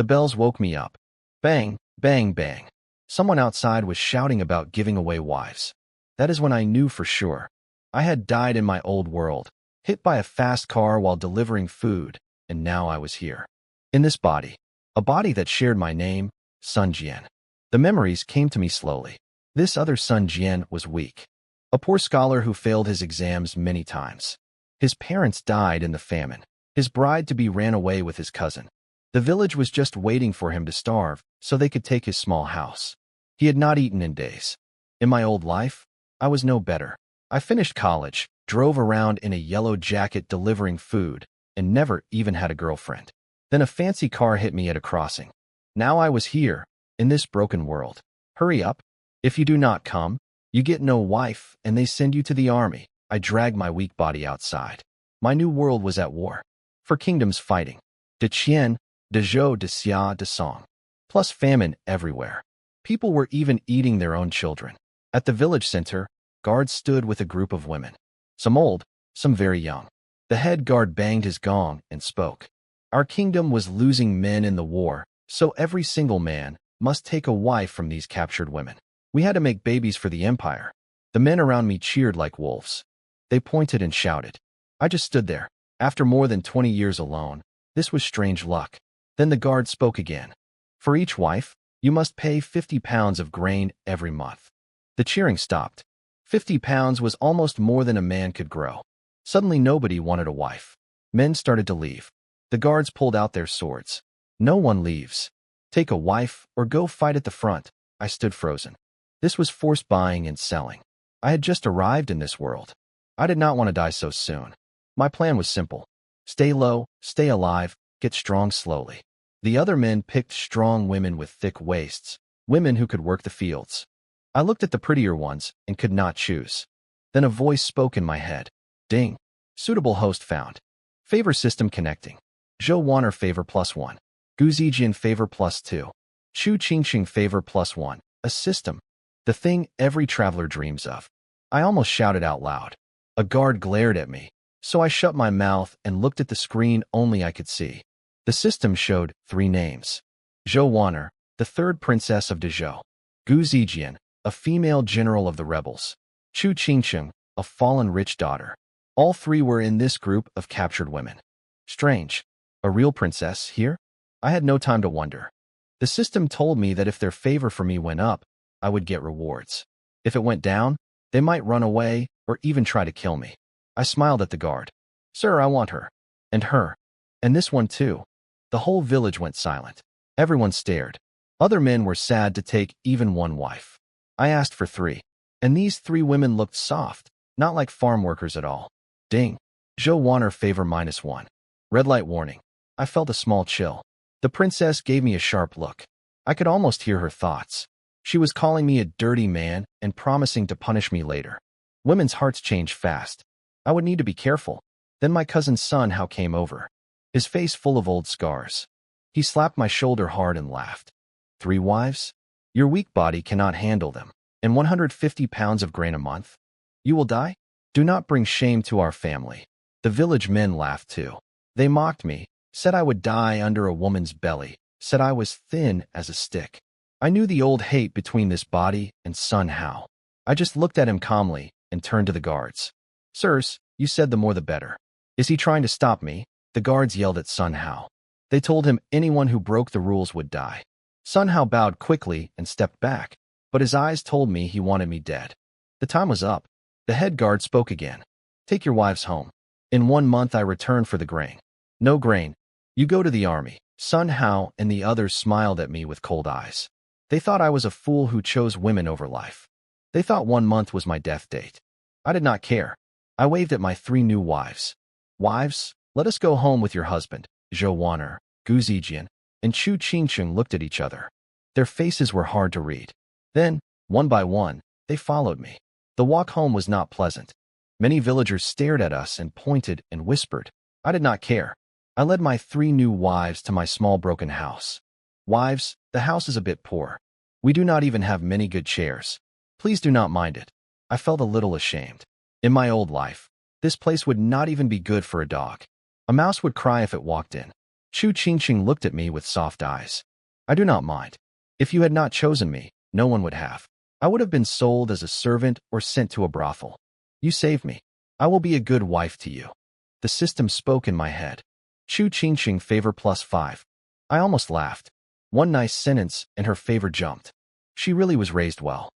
The bells woke me up. Bang, bang, bang. Someone outside was shouting about giving away wives. That is when I knew for sure. I had died in my old world, hit by a fast car while delivering food, and now I was here. In this body. A body that shared my name, Sun Jian. The memories came to me slowly. This other Sun Jian was weak. A poor scholar who failed his exams many times. His parents died in the famine. His bride-to-be ran away with his cousin. The village was just waiting for him to starve so they could take his small house. He had not eaten in days. In my old life, I was no better. I finished college, drove around in a yellow jacket delivering food, and never even had a girlfriend. Then a fancy car hit me at a crossing. Now I was here, in this broken world. Hurry up. If you do not come, you get no wife, and they send you to the army. I dragged my weak body outside. My new world was at war. For kingdoms fighting. De Qian, de Zhou, de Xia, de Song. Plus famine everywhere. People were even eating their own children. At the village center, guards stood with a group of women. Some old, some very young. The head guard banged his gong and spoke. Our kingdom was losing men in the war, so every single man must take a wife from these captured women. We had to make babies for the empire. The men around me cheered like wolves. They pointed and shouted. I just stood there. After more than 20 years alone, this was strange luck. Then the guard spoke again. For each wife, you must pay 50 pounds of grain every month. The cheering stopped. 50 pounds was almost more than a man could grow. Suddenly nobody wanted a wife. Men started to leave. The guards pulled out their swords. No one leaves. Take a wife or go fight at the front. I stood frozen. This was forced buying and selling. I had just arrived in this world. I did not want to die so soon. My plan was simple. Stay low, stay alive, get strong slowly. The other men picked strong women with thick waists, women who could work the fields. I looked at the prettier ones and could not choose. Then a voice spoke in my head. Ding. Suitable host found. Favor system connecting. Zhou Wan'er favor +1. Gu Zijian favor +2. Chu Qingxing favor +1. A system. The thing every traveler dreams of. I almost shouted out loud. A guard glared at me, so I shut my mouth and looked at the screen only I could see. The system showed 3 names. Zhou Wan'er, the third princess of Dezhou. Gu Zijian, a female general of the rebels. Chu Qingxing, a fallen rich daughter. All 3 were in this group of captured women. Strange. A real princess here? I had no time to wonder. The system told me that if their favor for me went up, I would get rewards. If it went down, they might run away or even try to kill me. I smiled at the guard. Sir, I want her. And her. And this one too. The whole village went silent. Everyone stared. Other men were sad to take even one wife. I asked for 3. And these 3 women looked soft, not like farm workers at all. Ding. Zhou Wan'er favor -1. Red light warning. I felt a small chill. The princess gave me a sharp look. I could almost hear her thoughts. She was calling me a dirty man and promising to punish me later. Women's hearts change fast. I would need to be careful. Then my cousin's son Hao came over. His face full of old scars. He slapped my shoulder hard and laughed. 3 wives? Your weak body cannot handle them. And 150 pounds of grain a month? You will die? Do not bring shame to our family. The village men laughed too. They mocked me, said I would die under a woman's belly, said I was thin as a stick. I knew the old hate between this body and Sun Hao. I just looked at him calmly and turned to the guards. Sirs, you said the more the better. Is he trying to stop me? The guards yelled at Sun Hao. They told him anyone who broke the rules would die. Sun Hao bowed quickly and stepped back, but his eyes told me he wanted me dead. The time was up. The head guard spoke again. Take your wives home. In 1 month I return for the grain. No grain. You go to the army. Sun Hao and the others smiled at me with cold eyes. They thought I was a fool who chose women over life. They thought 1 month was my death date. I did not care. I waved at my 3 new wives. Wives, let us go home with your husband. Zhou Wan'er, Gu Zijian, and Chu Qingxing looked at each other. Their faces were hard to read. Then, one by one, they followed me. The walk home was not pleasant. Many villagers stared at us and pointed and whispered. I did not care. I led my 3 new wives to my small broken house. Wives, the house is a bit poor. We do not even have many good chairs. Please do not mind it. I felt a little ashamed. In my old life, this place would not even be good for a dog. A mouse would cry if it walked in. Chu Qingqing looked at me with soft eyes. I do not mind. If you had not chosen me, no one would have. I would have been sold as a servant or sent to a brothel. You saved me. I will be a good wife to you. The system spoke in my head. Chu Qingqing favor +5. I almost laughed. One nice sentence and her favor jumped. She really was raised well.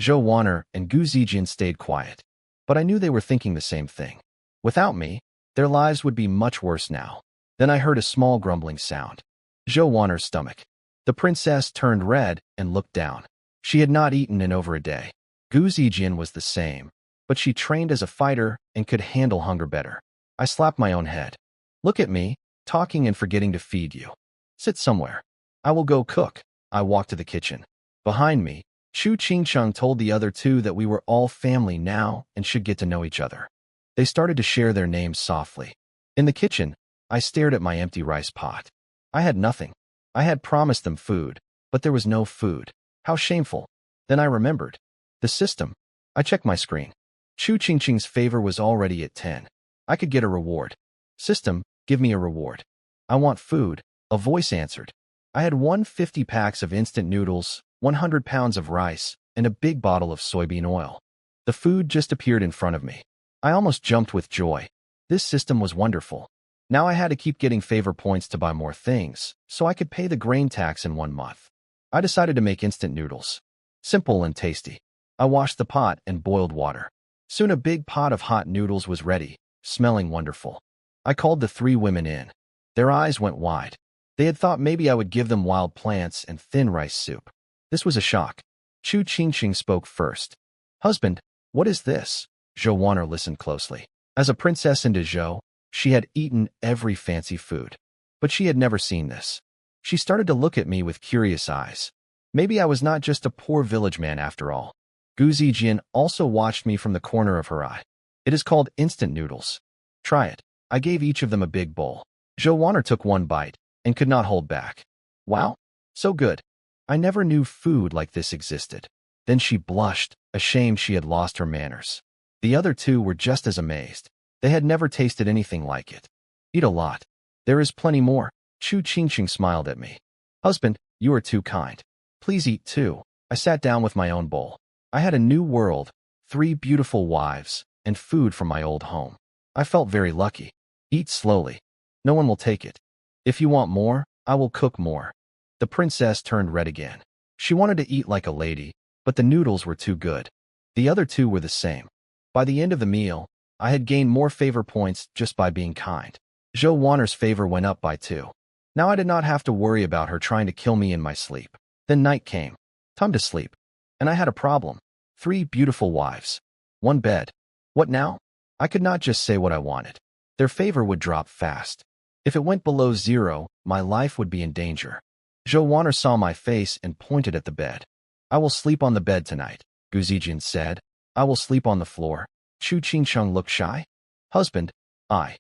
Zhou Wanner and Gu Zijian stayed quiet. But I knew they were thinking the same thing. Without me, their lives would be much worse now. Then I heard a small grumbling sound. Zhou Wanner's stomach. The princess turned red and looked down. She had not eaten in over a day. Gu Zijian was the same, but she trained as a fighter and could handle hunger better. I slapped my own head. Look at me, talking and forgetting to feed you. Sit somewhere. I will go cook. I walked to the kitchen. Behind me, Chu Qingcheng told the other two that we were all family now and should get to know each other. They started to share their names softly. In the kitchen, I stared at my empty rice pot. I had nothing. I had promised them food, but there was no food. How shameful. Then I remembered. The system. I checked my screen. Chu Qingqing's favor was already at 10. I could get a reward. System, give me a reward. I want food, a voice answered. I had 150 packs of instant noodles, 100 pounds of rice, and a big bottle of soybean oil. The food just appeared in front of me. I almost jumped with joy. This system was wonderful. Now I had to keep getting favor points to buy more things, so I could pay the grain tax in 1 month. I decided to make instant noodles. Simple and tasty. I washed the pot and boiled water. Soon a big pot of hot noodles was ready, smelling wonderful. I called the 3 women in. Their eyes went wide. They had thought maybe I would give them wild plants and thin rice soup. This was a shock. Chu Qingqing spoke first. Husband, what is this? Zhou Wanner listened closely. As a princess in Dezhou, she had eaten every fancy food. But she had never seen this. She started to look at me with curious eyes. Maybe I was not just a poor village man after all. Gu Zijian also watched me from the corner of her eye. It is called instant noodles. Try it. I gave each of them a big bowl. Zhou Wanner took 1 bite and could not hold back. Wow, so good. I never knew food like this existed. Then she blushed, ashamed she had lost her manners. The other 2 were just as amazed. They had never tasted anything like it. Eat a lot. There is plenty more. Chu Qingqing smiled at me. Husband, you are too kind. Please eat too. I sat down with my own bowl. I had a new world, 3 beautiful wives, and food from my old home. I felt very lucky. Eat slowly. No one will take it. If you want more, I will cook more. The princess turned red again. She wanted to eat like a lady, but the noodles were too good. The other 2 were the same. By the end of the meal, I had gained more favor points just by being kind. Zhou Wanner's favor went up by 2. Now I did not have to worry about her trying to kill me in my sleep. Then night came. Time to sleep. And I had a problem. 3 beautiful wives. 1 bed. What now? I could not just say what I wanted. Their favor would drop fast. If it went below 0, my life would be in danger. Zhou Wanner saw my face and pointed at the bed. I will sleep on the bed tonight, Gu Zijian said. I will sleep on the floor. Chu Qingcheng looked shy. Husband, I.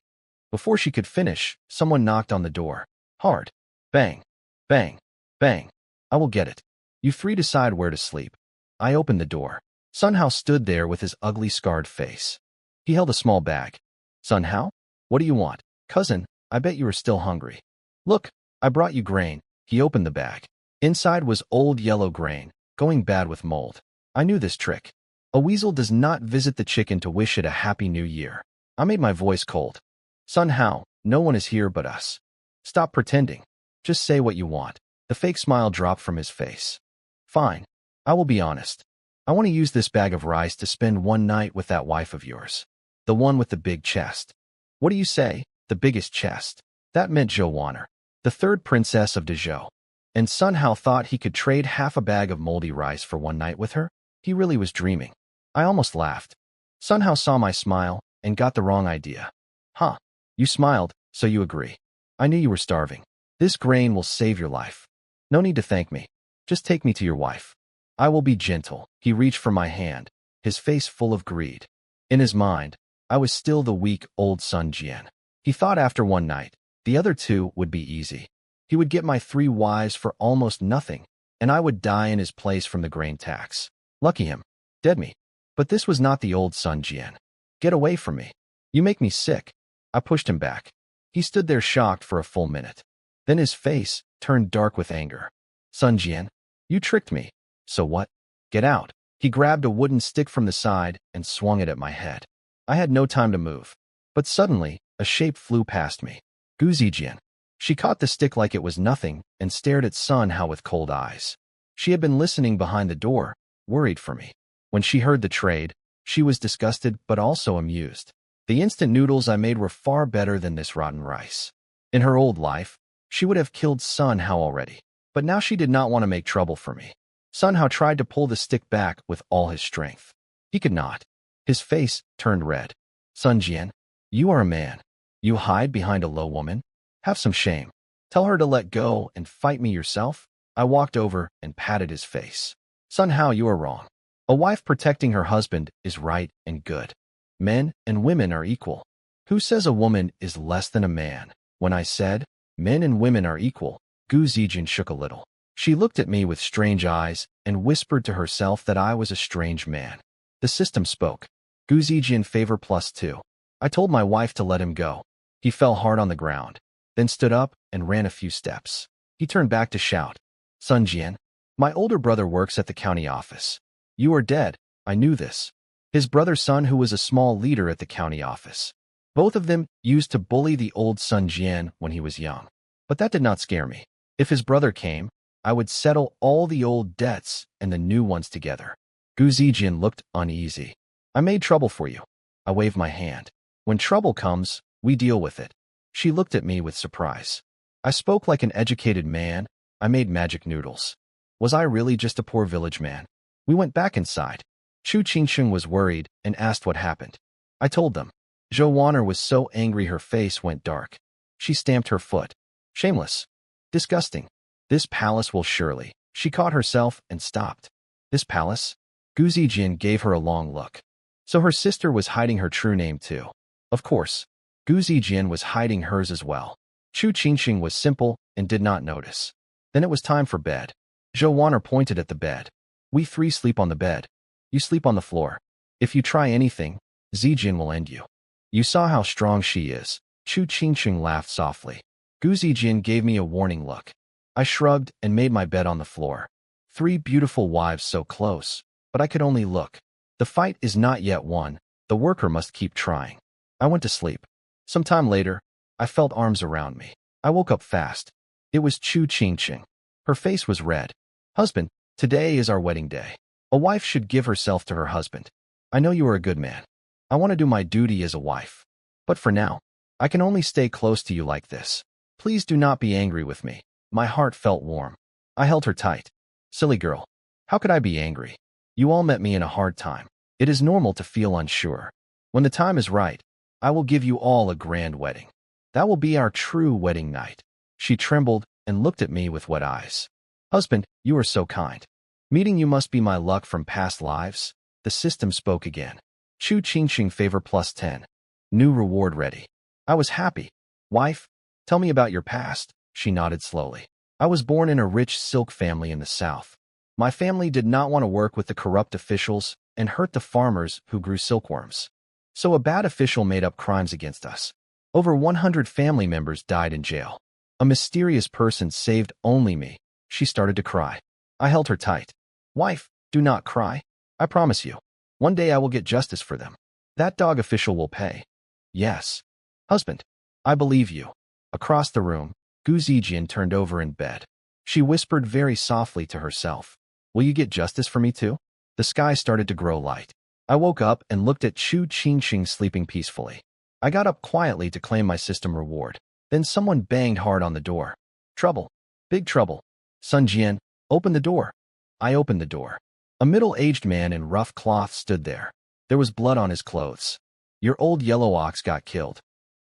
Before she could finish, someone knocked on the door. Hard. Bang. Bang. Bang. I will get it. You 3 decide where to sleep. I opened the door. Sun Hao stood there with his ugly scarred face. He held a small bag. Sun Hao? What do you want? Cousin, I bet you are still hungry. Look, I brought you grain. He opened the bag. Inside was old yellow grain, going bad with mold. I knew this trick. A weasel does not visit the chicken to wish it a happy new year. I made my voice cold. Sun Hao, no one is here but us. Stop pretending. Just say what you want. The fake smile dropped from his face. Fine. I will be honest. I want to use this bag of rice to spend 1 night with that wife of yours. The one with the big chest. What do you say? The biggest chest. That meant Zhou Wanner, the 3rd princess of Dezhou. And Sun Hao thought he could trade half a bag of moldy rice for 1 night with her? He really was dreaming. I almost laughed. Sun Hao saw my smile and got the wrong idea. Huh. You smiled, so you agree. I knew you were starving. This grain will save your life. No need to thank me. Just take me to your wife. I will be gentle. He reached for my hand, his face full of greed. In his mind, I was still the weak old Sun Jian. He thought after 1 night, the other 2 would be easy. He would get my 3 wives for almost nothing, and I would die in his place from the grain tax. Lucky him. Dead me. But this was not the old Sun Jian. Get away from me. You make me sick. I pushed him back. He stood there shocked for a full minute. Then his face turned dark with anger. Sun Jian, you tricked me. So what? Get out. He grabbed a wooden stick from the side and swung it at my head. I had no time to move. But suddenly, a shape flew past me. Gu Zijian. She caught the stick like it was nothing and stared at Sun Hao with cold eyes. She had been listening behind the door, worried for me. When she heard the trade, she was disgusted but also amused. The instant noodles I made were far better than this rotten rice. In her old life, she would have killed Sun Hao already. But now she did not want to make trouble for me. Sun Hao tried to pull the stick back with all his strength. He could not. His face turned red. Sun Jian, you are a man. You hide behind a low woman? Have some shame. Tell her to let go and fight me yourself. I walked over and patted his face. Sun Hao, you are wrong. A wife protecting her husband is right and good. Men and women are equal. Who says a woman is less than a man? When I said, men and women are equal, Gu Zijian shook a little. She looked at me with strange eyes and whispered to herself that I was a strange man. The system spoke. Gu Zijian favor +2. I told my wife to let him go. He fell hard on the ground, then stood up and ran a few steps. He turned back to shout, Sun Jian, my older brother works at the county office. You are dead. I knew this. His brother Sun, who was a small leader at the county office. Both of them used to bully the old Sun Jian when he was young. But that did not scare me. If his brother came, I would settle all the old debts and the new ones together. Gu Zijian looked uneasy. I made trouble for you. I waved my hand. When trouble comes, we deal with it. She looked at me with surprise. I spoke like an educated man. I made magic noodles. Was I really just a poor village man? We went back inside. Chu Qingsheng was worried and asked what happened. I told them. Zhou Wan'er was so angry her face went dark. She stamped her foot. Shameless. Disgusting. This palace will surely. She caught herself and stopped. This palace? Gu Zijian gave her a long look. So her sister was hiding her true name too. Of course. Gu Zijian was hiding hers as well. Chu Qingsheng was simple and did not notice. Then it was time for bed. Zhou Wan'er pointed at the bed. We three sleep on the bed. You sleep on the floor. If you try anything, Zijian will end you. You saw how strong she is. Chu Qingsheng laughed softly. Gu Zijian gave me a warning look. I shrugged and made my bed on the floor. 3 beautiful wives so close, but I could only look. The fight is not yet won. The worker must keep trying. I went to sleep. Some time later, I felt arms around me. I woke up fast. It was Chu Qingsheng. Her face was red. Husband, today is our wedding day. A wife should give herself to her husband. I know you are a good man. I want to do my duty as a wife. But for now, I can only stay close to you like this. Please do not be angry with me. My heart felt warm. I held her tight. Silly girl. How could I be angry? You all met me in a hard time. It is normal to feel unsure. When the time is right, I will give you all a grand wedding. That will be our true wedding night. She trembled and looked at me with wet eyes. Husband, you are so kind. Meeting you must be my luck from past lives. The system spoke again. Chu Qingsheng favor +10. New reward ready. I was happy. Wife, tell me about your past. She nodded slowly. I was born in a rich silk family in the south. My family did not want to work with the corrupt officials and hurt the farmers who grew silkworms. So a bad official made up crimes against us. Over 100 family members died in jail. A mysterious person saved only me. She started to cry. I held her tight. Wife, do not cry. I promise you. One day I will get justice for them. That dog official will pay. Yes. Husband, I believe you. Across the room, Gu Zijian turned over in bed. She whispered very softly to herself. Will you get justice for me too? The sky started to grow light. I woke up and looked at Chu Qingsheng sleeping peacefully. I got up quietly to claim my system reward. Then someone banged hard on the door. Trouble. Big trouble. Sun Jian, open the door. I opened the door. A middle-aged man in rough cloth stood there. There was blood on his clothes. Your old yellow ox got killed.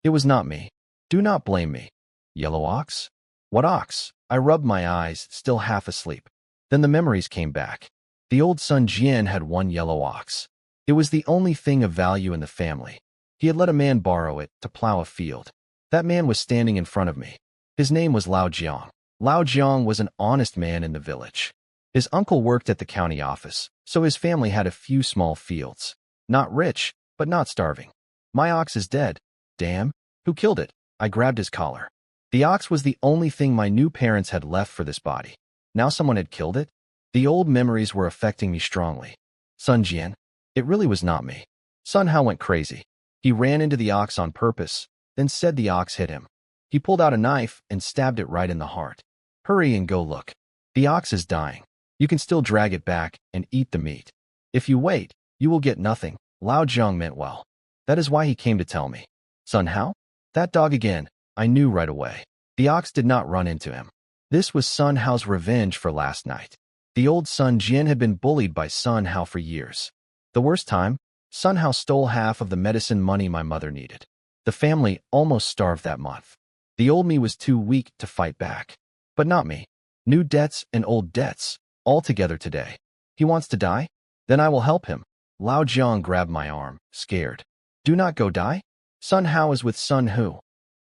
It was not me. Do not blame me. Yellow ox? What ox? I rubbed my eyes, still half asleep. Then the memories came back. The old Sun Jian had 1 yellow ox. It was the only thing of value in the family. He had let a man borrow it to plow a field. That man was standing in front of me. His name was Lao Jiang. Lao Jiang was an honest man in the village. His uncle worked at the county office, so his family had a few small fields. Not rich, but not starving. My ox is dead. Damn. Who killed it? I grabbed his collar. The ox was the only thing my new parents had left for this body. Now someone had killed it? The old memories were affecting me strongly. Sun Jian. It really was not me. Sun Hao went crazy. He ran into the ox on purpose, then said the ox hit him. He pulled out a knife and stabbed it right in the heart. Hurry and go look. The ox is dying. You can still drag it back and eat the meat. If you wait, you will get nothing. Lao Zhang meant well. That is why he came to tell me. Sun Hao? That dog again. I knew right away. The ox did not run into him. This was Sun Hao's revenge for last night. The old Sun Jian had been bullied by Sun Hao for years. The worst time, Sun Hao stole half of the medicine money my mother needed. The family almost starved that month. The old me was too weak to fight back. But not me. New debts and old debts, all together today. He wants to die? Then I will help him. Lao Jiang grabbed my arm, scared. Do not go die? Sun Hao is with Sun Hu.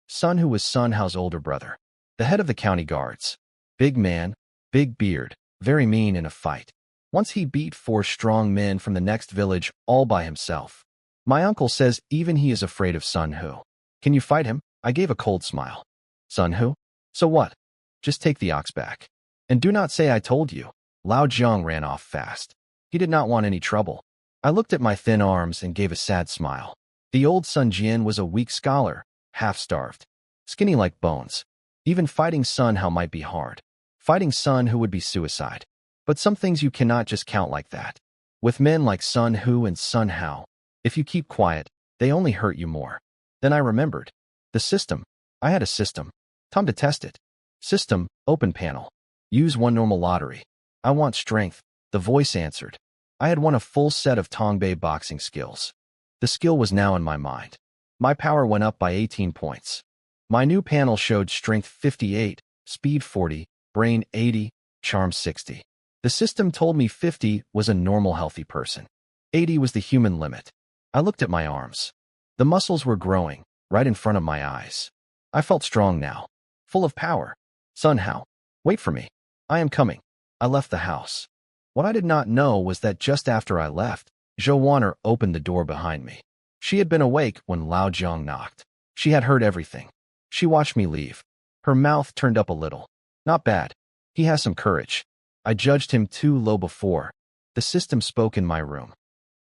Sun Hu was Sun Hao's older brother. The head of the county guards. Big man, big beard, very mean in a fight. Once he beat 4 strong men from the next village all by himself. My uncle says even he is afraid of Sun Hu. Can you fight him? I gave a cold smile. Sun Hu? So what? Just take the ox back. And do not say I told you. Lao Jiang ran off fast. He did not want any trouble. I looked at my thin arms and gave a sad smile. The old Sun Jian was a weak scholar, half-starved, skinny like bones. Even fighting Sun Hao might be hard. Fighting Sun Hu would be suicide. But some things you cannot just count like that. With men like Sun Hu and Sun Hao, if you keep quiet, they only hurt you more. Then I remembered. The system. I had a system. Time to test it. System, open panel. Use 1 normal lottery. I want strength, the voice answered. I had won a full set of Tongbei boxing skills. The skill was now in my mind. My power went up by 18 points. My new panel showed strength 58, speed 40, brain 80, charm 60. The system told me 50 was a normal healthy person. 80 was the human limit. I looked at my arms. The muscles were growing, right in front of my eyes. I felt strong now, full of power. Sun Hao, wait for me. I am coming. I left the house. What I did not know was that just after I left, Zhou Wanner opened the door behind me. She had been awake when Lao Jiang knocked. She had heard everything. She watched me leave. Her mouth turned up a little. Not bad. He has some courage. I judged him too low before. The system spoke in my room.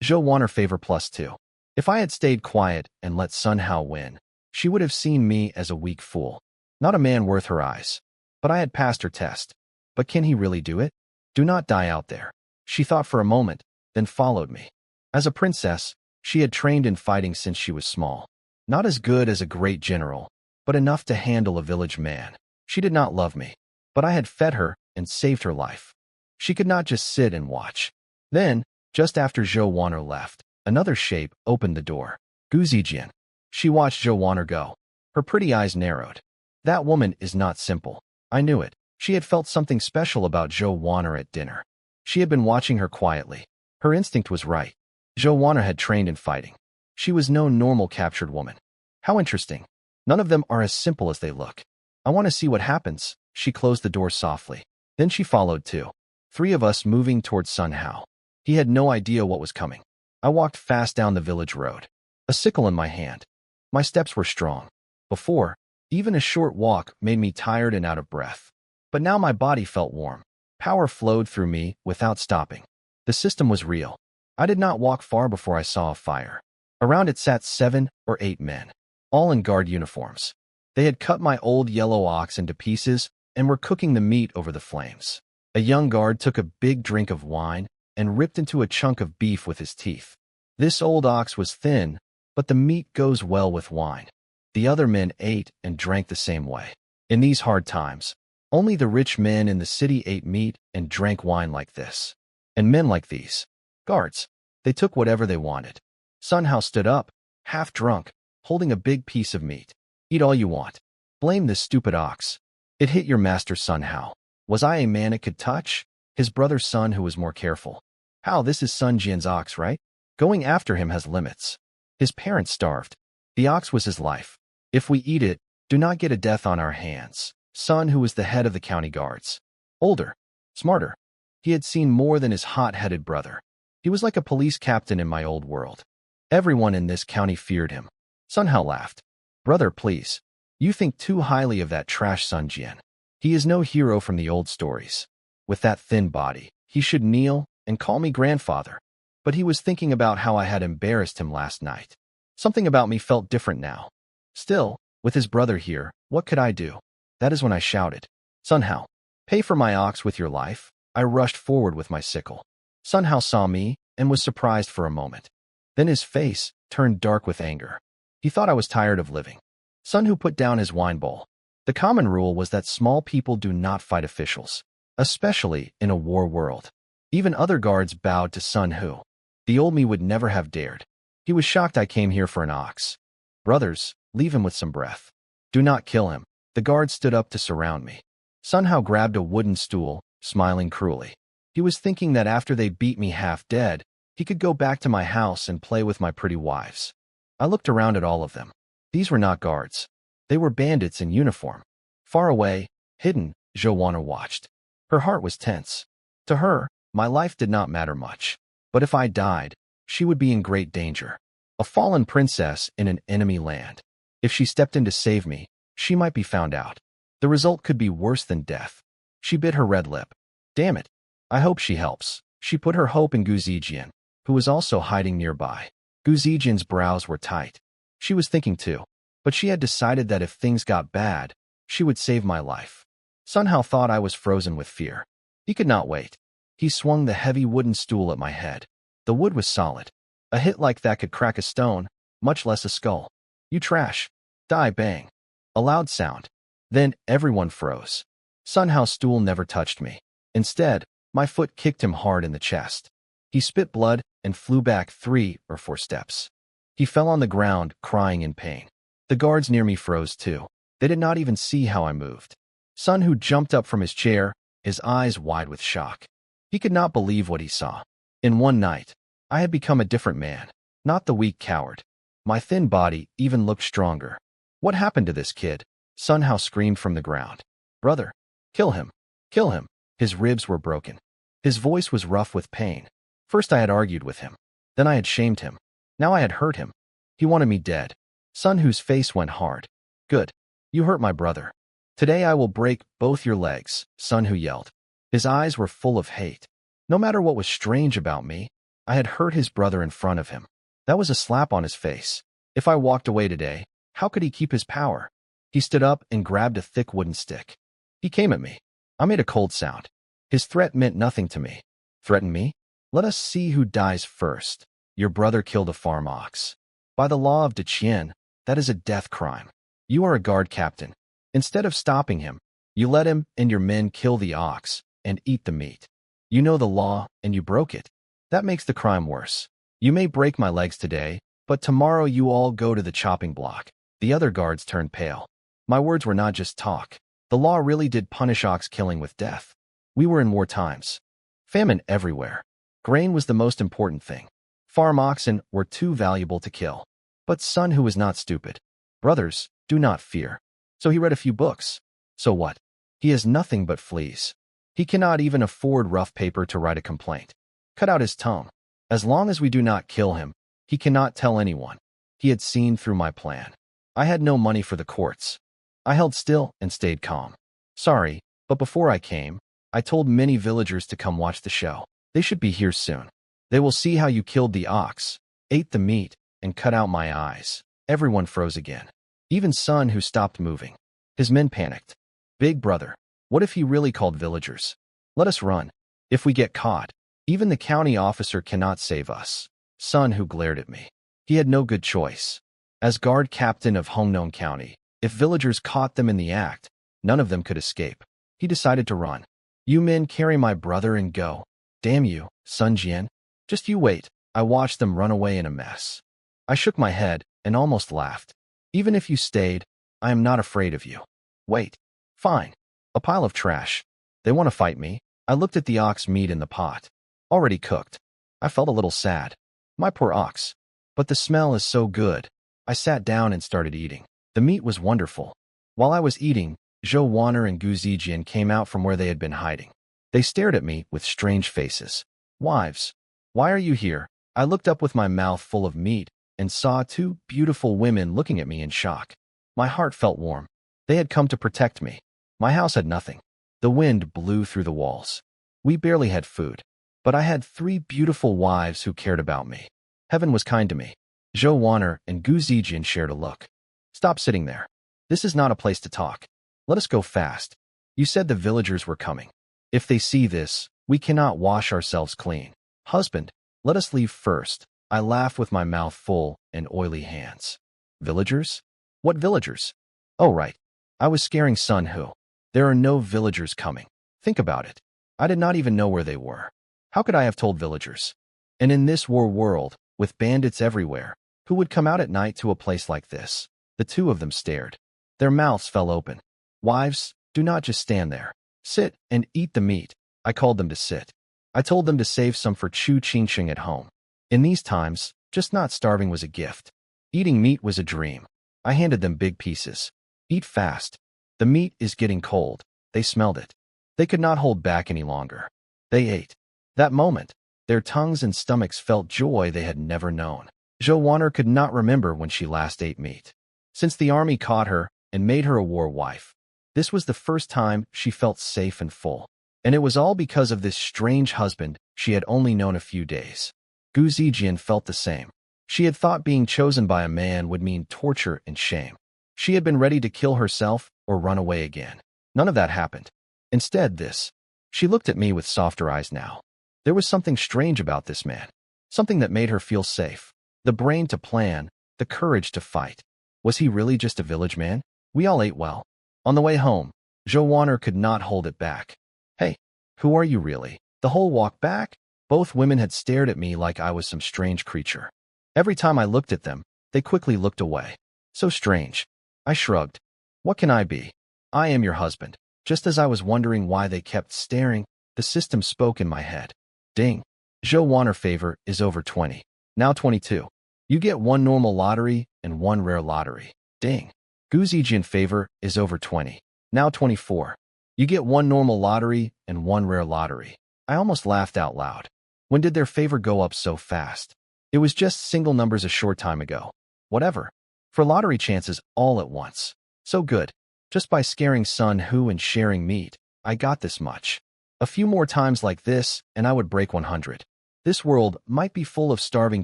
Zhou Wanner favor +2. If I had stayed quiet and let Sun Hao win, she would have seen me as a weak fool. Not a man worth her eyes. But I had passed her test. But can he really do it? Do not die out there. She thought for a moment, then followed me. As a princess, she had trained in fighting since she was small. Not as good as a great general, but enough to handle a village man. She did not love me, but I had fed her and saved her life. She could not just sit and watch. Then, just after Zhou Wanner left, another shape opened the door. Gu Zijian. She watched Zhou Wanner go. Her pretty eyes narrowed. That woman is not simple. I knew it. She had felt something special about Zhou Wanner at dinner. She had been watching her quietly. Her instinct was right. Zhou Wanner had trained in fighting. She was no normal captured woman. How interesting. None of them are as simple as they look. I want to see what happens. She closed the door softly. Then she followed too. 3 of us moving towards Sun Hao. He had no idea what was coming. I walked fast down the village road. A sickle in my hand. My steps were strong. Before, even a short walk made me tired and out of breath. But now my body felt warm. Power flowed through me without stopping. The system was real. I did not walk far before I saw a fire. Around it sat 7 or 8 men, all in guard uniforms. They had cut my old yellow ox into pieces and were cooking the meat over the flames. A young guard took a big drink of wine and ripped into a chunk of beef with his teeth. This old ox was thin, but the meat goes well with wine. The other men ate and drank the same way. In these hard times, only the rich men in the city ate meat and drank wine like this. And men like these, guards, they took whatever they wanted. Sun Hao stood up, half drunk, holding a big piece of meat. Eat all you want. Blame this stupid ox. It hit your master Sun Hao. Was I a man it could touch? His brother Sun Hu was more careful. How, this is Sun Jian's ox, right? Going after him has limits. His parents starved. The ox was his life. If we eat it, do not get a death on our hands. Sun Hu was the head of the county guards. Older, smarter. He had seen more than his hot-headed brother. He was like a police captain in my old world. Everyone in this county feared him. Sun Hao laughed. Brother, please. You think too highly of that trash Sun Jian. He is no hero from the old stories. With that thin body, he should kneel and call me grandfather. But he was thinking about how I had embarrassed him last night. Something about me felt different now. Still, with his brother here, what could I do? That is when I shouted, Sun Hao, pay for my ox with your life. I rushed forward with my sickle. Sun Hao saw me and was surprised for a moment. Then his face turned dark with anger. He thought I was tired of living. Sun Hu put down his wine bowl. The common rule was that small people do not fight officials, especially in a war world. Even other guards bowed to Sun Hu. The old me would never have dared. He was shocked I came here for an ox. Brothers, leave him with some breath. Do not kill him. The guards stood up to surround me. Sun Hao grabbed a wooden stool, smiling cruelly. He was thinking that after they beat me half dead, he could go back to my house and play with my pretty wives. I looked around at all of them. These were not guards. They were bandits in uniform. Far away, hidden, Joanna watched. Her heart was tense. To her, my life did not matter much. But if I died, she would be in great danger. A fallen princess in an enemy land. If she stepped in to save me, she might be found out. The result could be worse than death. She bit her red lip. Damn it. I hope she helps. She put her hope in Gu Zijian, who was also hiding nearby. Gu Zijian's brows were tight. She was thinking too. But she had decided that if things got bad, she would save my life. Sun Hao thought I was frozen with fear. He could not wait. He swung the heavy wooden stool at my head. The wood was solid. A hit like that could crack a stone, much less a skull. You trash. Die bang. A loud sound. Then everyone froze. Sun Hao's stool never touched me. Instead, my foot kicked him hard in the chest. He spit blood and flew back 3 or 4 steps. He fell on the ground, crying in pain. The guards near me froze too. They did not even see how I moved. Sun Hu jumped up from his chair, his eyes wide with shock. He could not believe what he saw. In one night, I had become a different man, not the weak coward. My thin body even looked stronger. What happened to this kid? Sun Hao screamed from the ground. Brother, kill him. Kill him. His ribs were broken. His voice was rough with pain. First I had argued with him. Then I had shamed him. Now I had hurt him. He wanted me dead. Sun Hu's face went hard. Good. You hurt my brother. Today I will break both your legs, Sun Hu yelled. His eyes were full of hate. No matter what was strange about me, I had hurt his brother in front of him. That was a slap on his face. If I walked away today, how could he keep his power? He stood up and grabbed a thick wooden stick. He came at me. I made a cold sound. His threat meant nothing to me. Threaten me? Let us see who dies first. Your brother killed a farm ox. By the law of Deqian, that is a death crime. You are a guard captain. Instead of stopping him, you let him and your men kill the ox and eat the meat. You know the law and you broke it. That makes the crime worse. You may break my legs today, but tomorrow you all go to the chopping block. The other guards turned pale. My words were not just talk. The law really did punish ox killing with death. We were in war times. Famine everywhere. Grain was the most important thing. Farm oxen were too valuable to kill. But Sun Hu was not stupid. Brothers, do not fear. So he read a few books. So what? He has nothing but fleas. He cannot even afford rough paper to write a complaint. Cut out his tongue. As long as we do not kill him, he cannot tell anyone. He had seen through my plan. I had no money for the courts. I held still and stayed calm. Sorry, but before I came, I told many villagers to come watch the show. They should be here soon. They will see how you killed the ox, ate the meat, and cut out my eyes. Everyone froze again. Even Sun Hu stopped moving. His men panicked. Big brother, what if he really called villagers? Let us run. If we get caught, even the county officer cannot save us. Sun Hu glared at me. He had no good choice. As guard captain of Hongnon County, if villagers caught them in the act, none of them could escape. He decided to run. You men carry my brother and go. Damn you, Sun Jian. Just you wait. I watched them run away in a mess. I shook my head and almost laughed. Even if you stayed, I am not afraid of you. Wait. Fine. A pile of trash. They want to fight me. I looked at the ox meat in the pot. Already cooked. I felt a little sad. My poor ox. But the smell is so good. I sat down and started eating. The meat was wonderful. While I was eating, Zhou Wanner and Gu Zijian came out from where they had been hiding. They stared at me with strange faces. Wives, why are you here? I looked up with my mouth full of meat and saw 2 beautiful women looking at me in shock. My heart felt warm. They had come to protect me. My house had nothing. The wind blew through the walls. We barely had food. But I had 3 beautiful wives who cared about me. Heaven was kind to me. Zhou Wanner and Gu Zijian shared a look. Stop sitting there. This is not a place to talk. Let us go fast. You said the villagers were coming. If they see this, we cannot wash ourselves clean. Husband, let us leave first. I laughed with my mouth full and oily hands. Villagers? What villagers? Oh, right. I was scaring Sun Hu. There are no villagers coming. Think about it. I did not even know where they were. How could I have told villagers? And in this war world, with bandits everywhere, who would come out at night to a place like this? The 2 of them stared. Their mouths fell open. Wives, do not just stand there. Sit and eat the meat. I called them to sit. I told them to save some for Chu Qingsheng at home. In these times, just not starving was a gift. Eating meat was a dream. I handed them big pieces. Eat fast. The meat is getting cold. They smelled it. They could not hold back any longer. They ate. That moment, their tongues and stomachs felt joy they had never known. Zhou Wanner could not remember when she last ate meat. Since the army caught her and made her a war wife, this was the first time she felt safe and full. And it was all because of this strange husband she had only known a few days. Gu Zijian felt the same. She had thought being chosen by a man would mean torture and shame. She had been ready to kill herself or run away again. None of that happened. Instead, this. She looked at me with softer eyes now. There was something strange about this man. Something that made her feel safe. The brain to plan, the courage to fight. Was he really just a village man? We all ate well. On the way home, Zhou Wanner could not hold it back. Hey, who are you really? The whole walk back? Both women had stared at me like I was some strange creature. Every time I looked at them, they quickly looked away. So strange. I shrugged. What can I be? I am your husband. Just as I was wondering why they kept staring, the system spoke in my head. Ding. Zhou Wanner favor is over 20. Now 22. You get 1 normal lottery and 1 rare lottery. Ding. Gu Zijian favor is over 20. Now 24. You get 1 normal lottery and 1 rare lottery. I almost laughed out loud. When did their favor go up so fast? It was just single numbers a short time ago. Whatever. For lottery chances all at once. So good. Just by scaring Sun Hu and sharing meat, I got this much. A few more times like this, and I would break 100. This world might be full of starving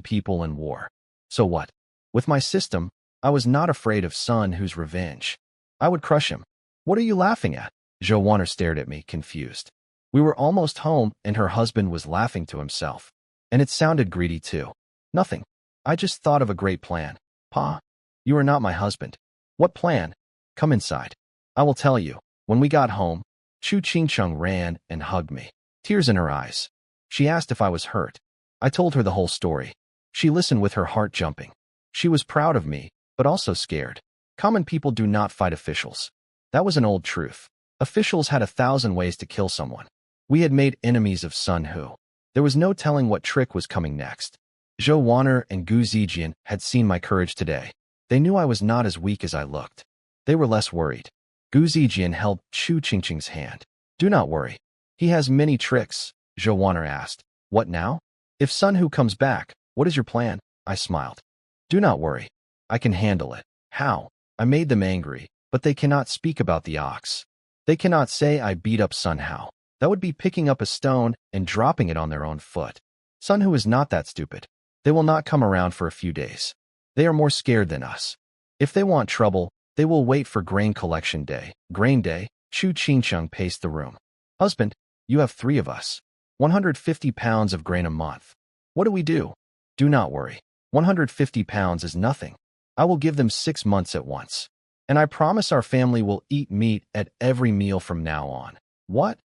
people and war. So what? With my system, I was not afraid of Sun Hu's revenge. I would crush him. What are you laughing at? Zhou Wanner stared at me, confused. We were almost home, and her husband was laughing to himself. And it sounded greedy too. Nothing. I just thought of a great plan. Pa, you are not my husband. What plan? Come inside. I will tell you. When we got home, Chu Qingsheng ran and hugged me, tears in her eyes. She asked if I was hurt. I told her the whole story. She listened with her heart jumping. She was proud of me, but also scared. Common people do not fight officials. That was an old truth. Officials had 1,000 ways to kill someone. We had made enemies of Sun Hu. There was no telling what trick was coming next. Zhou Wanner and Gu Zijian had seen my courage today. They knew I was not as weak as I looked. They were less worried. Gu Zijian held Chu Qingsheng's hand. Do not worry. He has many tricks, Zhou Wanner asked. What now? If Sun Hu comes back, what is your plan? I smiled. Do not worry. I can handle it. How? I made them angry, but they cannot speak about the ox. They cannot say I beat up Sun Hu. That would be picking up a stone and dropping it on their own foot. Sun Hu is not that stupid. They will not come around for a few days. They are more scared than us. If they want trouble, they will wait for grain collection day. Grain day? Chu Qingsheng paced the room. Husband, you have 3 of us. 150 pounds of grain a month. What do we do? Do not worry. 150 pounds is nothing. I will give them 6 months at once. And I promise our family will eat meat at every meal from now on. What?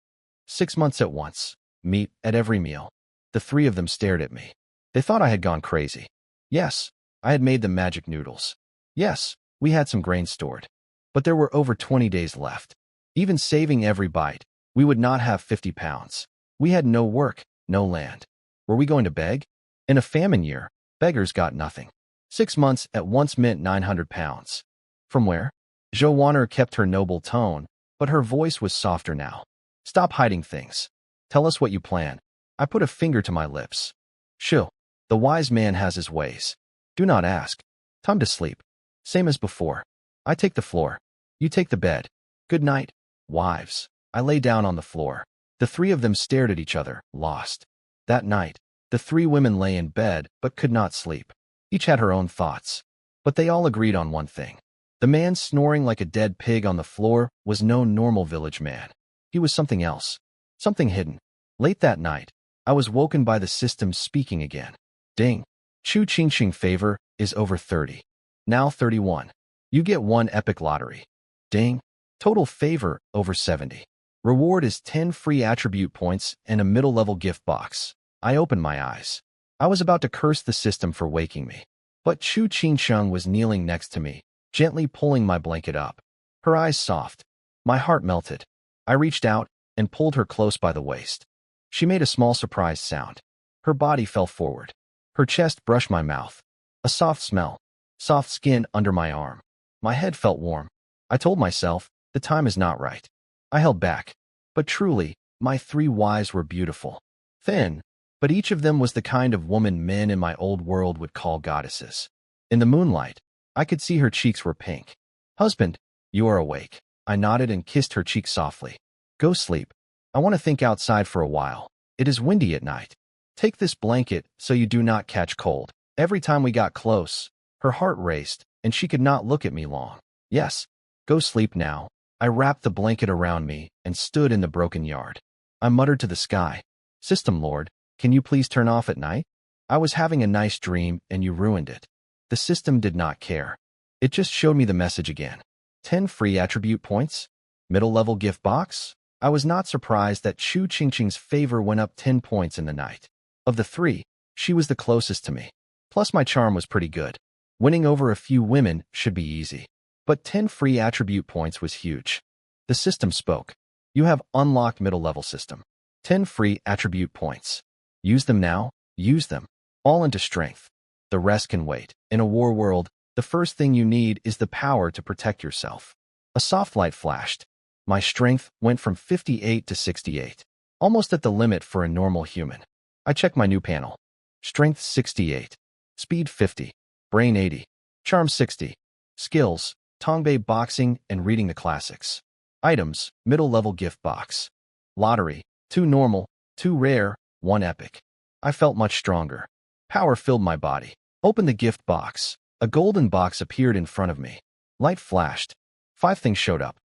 6 months at once. Meat at every meal. The 3 of them stared at me. They thought I had gone crazy. Yes, I had made them magic noodles. Yes, we had some grain stored. But there were over 20 days left. Even saving every bite, we would not have 50 pounds. We had no work, no land. Were we going to beg? In a famine year, beggars got nothing. 6 months at once meant 900 pounds. From where? Zhou Wanner kept her noble tone, but her voice was softer now. Stop hiding things. Tell us what you plan. I put a finger to my lips. Shoo. The wise man has his ways. Do not ask. Time to sleep. Same as before. I take the floor. You take the bed. Good night, wives. I lay down on the floor. The three of them stared at each other, lost. That night, the three women lay in bed but could not sleep. Each had her own thoughts. But they all agreed on one thing. The man snoring like a dead pig on the floor was no normal village man. He was something else. Something hidden. Late that night, I was woken by the system speaking again. Ding. Chu Qingxing favor is over 30. Now 31. You get one epic lottery. Ding. Total favor over 70. Reward is 10 free attribute points and a middle-level gift box. I opened my eyes. I was about to curse the system for waking me. But Chu Qingxing was kneeling next to me, gently pulling my blanket up. Her eyes soft. My heart melted. I reached out and pulled her close by the waist. She made a small surprised sound. Her body fell forward. Her chest brushed my mouth. A soft smell. Soft skin under my arm. My head felt warm. I told myself, the time is not right. I held back. But truly, my three wives were beautiful. Thin, but each of them was the kind of woman men in my old world would call goddesses. In the moonlight, I could see her cheeks were pink. Husband, you are awake. I nodded and kissed her cheek softly. Go sleep. I want to think outside for a while. It is windy at night. Take this blanket so you do not catch cold. Every time we got close, her heart raced, and she could not look at me long. Yes, go sleep now. I wrapped the blanket around me and stood in the broken yard. I muttered to the sky, System Lord, can you please turn off at night? I was having a nice dream and you ruined it. The system did not care. It just showed me the message again. 10 free attribute points? Middle-level gift box? I was not surprised that Chu Qingxing's favor went up 10 points in the night. Of the three, she was the closest to me. Plus my charm was pretty good. Winning over a few women should be easy. But 10 free attribute points was huge. The system spoke. You have unlocked middle-level system. 10 free attribute points. Use them now, use them. All into strength. The rest can wait. In a war world, the first thing you need is the power to protect yourself. A soft light flashed. My strength went from 58 to 68. Almost at the limit for a normal human. I checked my new panel. Strength 68. Speed 50. Brain 80. Charm 60. Skills, Tongbei boxing and reading the classics. Items, middle-level gift box. Lottery, 2 normal, 2 rare, 1 epic. I felt much stronger. Power filled my body. Open the gift box. A golden box appeared in front of me. Light flashed. 5 things showed up.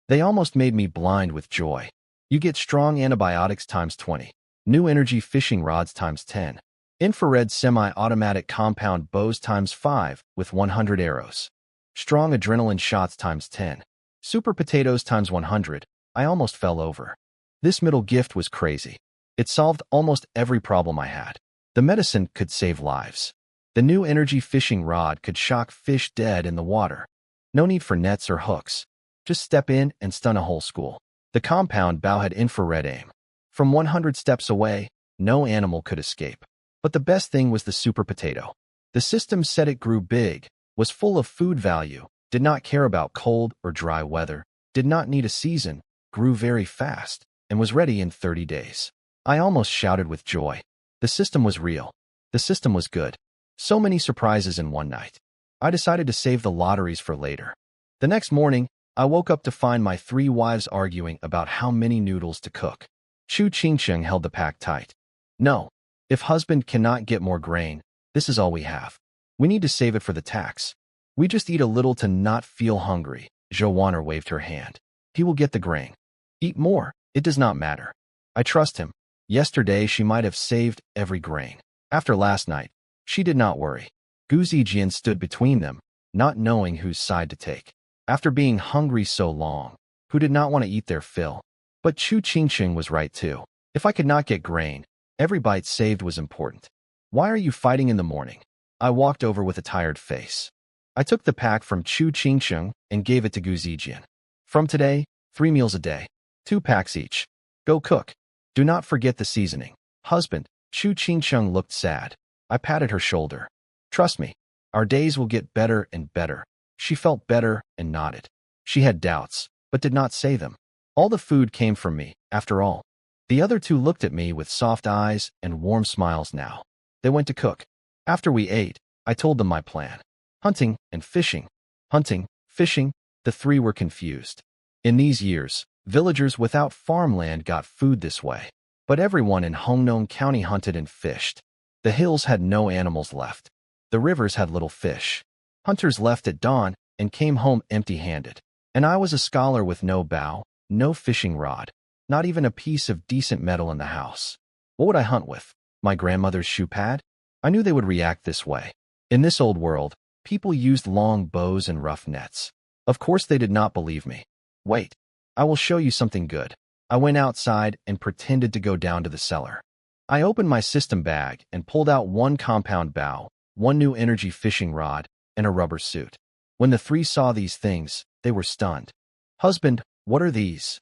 They almost made me blind with joy. You get strong antibiotics times 20. New energy fishing rods times 10. Infrared semi-automatic compound bows times 5 with 100 arrows. Strong adrenaline shots times 10. Super potatoes times 100. I almost fell over. This middle gift was crazy. It solved almost every problem I had. The medicine could save lives. The new energy fishing rod could shock fish dead in the water. No need for nets or hooks. Just step in and stun a whole school. The compound bow had infrared aim. From 100 steps away, no animal could escape. But the best thing was the super potato. The system said it grew big, was full of food value, did not care about cold or dry weather, did not need a season, grew very fast, and was ready in 30 days. I almost shouted with joy. The system was real. The system was good. So many surprises in one night. I decided to save the lotteries for later. The next morning, I woke up to find my 3 wives arguing about how many noodles to cook. Chu Qingxing held the pack tight. No. If husband cannot get more grain, this is all we have. We need to save it for the tax. We just eat a little to not feel hungry. Joanna waved her hand. He will get the grain. Eat more. It does not matter. I trust him. Yesterday she might have saved every grain. After last night, she did not worry. Gu Zijian stood between them, not knowing whose side to take. After being hungry so long, who did not want to eat their fill? But Chu Qingxing was right too. If I could not get grain, every bite saved was important. Why are you fighting in the morning? I walked over with a tired face. I took the pack from Chu Qingxing and gave it to Gu Zijian. From today, 3 meals a day. 2 packs each. Go cook. Do not forget the seasoning. Husband, Chu Qingxing looked sad. I patted her shoulder. Trust me, our days will get better and better. She felt better and nodded. She had doubts, but did not say them. All the food came from me, after all. The other 2 looked at me with soft eyes and warm smiles now. They went to cook. After we ate, I told them my plan. Hunting and fishing. Hunting, fishing, The three were confused. In these years, villagers without farmland got food this way. But everyone in Hungnong County hunted and fished. The hills had no animals left. The rivers had little fish. Hunters left at dawn and came home empty-handed. And I was a scholar with no bow, no fishing rod, not even a piece of decent metal in the house. What would I hunt with? My grandmother's shoe pad? I knew they would react this way. In this old world, people used long bows and rough nets. Of course they did not believe me. Wait, I will show you something good. I went outside and pretended to go down to the cellar. I opened my system bag and pulled out one compound bow, one new energy fishing rod, and a rubber suit. When the three saw these things, they were stunned. Husband, what are these?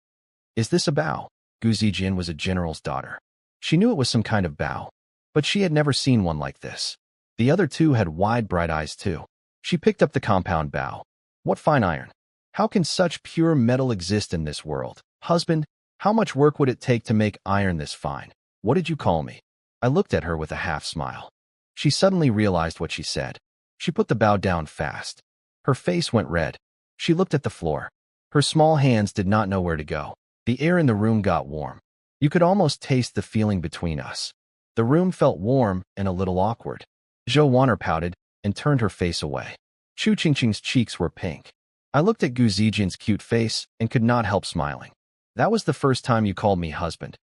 Is this a bow? Gu Zijian was a general's daughter. She knew it was some kind of bow, but she had never seen one like this. The other two had wide, bright eyes too. She picked up the compound bow. What fine iron! How can such pure metal exist in this world? Husband, how much work would it take to make iron this fine? What did you call me? I looked at her with a half smile. She suddenly realized what she said. She put the bow down fast. Her face went red. She looked at the floor. Her small hands did not know where to go. The air in the room got warm. You could almost taste the feeling between us. The room felt warm and a little awkward. Zhou Wanner pouted and turned her face away. Chu Qingqing's cheeks were pink. I looked at Gu Zijian's cute face and could not help smiling. That was the first time you called me husband.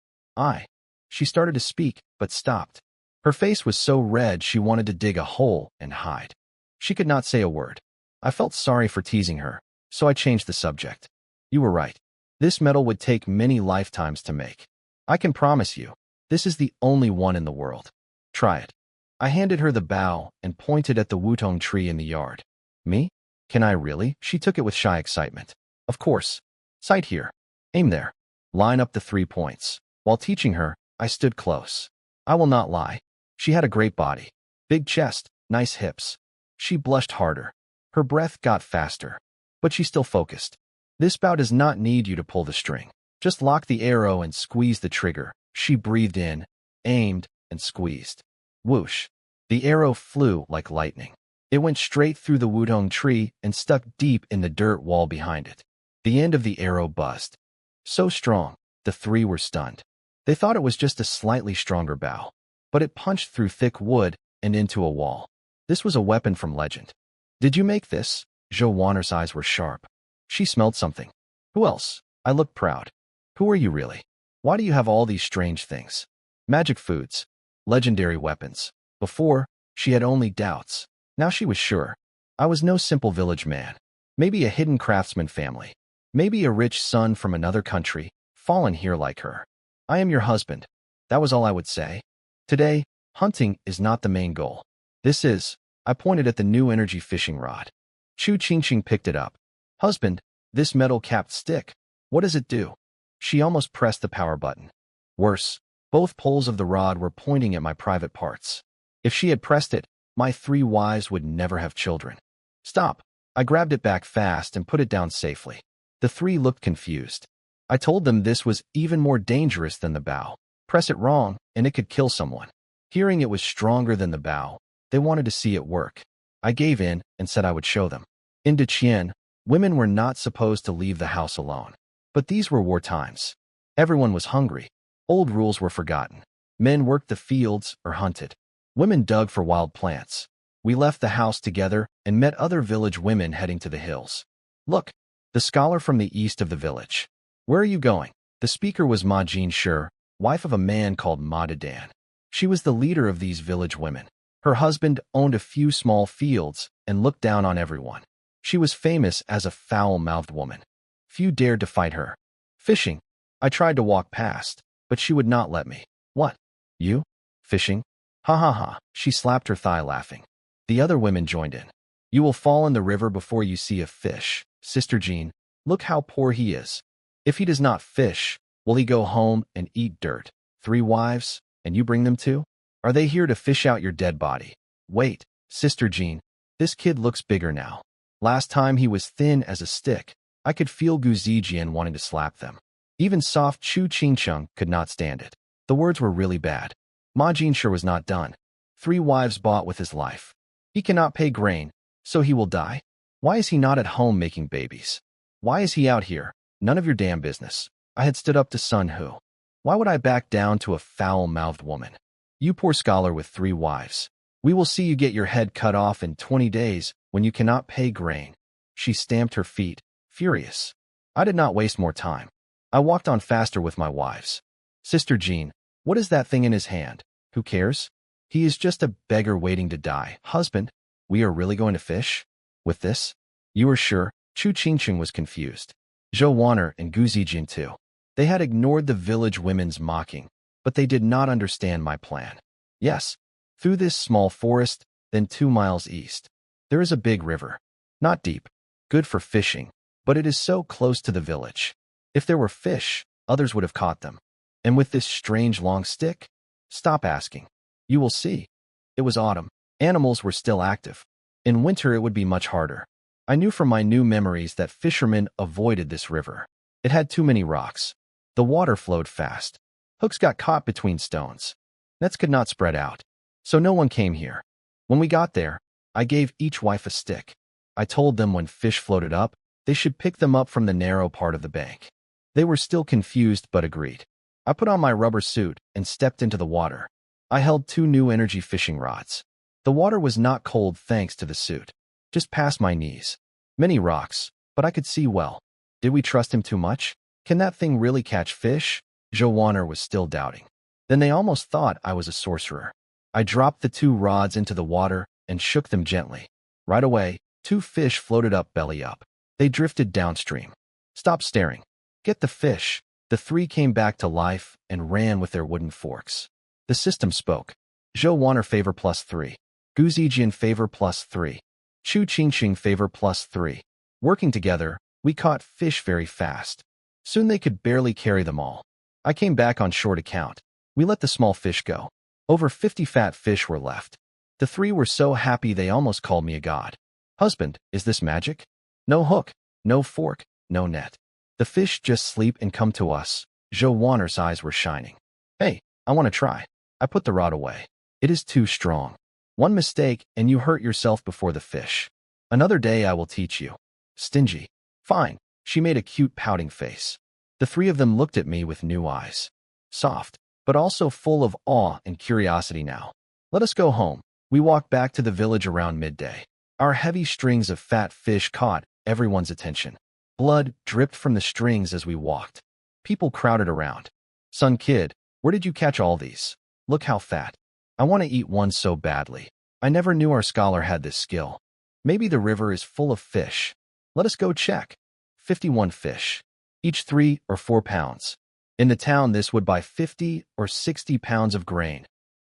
She started to speak, but stopped. Her face was so red she wanted to dig a hole and hide. She could not say a word. I felt sorry for teasing her, so I changed the subject. You were right. This metal would take many lifetimes to make. I can promise you, this is the only one in the world. Try it. I handed her the bow and pointed at the wutong tree in the yard. Me? Can I really? She took it with shy excitement. Of course. Sight here. Aim there. Line up the 3 points. While teaching her, I stood close. I will not lie. She had a great body. Big chest, nice hips. She blushed harder. Her breath got faster. But she still focused. This bow does not need you to pull the string. Just lock the arrow and squeeze the trigger. She breathed in, aimed, and squeezed. Whoosh. The arrow flew like lightning. It went straight through the wutong tree and stuck deep in the dirt wall behind it. The end of the arrow buzzed. So strong, the three were stunned. They thought it was just a slightly stronger bow, but it punched through thick wood and into a wall. This was a weapon from legend. Did you make this? Zhou Wanner's eyes were sharp. She smelled something. Who else? I looked proud. Who are you really? Why do you have all these strange things? Magic foods. Legendary weapons. Before, she had only doubts. Now she was sure. I was no simple village man. Maybe a hidden craftsman family. Maybe a rich son from another country, fallen here like her. I am your husband. That was all I would say. Today, hunting is not the main goal. This is, I pointed at the new energy fishing rod. Chu Qingqing picked it up. Husband, this metal-capped stick, what does it do? She almost pressed the power button. Worse, both poles of the rod were pointing at my private parts. If she had pressed it, my 3 wives would never have children. Stop. I grabbed it back fast and put it down safely. The 3 looked confused. I told them this was even more dangerous than the bow. Press it wrong, and it could kill someone. Hearing it was stronger than the bow, they wanted to see it work. I gave in and said I would show them. In Deqian, women were not supposed to leave the house alone. But these were war times. Everyone was hungry. Old rules were forgotten. Men worked the fields or hunted. Women dug for wild plants. We left the house together and met other village women heading to the hills. Look, the scholar from the east of the village. Where are you going? The speaker was Ma Jinshi, wife of a man called Ma Dedan. She was the leader of these village women. Her husband owned a few small fields and looked down on everyone. She was famous as a foul-mouthed woman. Few dared to fight her. Fishing. I tried to walk past, but she would not let me. What? You? Fishing? Ha ha ha. She slapped her thigh laughing. The other women joined in. You will fall in the river before you see a fish. Sister Jean, look how poor he is. If he does not fish, will he go home and eat dirt? 3 wives, and you bring them too? Are they here to fish out your dead body? Wait, Sister Jean, this kid looks bigger now. Last time he was thin as a stick. I could feel Gu Zijian wanting to slap them. Even soft Chu Qingqing could not stand it. The words were really bad. Ma Jinshi was not done. 3 wives bought with his life. He cannot pay grain, so he will die. Why is he not at home making babies? Why is he out here? None of your damn business. I had stood up to Sun Hu. Why would I back down to a foul-mouthed woman? You poor scholar with 3 wives. We will see you get your head cut off in 20 days when you cannot pay grain. She stamped her feet, furious. I did not waste more time. I walked on faster with my wives. Sister Jean, what is that thing in his hand? Who cares? He is just a beggar waiting to die. Husband, we are really going to fish? With this? You are sure? Chu Qingqing was confused. Zhou Wan'er and Gu Zijian too. They had ignored the village women's mocking, but they did not understand my plan. Yes, through this small forest, then 2 miles east. There is a big river. Not deep, good for fishing, but it is so close to the village. If there were fish, others would have caught them. And with this strange long stick? Stop asking. You will see. It was autumn. Animals were still active. In winter it would be much harder. I knew from my new memories that fishermen avoided this river. It had too many rocks. The water flowed fast. Hooks got caught between stones. Nets could not spread out. So no one came here. When we got there, I gave each wife a stick. I told them when fish floated up, they should pick them up from the narrow part of the bank. They were still confused but agreed. I put on my rubber suit and stepped into the water. I held 2 new energy fishing rods. The water was not cold thanks to the suit. Just past my knees. Many rocks, but I could see well. Did we trust him too much? Can that thing really catch fish? Zhou Wan'er was still doubting. Then they almost thought I was a sorcerer. I dropped the 2 rods into the water and shook them gently. Right away, 2 fish floated up belly up. They drifted downstream. Stop staring. Get the fish. The 3 came back to life and ran with their wooden forks. The system spoke. Zhou Wan'er favor +3. Gu Zijian favor +3. Chu Qingqing favor +3. Working together, we caught fish very fast. Soon they could barely carry them all. I came back on shore to count. We let the small fish go. Over 50 fat fish were left. The 3 were so happy they almost called me a god. Husband, is this magic? No hook, no fork, no net. The fish just sleep and come to us. Zhou Wan'er's eyes were shining. Hey, I want to try. I put the rod away. It is too strong. One mistake and you hurt yourself before the fish. Another day I will teach you. Stingy. Fine. She made a cute pouting face. The 3 of them looked at me with new eyes. Soft, but also full of awe and curiosity now. Let us go home. We walked back to the village around midday. Our heavy strings of fat fish caught everyone's attention. Blood dripped from the strings as we walked. People crowded around. Son kid, where did you catch all these? Look how fat. I want to eat one so badly. I never knew our scholar had this skill. Maybe the river is full of fish. Let us go check. 51 fish. Each 3 or 4 pounds. In the town this would buy 50 or 60 pounds of grain.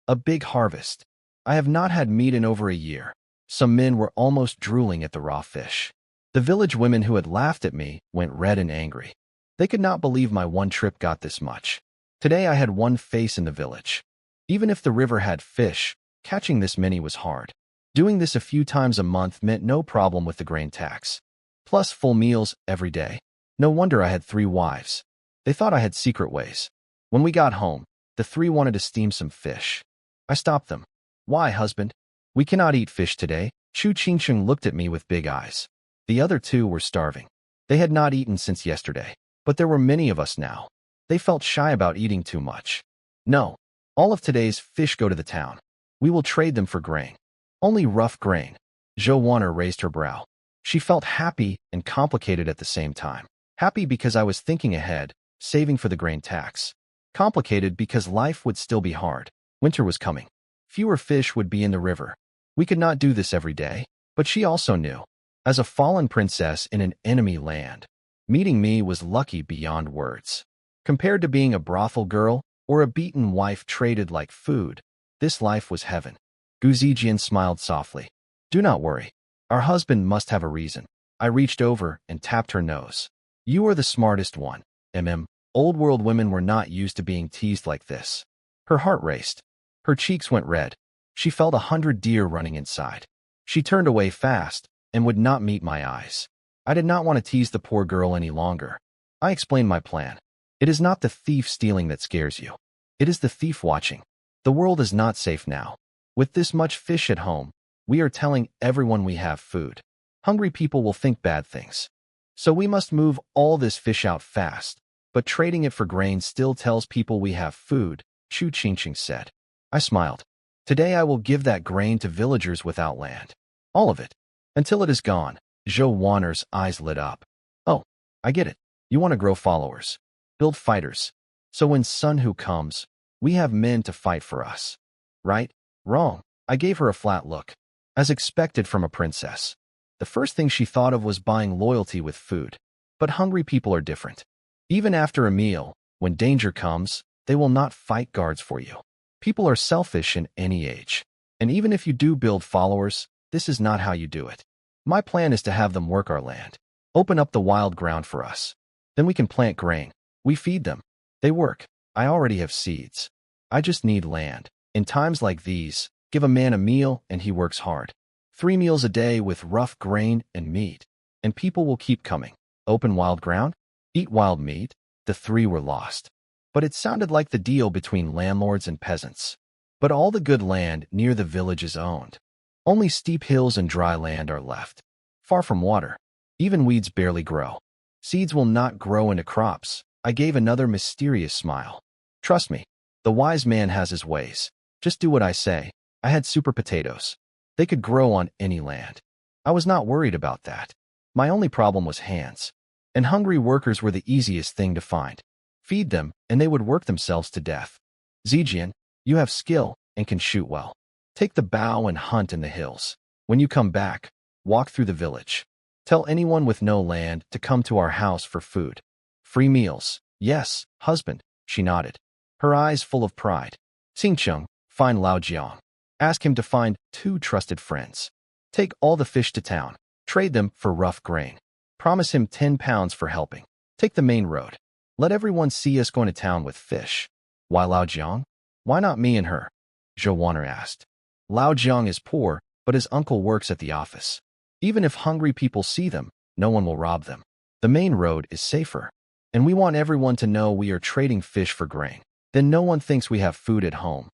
A big harvest. I have not had meat in over a year. Some men were almost drooling at the raw fish. The village women who had laughed at me went red and angry. They could not believe my one trip got this much. Today I had one face in the village. Even if the river had fish, catching this many was hard. Doing this a few times a month meant no problem with the grain tax. Plus full meals every day. No wonder I had 3 wives. They thought I had secret ways. When we got home, the 3 wanted to steam some fish. I stopped them. Why, husband? We cannot eat fish today. Chu Qingqing looked at me with big eyes. The other 2 were starving. They had not eaten since yesterday, but there were many of us now. They felt shy about eating too much. No, all of today's fish go to the town. We will trade them for grain. Only rough grain. Zhou Wan'er raised her brow. She felt happy and complicated at the same time. Happy because I was thinking ahead, saving for the grain tax. Complicated because life would still be hard. Winter was coming. Fewer fish would be in the river. We could not do this every day, but she also knew. As a fallen princess in an enemy land, meeting me was lucky beyond words. Compared to being a brothel girl or a beaten wife traded like food, this life was heaven. Gu Zijian smiled softly. Do not worry. Our husband must have a reason. I reached over and tapped her nose. You are the smartest one. Old world women were not used to being teased like this. Her heart raced. Her cheeks went red. She felt 100 deer running inside. She turned away fast and would not meet my eyes. I did not want to tease the poor girl any longer. I explained my plan. It is not the thief stealing that scares you. It is the thief watching. The world is not safe now. With this much fish at home, we are telling everyone we have food. Hungry people will think bad things. So we must move all this fish out fast. But trading it for grain still tells people we have food, Chu Qingqing said. I smiled. Today I will give that grain to villagers without land. All of it. Until it is gone. Zhou Wanner's eyes lit up. Oh, I get it. You want to grow followers. Build fighters. So when Sun Hu comes, we have men to fight for us. Right? Wrong. I gave her a flat look. As expected from a princess. The first thing she thought of was buying loyalty with food. But hungry people are different. Even after a meal, when danger comes, they will not fight guards for you. People are selfish in any age. And even if you do build followers, this is not how you do it. My plan is to have them work our land. Open up the wild ground for us. Then we can plant grain. We feed them. They work. I already have seeds. I just need land. In times like these, give a man a meal and he works hard. 3 meals a day with rough grain and meat. And people will keep coming. Open wild ground? Eat wild meat? The 3 were lost. But it sounded like the deal between landlords and peasants. But all the good land near the village is owned. Only steep hills and dry land are left. Far from water. Even weeds barely grow. Seeds will not grow into crops. I gave another mysterious smile. Trust me, the wise man has his ways. Just do what I say. I had super potatoes. They could grow on any land. I was not worried about that. My only problem was hands. And hungry workers were the easiest thing to find. Feed them, and they would work themselves to death. Zijian, you have skill and can shoot well. Take the bow and hunt in the hills. When you come back, walk through the village. Tell anyone with no land to come to our house for food. Free meals. Yes, husband, she nodded. Her eyes full of pride. Xingcheng, find Lao Jiang. Ask him to find 2 trusted friends. Take all the fish to town. Trade them for rough grain. Promise him 10 pounds for helping. Take the main road. Let everyone see us going to town with fish. Why Lao Jiang? Why not me and her? Zhou Wanner asked. Lao Jiang is poor, but his uncle works at the office. Even if hungry people see them, no one will rob them. The main road is safer. And we want everyone to know we are trading fish for grain. Then no one thinks we have food at home.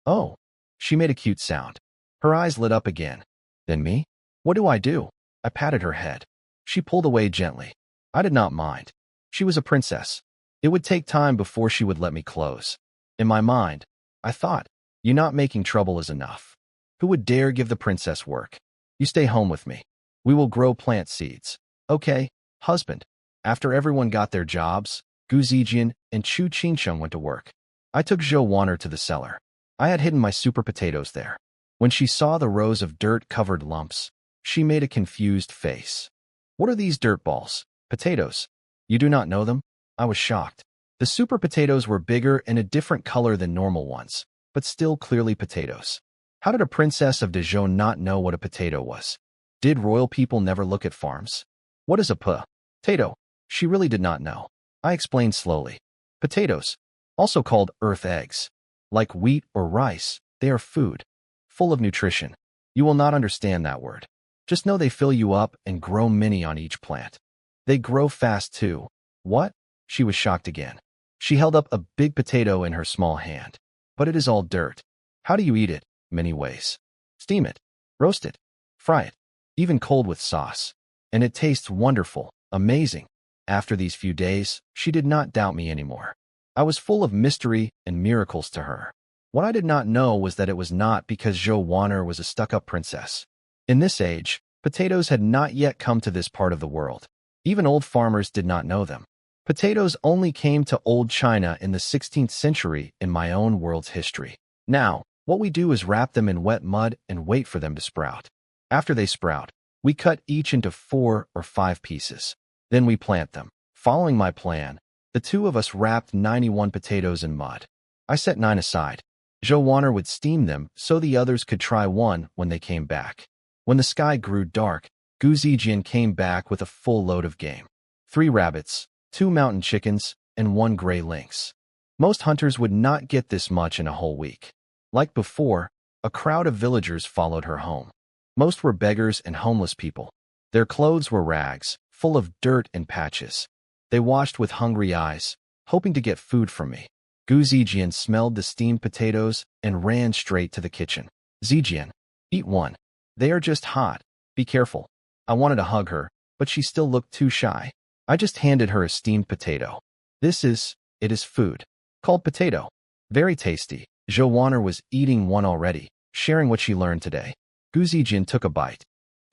Oh, she made a cute sound. Her eyes lit up again. Then me? What do? I patted her head. She pulled away gently. I did not mind. She was a princess. It would take time before she would let me close. In my mind, I thought, you not making trouble is enough. Who would dare give the princess work? You stay home with me. We will grow plant seeds. Okay, husband. After everyone got their jobs, Gu Zijian and Chu Qingcheng went to work. I took Zhou Wanner to the cellar. I had hidden my super potatoes there. When she saw the rows of dirt-covered lumps, she made a confused face. What are these dirt balls? Potatoes. You do not know them? I was shocked. The super potatoes were bigger and a different color than normal ones, but still clearly potatoes. How did a princess of Dijon not know what a potato was? Did royal people never look at farms? What is a potato? She really did not know. I explained slowly. Potatoes, also called earth eggs. Like wheat or rice, they are food, full of nutrition. You will not understand that word. Just know they fill you up and grow many on each plant. They grow fast too. What? She was shocked again. She held up a big potato in her small hand. But it is all dirt. How do you eat it? Many ways. Steam it, roast it, fry it, even cold with sauce. And it tastes wonderful, amazing. After these few days, she did not doubt me anymore. I was full of mystery and miracles to her. What I did not know was that it was not because Zhou Wanner was a stuck-up princess. In this age, potatoes had not yet come to this part of the world. Even old farmers did not know them. Potatoes only came to old China in the 16th century in my own world's history. Now, what we do is wrap them in wet mud and wait for them to sprout. After they sprout, we cut each into 4 or 5 pieces. Then we plant them. Following my plan, the 2 of us wrapped 91 potatoes in mud. I set 9 aside. Zhou Wanner would steam them so the others could try one when they came back. When the sky grew dark, Gu Zijian came back with a full load of game. 3 rabbits, 2 mountain chickens, and 1 gray lynx. Most hunters would not get this much in a whole week. Like before, a crowd of villagers followed her home. Most were beggars and homeless people. Their clothes were rags, full of dirt and patches. They watched with hungry eyes, hoping to get food from me. Gu Zijian smelled the steamed potatoes and ran straight to the kitchen. Zijian, eat one. They are just hot. Be careful. I wanted to hug her, but she still looked too shy. I just handed her a steamed potato. It is food. Called potato. Very tasty. Joanna was eating one already, sharing what she learned today. Gu Zijin took a bite.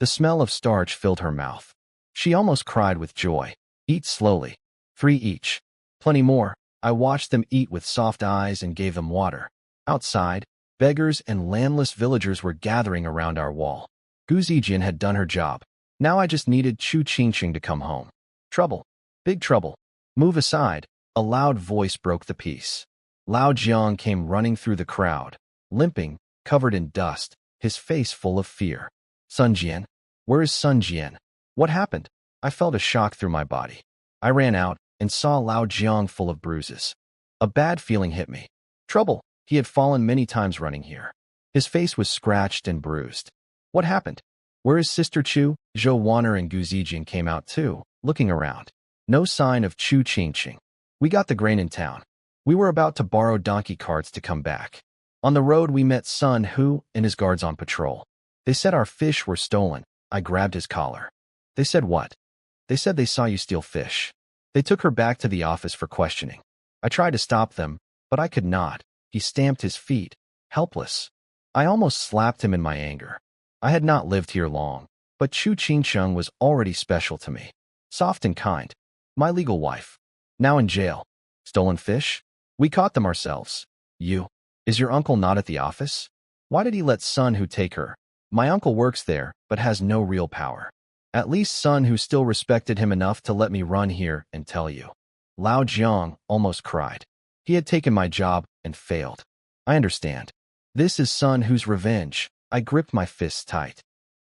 The smell of starch filled her mouth. She almost cried with joy. Eat slowly. 3 each. Plenty more. I watched them eat with soft eyes and gave them water. Outside, beggars and landless villagers were gathering around our wall. Gu Zijin had done her job. Now I just needed Chu Qingqing to come home. Trouble. Big trouble. Move aside. A loud voice broke the peace. Lao Jiang came running through the crowd, limping, covered in dust, his face full of fear. Sun Jian? Where is Sun Jian? What happened? I felt a shock through my body. I ran out and saw Lao Jiang full of bruises. A bad feeling hit me. Trouble. He had fallen many times running here. His face was scratched and bruised. What happened? Where is Sister Chu? Zhou Wanner and Gu Zijin came out too, looking around. No sign of Chu Qingqing. We got the grain in town. We were about to borrow donkey carts to come back. On the road we met Sun Hu and his guards on patrol. They said our fish were stolen. I grabbed his collar. They said what? They said they saw you steal fish. They took her back to the office for questioning. I tried to stop them, but I could not. He stamped his feet, helpless. I almost slapped him in my anger. I had not lived here long, but Chu Qingqing was already special to me. Soft and kind. My legal wife. Now in jail. Stolen fish? We caught them ourselves. You. Is your uncle not at the office? Why did he let Sun Hu take her? My uncle works there, but has no real power. At least Sun Hu still respected him enough to let me run here and tell you. Lao Jiang almost cried. He had taken my job and failed. I understand. This is Sun Hu's revenge. I gripped my fists tight.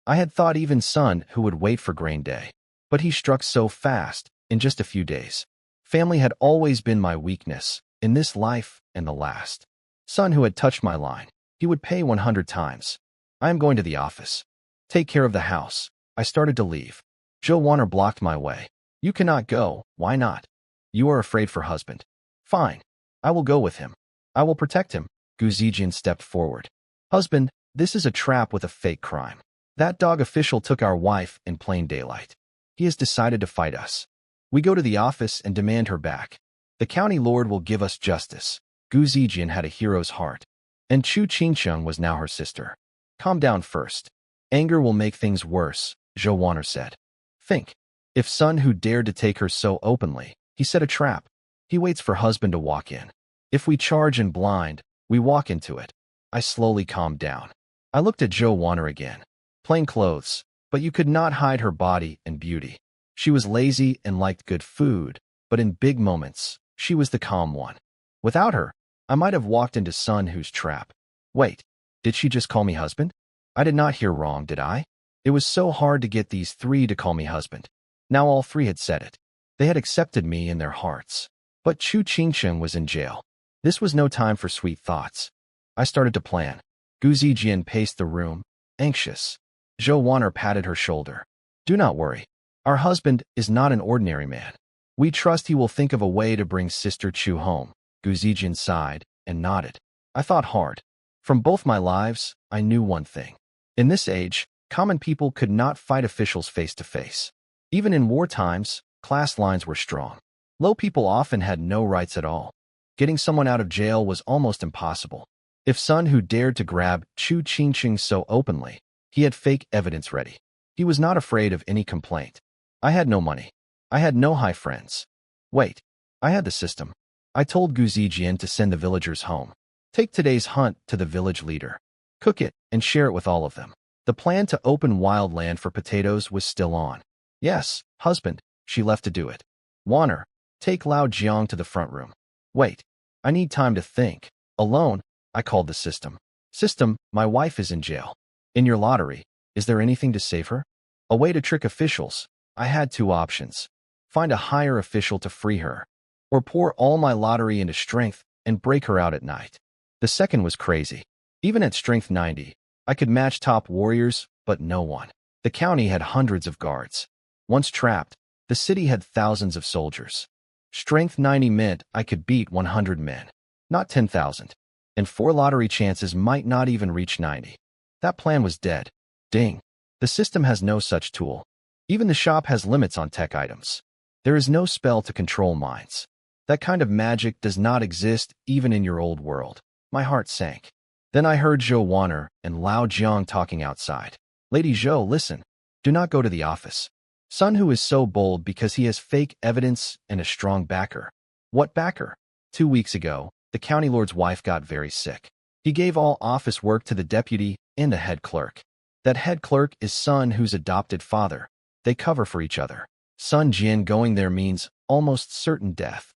I had thought even Sun Hu would wait for grain day. But he struck so fast, in just a few days. Family had always been my weakness, in this life and the last. Sun Hu had touched my line. He would pay 100 times. I am going to the office. Take care of the house. I started to leave. Zhou Wanner blocked my way. You cannot go. Why not? You are afraid for husband. Fine. I will go with him. I will protect him. Gu Zijin stepped forward. Husband, this is a trap with a fake crime. That dog official took our wife in plain daylight. He has decided to fight us. We go to the office and demand her back. The county lord will give us justice. Gu Zijin had a hero's heart. And Chu Qingqing was now her sister. Calm down first. Anger will make things worse, Zhou Wanner said. Think. If Sun Hu dared to take her so openly, he set a trap. He waits for husband to walk in. If we charge in blind, we walk into it. I slowly calmed down. I looked at Zhou Wanner again. Plain clothes, but you could not hide her body and beauty. She was lazy and liked good food, but in big moments, she was the calm one. Without her, I might have walked into Sun Hu's trap. Wait, did she just call me husband? I did not hear wrong, did I? It was so hard to get these 3 to call me husband. Now all 3 had said it. They had accepted me in their hearts. But Chu Qingqing was in jail. This was no time for sweet thoughts. I started to plan. Gu Zijin paced the room, anxious. Zhou Wanner patted her shoulder. Do not worry. Our husband is not an ordinary man. We trust he will think of a way to bring Sister Chu home. Gu Zijin sighed and nodded. I thought hard. From both my lives, I knew one thing. In this age, common people could not fight officials face to face. Even in war times, class lines were strong. Low people often had no rights at all. Getting someone out of jail was almost impossible. If Sun Hu dared to grab Chu Qingqing so openly, he had fake evidence ready. He was not afraid of any complaint. I had no money. I had no high friends. Wait, I had the system. I told Gu Zijin to send the villagers home. Take today's hunt to the village leader. Cook it and share it with all of them. The plan to open wild land for potatoes was still on. Yes, husband, she left to do it. Wanner, take Lao Jiang to the front room. Wait, I need time to think. Alone, I called the system. System, my wife is in jail. In your lottery, is there anything to save her? A way to trick officials. I had 2 options. Find a higher official to free her, or pour all my lottery into strength and break her out at night. The second was crazy. Even at strength 90, I could match top warriors, but no one. The county had hundreds of guards. Once trapped, the city had thousands of soldiers. Strength 90 meant I could beat 100 men, not 10,000. And 4 lottery chances might not even reach 90. That plan was dead. Ding. The system has no such tool. Even the shop has limits on tech items. There is no spell to control minds. That kind of magic does not exist even in your old world. My heart sank. Then I heard Zhou Wan'er and Lao Jiang talking outside. Lady Zhou, listen. Do not go to the office. Sun Hu is so bold because he has fake evidence and a strong backer. What backer? 2 weeks ago, the county lord's wife got very sick. He gave all office work to the deputy and the head clerk. That head clerk is Sun Hu's adopted father. They cover for each other. Sun Jian going there means almost certain death.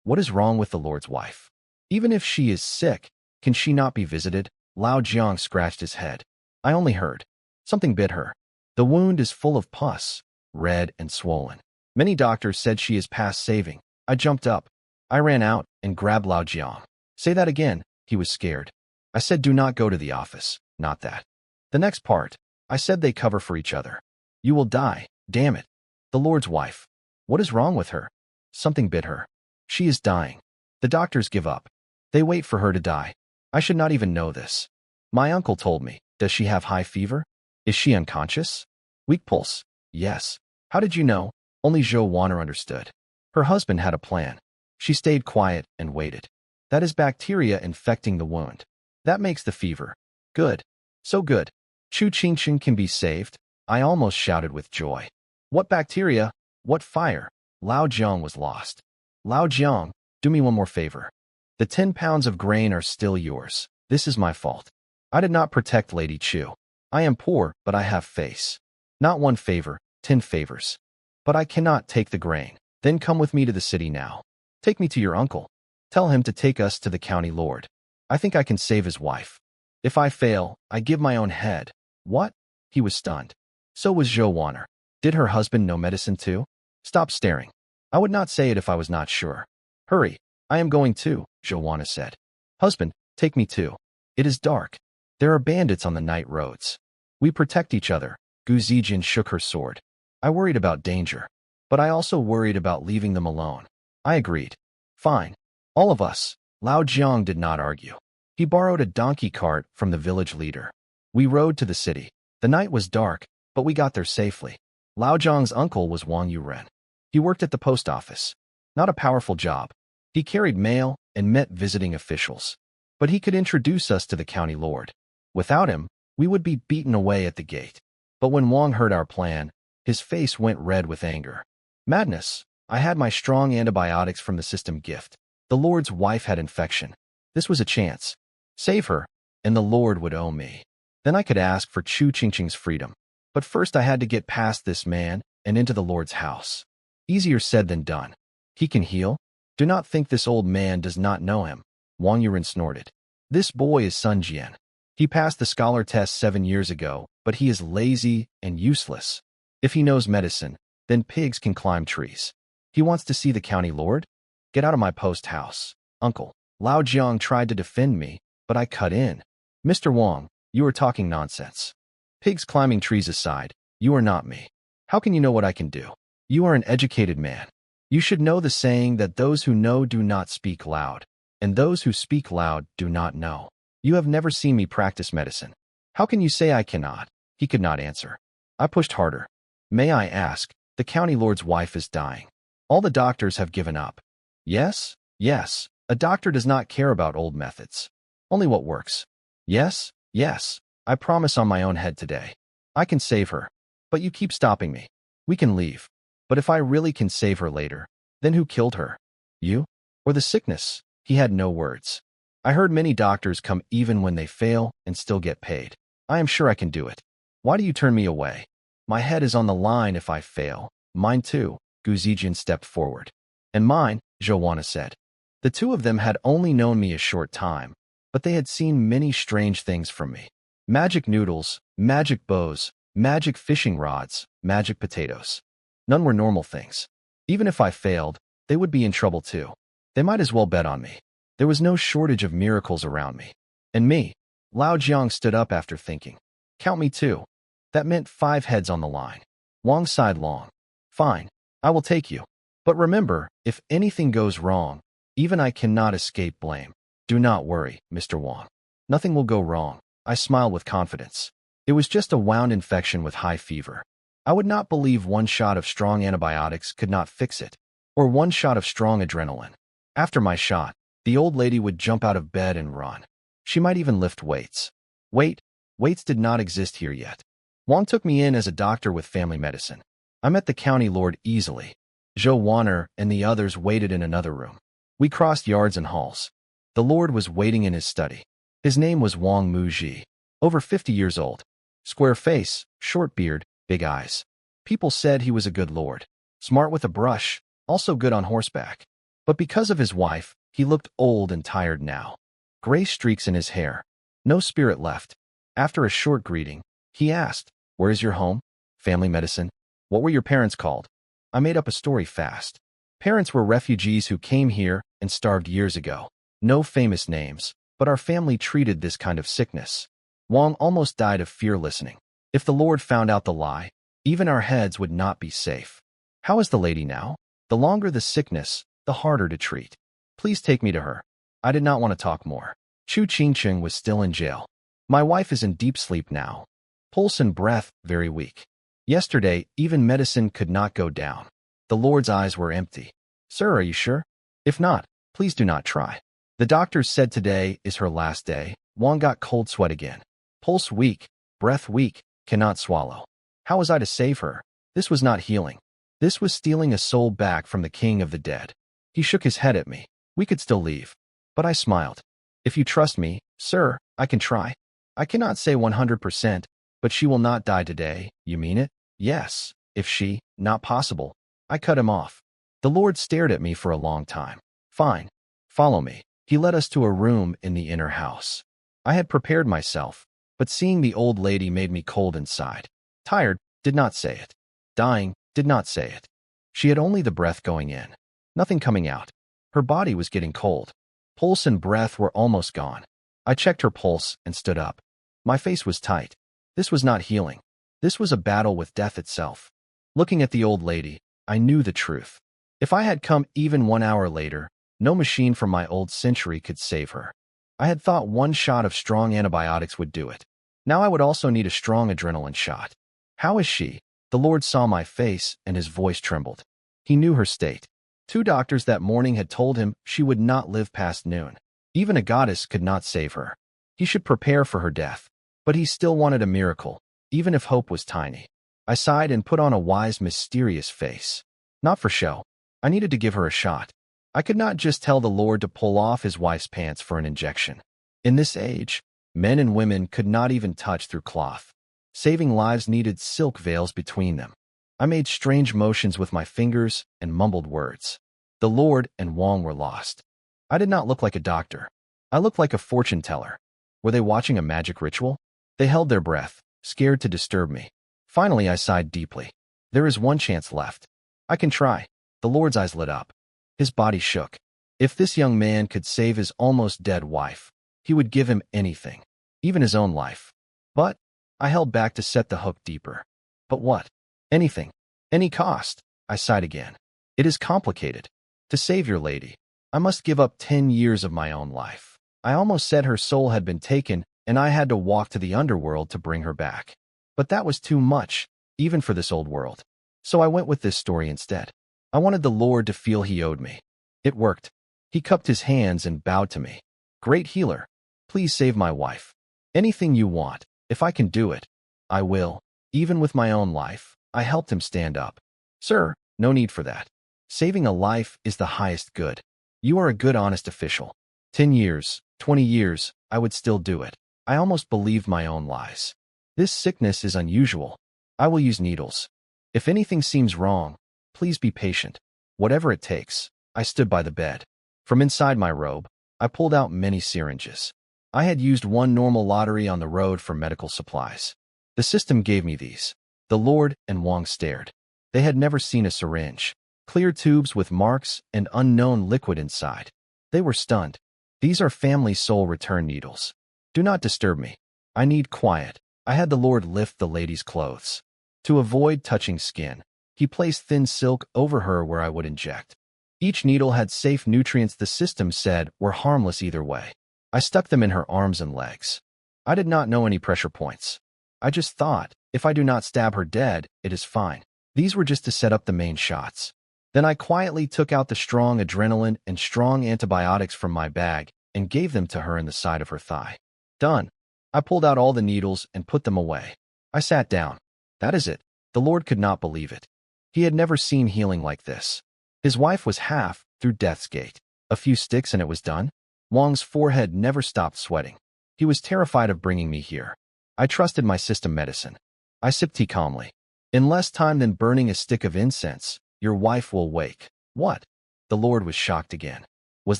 What is wrong with the lord's wife? Even if she is sick, can she not be visited? Lao Jiang scratched his head. I only heard. Something bit her. The wound is full of pus, red and swollen. Many doctors said she is past saving. I jumped up. I ran out and grabbed Lao Jiang. Say that again. He was scared. I said do not go to the office. Not that. The next part. I said they cover for each other. You will die. Damn it. The lord's wife. What is wrong with her? Something bit her. She is dying. The doctors give up. They wait for her to die. I should not even know this. My uncle told me. Does she have high fever? Is she unconscious? Weak pulse. Yes. How did you know? Only Zhou Wan'er understood. Her husband had a plan. She stayed quiet and waited. That is bacteria infecting the wound. That makes the fever. Good. So good. Chu Qingqing can be saved. I almost shouted with joy. What bacteria? What fire? Lao Jiang was lost. Lao Jiang, do me one more favor. The 10 pounds of grain are still yours. This is my fault. I did not protect Lady Chu. I am poor, but I have face. Not one favor, 10 favors. But I cannot take the grain. Then come with me to the city now. Take me to your uncle. Tell him to take us to the county lord. I think I can save his wife. If I fail, I give my own head. What? He was stunned. So was Zhou Wan'er. Did her husband know medicine too? Stop staring. I would not say it if I was not sure. Hurry. I am going too, Zhou Wan'er said. Husband, take me too. It is dark. There are bandits on the night roads. We protect each other. Gu Zijin shook her sword. I worried about danger. But I also worried about leaving them alone. I agreed. Fine. All of us. Lao Jiang did not argue. He borrowed a donkey cart from the village leader. We rode to the city. The night was dark, but we got there safely. Lao Jiang's uncle was Wang Yuren. He worked at the post office. Not a powerful job. He carried mail and met visiting officials. But he could introduce us to the county lord. Without him, we would be beaten away at the gate. But when Wang heard our plan, his face went red with anger. Madness. I had my strong antibiotics from the system gift. The lord's wife had infection. This was a chance. Save her, and the lord would owe me. Then I could ask for Chu Qingqing's freedom. But first I had to get past this man and into the lord's house. Easier said than done. He can heal? Do not think this old man does not know him. Wang Yuren snorted. This boy is Sun Jian. He passed the scholar test 7 years ago, but he is lazy and useless. If he knows medicine, then pigs can climb trees. He wants to see the county lord? Get out of my post house. Uncle. Lao Jiang tried to defend me, but I cut in. Mr. Wang, you are talking nonsense. Pigs climbing trees aside, you are not me. How can you know what I can do? You are an educated man. You should know the saying that those who know do not speak loud, and those who speak loud do not know. You have never seen me practice medicine. How can you say I cannot? He could not answer. I pushed harder. May I ask, the county lord's wife is dying. All the doctors have given up. Yes, yes, a doctor does not care about old methods. Only what works. Yes, yes, I promise on my own head today. I can save her. But you keep stopping me. We can leave. But if I really can save her later, then who killed her? You? Or the sickness? He had no words. I heard many doctors come even when they fail and still get paid. I am sure I can do it. Why do you turn me away? My head is on the line if I fail. Mine too, Gu Zijin stepped forward. And mine, Zhou Wan'er said. The two of them had only known me a short time, but they had seen many strange things from me. Magic noodles, magic bows, magic fishing rods, magic potatoes. None were normal things. Even if I failed, they would be in trouble too. They might as well bet on me. There was no shortage of miracles around me. And me. Lao Jiang stood up after thinking. Count me too. That meant 5 heads on the line. Wang sighed long. Fine, I will take you. But remember, if anything goes wrong, even I cannot escape blame. Do not worry, Mr. Wang. Nothing will go wrong. I smiled with confidence. It was just a wound infection with high fever. I would not believe one shot of strong antibiotics could not fix it, or one shot of strong adrenaline. After my shot, the old lady would jump out of bed and run. She might even lift weights. Weights did not exist here yet. Wong took me in as a doctor with family medicine. I met the county lord easily. Zhou Wanner and the others waited in another room. We crossed yards and halls. The lord was waiting in his study. His name was Wang Muji, over 50 years old. Square face, short beard, big eyes. People said he was a good lord. Smart with a brush, also good on horseback. But because of his wife, he looked old and tired now. Gray streaks in his hair. No spirit left. After a short greeting, he asked, "Where is your home? Family medicine? What were your parents called?" I made up a story fast. Parents were refugees who came here and starved years ago. No famous names, but our family treated this kind of sickness. Wang almost died of fear listening. If the Lord found out the lie, even our heads would not be safe. How is the lady now? The longer the sickness, the harder to treat. Please take me to her. I did not want to talk more. Chu Qingcheng was still in jail. My wife is in deep sleep now. Pulse and breath very weak. Yesterday, even medicine could not go down. The Lord's eyes were empty. "Sir, are you sure? If not, please do not try." The doctors said today is her last day. Wang got cold sweat again. Pulse weak, breath weak, cannot swallow. How was I to save her? This was not healing. This was stealing a soul back from the king of the dead. He shook his head at me. We could still leave. But I smiled. "If you trust me, sir, I can try. I cannot say 100%, but she will not die today." "You mean it?" "Yes. If she, not possible." I cut him off. The Lord stared at me for a long time. "Fine. Follow me." He led us to a room in the inner house. I had prepared myself, but seeing the old lady made me cold inside. Tired, did not say it. Dying, did not say it. She had only the breath going in, nothing coming out. Her body was getting cold. Pulse and breath were almost gone. I checked her pulse and stood up. My face was tight. This was not healing. This was a battle with death itself. Looking at the old lady, I knew the truth. If I had come even 1 hour later, no machine from my old century could save her. I had thought one shot of strong antibiotics would do it. Now I would also need a strong adrenaline shot. "How is she?" The Lord saw my face and his voice trembled. He knew her state. 2 doctors that morning had told him she would not live past noon. Even a goddess could not save her. He should prepare for her death. But he still wanted a miracle, even if hope was tiny. I sighed and put on a wise, mysterious face. Not for show. I needed to give her a shot. I could not just tell the Lord to pull off his wife's pants for an injection. In this age, men and women could not even touch through cloth. Saving lives needed silk veils between them. I made strange motions with my fingers and mumbled words. The Lord and Wang were lost. I did not look like a doctor. I looked like a fortune teller. Were they watching a magic ritual? They held their breath, scared to disturb me. Finally, I sighed deeply. There is one chance left. I can try. The Lord's eyes lit up. His body shook. If this young man could save his almost dead wife, he would give him anything, even his own life. But I held back to set the hook deeper. But what? Anything. Any cost. I sighed again. It is complicated. To save your lady, I must give up 10 years of my own life. I almost said her soul had been taken, and I had to walk to the underworld to bring her back. But that was too much, even for this old world. So I went with this story instead. I wanted the Lord to feel he owed me. It worked. He cupped his hands and bowed to me. "Great healer, please save my wife. Anything you want, if I can do it, I will." Even with my own life, I helped him stand up. "Sir, no need for that. Saving a life is the highest good. You are a good, honest official. 10 years, 20 years, I would still do it." I almost believed my own lies. This sickness is unusual. I will use needles. If anything seems wrong, please be patient. Whatever it takes. I stood by the bed. From inside my robe, I pulled out many syringes. I had used one normal lottery on the road for medical supplies. The system gave me these. The Lord and Wang stared. They had never seen a syringe. Clear tubes with marks and unknown liquid inside. They were stunned. "These are family soul return needles. Do not disturb me. I need quiet." I had the Lord lift the lady's clothes. To avoid touching skin, he placed thin silk over her where I would inject. Each needle had safe nutrients the system said were harmless either way. I stuck them in her arms and legs. I did not know any pressure points. I just thought, if I do not stab her dead, it is fine. These were just to set up the main shots. Then I quietly took out the strong adrenaline and strong antibiotics from my bag and gave them to her in the side of her thigh. Done. I pulled out all the needles and put them away. I sat down. That is it. The Lord could not believe it. He had never seen healing like this. His wife was half through death's gate. A few sticks and it was done. Wong's forehead never stopped sweating. He was terrified of bringing me here. I trusted my system medicine. I sipped tea calmly. In less time than burning a stick of incense, your wife will wake. What? The Lord was shocked again. Was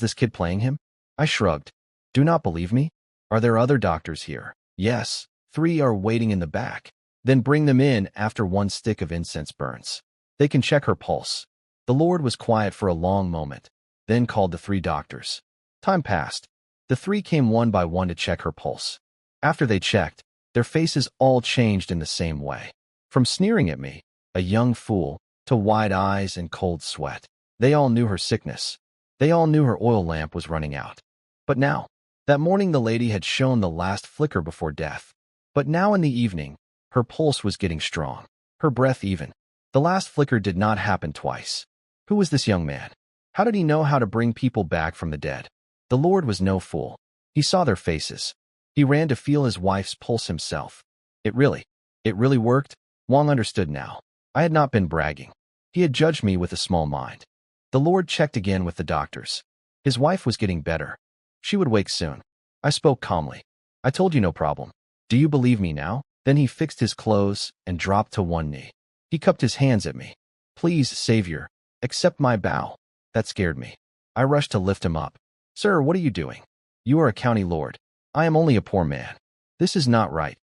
this kid playing him? I shrugged. Do not believe me? Are there other doctors here? Yes, 3 are waiting in the back. Then bring them in after 1 stick of incense burns. They can check her pulse. The Lord was quiet for a long moment, then called the 3 doctors. Time passed. The 3 came one by one to check her pulse. After they checked, their faces all changed in the same way. From sneering at me, a young fool, to wide eyes and cold sweat. They all knew her sickness. They all knew her oil lamp was running out. But now, that morning the lady had shown the last flicker before death. But now in the evening, her pulse was getting strong. Her breath even. The last flicker did not happen twice. Who was this young man? How did he know how to bring people back from the dead? The Lord was no fool. He saw their faces. He ran to feel his wife's pulse himself. It really worked? Wong understood now. I had not been bragging. He had judged me with a small mind. The Lord checked again with the doctors. His wife was getting better. She would wake soon. I spoke calmly. I told you no problem. Do you believe me now? Then he fixed his clothes and dropped to one knee. He cupped his hands at me. Please, Savior, accept my bow. That scared me. I rushed to lift him up. Sir, what are you doing? You are a county lord. I am only a poor man. This is not right.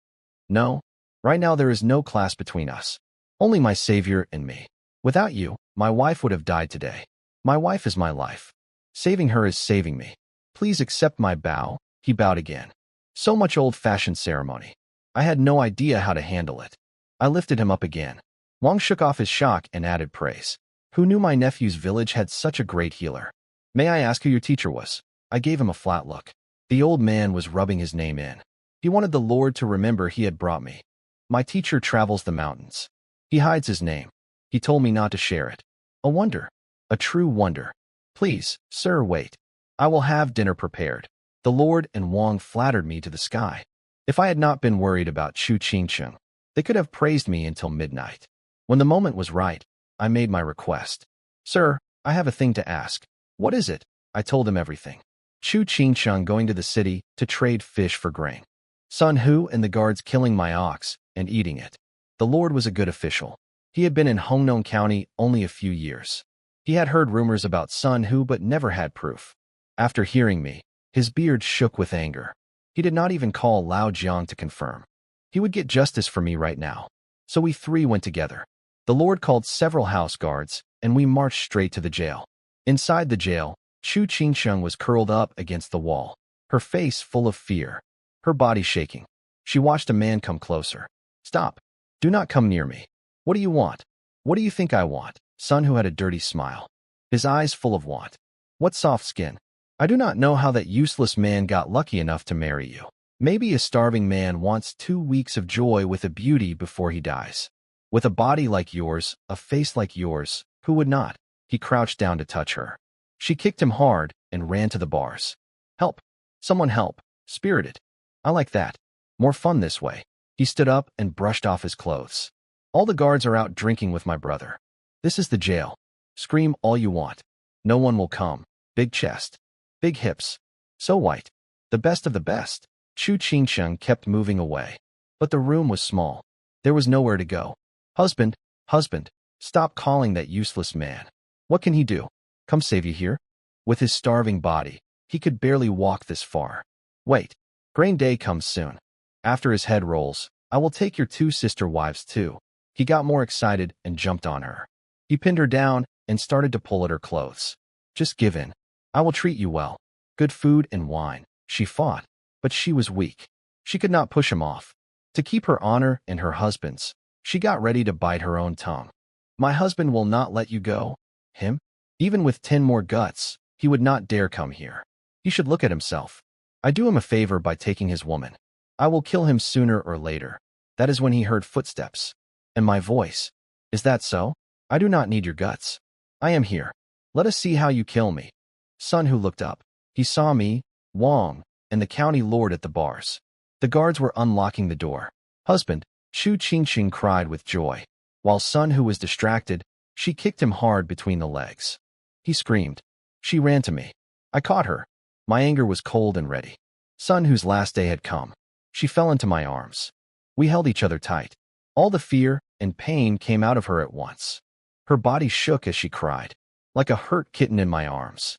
No. Right now there is no class between us. Only my Savior and me. Without you, my wife would have died today. My wife is my life. Saving her is saving me. Please accept my bow. He bowed again. So much old-fashioned ceremony. I had no idea how to handle it. I lifted him up again. Wong shook off his shock and added praise. Who knew my nephew's village had such a great healer? May I ask who your teacher was? I gave him a flat look. The old man was rubbing his name in. He wanted the Lord to remember he had brought me. My teacher travels the mountains. He hides his name. He told me not to share it. A wonder. A true wonder. Please, sir, wait. I will have dinner prepared. The Lord and Wong flattered me to the sky. If I had not been worried about Chu Qingcheng, they could have praised me until midnight. When the moment was right, I made my request. Sir, I have a thing to ask. What is it? I told him everything. Chu Qingcheng going to the city to trade fish for grain. Sun Hu and the guards killing my ox and eating it. The Lord was a good official. He had been in Hongnon County only a few years. He had heard rumors about Sun Hu but never had proof. After hearing me, his beard shook with anger. He did not even call Lao Jiang to confirm. He would get justice for me right now. So we 3 went together. The Lord called several house guards, and we marched straight to the jail. Inside the jail, Chu Qingcheng was curled up against the wall, her face full of fear, her body shaking. She watched a man come closer. Stop. Do not come near me. What do you want? What do you think I want? Sun Hu had a dirty smile, his eyes full of want. What soft skin. I do not know how that useless man got lucky enough to marry you. Maybe a starving man wants 2 weeks of joy with a beauty before he dies. With a body like yours, a face like yours, who would not? He crouched down to touch her. She kicked him hard and ran to the bars. Help. Someone help. Spirited. I like that. More fun this way. He stood up and brushed off his clothes. All the guards are out drinking with my brother. This is the jail. Scream all you want. No one will come. Big chest. Big hips. So white. The best of the best. Chu Qingcheng kept moving away. But the room was small. There was nowhere to go. Husband, husband, stop calling that useless man. What can he do? Come save you here? With his starving body, he could barely walk this far. Wait. Grain day comes soon. After his head rolls, I will take your 2 sister wives too. He got more excited and jumped on her. He pinned her down and started to pull at her clothes. Just give in. I will treat you well. Good food and wine. She fought, but she was weak. She could not push him off. To keep her honor and her husband's, she got ready to bite her own tongue. My husband will not let you go. Him? Even with 10 more guts, he would not dare come here. He should look at himself. I do him a favor by taking his woman. I will kill him sooner or later. That is when he heard footsteps. And my voice. Is that so? I do not need your guts. I am here. Let us see how you kill me. Sun Hu looked up. He saw me, Wang, and the county lord at the bars. The guards were unlocking the door. Husband, Chu Qingqing cried with joy. While Sun Hu was distracted, she kicked him hard between the legs. He screamed. She ran to me. I caught her. My anger was cold and ready. Sun Hu's last day had come. She fell into my arms. We held each other tight. All the fear and pain came out of her at once. Her body shook as she cried, like a hurt kitten in my arms.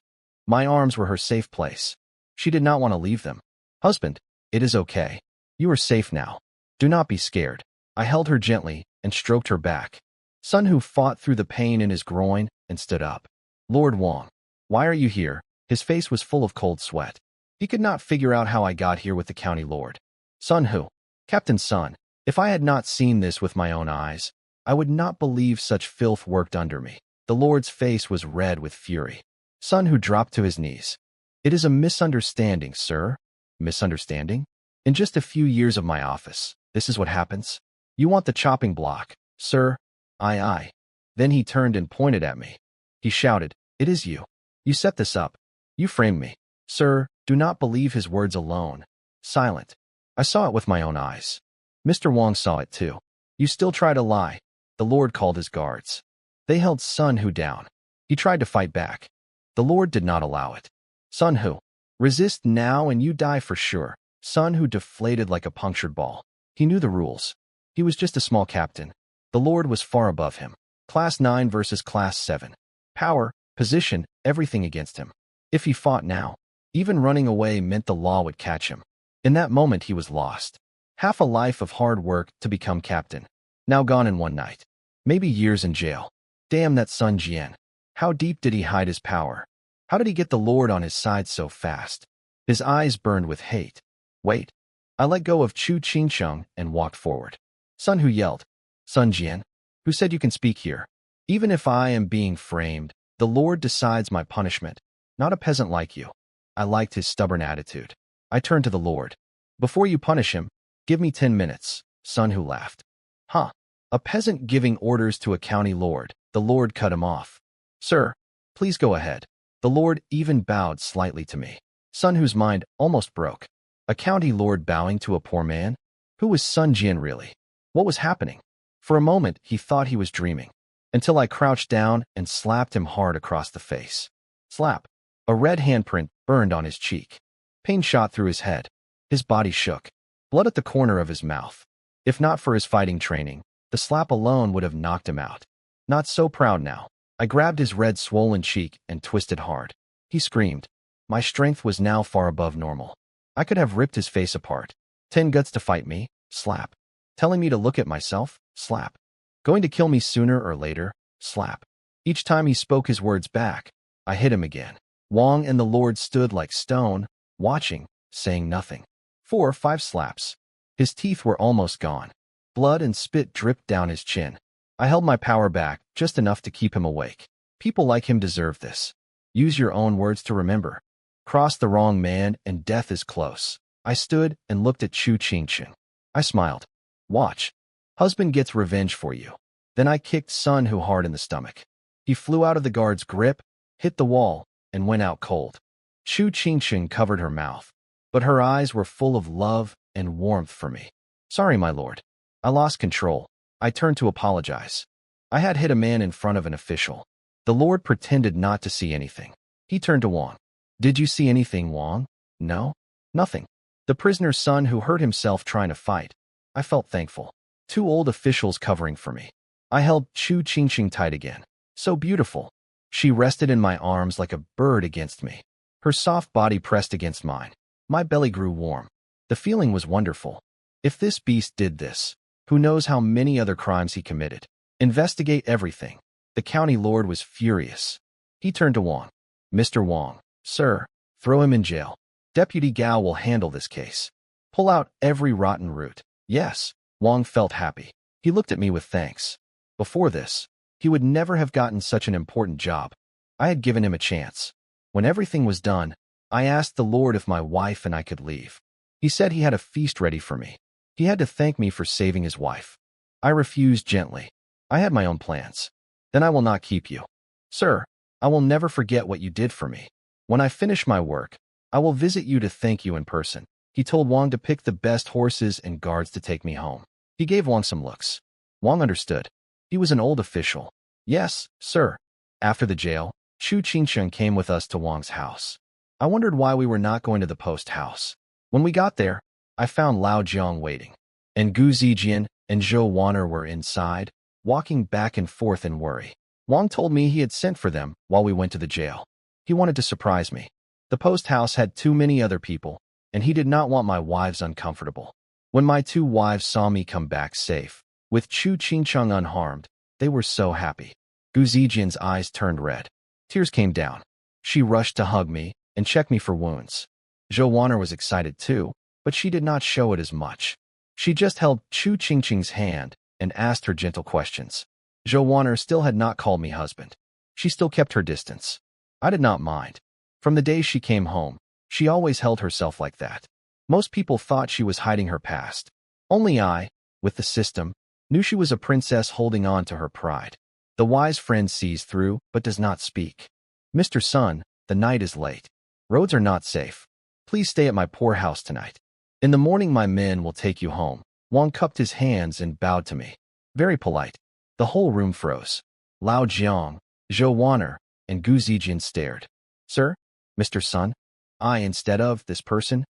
My arms were her safe place. She did not want to leave them. Husband, it is okay. You are safe now. Do not be scared. I held her gently and stroked her back. Sun Hu fought through the pain in his groin and stood up. Lord Wang, why are you here? His face was full of cold sweat. He could not figure out how I got here with the county lord. Sun Hu, Captain Sun, if I had not seen this with my own eyes, I would not believe such filth worked under me. The lord's face was red with fury. Sun Hu dropped to his knees. It is a misunderstanding, sir. Misunderstanding? In just a few years of my office, this is what happens? You want the chopping block, sir? Aye. Then he turned and pointed at me. He shouted, it is you. You set this up. You framed me. Sir, do not believe his words alone. Silent. I saw it with my own eyes. Mr. Wang saw it too. You still try to lie. The Lord called his guards. They held Sun Hu down. He tried to fight back. The Lord did not allow it. Sun Hu, resist now and you die for sure. Sun Hu deflated like a punctured ball. He knew the rules. He was just a small captain. The Lord was far above him. Class 9 versus Class 7. Power, position, everything against him. If he fought now, even running away meant the law would catch him. In that moment he was lost. Half a life of hard work to become captain. Now gone in one night. Maybe years in jail. Damn that Sun Jian. How deep did he hide his power? How did he get the Lord on his side so fast? His eyes burned with hate. Wait. I let go of Chu Qingqing and walked forward. Sun Hu yelled. Sun Jian, who said you can speak here? Even if I am being framed, the Lord decides my punishment, not a peasant like you. I liked his stubborn attitude. I turned to the Lord. Before you punish him, give me 10 minutes. Sun Hu laughed. Huh. A peasant giving orders to a county lord. The Lord cut him off. Sir, please go ahead. The Lord even bowed slightly to me. Sun Hu's mind almost broke. A county lord bowing to a poor man? Who was Sun Jian really? What was happening? For a moment, he thought he was dreaming, until I crouched down and slapped him hard across the face. Slap. A red handprint burned on his cheek. Pain shot through his head. His body shook. Blood at the corner of his mouth. If not for his fighting training, the slap alone would have knocked him out. Not so proud now. I grabbed his red swollen cheek and twisted hard. He screamed. My strength was now far above normal. I could have ripped his face apart. 10 guts to fight me, slap. Telling me to look at myself, slap. Going to kill me sooner or later, slap. Each time he spoke his words back, I hit him again. Wang and the Lord stood like stone, watching, saying nothing. 4 or 5 slaps. His teeth were almost gone. Blood and spit dripped down his chin. I held my power back, just enough to keep him awake. People like him deserve this. Use your own words to remember. Cross the wrong man and death is close. I stood and looked at Chu Qingqing. I smiled. Watch. Husband gets revenge for you. Then I kicked Sun Hu hard in the stomach. He flew out of the guard's grip, hit the wall, and went out cold. Chu Qingqing covered her mouth, but her eyes were full of love and warmth for me. Sorry, my lord. I lost control. I turned to apologize. I had hit a man in front of an official. The Lord pretended not to see anything. He turned to Wang. Did you see anything, Wang? No? Nothing. The prisoner's son who hurt himself trying to fight. I felt thankful. 2 old officials covering for me. I held Chu Qingqing tight again. So beautiful. She rested in my arms like a bird against me. Her soft body pressed against mine. My belly grew warm. The feeling was wonderful. If this beast did this, who knows how many other crimes he committed? Investigate everything. The county lord was furious. He turned to Wang. Mr. Wang, sir, throw him in jail. Deputy Gao will handle this case. Pull out every rotten root. Yes, Wang felt happy. He looked at me with thanks. Before this, he would never have gotten such an important job. I had given him a chance. When everything was done, I asked the Lord if my wife and I could leave. He said he had a feast ready for me. He had to thank me for saving his wife. I refused gently. I had my own plans. Then I will not keep you. Sir, I will never forget what you did for me. When I finish my work, I will visit you to thank you in person. He told Wang to pick the best horses and guards to take me home. He gave Wang some looks. Wang understood. He was an old official. Yes, sir. After the jail, Chu Qingcheng came with us to Wang's house. I wondered why we were not going to the post house. When we got there, I found Lao Jiang waiting, and Gu Zijian and Zhou Waner were inside, walking back and forth in worry. Wang told me he had sent for them while we went to the jail. He wanted to surprise me. The post house had too many other people, and he did not want my wives uncomfortable. When my two wives saw me come back safe, with Chu Qingcheng unharmed, they were so happy. Gu Zijian's eyes turned red. Tears came down. She rushed to hug me and check me for wounds. Zhou Waner was excited too, but she did not show it as much. She just held Chu Qingcheng's hand and asked her gentle questions. Zhou Waner still had not called me husband. She still kept her distance. I did not mind. From the day she came home, she always held herself like that. Most people thought she was hiding her past. Only I, with the system, knew she was a princess holding on to her pride. The wise friend sees through, but does not speak. Mr. Sun, the night is late. Roads are not safe. Please stay at my poor house tonight. In the morning my men will take you home. Wang cupped his hands and bowed to me. Very polite. The whole room froze. Lao Jiang, Zhou Waner, and Gu Zijian stared. Sir? Mr. Sun? I instead of this person?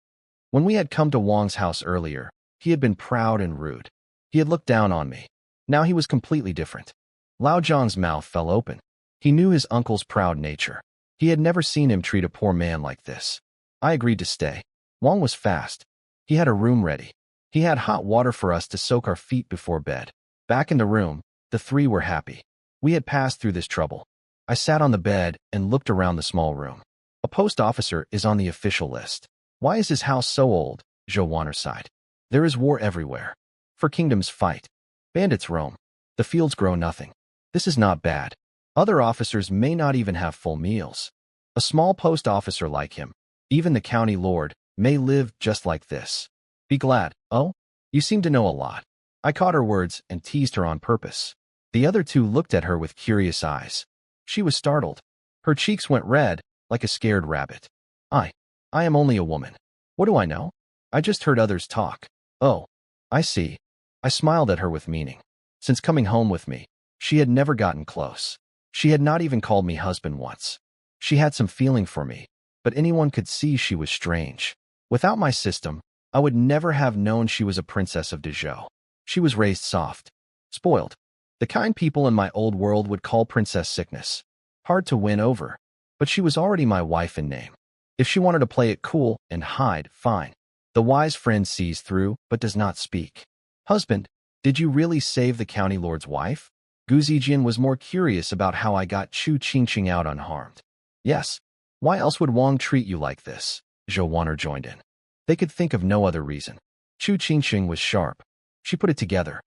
When we had come to Wang's house earlier, he had been proud and rude. He had looked down on me. Now he was completely different. Lao Jiang's mouth fell open. He knew his uncle's proud nature. He had never seen him treat a poor man like this. I agreed to stay. Wang was fast. He had a room ready. He had hot water for us to soak our feet before bed. Back in the room, the three were happy. We had passed through this trouble. I sat on the bed and looked around the small room. A post officer is on the official list. Why is his house so old? Zhou Waner sighed. There is war everywhere. For kingdoms fight. Bandits roam. The fields grow nothing. This is not bad. Other officers may not even have full meals. A small post officer like him, even the county lord, may live just like this. Be glad. Oh, you seem to know a lot. I caught her words and teased her on purpose. The other two looked at her with curious eyes. She was startled. Her cheeks went red, like a scared rabbit. I am only a woman. What do I know? I just heard others talk. Oh, I see. I smiled at her with meaning. Since coming home with me, she had never gotten close. She had not even called me husband once. She had some feeling for me, but anyone could see she was strange. Without my system, I would never have known she was a princess of Dezhou. She was raised soft, spoiled. The kind people in my old world would call princess sickness. Hard to win over, but she was already my wife in name. If she wanted to play it cool and hide, fine. The wise friend sees through, but does not speak. Husband, did you really save the county lord's wife? Gu Zijian was more curious about how I got Chu Qingcheng out unharmed. Yes. Why else would Wang treat you like this? Zhou Waner joined in. They could think of no other reason. Chu Qingcheng was sharp. She put it together.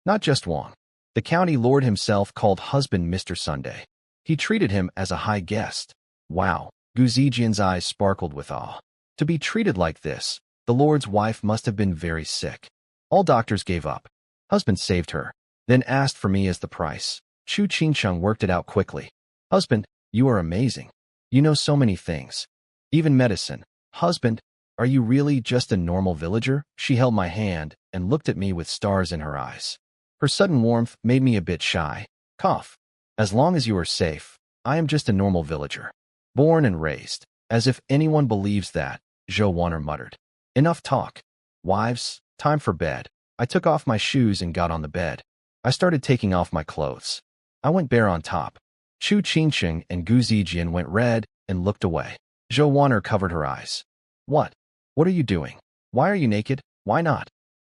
Not just Wang. The county lord himself called husband Mr. Sunday. He treated him as a high guest. Wow. Gu Zijian's eyes sparkled with awe. To be treated like this, the lord's wife must have been very sick. All doctors gave up. Husband saved her, then asked for me as the price. Chu Qingcheng worked it out quickly. Husband, you are amazing. You know so many things. Even medicine. Husband, are you really just a normal villager? She held my hand and looked at me with stars in her eyes. Her sudden warmth made me a bit shy. Cough. As long as you are safe, I am just a normal villager. Born and raised. As if anyone believes that, Zhou Waner muttered. Enough talk. Wives, time for bed. I took off my shoes and got on the bed. I started taking off my clothes. I went bare on top. Chu Qingcheng and Gu Zijian went red and looked away. Zhou Waner covered her eyes. What? What are you doing? Why are you naked? Why not?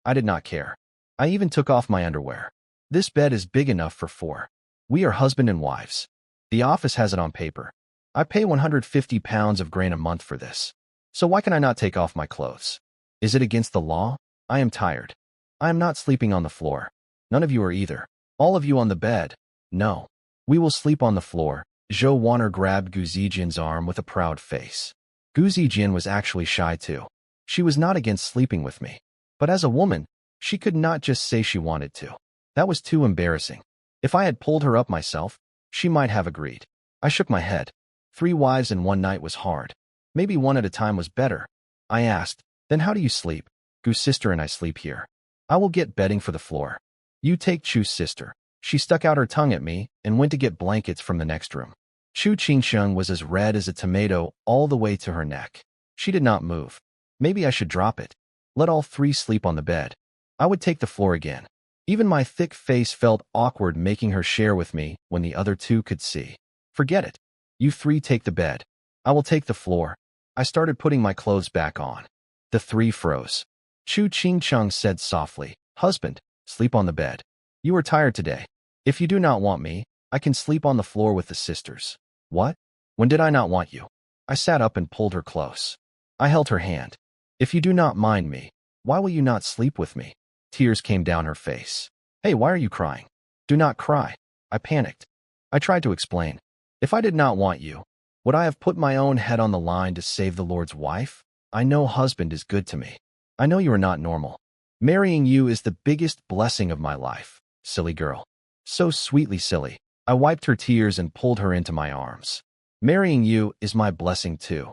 I did not care. I even took off my underwear. This bed is big enough for 4. We are husband and wives. The office has it on paper. I pay 150 pounds of grain a month for this. So why can I not take off my clothes? Is it against the law? I am tired. I am not sleeping on the floor. None of you are either. All of you on the bed. No. We will sleep on the floor. Zhou Waner grabbed Gu Zijian's arm with a proud face. Gu Zijian was actually shy too. She was not against sleeping with me. But as a woman, She could not just say she wanted to. That was too embarrassing. If I had pulled her up myself, she might have agreed. I shook my head. 3 wives in one night was hard. Maybe one at a time was better. I asked, then how do you sleep? Gu's sister and I sleep here. I will get bedding for the floor. You take Chu's sister. She stuck out her tongue at me and went to get blankets from the next room. Chu Qingsheng was as red as a tomato all the way to her neck. She did not move. Maybe I should drop it. Let all 3 sleep on the bed. I would take the floor again. Even my thick face felt awkward making her share with me when the other 2 could see. Forget it. You 3 take the bed. I will take the floor. I started putting my clothes back on. The 3 froze. Chu Qingcheng said softly, Husband, sleep on the bed. You are tired today. If you do not want me, I can sleep on the floor with the sisters. What? When did I not want you? I sat up and pulled her close. I held her hand. If you do not mind me, why will you not sleep with me? Tears came down her face. Hey, why are you crying? Do not cry. I panicked. I tried to explain. If I did not want you, would I have put my own head on the line to save the Lord's wife? I know husband is good to me. I know you are not normal. Marrying you is the biggest blessing of my life. Silly girl. So sweetly silly. I wiped her tears and pulled her into my arms. Marrying you is my blessing too.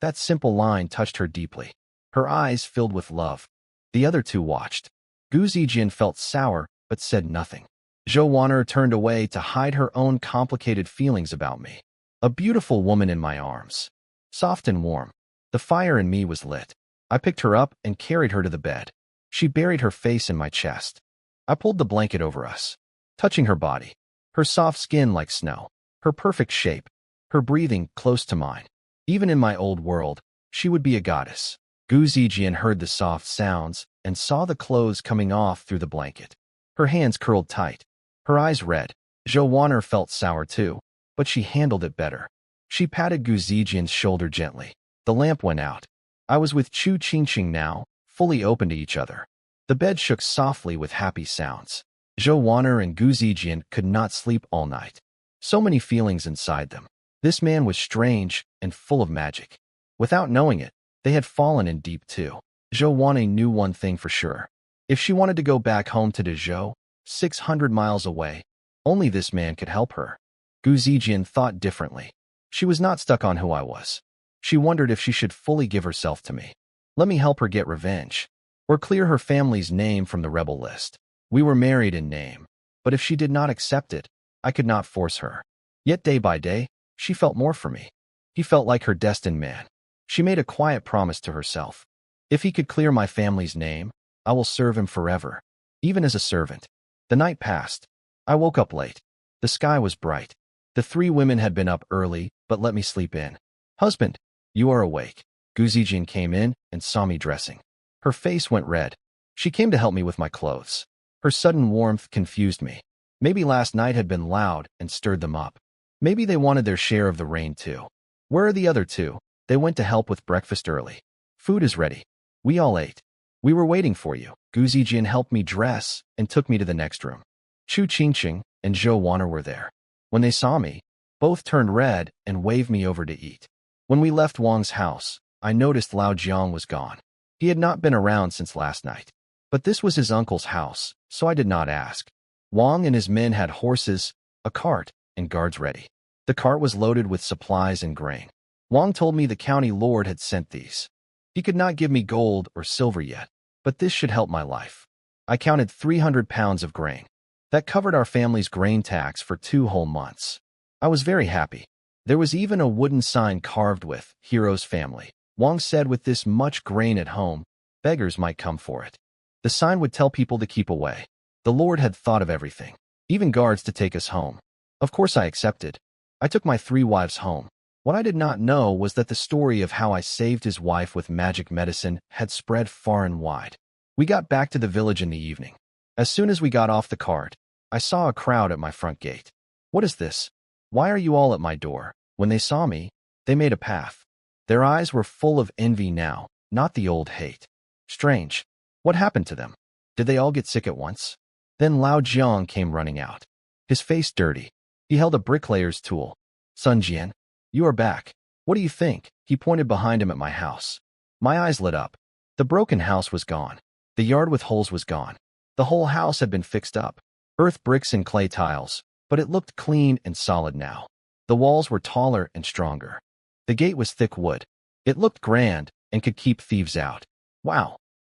That simple line touched her deeply. Her eyes filled with love. The other 2 watched. Gu Zijian felt sour, but said nothing. Zhou Wan'er turned away to hide her own complicated feelings about me. A beautiful woman in my arms. Soft and warm. The fire in me was lit. I picked her up and carried her to the bed. She buried her face in my chest. I pulled the blanket over us, touching her body. Her soft skin like snow. Her perfect shape. Her breathing close to mine. Even in my old world, she would be a goddess. Gu Zijian heard the soft sounds and saw the clothes coming off through the blanket. Her hands curled tight. Her eyes red. Zhou Wan'er felt sour too, but she handled it better. She patted Gu Zijian's shoulder gently. The lamp went out. I was with Chu Qingqing now, fully open to each other. The bed shook softly with happy sounds. Zhou Wan'er and Gu Zijian could not sleep all night. So many feelings inside them. This man was strange and full of magic. Without knowing it, they had fallen in deep too. Zhou Wan'er knew one thing for sure. If she wanted to go back home to Dezhou, 600 miles away, only this man could help her. Gu Zijian thought differently. She was not stuck on who I was. She wondered if she should fully give herself to me. Let me help her get revenge. Or clear her family's name from the rebel list. We were married in name. But if she did not accept it, I could not force her. Yet day by day, she felt more for me. He felt like her destined man. She made a quiet promise to herself. If he could clear my family's name, I will serve him forever, even as a servant. The night passed. I woke up late. The sky was bright. The 3 women had been up early, but let me sleep in. Husband, you are awake. Gu Zijian came in and saw me dressing. Her face went red. She came to help me with my clothes. Her sudden warmth confused me. Maybe last night had been loud and stirred them up. Maybe they wanted their share of the rain too. Where are the other 2? They went to help with breakfast early. Food is ready. We all ate. We were waiting for you. Gu Zijian helped me dress and took me to the next room. Chu Qingqing and Zhou Wan'er were there. When they saw me, both turned red and waved me over to eat. When we left Wang's house, I noticed Lao Jiang was gone. He had not been around since last night. But this was his uncle's house, so I did not ask. Wang and his men had horses, a cart, and guards ready. The cart was loaded with supplies and grain. Wang told me the county lord had sent these. He could not give me gold or silver yet, but this should help my life. I counted 300 pounds of grain. That covered our family's grain tax for 2 whole months. I was very happy. There was even a wooden sign carved with Hero's Family. Wang said with this much grain at home, beggars might come for it. The sign would tell people to keep away. The Lord had thought of everything, even guards to take us home. Of course I accepted. I took my 3 wives home. What I did not know was that the story of how I saved his wife with magic medicine had spread far and wide. We got back to the village in the evening. As soon as we got off the cart, I saw a crowd at my front gate. What is this? Why are you all at my door? When they saw me, they made a path. Their eyes were full of envy now, not the old hate. Strange. What happened to them? Did they all get sick at once? Then Lao Jiang came running out. His face dirty. He held a bricklayer's tool. Sun Jian, you are back. What do you think? He pointed behind him at my house. My eyes lit up. The broken house was gone. The yard with holes was gone. The whole house had been fixed up. Earth bricks and clay tiles, but it looked clean and solid now. The walls were taller and stronger. The gate was thick wood. It looked grand and could keep thieves out. Wow.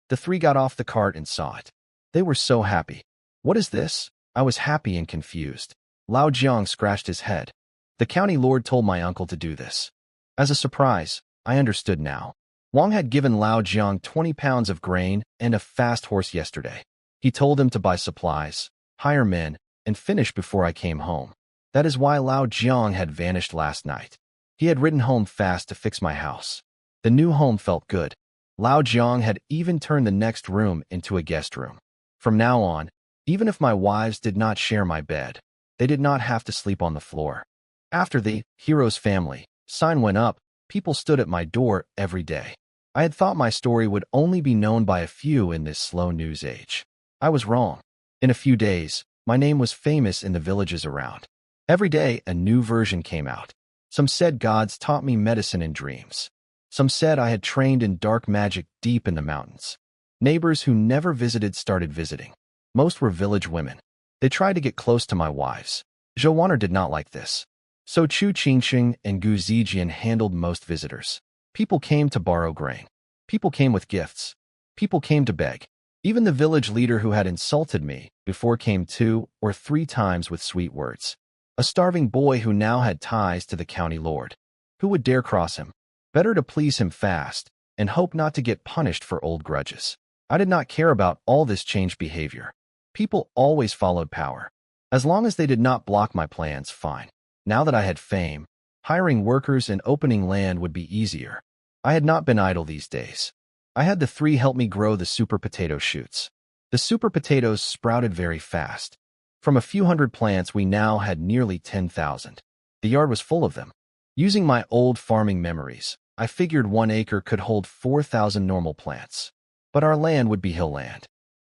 The three got off the cart and saw it. They were so happy. What is this? I was happy and confused. Lao Jiang scratched his head. The county lord told my uncle to do this. As a surprise, I understood now. Wang had given Lao Jiang 20 pounds of grain and a fast horse yesterday. He told him to buy supplies, hire men, and finish before I came home. That is why Lao Jiang had vanished last night. He had ridden home fast to fix my house. The new home felt good. Lao Jiang had even turned the next room into a guest room. From now on, even if my wives did not share my bed, they did not have to sleep on the floor. After the hero's family sign went up, people stood at my door every day. I had thought my story would only be known by a few in this slow news age. I was wrong. In a few days, my name was famous in the villages around. Every day, a new version came out. Some said gods taught me medicine in dreams. Some said I had trained in dark magic deep in the mountains. Neighbors who never visited started visiting. Most were village women. They tried to get close to my wives. Zhou Wan'er did not like this. So Chu Qingxing and Gu Zijian handled most visitors. People came to borrow grain. People came with gifts. People came to beg. Even the village leader who had insulted me before came 2 or 3 times with sweet words. A starving boy who now had ties to the county lord. Who would dare cross him? Better to please him fast and hope not to get punished for old grudges. I did not care about all this changed behavior. People always followed power. As long as they did not block my plans, fine. Now that I had fame, hiring workers and opening land would be easier. I had not been idle these days. I had the 3 help me grow the super potato shoots. The super potatoes sprouted very fast. From a few hundred plants, we now had nearly 10,000. The yard was full of them. Using my old farming memories, I figured 1 acre could hold 4,000 normal plants. But our land would be hill land.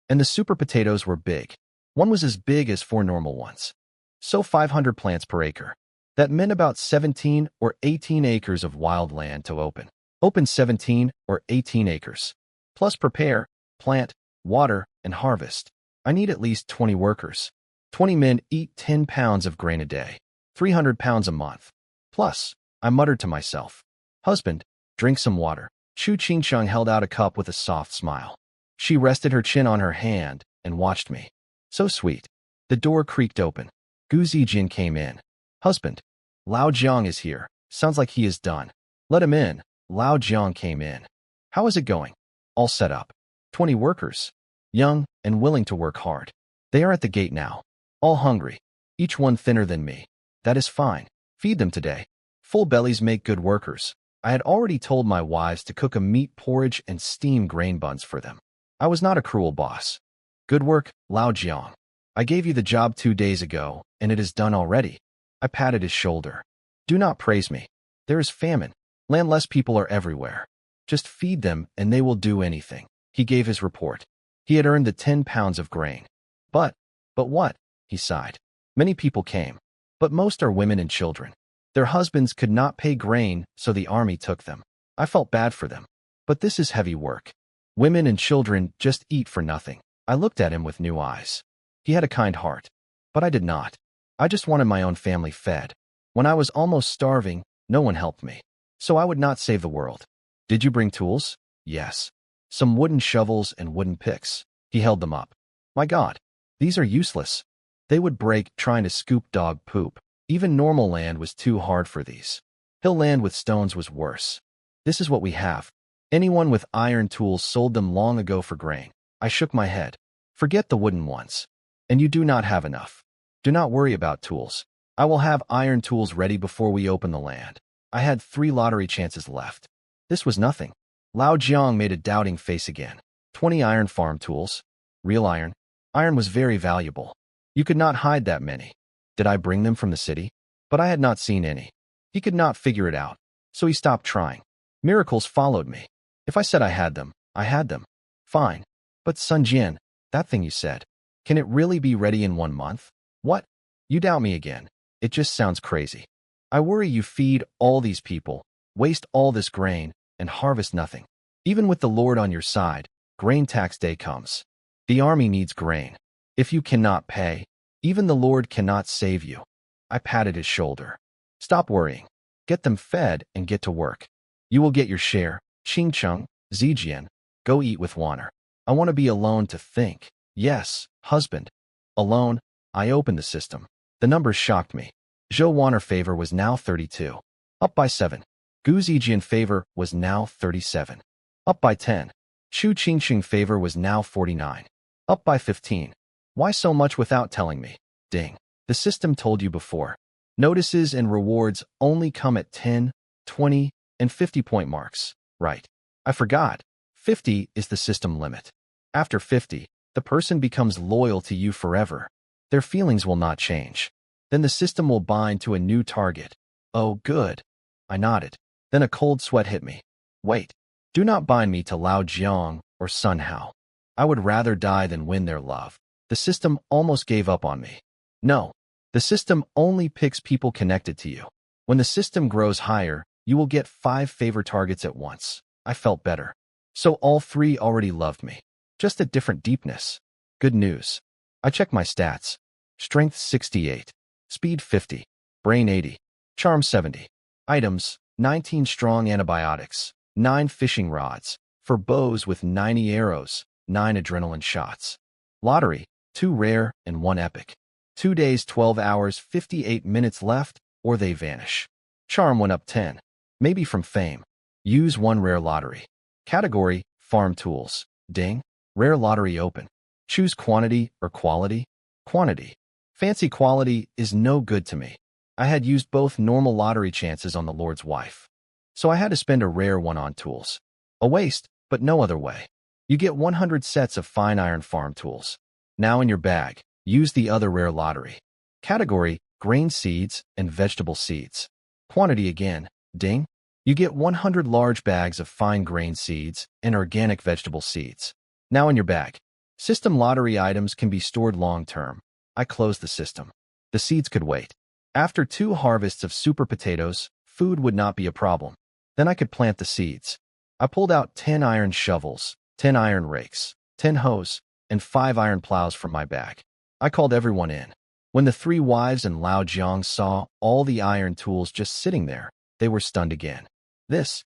And the super potatoes were big. One was as big as 4 normal ones. So 500 plants per acre. That meant about 17 or 18 acres of wild land to open. Open 17 or 18 acres. Plus prepare, plant, water, and harvest. I need at least 20 workers. 20 men eat 10 pounds of grain a day. 300 pounds a month. Plus, I muttered to myself, husband, drink some water. Chu Qingsheng held out a cup with a soft smile. She rested her chin on her hand and watched me. So sweet. The door creaked open. Gu Zijin came in. Husband, Lao Jiang is here. Sounds like he is done. Let him in. Lao Jiang came in. How is it going? All set up. 20 workers. Young and willing to work hard. They are at the gate now. All hungry. Each one thinner than me. That is fine. Feed them today. Full bellies make good workers. I had already told my wives to cook a meat porridge and steam grain buns for them. I was not a cruel boss. Good work, Lao Jiang. I gave you the job 2 days ago, and it is done already. I patted his shoulder. Do not praise me. There is famine. Landless people are everywhere. Just feed them and they will do anything. He gave his report. He had earned the 10 pounds of grain. But what? He sighed. Many people came. But most are women and children. Their husbands could not pay grain, so the army took them. I felt bad for them. But this is heavy work. Women and children just eat for nothing. I looked at him with new eyes. He had a kind heart. But I did not. I just wanted my own family fed. When I was almost starving, no one helped me. So I would not save the world. Did you bring tools? Yes. Some wooden shovels and wooden picks. He held them up. My God, these are useless. They would break trying to scoop dog poop. Even normal land was too hard for these. Hill land with stones was worse. This is what we have. Anyone with iron tools sold them long ago for grain. I shook my head. Forget the wooden ones. And you do not have enough. Do not worry about tools. I will have iron tools ready before we open the land. I had 3 lottery chances left. This was nothing. Lao Jiang made a doubting face again. 20 iron farm tools. Real iron. Iron was very valuable. You could not hide that many. Did I bring them from the city? But I had not seen any. He could not figure it out, so he stopped trying. Miracles followed me. If I said I had them, I had them. Fine. But Sun Jian, that thing you said, can it really be ready in 1 month? What? You doubt me again. It just sounds crazy. I worry you feed all these people, waste all this grain, and harvest nothing. Even with the Lord on your side, grain tax day comes. The army needs grain. If you cannot pay, even the Lord cannot save you. I patted his shoulder. Stop worrying. Get them fed and get to work. You will get your share. Ching Chung, Zijian. Go eat with Wanner. I want to be alone to think. Yes, husband. Alone, I opened the system. The numbers shocked me. Zhou Wanner favor was now 32. Up by 7. Gu Zijian favor was now 37. Up by 10. Chu Qingxing favor was now 49. Up by 15. Why so much without telling me? Ding. The system told you before. Notices and rewards only come at 10, 20, and 50 point marks. Right. I forgot. 50 is the system limit. After 50, the person becomes loyal to you forever. Their feelings will not change. Then the system will bind to a new target. Oh, good. I nodded. Then a cold sweat hit me. Wait. Do not bind me to Lao Jiang or Sun Hao. I would rather die than win their love. The system almost gave up on me. No. The system only picks people connected to you. When the system grows higher, you will get 5 favor targets at once. I felt better. So all 3 already loved me. Just at different deepness. Good news. I checked my stats. Strength 68. Speed 50. Brain 80. Charm 70. Items, 19 strong antibiotics, 9 fishing rods, for bows with 90 arrows, 9 adrenaline shots. Lottery, 2 rare and 1 epic. 2 days, 12 hours, 58 minutes left, or they vanish. Charm went up 10. Maybe from fame. Use 1 rare lottery. Category, farm tools. Ding. Rare lottery open. Choose quantity or quality. Quantity. Fancy quality is no good to me. I had used both normal lottery chances on the Lord's wife. So I had to spend a rare one on tools. A waste, but no other way. You get 100 sets of fine iron farm tools. Now in your bag, use the other rare lottery. Category, grain seeds and vegetable seeds. Quantity again, ding. You get 100 large bags of fine grain seeds and organic vegetable seeds. Now in your bag. System lottery items can be stored long-term. I closed the system. The seeds could wait. After 2 harvests of super potatoes, food would not be a problem. Then I could plant the seeds. I pulled out 10 iron shovels, 10 iron rakes, 10 hoes, and 5 iron plows from my bag. I called everyone in. When the 3 wives and Lao Jiang saw all the iron tools just sitting there, they were stunned again. This,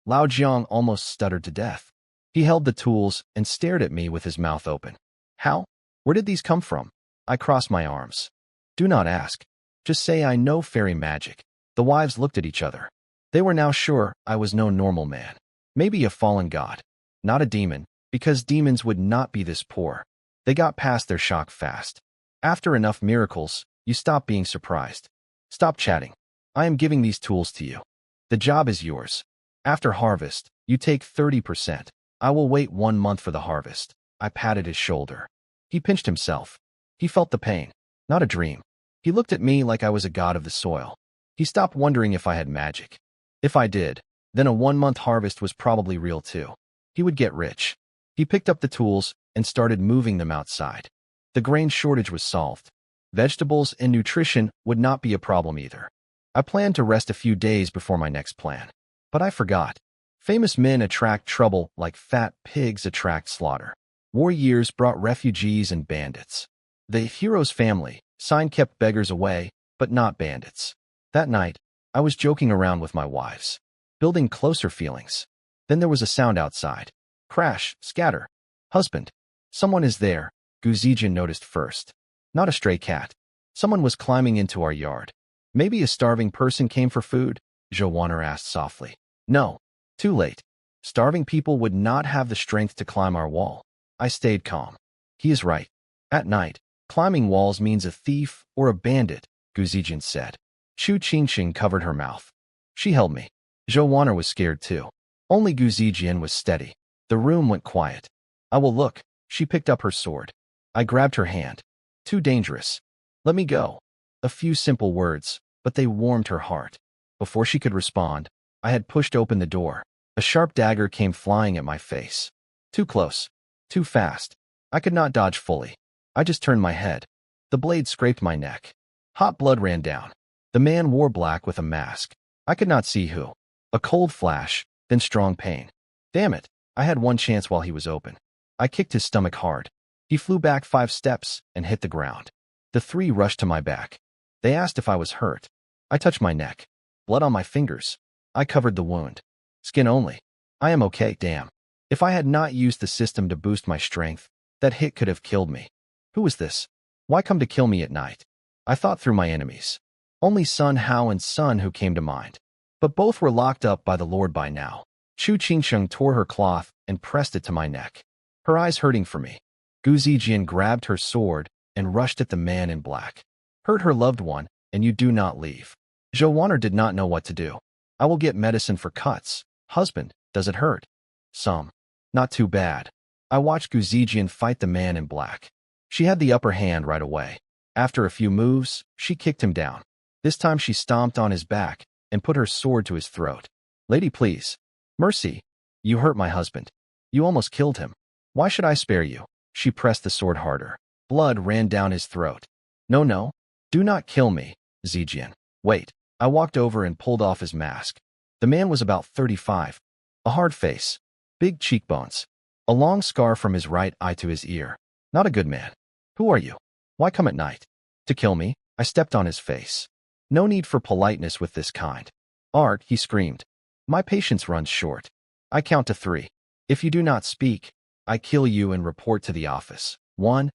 Lao Jiang almost stuttered to death. He held the tools and stared at me with his mouth open. How? Where did these come from? I crossed my arms. Do not ask. Just say I know fairy magic. The wives looked at each other. They were now sure I was no normal man. Maybe a fallen god. Not a demon, because demons would not be this poor. They got past their shock fast. After enough miracles, you stop being surprised. Stop chatting. I am giving these tools to you. The job is yours. After harvest, you take 30%. I will wait 1 month for the harvest. I patted his shoulder. He pinched himself. He felt the pain. Not a dream. He looked at me like I was a god of the soil. He stopped wondering if I had magic. If I did, then a 1-month harvest was probably real too. He would get rich. He picked up the tools and started moving them outside. The grain shortage was solved. Vegetables and nutrition would not be a problem either. I planned to rest a few days before my next plan. But I forgot. Famous men attract trouble like fat pigs attract slaughter. War years brought refugees and bandits. The hero's family, sign kept beggars away, but not bandits. That night, I was joking around with my wives, building closer feelings. Then there was a sound outside. Crash, scatter. Husband. Someone is there, Gu Zijian noticed first. Not a stray cat. Someone was climbing into our yard. Maybe a starving person came for food, Zhou Wanner asked softly. No. Too late. Starving people would not have the strength to climb our wall. I stayed calm. He is right. At night, climbing walls means a thief or a bandit, Gu Zijian said. Chu Qingxing covered her mouth. She held me. Zhou Wanner was scared too. Only Gu Zijian was steady. The room went quiet. I will look. She picked up her sword. I grabbed her hand. Too dangerous. Let me go. A few simple words, but they warmed her heart. Before she could respond, I had pushed open the door. A sharp dagger came flying at my face. Too close. Too fast. I could not dodge fully. I just turned my head. The blade scraped my neck. Hot blood ran down. The man wore black with a mask. I could not see who. A cold flash, then strong pain. Damn it. I had one chance while he was open. I kicked his stomach hard. He flew back 5 steps and hit the ground. The 3 rushed to my back. They asked if I was hurt. I touched my neck. Blood on my fingers. I covered the wound. Skin only. I am okay, damn. If I had not used the system to boost my strength, that hit could have killed me. Who was this? Why come to kill me at night? I thought through my enemies. Only Sun Hao and Sun Hu came to mind. But both were locked up by the Lord by now. Chu Qingsheng tore her cloth and pressed it to my neck. Her eyes hurting for me. Gu Zijian grabbed her sword and rushed at the man in black. Hurt her loved one, and you do not leave. Zhou Wanner did not know what to do. I will get medicine for cuts. Husband, does it hurt? Some. Not too bad. I watched Gu Zijian fight the man in black. She had the upper hand right away. After a few moves, she kicked him down. This time she stomped on his back and put her sword to his throat. Lady, please. Mercy. You hurt my husband. You almost killed him. Why should I spare you? She pressed the sword harder. Blood ran down his throat. No, no. Do not kill me, Zijian. Wait. I walked over and pulled off his mask. The man was about 35. A hard face. Big cheekbones. A long scar from his right eye to his ear. Not a good man. Who are you? Why come at night? To kill me? I stepped on his face. No need for politeness with this kind. Art, he screamed. My patience runs short. I count to 3. If you do not speak, I kill you and report to the office. 1.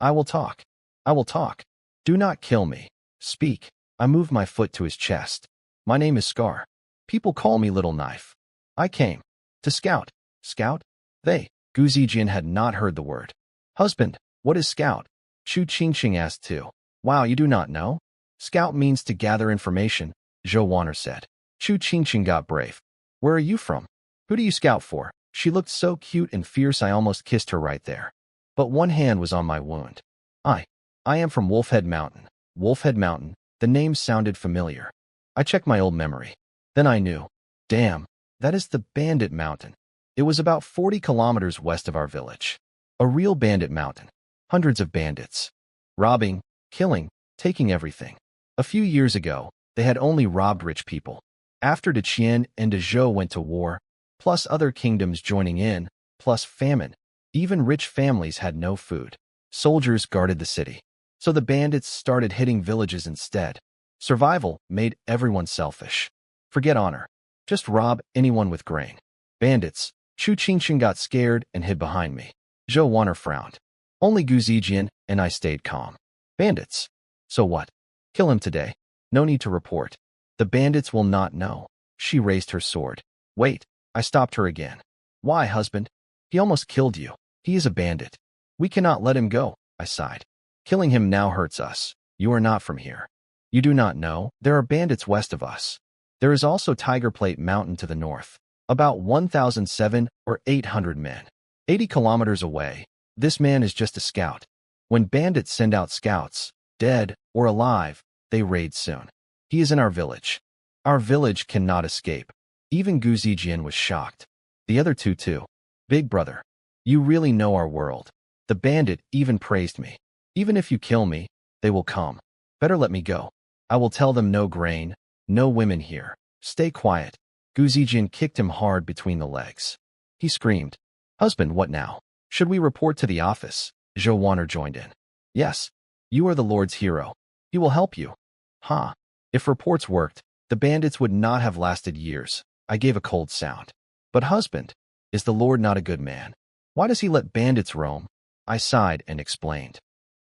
I will talk. I will talk. Do not kill me. Speak. I moved my foot to his chest. My name is Scar. People call me Little Knife. I came. To scout. Scout? They. Gu Zijian had not heard the word. Husband, what is scout? Chu Qingxing asked too. Wow, you do not know? Scout means to gather information, Zhou Wanner said. Chu Qingxing got brave. Where are you from? Who do you scout for? She looked so cute and fierce I almost kissed her right there. But one hand was on my wound. I am from Wolfhead Mountain. Wolfhead Mountain, the name sounded familiar. I checked my old memory. Then I knew. Damn, that is the Bandit Mountain. It was about 40 kilometers west of our village. A real bandit mountain. Hundreds of bandits. Robbing, killing, taking everything. A few years ago, they had only robbed rich people. After Deqian and Dezhou went to war, plus other kingdoms joining in, plus famine, even rich families had no food. Soldiers guarded the city. So the bandits started hitting villages instead. Survival made everyone selfish. Forget honor. Just rob anyone with grain. Bandits. Chu Qingxing got scared and hid behind me. Zhou Wanner frowned. Only Gu Zijian and I stayed calm. Bandits. So what? Kill him today. No need to report. The bandits will not know. She raised her sword. Wait. I stopped her again. Why, husband? He almost killed you. He is a bandit. We cannot let him go, I sighed. Killing him now hurts us. You are not from here. You do not know, there are bandits west of us. There is also Tiger Plate Mountain to the north. About 1,007 or 800 men. 80 kilometers away. This man is just a scout. When bandits send out scouts, dead or alive, they raid soon. He is in our village. Our village cannot escape. Even Gu Zijian was shocked. The other two too. Big brother, you really know our world. The bandit even praised me. Even if you kill me, they will come. Better let me go. I will tell them no grain, no women here. Stay quiet. Gu Zijian kicked him hard between the legs. He screamed. Husband, what now? Should we report to the office? Zhou Wanner joined in. Yes. You are the Lord's hero. He will help you. Ha. If reports worked, the bandits would not have lasted years. I gave a cold sound. But husband, is the Lord not a good man? Why does he let bandits roam? I sighed and explained.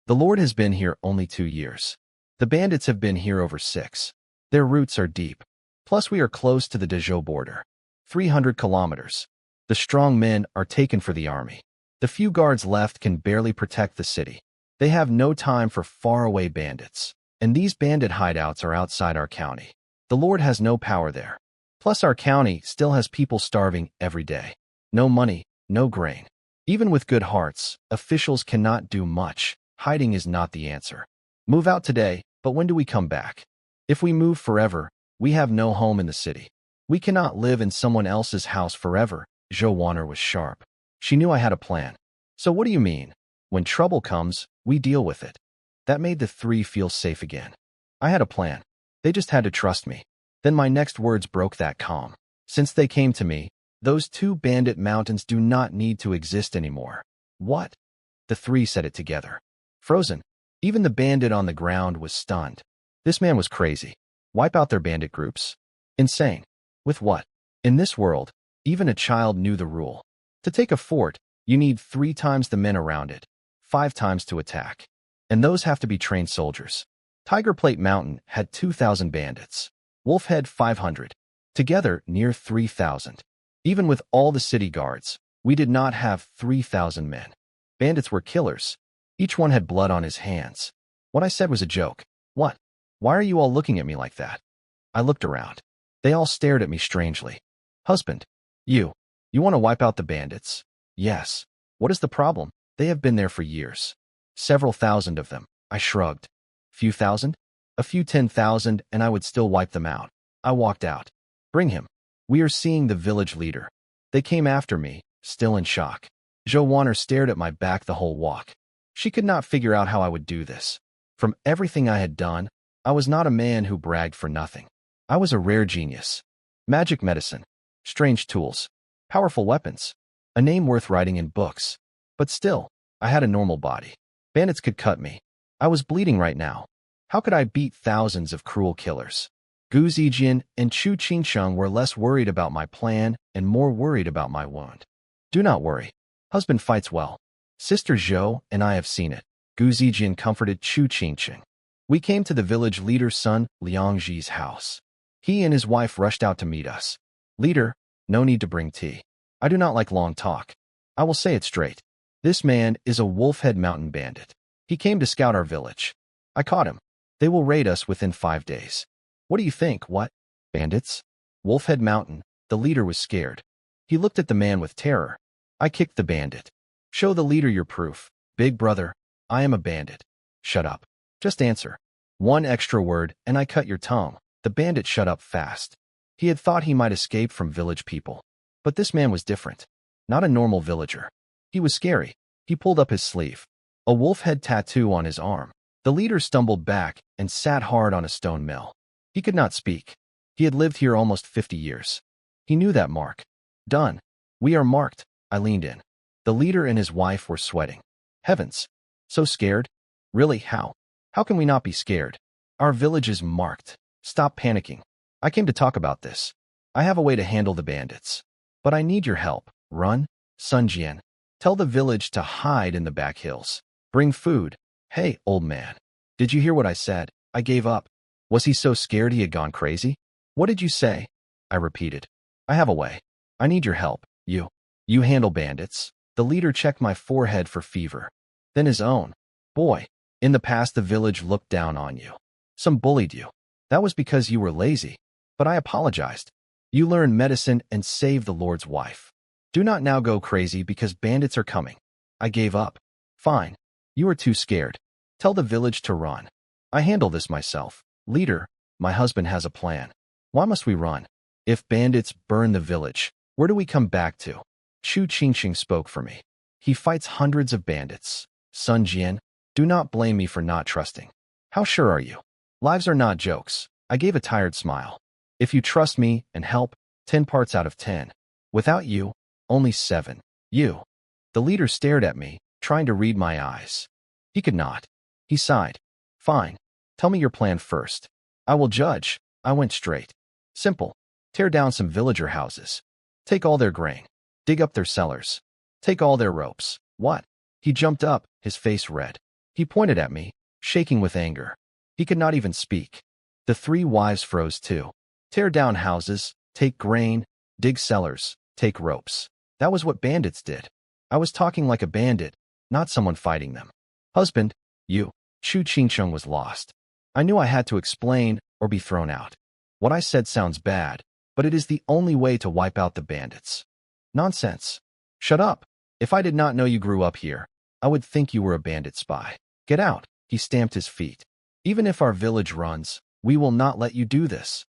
The Lord has been here only 2 years. The bandits have been here over 6. Their roots are deep. Plus we are close to the Dezhou border. 300 kilometers. The strong men are taken for the army. The few guards left can barely protect the city. They have no time for faraway bandits. And these bandit hideouts are outside our county. The Lord has no power there. Plus our county still has people starving every day. No money, no grain. Even with good hearts, officials cannot do much. Hiding is not the answer. Move out today, but when do we come back? If we move forever, we have no home in the city. We cannot live in someone else's house forever. Zhou Wanner was sharp. She knew I had a plan. So what do you mean? When trouble comes, we deal with it. That made the 3 feel safe again. I had a plan. They just had to trust me. Then my next words broke that calm. Since they came to me, Those two bandit mountains do not need to exist anymore. What? The three said it together. Frozen. Even the bandit on the ground was stunned. This man was crazy. Wipe out their bandit groups? Insane. With what? In this world, even a child knew the rule. To take a fort, you need 3 times the men around it, 5 times to attack. And those have to be trained soldiers. Tiger Plate Mountain had 2,000 bandits. Wolf Head 500. Together, near 3,000. Even with all the city guards, we did not have 3,000 men. Bandits were killers. Each one had blood on his hands. What I said was a joke. What? Why are you all looking at me like that? I looked around. They all stared at me strangely. Husband. You want to wipe out the bandits? Yes. What is the problem? They have been there for years. Several thousand of them. I shrugged. Few thousand? A few 10,000 and I would still wipe them out. I walked out. Bring him. We are seeing the village leader. They came after me, still in shock. Joanna stared at my back the whole walk. She could not figure out how I would do this. From everything I had done, I was not a man who bragged for nothing. I was a rare genius. Magic medicine. Strange tools. Powerful weapons. A name worth writing in books. But still, I had a normal body. Bandits could cut me. I was bleeding right now. How could I beat thousands of cruel killers? Gu Zijian and Chu Qingsheng were less worried about my plan and more worried about my wound. Do not worry. Husband fights well. Sister Zhou and I have seen it. Gu Zijian comforted Chu Qingsheng. We came to the village leader's son, Liang Ji's house. He and his wife rushed out to meet us. Leader, no need to bring tea. I do not like long talk. I will say it straight. This man is a Wolfhead Mountain bandit. He came to scout our village. I caught him. They will raid us within 5 days. What do you think? What? Bandits? Wolfhead Mountain. The leader was scared. He looked at the man with terror. I kicked the bandit. Show the leader your proof. Big brother, I am a bandit. Shut up. Just answer. One extra word and I cut your tongue. The bandit shut up fast. He had thought he might escape from village people. But this man was different. Not a normal villager. He was scary. He pulled up his sleeve. A wolf head tattoo on his arm. The leader stumbled back and sat hard on a stone mill. He could not speak. He had lived here almost 50 years. He knew that mark. Done. We are marked. I leaned in. The leader and his wife were sweating. Heavens. So scared? Really, how? How can we not be scared? Our village is marked. Stop panicking. I came to talk about this. I have a way to handle the bandits. But I need your help. Run, Sun Jian. Tell the village to hide in the back hills. Bring food. Hey, old man. Did you hear what I said? I gave up. Was he so scared he had gone crazy? What did you say? I repeated. I have a way. I need your help. You handle bandits. The leader checked my forehead for fever. Then his own. Boy, in the past the village looked down on you. Some bullied you. That was because you were lazy. But I apologized. You learn medicine and save the Lord's wife. Do not now go crazy because bandits are coming. I gave up. Fine. You are too scared. Tell the village to run. I handle this myself. Leader, my husband has a plan. Why must we run? If bandits burn the village, where do we come back to? Chu Qingxing spoke for me. He fights hundreds of bandits. Sun Jian, do not blame me for not trusting. How sure are you? Lives are not jokes. I gave a tired smile. If you trust me and help, 10 parts out of 10. Without you, only 7. You. The leader stared at me, trying to read my eyes. He could not. He sighed. Fine. Tell me your plan first. I will judge. I went straight. Simple. Tear down some villager houses. Take all their grain. Dig up their cellars. Take all their ropes. What? He jumped up, his face red. He pointed at me, shaking with anger. He could not even speak. The 3 wives froze too. Tear down houses, take grain, dig cellars, take ropes. That was what bandits did. I was talking like a bandit, not someone fighting them. Husband, you. Chu Qingsheng was lost. I knew I had to explain or be thrown out. What I said sounds bad, but it is the only way to wipe out the bandits. Nonsense. Shut up. If I did not know you grew up here, I would think you were a bandit spy. Get out. He stamped his feet. Even if our village runs, we will not let you do this.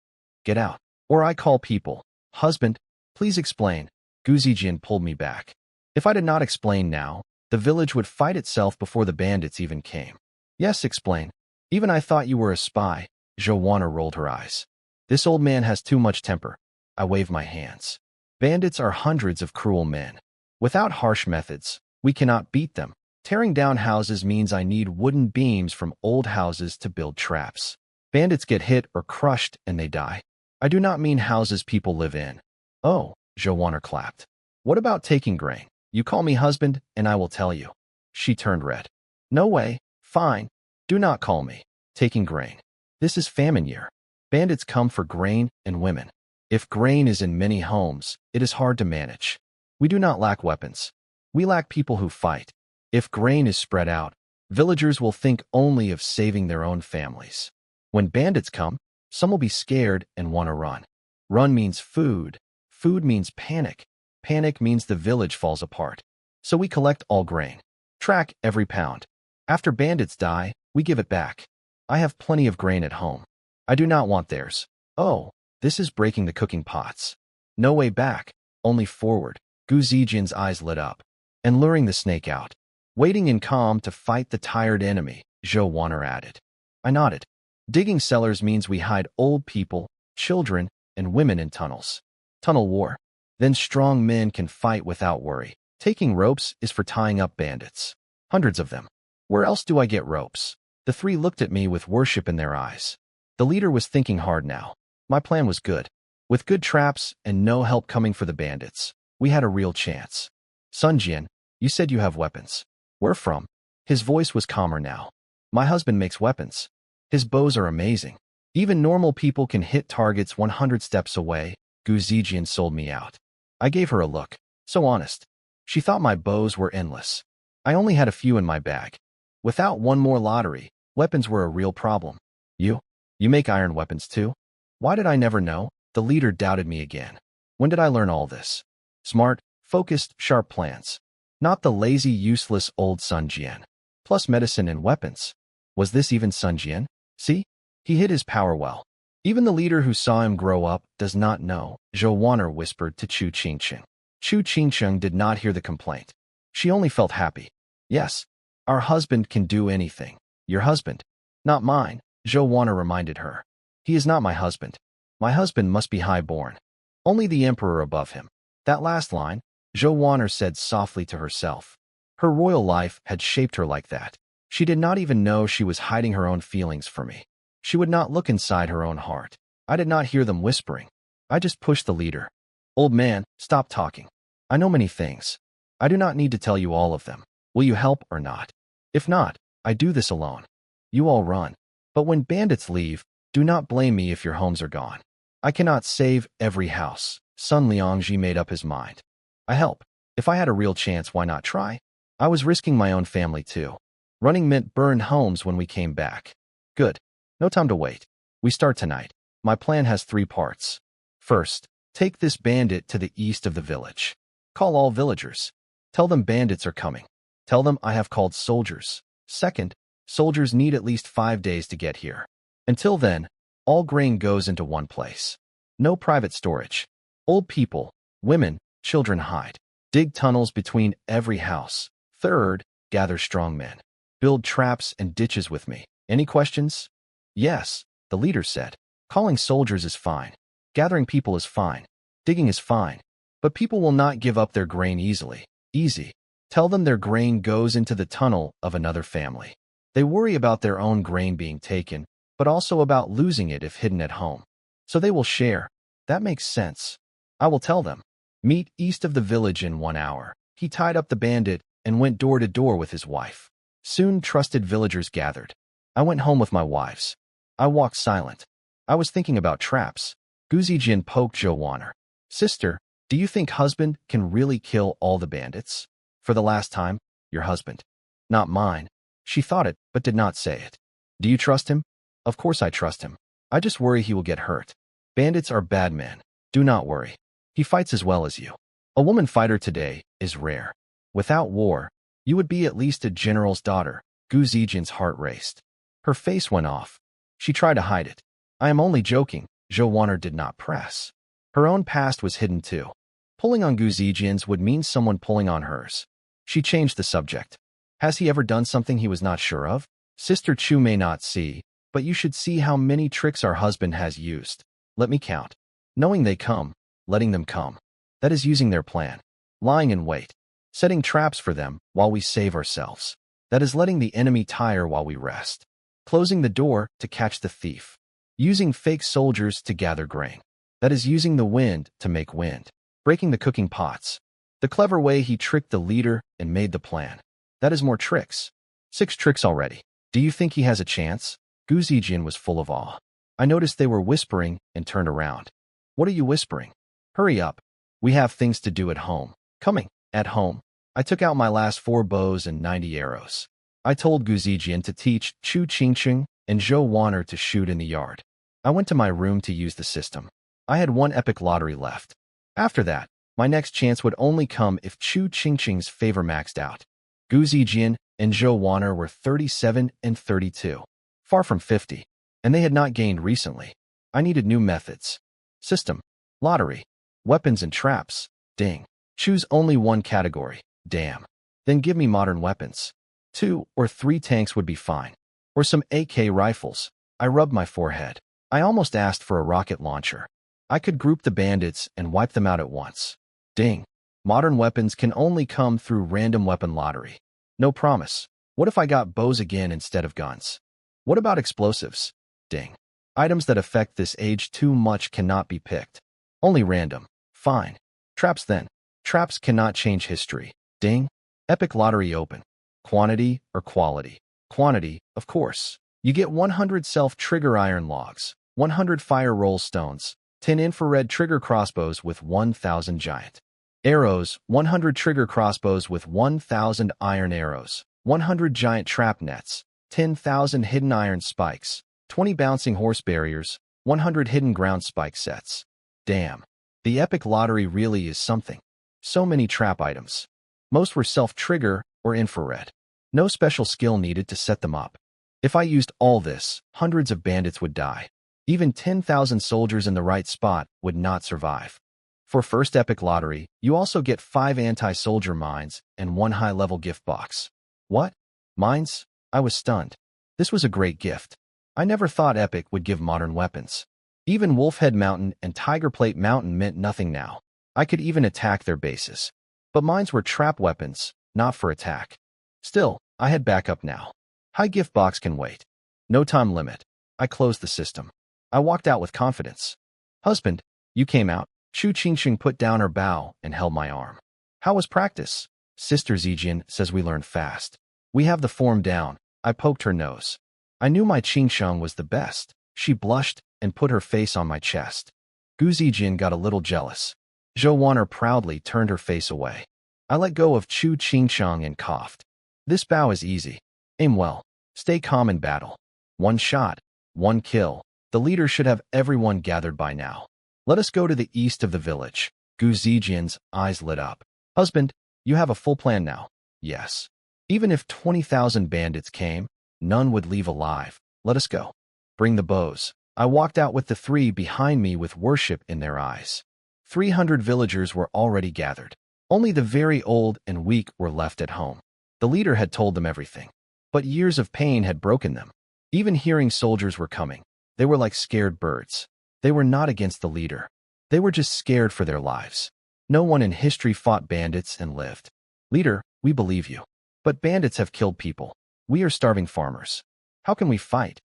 Get out, or I call people. Husband, please explain. Gu Zijian pulled me back. If I did not explain now, the village would fight itself before the bandits even came. Yes, explain. Even I thought you were a spy. Joanna rolled her eyes. This old man has too much temper. I waved my hands. Bandits are hundreds of cruel men. Without harsh methods, we cannot beat them. Tearing down houses means I need wooden beams from old houses to build traps. Bandits get hit or crushed and they die. I do not mean houses people live in. Oh, Joanna clapped. What about taking grain? You call me husband and I will tell you. She turned red. No way. Fine. Do not call me. Taking grain. This is famine year. Bandits come for grain and women. If grain is in many homes, it is hard to manage. We do not lack weapons. We lack people who fight. If grain is spread out, villagers will think only of saving their own families. When bandits come, some will be scared and want to run. Run means food. Food means panic. Panic means the village falls apart. So we collect all grain. Track every pound. After bandits die, we give it back. I have plenty of grain at home. I do not want theirs. Oh, this is breaking the cooking pots. No way back, only forward. Gu Zijian's eyes lit up. And luring the snake out. Waiting in calm to fight the tired enemy, Zhou Wanner added. I nodded. Digging cellars means we hide old people, children, and women in tunnels. Tunnel war. Then strong men can fight without worry. Taking ropes is for tying up bandits. Hundreds of them. Where else do I get ropes? The three looked at me with worship in their eyes. The leader was thinking hard now. My plan was good. With good traps and no help coming for the bandits, we had a real chance. Sun Jian, you said you have weapons. Where from? His voice was calmer now. My husband makes weapons. His bows are amazing. Even normal people can hit targets 100 steps away. Gu Zijian sold me out. I gave her a look. So honest. She thought my bows were endless. I only had a few in my bag. Without one more lottery, weapons were a real problem. You make iron weapons too? Why did I never know? The leader doubted me again. When did I learn all this? Smart, focused, sharp plans. Not the lazy, useless old Sun Jian. Plus medicine and weapons. Was this even Sun Jian? See? He hid his power well. Even the leader who saw him grow up does not know, Zhou Wanner whispered to Chu Qingcheng. Chu Qingcheng did not hear the complaint. She only felt happy. Yes, our husband can do anything. Your husband. Not mine, Zhou Wanner reminded her. He is not my husband. My husband must be high-born. Only the emperor above him. That last line, Zhou Wanner said softly to herself. Her royal life had shaped her like that. She did not even know she was hiding her own feelings for me. She would not look inside her own heart. I did not hear them whispering. I just pushed the leader. Old man, stop talking. I know many things. I do not need to tell you all of them. Will you help or not? If not, I do this alone. You all run. But when bandits leave, do not blame me if your homes are gone. I cannot save every house. Sun Liangji made up his mind. I help. If I had a real chance, why not try? I was risking my own family too. Running meant burned homes when we came back. Good. No time to wait. We start tonight. My plan has 3 parts. First, take this bandit to the east of the village. Call all villagers. Tell them bandits are coming. Tell them I have called soldiers. Second, soldiers need at least 5 days to get here. Until then, all grain goes into one place. No private storage. Old people, women, children hide. Dig tunnels between every house. Third, gather strong men. Build traps and ditches with me. Any questions? Yes, the leader said. Calling soldiers is fine. Gathering people is fine. Digging is fine. But people will not give up their grain easily. Easy. Tell them their grain goes into the tunnel of another family. They worry about their own grain being taken, but also about losing it if hidden at home. So they will share. That makes sense. I will tell them. Meet east of the village in 1 hour. He tied up the bandit and went door to door with his wife. Soon trusted villagers gathered. I went home with my wives. I walked silent. I was thinking about traps. Gu Zijian poked Zhou Wanner. Sister, do you think husband can really kill all the bandits? For the last time, your husband. Not mine. She thought it, but did not say it. Do you trust him? Of course I trust him. I just worry he will get hurt. Bandits are bad men. Do not worry. He fights as well as you. A woman fighter today is rare. Without war, you would be at least a general's daughter. Gu Zijian's heart raced. Her face went off. She tried to hide it. I am only joking. Zhou Wanner did not press. Her own past was hidden too. Pulling on Gu Zijian's would mean someone pulling on hers. She changed the subject. Has he ever done something he was not sure of? Sister Chu may not see, but you should see how many tricks our husband has used. Let me count. Knowing they come, letting them come. That is using their plan. Lying in wait. Setting traps for them while we save ourselves. That is letting the enemy tire while we rest. Closing the door to catch the thief. Using fake soldiers to gather grain. That is using the wind to make wind. Breaking the cooking pots. The clever way he tricked the leader and made the plan. That is more tricks. 6 tricks already. Do you think he has a chance? Gu Zijian was full of awe. I noticed they were whispering and turned around. What are you whispering? Hurry up. We have things to do at home. Coming. At home. I took out my last 4 bows and 90 arrows. I told Gu Zijian to teach Chu Qingqing and Zhou Waner to shoot in the yard. I went to my room to use the system. I had 1 epic lottery left. After that, my next chance would only come if Chu Qingqing's favor maxed out. Gu Zijian and Zhou Waner were 37 and 32. Far from 50. And they had not gained recently. I needed new methods. System. Lottery. Weapons and traps. Ding. Choose only 1 category. Damn. Then give me modern weapons. 2 or 3 tanks would be fine. Or some AK rifles. I rubbed my forehead. I almost asked for a rocket launcher. I could group the bandits and wipe them out at once. Ding. Modern weapons can only come through random weapon lottery. No promise. What if I got bows again instead of guns? What about explosives? Ding. Items that affect this age too much cannot be picked. Only random. Fine. Traps then. Traps cannot change history. Ding. Epic lottery open. Quantity or quality? Quantity, of course. You get 100 self-trigger iron logs, 100 fire roll stones, 10 infrared trigger crossbows with 1,000 giant arrows, 100 trigger crossbows with 1,000 iron arrows, 100 giant trap nets, 10,000 hidden iron spikes, 20 bouncing horse barriers, 100 hidden ground spike sets. Damn. The epic lottery really is something. So many trap items. Most were self-trigger or infrared. No special skill needed to set them up. If I used all this, hundreds of bandits would die. Even 10,000 soldiers in the right spot would not survive. For first epic lottery, you also get 5 anti-soldier mines and 1 high-level gift box. What? Mines? I was stunned. This was a great gift. I never thought Epic would give modern weapons. Even Wolfhead Mountain and Tiger Plate Mountain meant nothing now. I could even attack their bases. But mines were trap weapons, not for attack. Still, I had backup now. High gift box can wait. No time limit. I closed the system. I walked out with confidence. Husband, you came out. Chu Qingqing put down her bow and held my arm. How was practice? Sister Zijian says we learned fast. We have the form down. I poked her nose. I knew my Qingsheng was the best. She blushed and put her face on my chest. Gu Zijian got a little jealous. Zhou Waner proudly turned her face away. I let go of Chu Qingsheng and coughed. This bow is easy. Aim well. Stay calm in battle. 1 shot. 1 kill. The leader should have everyone gathered by now. Let us go to the east of the village. Gu Zijian's eyes lit up. Husband, you have a full plan now. Yes. Even if 20,000 bandits came, none would leave alive. Let us go. Bring the bows. I walked out with the 3 behind me with worship in their eyes. 300 villagers were already gathered. Only the very old and weak were left at home. The leader had told them everything. But years of pain had broken them. Even hearing soldiers were coming, they were like scared birds. They were not against the leader. They were just scared for their lives. No one in history fought bandits and lived. Leader, we believe you. But bandits have killed people. We are starving farmers. How can we fight?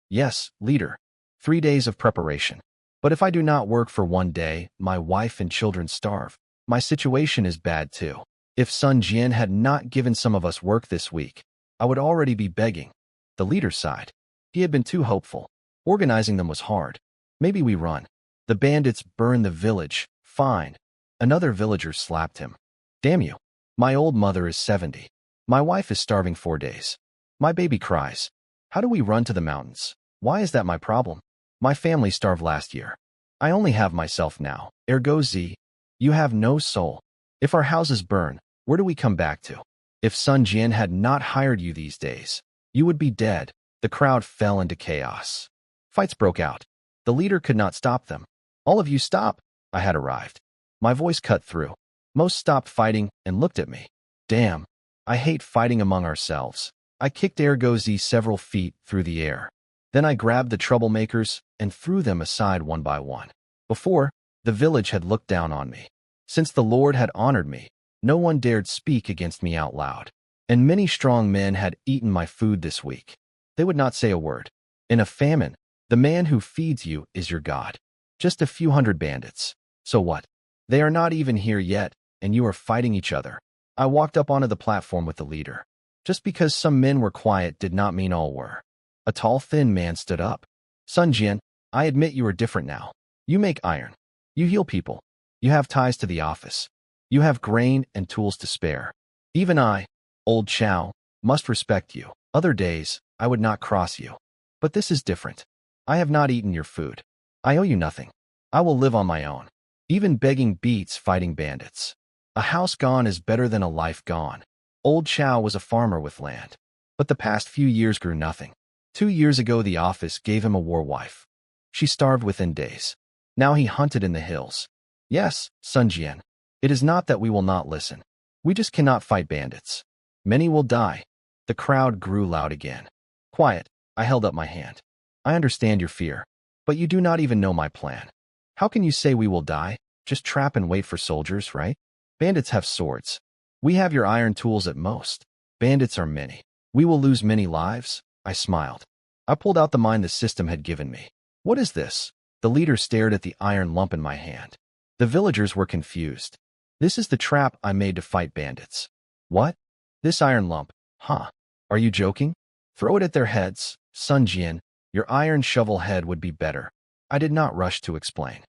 Yes, leader. 3 days of preparation. But if I do not work for 1 day, my wife and children starve. My situation is bad too. If Sun Jian had not given some of us work this week, I would already be begging. The leader sighed. He had been too hopeful. Organizing them was hard. Maybe we run. The bandits burn the village. Fine. Another villager slapped him. Damn you. My old mother is 70. My wife is starving 4 days. My baby cries. How do we run to the mountains? Why is that my problem? My family starved last year. I only have myself now. Ergo Z. You have no soul. If our houses burn, where do we come back to? If Sun Jian had not hired you these days, you would be dead. The crowd fell into chaos. Fights broke out. The leader could not stop them. All of you stop. I had arrived. My voice cut through. Most stopped fighting and looked at me. Damn. I hate fighting among ourselves. I kicked Ergo Z several feet through the air. Then I grabbed the troublemakers and threw them aside one by one. Before, the village had looked down on me. Since the Lord had honored me, no one dared speak against me out loud. And many strong men had eaten my food this week. They would not say a word. In a famine, the man who feeds you is your God. Just a few hundred bandits. So what? They are not even here yet, and you are fighting each other. I walked up onto the platform with the leader. Just because some men were quiet did not mean all were. A tall, thin man stood up. Sun Jian, I admit you are different now. You make iron. You heal people. You have ties to the office. You have grain and tools to spare. Even I, old Chow, must respect you. Other days, I would not cross you. But this is different. I have not eaten your food. I owe you nothing. I will live on my own. Even begging beats fighting bandits. A house gone is better than a life gone. Old Chow was a farmer with land. But the past few years grew nothing. 2 years ago the office gave him a war wife. She starved within days. Now he hunted in the hills. Yes, Sun Jian. It is not that we will not listen. We just cannot fight bandits. Many will die. The crowd grew loud again. Quiet, I held up my hand. I understand your fear, but you do not even know my plan. How can you say we will die? Just trap and wait for soldiers, right? Bandits have swords. We have your iron tools at most. Bandits are many. We will lose many lives. I smiled. I pulled out the mine the system had given me. What is this? The leader stared at the iron lump in my hand. The villagers were confused. This is the trap I made to fight bandits. What? This iron lump? Huh? Are you joking? Throw it at their heads. Sun Jian, your iron shovel head would be better. I did not rush to explain.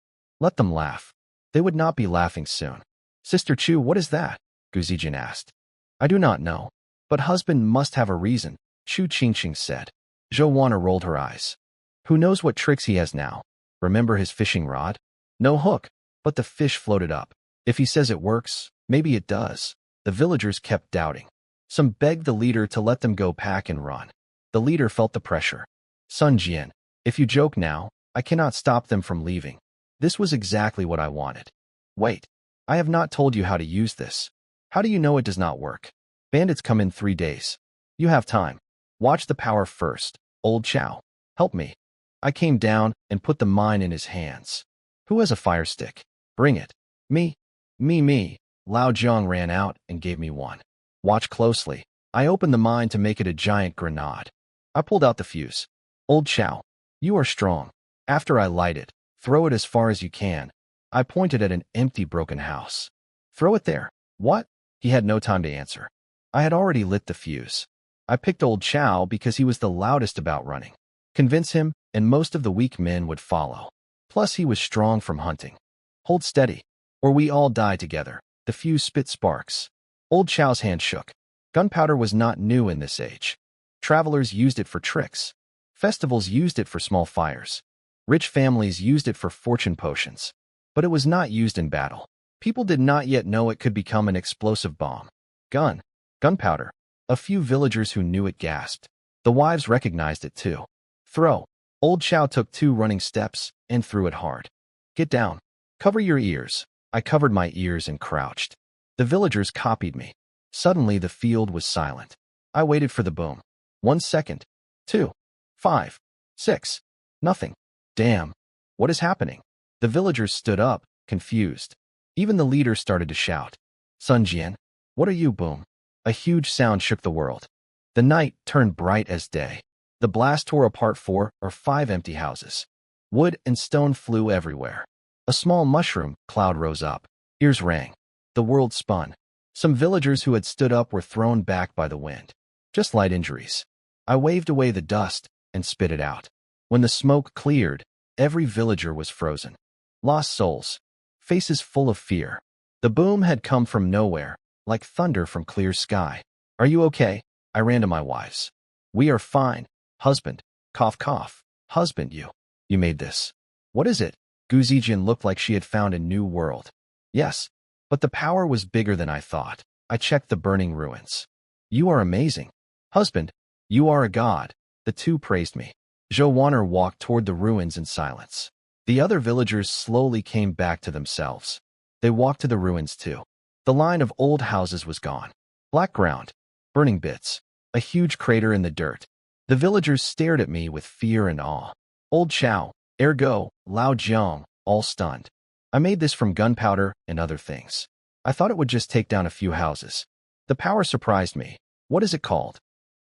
Let them laugh. They would not be laughing soon. Sister Chu, what is that? Gu Zijin asked. I do not know. But husband must have a reason, Chu Qingqing said. Zhou Wana rolled her eyes. Who knows what tricks he has now? Remember his fishing rod? No hook, but the fish floated up. If he says it works, maybe it does. The villagers kept doubting. Some begged the leader to let them go pack and run. The leader felt the pressure. Sun Jian, if you joke now, I cannot stop them from leaving. This was exactly what I wanted. Wait, I have not told you how to use this. How do you know it does not work? Bandits come in 3 days. You have time. Watch the power first. Old Chow, help me. I came down and put the mine in his hands. Who has a fire stick? Bring it. Me. Lao Jiang ran out and gave me one. Watch closely. I opened the mine to make it a giant grenade. I pulled out the fuse. Old Chow, you are strong. After I light it, throw it as far as you can. I pointed at an empty broken house. Throw it there. What? He had no time to answer. I had already lit the fuse. I picked Old Chow because he was the loudest about running. Convince him, and most of the weak men would follow. Plus he was strong from hunting. Hold steady, or we all die together. The fuse spit sparks. Old Chow's hand shook. Gunpowder was not new in this age. Travelers used it for tricks. Festivals used it for small fires. Rich families used it for fortune potions. But it was not used in battle. People did not yet know it could become an explosive bomb. Gunpowder. A few villagers who knew it gasped. The wives recognized it too. Throw. Old Chow took 2 running steps and threw it hard. Get down. Cover your ears. I covered my ears and crouched. The villagers copied me. Suddenly the field was silent. I waited for the boom. 1 second. 2. 5. 6. Nothing. Damn. What is happening? The villagers stood up, confused. Even the leader started to shout. Sun Jian, what are you? Boom. A huge sound shook the world. The night turned bright as day. The blast tore apart 4 or 5 empty houses. Wood and stone flew everywhere. A small mushroom cloud rose up. Ears rang. The world spun. Some villagers who had stood up were thrown back by the wind. Just light injuries. I waved away the dust and spit it out. When the smoke cleared, every villager was frozen. Lost souls. Faces full of fear. The boom had come from nowhere, like thunder from clear sky. Are you okay? I ran to my wives. We are fine. Husband. Cough, cough. Husband, you made this. What is it? Gu Zijin looked like she had found a new world. Yes, but the power was bigger than I thought. I checked the burning ruins. You are amazing. Husband, you are a god. The 2 praised me. Zhou Wana walked toward the ruins in silence. The other villagers slowly came back to themselves. They walked to the ruins too. The line of old houses was gone. Black ground. Burning bits. A huge crater in the dirt. The villagers stared at me with fear and awe. Old Chow, ergo, Lao Jiang, all stunned. I made this from gunpowder and other things. I thought it would just take down a few houses. The power surprised me. What is it called?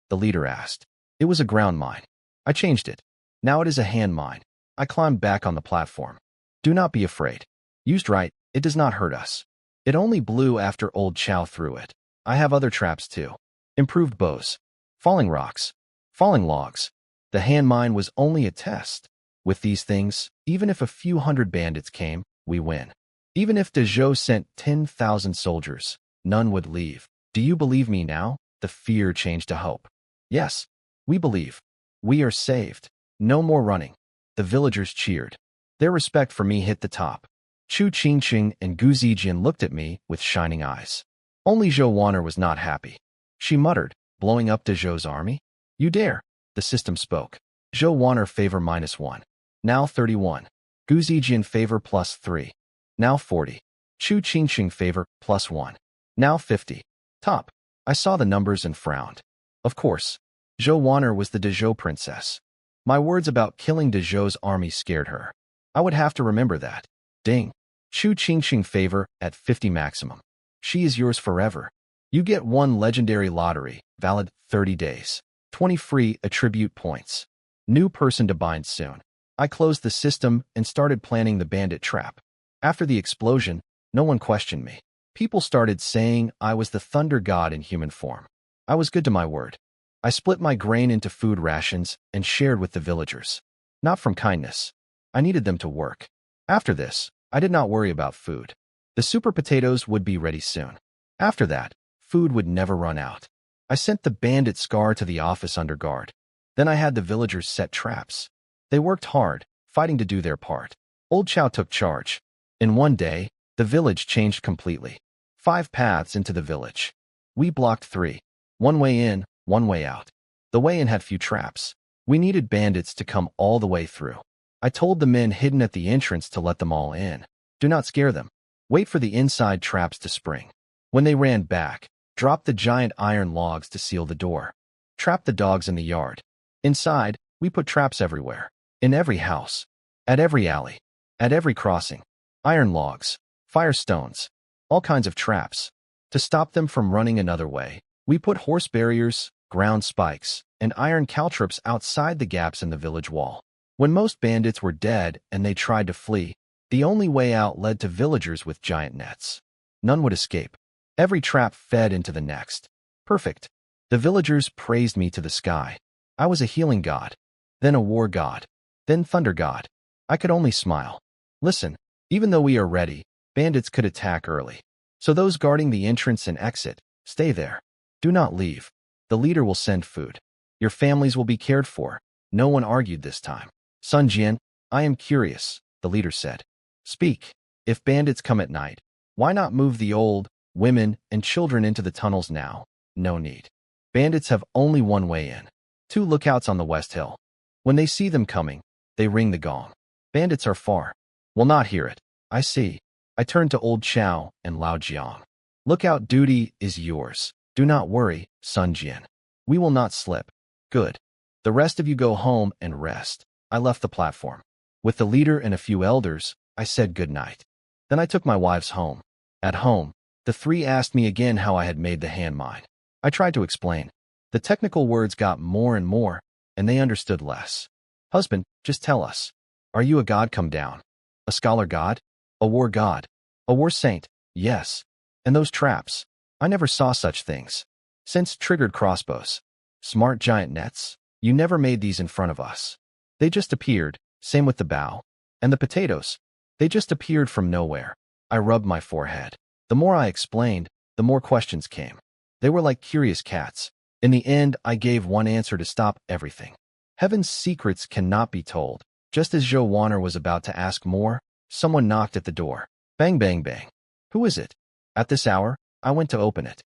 The leader asked. It was a ground mine. I changed it. Now it is a hand mine. I climbed back on the platform. Do not be afraid. Used right, it does not hurt us. It only blew after old Chow threw it. I have other traps too. Improved bows. Falling rocks. Falling logs. The hand mine was only a test. With these things, even if a few hundred bandits came, we win. Even if Dezhou sent 10,000 soldiers, none would leave. Do you believe me now? The fear changed to hope. Yes, we believe. We are saved. No more running. The villagers cheered. Their respect for me hit the top. Chu Qingqing and Gu Zijian looked at me with shining eyes. Only Zhou Wanner was not happy. She muttered, blowing up Dezhou's army? You dare. The system spoke. Zhou Wanner favor -1. Now 31. Gu Zijian favor +3. Now 40. Chu Qingqing favor +1. Now 50. Top. I saw the numbers and frowned. Of course. Zhou Wanner was the Dezhou princess. My words about killing Dezhou's army scared her. I would have to remember that. Ding. Chu Qingqing favor at 50 maximum. She is yours forever. You get 1 legendary lottery, valid 30 days. 20 free attribute points. New person to bind soon. I closed the system and started planning the bandit trap. After the explosion, no one questioned me. People started saying I was the thunder god in human form. I was good to my word. I split my grain into food rations and shared with the villagers. Not from kindness. I needed them to work. After this, I did not worry about food. The super potatoes would be ready soon. After that, food would never run out. I sent the bandit Scar to the office under guard. Then I had the villagers set traps. They worked hard, fighting to do their part. Old Chow took charge. In one day, the village changed completely. 5 paths into the village. We blocked 3. 1 way in, 1 way out. The way in had few traps. We needed bandits to come all the way through. I told the men hidden at the entrance to let them all in. Do not scare them. Wait for the inside traps to spring. When they ran back, drop the giant iron logs to seal the door. Trap the dogs in the yard. Inside, we put traps everywhere. In every house. At every alley. At every crossing. Iron logs. Firestones. All kinds of traps. To stop them from running another way, we put horse barriers, ground spikes, and iron caltrops outside the gaps in the village wall. When most bandits were dead and they tried to flee, the only way out led to villagers with giant nets. None would escape. Every trap fed into the next. Perfect. The villagers praised me to the sky. I was a healing god, then a war god, then thunder god. I could only smile. Listen, even though we are ready, bandits could attack early. So those guarding the entrance and exit, stay there. Do not leave. The leader will send food. Your families will be cared for. No one argued this time. Sun Jian, I am curious, the leader said. Speak. If bandits come at night, why not move the old, women, and children into the tunnels now? No need. Bandits have only 1 way in. 2 lookouts on the West Hill. When they see them coming, they ring the gong. Bandits are far. Will not hear it. I see. I turned to Old Chow and Lao Jiang. Lookout duty is yours. Do not worry, Sun Jian. We will not slip. Good. The rest of you go home and rest. I left the platform. With the leader and a few elders, I said good night. Then I took my wives home. At home, the 3 asked me again how I had made the hand mine. I tried to explain. The technical words got more and more, and they understood less. Husband, just tell us. Are you a god come down? A scholar god? A war god? A war saint? Yes. And those traps? I never saw such things. Since triggered crossbows. Smart giant nets? You never made these in front of us. They just appeared, same with the bow. And the potatoes? They just appeared from nowhere. I rubbed my forehead. The more I explained, the more questions came. They were like curious cats. In the end, I gave one answer to stop everything. Heaven's secrets cannot be told. Just as Zhou Wanner was about to ask more, someone knocked at the door. Bang, bang, bang. Who is it? At this hour, I went to open it.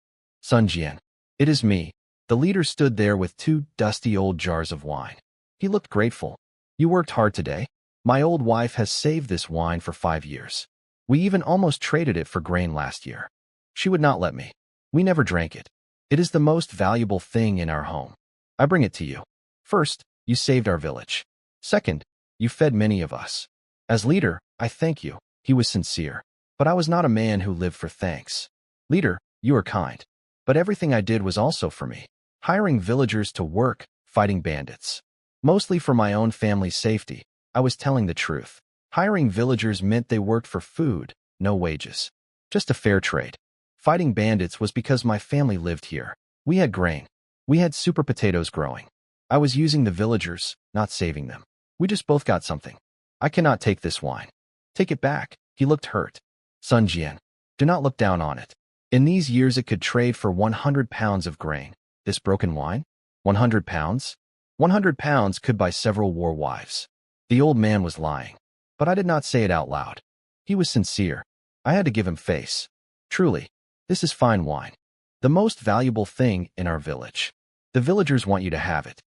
Sun Jian. It is me. The leader stood there with 2 dusty old jars of wine. He looked grateful. You worked hard today. My old wife has saved this wine for 5 years. We even almost traded it for grain last year. She would not let me. We never drank it. It is the most valuable thing in our home. I bring it to you. First, you saved our village. Second, you fed many of us. As leader, I thank you. He was sincere. But I was not a man who lived for thanks. Leader, you are kind. But everything I did was also for me. Hiring villagers to work, fighting bandits. Mostly for my own family's safety. I was telling the truth. Hiring villagers meant they worked for food, no wages. Just a fair trade. Fighting bandits was because my family lived here. We had grain. We had super potatoes growing. I was using the villagers, not saving them. We just both got something. I cannot take this wine. Take it back. He looked hurt. Sun Jian, do not look down on it. In these years it could trade for 100 pounds of grain. This broken wine? 100 pounds? 100 pounds could buy several war wives. The old man was lying. But I did not say it out loud. He was sincere. I had to give him face. Truly, this is fine wine. The most valuable thing in our village. The villagers want you to have it.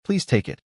Please take it.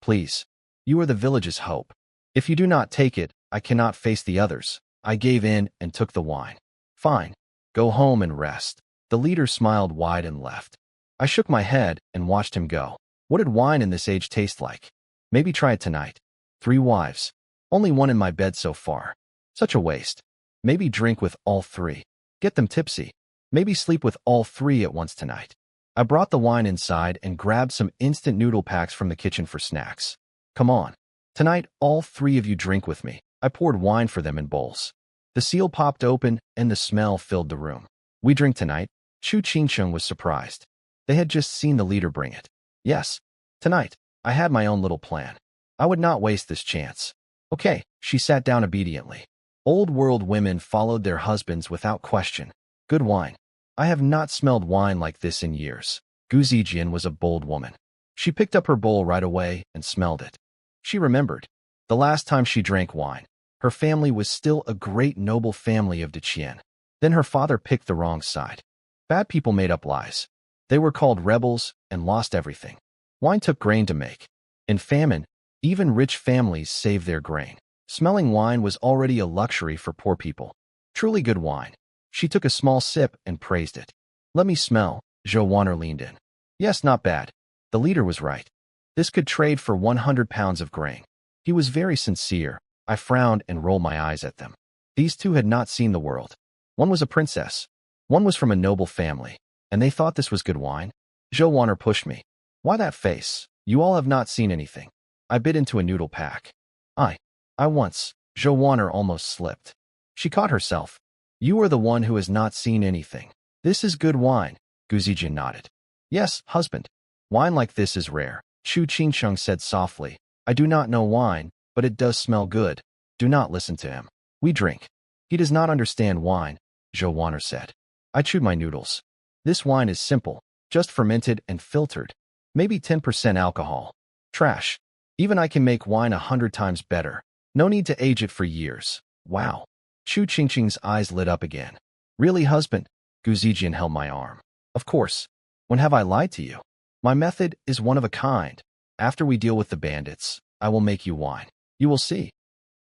Please. You are the village's hope. If you do not take it, I cannot face the others. I gave in and took the wine. Fine. Go home and rest. The leader smiled wide and left. I shook my head and watched him go. What did wine in this age taste like? Maybe try it tonight. 3 wives. Only one in my bed so far. Such a waste. Maybe drink with all 3. Get them tipsy. Maybe sleep with all 3 at once tonight. I brought the wine inside and grabbed some instant noodle packs from the kitchen for snacks. Come on. Tonight, all 3 of you drink with me. I poured wine for them in bowls. The seal popped open and the smell filled the room. We drink tonight. Chu Qingcheng was surprised. They had just seen the leader bring it. Yes. Tonight, I had my own little plan. I would not waste this chance. Okay, she sat down obediently. Old world women followed their husbands without question. Good wine. I have not smelled wine like this in years. Gu Zijian was a bold woman. She picked up her bowl right away and smelled it. She remembered. The last time she drank wine, her family was still a great noble family of Deqian. Then her father picked the wrong side. Bad people made up lies. They were called rebels and lost everything. Wine took grain to make. In famine, even rich families saved their grain. Smelling wine was already a luxury for poor people. Truly good wine. She took a small sip and praised it. Let me smell. Zhou Wanner leaned in. Yes, not bad. The leader was right. This could trade for 100 pounds of grain. He was very sincere. I frowned and rolled my eyes at them. These 2 had not seen the world. One was a princess. One was from a noble family. And they thought this was good wine? Zhou Wanner pushed me. Why that face? You all have not seen anything. I bit into a noodle pack. I once. Zhou Wanner almost slipped. She caught herself. You are the one who has not seen anything. This is good wine. Gu Zijian nodded. Yes, husband. Wine like this is rare. Chu Qingcheng said softly. I do not know wine, but it does smell good. Do not listen to him. We drink. He does not understand wine, Zhou Wanner said. I chewed my noodles. This wine is simple, just fermented and filtered. Maybe 10% alcohol. Trash. Even I can make wine 100 times better. No need to age it for years. Wow. Chu Qingcheng's eyes lit up again. Really, husband? Gu Zijian held my arm. Of course. When have I lied to you? My method is one of a kind. After we deal with the bandits, I will make you wine. You will see.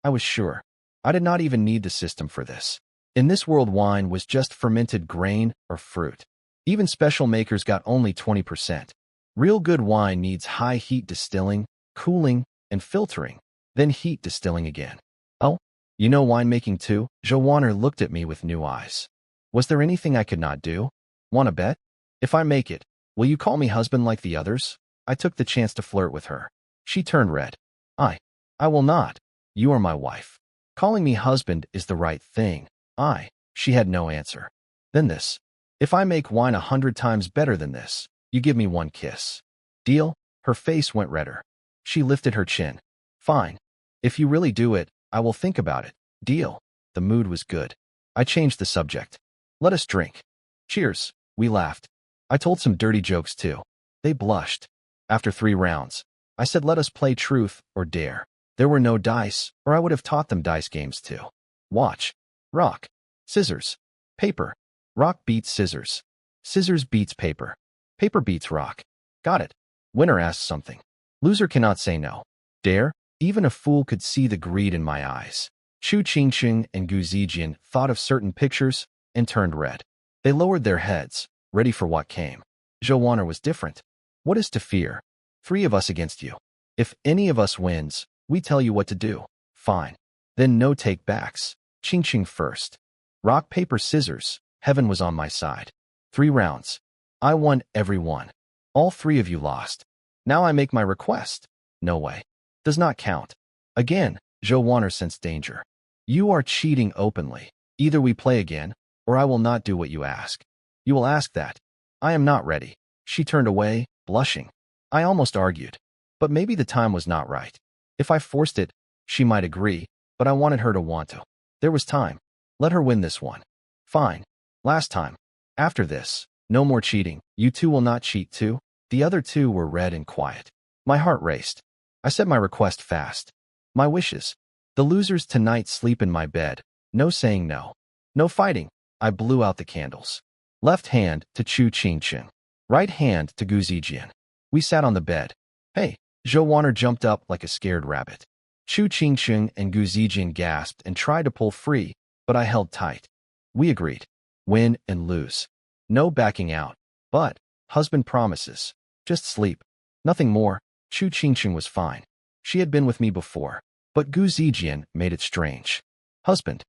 I was sure. I did not even need the system for this. In this world, wine was just fermented grain or fruit. Even special makers got only 20%. Real good wine needs high heat distilling, cooling, and filtering, then heat distilling again. Oh, you know winemaking too? Zhou Wanner looked at me with new eyes. Was there anything I could not do? Want to bet? If I make it, will you call me husband like the others? I took the chance to flirt with her. She turned red. I will not. You are my wife. Calling me husband is the right thing. She had no answer. Then this. If I make wine 100 times better than this, you give me 1 kiss. Deal? Her face went redder. She lifted her chin. Fine. If you really do it, I will think about it. Deal. The mood was good. I changed the subject. Let us drink. Cheers. We laughed. I told some dirty jokes too. They blushed. After 3 rounds, I said let us play truth or dare. There were no dice, or I would have taught them dice games too. Watch. Rock. Scissors. Paper. Rock beats scissors. Scissors beats paper. Paper beats rock. Got it. Winner asks something. Loser cannot say no. Dare? Even a fool could see the greed in my eyes. Chu Qingcheng and Gu Zijian thought of certain pictures and turned red. They lowered their heads, ready for what came. Zhou Wanner was different. What is to fear? 3 of us against you. If any of us wins, we tell you what to do. Fine. Then no take-backs. Ching ching first. Rock, paper, scissors. Heaven was on my side. 3 rounds. I won every one. All 3 of you lost. Now I make my request. No way. Does not count. Again, Zhou Wanner sensed danger. You are cheating openly. Either we play again, or I will not do what you ask. You will ask that. I am not ready. She turned away, blushing. I almost argued. But maybe the time was not right. If I forced it, she might agree, but I wanted her to want to. There was time. Let her win this one. Fine. Last time. After this, no more cheating. You 2 will not cheat too? The other 2 were red and quiet. My heart raced. I said my request fast. My wishes. The losers tonight sleep in my bed. No saying no. No fighting. I blew out the candles. Left hand to Chu Qingqing. Right hand to Gu Zijian. We sat on the bed. Hey, Zhou Wanner jumped up like a scared rabbit. Chu Qingqing and Gu Zijian gasped and tried to pull free, but I held tight. We agreed. Win and lose. No backing out. But, husband promises. Just sleep. Nothing more. Chu Qingqing was fine. She had been with me before. But Gu Zijian made it strange. Husband.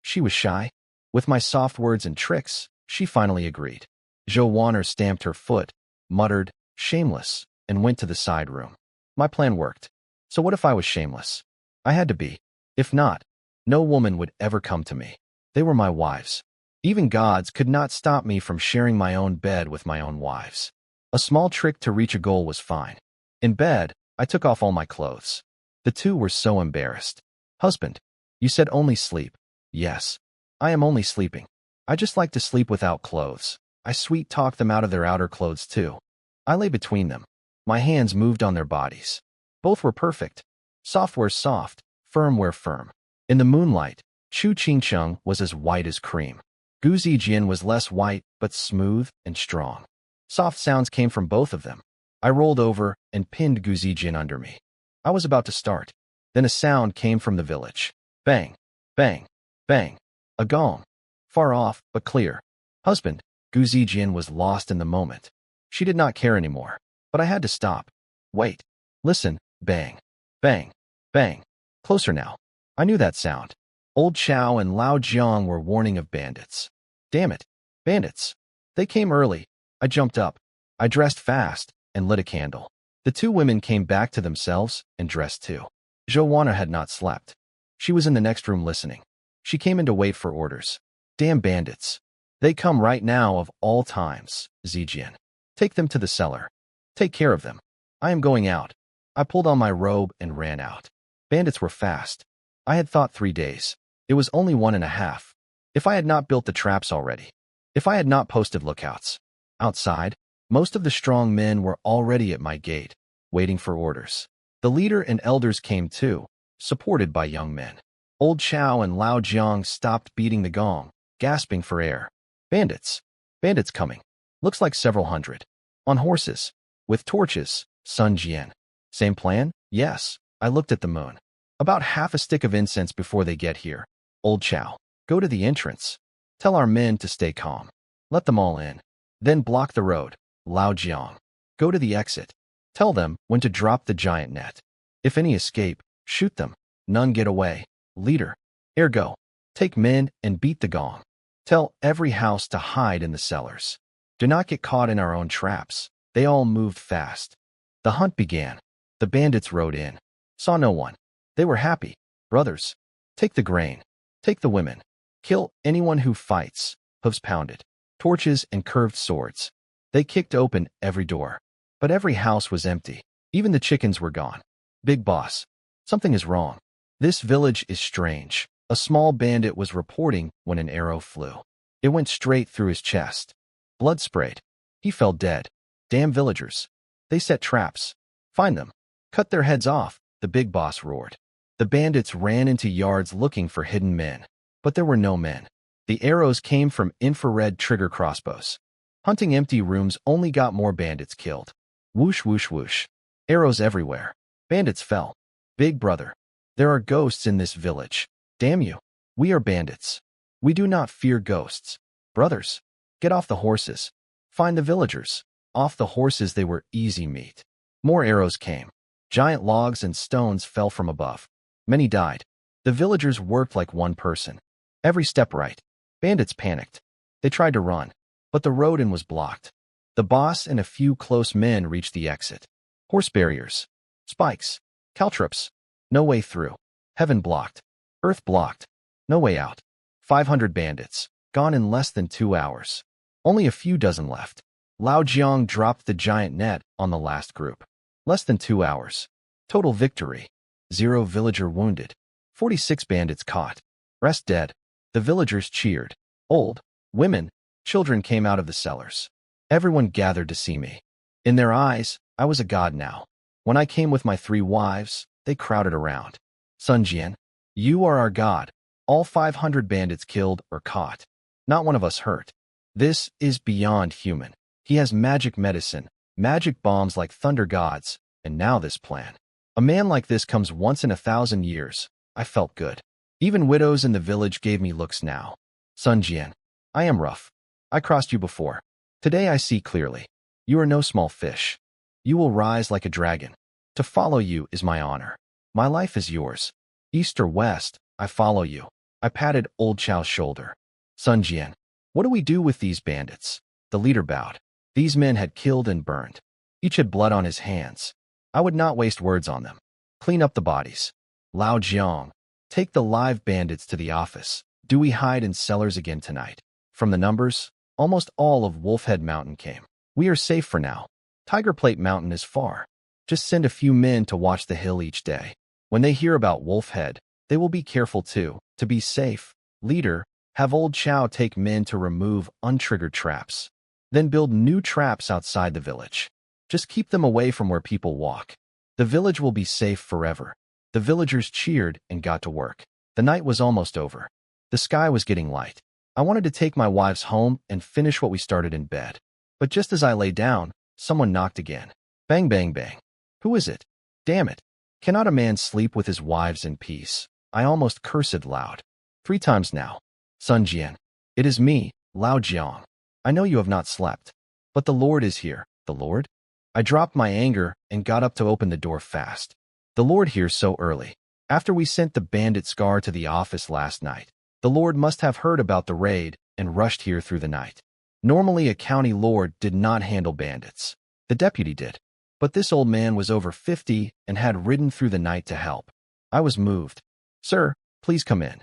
She was shy. With my soft words and tricks, she finally agreed. Zhou Wanner stamped her foot, muttered, shameless, and went to the side room. My plan worked. So what if I was shameless? I had to be. If not, no woman would ever come to me. They were my wives. Even gods could not stop me from sharing my own bed with my own wives. A small trick to reach a goal was fine. In bed, I took off all my clothes. The 2 were so embarrassed. Husband, you said only sleep. Yes. I am only sleeping. I just like to sleep without clothes. I sweet-talked them out of their outer clothes too. I lay between them. My hands moved on their bodies. Both were perfect. Software soft, firmware firm. In the moonlight, Chu Qingqing was as white as cream. Gu Zijian was less white, but smooth and strong. Soft sounds came from both of them. I rolled over and pinned Gu Zijian under me. I was about to start. Then a sound came from the village. Bang, bang, bang. A gong. Far off, but clear. Husband, Gu Zijian was lost in the moment. She did not care anymore. But I had to stop. Wait. Listen. Bang. Bang. Bang. Closer now. I knew that sound. Old Chow and Lao Jiang were warning of bandits. Damn it. Bandits. They came early. I jumped up. I dressed fast and lit a candle. The 2 women came back to themselves and dressed too. Zhou Wanner had not slept. She was in the next room listening. She came in to wait for orders. Damn bandits. They come right now of all times, Zijian. Take them to the cellar. Take care of them. I am going out. I pulled on my robe and ran out. Bandits were fast. I had thought 3 days. It was only 1.5. If I had not built the traps already. If I had not posted lookouts. Outside, most of the strong men were already at my gate, waiting for orders. The leader and elders came too, supported by young men. Old Chow and Lao Jiang stopped beating the gong, gasping for air. Bandits. Bandits coming. Looks like several hundred. On horses. With torches. Sun Jian. Same plan? Yes. I looked at the moon. About half a stick of incense before they get here. Old Chow. Go to the entrance. Tell our men to stay calm. Let them all in. Then block the road. Lao Jiang. Go to the exit. Tell them when to drop the giant net. If any escape, shoot them. None get away. Leader. Ergo. Take men and beat the gong. Tell every house to hide in the cellars. Do not get caught in our own traps. They all moved fast. The hunt began. The bandits rode in. Saw no one. They were happy. Brothers. Take the grain. Take the women. Kill anyone who fights. Hooves pounded. Torches and curved swords. They kicked open every door. But every house was empty. Even the chickens were gone. Big boss. Something is wrong. This village is strange. A small bandit was reporting when an arrow flew. It went straight through his chest. Blood sprayed. He fell dead. Damn villagers. They set traps. Find them. Cut their heads off, the big boss roared. The bandits ran into yards looking for hidden men. But there were no men. The arrows came from infrared trigger crossbows. Hunting empty rooms only got more bandits killed. Whoosh, whoosh, whoosh. Arrows everywhere. Bandits fell. Big brother. There are ghosts in this village. Damn you. We are bandits. We do not fear ghosts. Brothers. Get off the horses. Find the villagers. Off the horses they were easy meat. More arrows came. Giant logs and stones fell from above. Many died. The villagers worked like one person. Every step right. Bandits panicked. They tried to run, but the road in was blocked. The boss and a few close men reached the exit. Horse barriers. Spikes. Caltrops. No way through. Heaven blocked. Earth blocked. No way out. 500 bandits. Gone in less than 2 hours. Only a few dozen left. Lao Jiang dropped the giant net on the last group. Less than 2 hours. Total victory. 0 villager wounded. 46 bandits caught. Rest dead. The villagers cheered. Old, women, children came out of the cellars. Everyone gathered to see me. In their eyes, I was a god now. When I came with my 3 wives, they crowded around. Sun Jian, you are our god. All 500 bandits killed or caught. Not one of us hurt. This is beyond human. He has magic medicine, magic bombs like thunder gods, and now this plan. A man like this comes once in 1,000 years. I felt good. Even widows in the village gave me looks now. Sun Jian, I am rough. I crossed you before. Today I see clearly. You are no small fish. You will rise like a dragon. To follow you is my honor. My life is yours. East or west, I follow you. I patted old Chao's shoulder. Sun Jian, what do we do with these bandits? The leader bowed. These men had killed and burned. Each had blood on his hands. I would not waste words on them. Clean up the bodies. Lao Jiang, take the live bandits to the office. Do we hide in cellars again tonight? From the numbers, almost all of Wolfhead Mountain came. We are safe for now. Tiger Plate Mountain is far. Just send a few men to watch the hill each day. When they hear about Wolfhead, they will be careful too. To be safe, leader, have old Chao take men to remove untriggered traps. Then build new traps outside the village. Just keep them away from where people walk. The village will be safe forever. The villagers cheered and got to work. The night was almost over. The sky was getting light. I wanted to take my wives home and finish what we started in bed. But just as I lay down, someone knocked again. Bang, bang, bang. Who is it? Damn it. Cannot a man sleep with his wives in peace? I almost cursed loud. 3 times now. Sun Jian, it is me, Lao Jiang. I know you have not slept. But the Lord is here. The Lord? I dropped my anger and got up to open the door fast. The Lord here so early. After we sent the bandit Scar to the office last night, the Lord must have heard about the raid and rushed here through the night. Normally a county lord did not handle bandits. The deputy did. But this old man was over 50 and had ridden through the night to help. I was moved. Sir, please come in.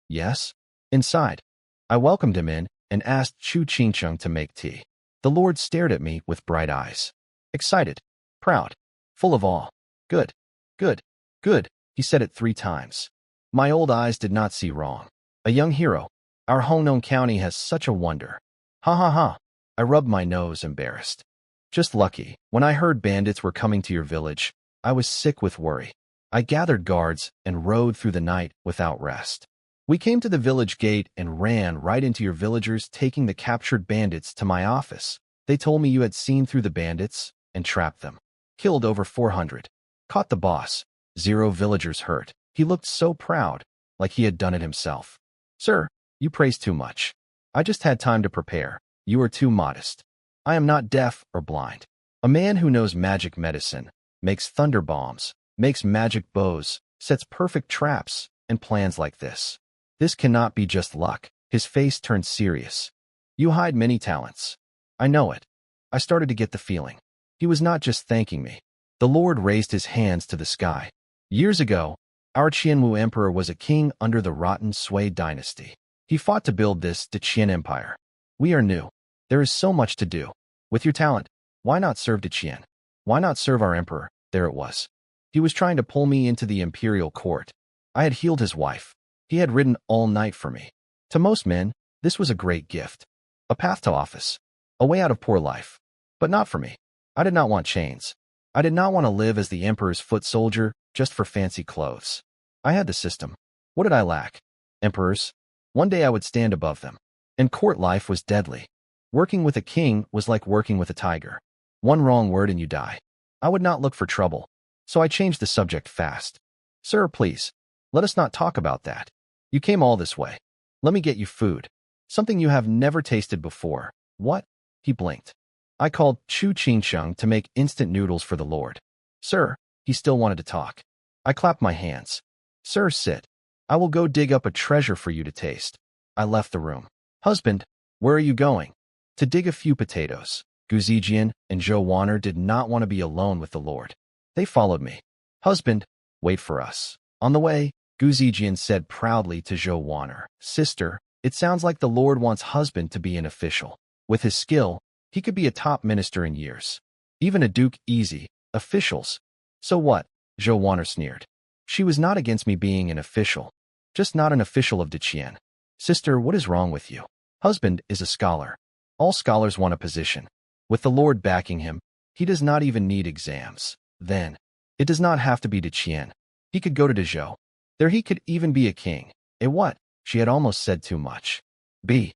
Yes? Inside. I welcomed him in and asked Chu Qingcheng to make tea. The Lord stared at me with bright eyes. Excited, proud, full of awe. Good, good, good, he said it 3 times. My old eyes did not see wrong. A young hero. Our Hongnong County has such a wonder. Ha ha ha. I rubbed my nose, embarrassed. Just lucky. When I heard bandits were coming to your village, I was sick with worry. I gathered guards and rode through the night without rest. We came to the village gate and ran right into your villagers taking the captured bandits to my office. They told me you had seen through the bandits and trapped them. Killed over 400. Caught the boss. 0 villagers hurt. He looked so proud, like he had done it himself. Sir, you praise too much. I just had time to prepare. You are too modest. I am not deaf or blind. A man who knows magic medicine, makes thunder bombs, makes magic bows, sets perfect traps, and plans like this. This cannot be just luck. His face turned serious. You hide many talents. I know it. I started to get the feeling. He was not just thanking me. The Lord raised his hands to the sky. Years ago, our Qianwu emperor was a king under the rotten Sui dynasty. He fought to build this the Qian Empire. We are new. There is so much to do. With your talent, why not serve to Qian? Why not serve our emperor? There it was. He was trying to pull me into the imperial court. I had healed his wife. He had ridden all night for me. To most men, this was a great gift. A path to office. A way out of poor life. But not for me. I did not want chains. I did not want to live as the emperor's foot soldier just for fancy clothes. I had the system. What did I lack? Emperors. One day I would stand above them. And court life was deadly. Working with a king was like working with a tiger. One wrong word and you die. I would not look for trouble. So I changed the subject fast. Sir, please. Let us not talk about that. You came all this way. Let me get you food. Something you have never tasted before. What? He blinked. I called Chu Qingcheng to make instant noodles for the Lord. Sir, he still wanted to talk. I clapped my hands. Sir, sit. I will go dig up a treasure for you to taste. I left the room. Husband, where are you going? To dig a few potatoes. Guzijian and Zhou Wanner did not want to be alone with the Lord. They followed me. Husband, wait for us. On the way, Guzijian said proudly to Zhou Wanner, Sister, it sounds like the Lord wants husband to be an official. With his skill, he could be a top minister in years. Even a duke easy. Officials. So what? Zhou Wanner sneered. She was not against me being an official. Just not an official of Deqian. Sister, what is wrong with you? Husband is a scholar. All scholars want a position. With the Lord backing him, he does not even need exams. Then, it does not have to be Deqian. He could go to Dezhou. There he could even be a king. What? She had almost said too much. B.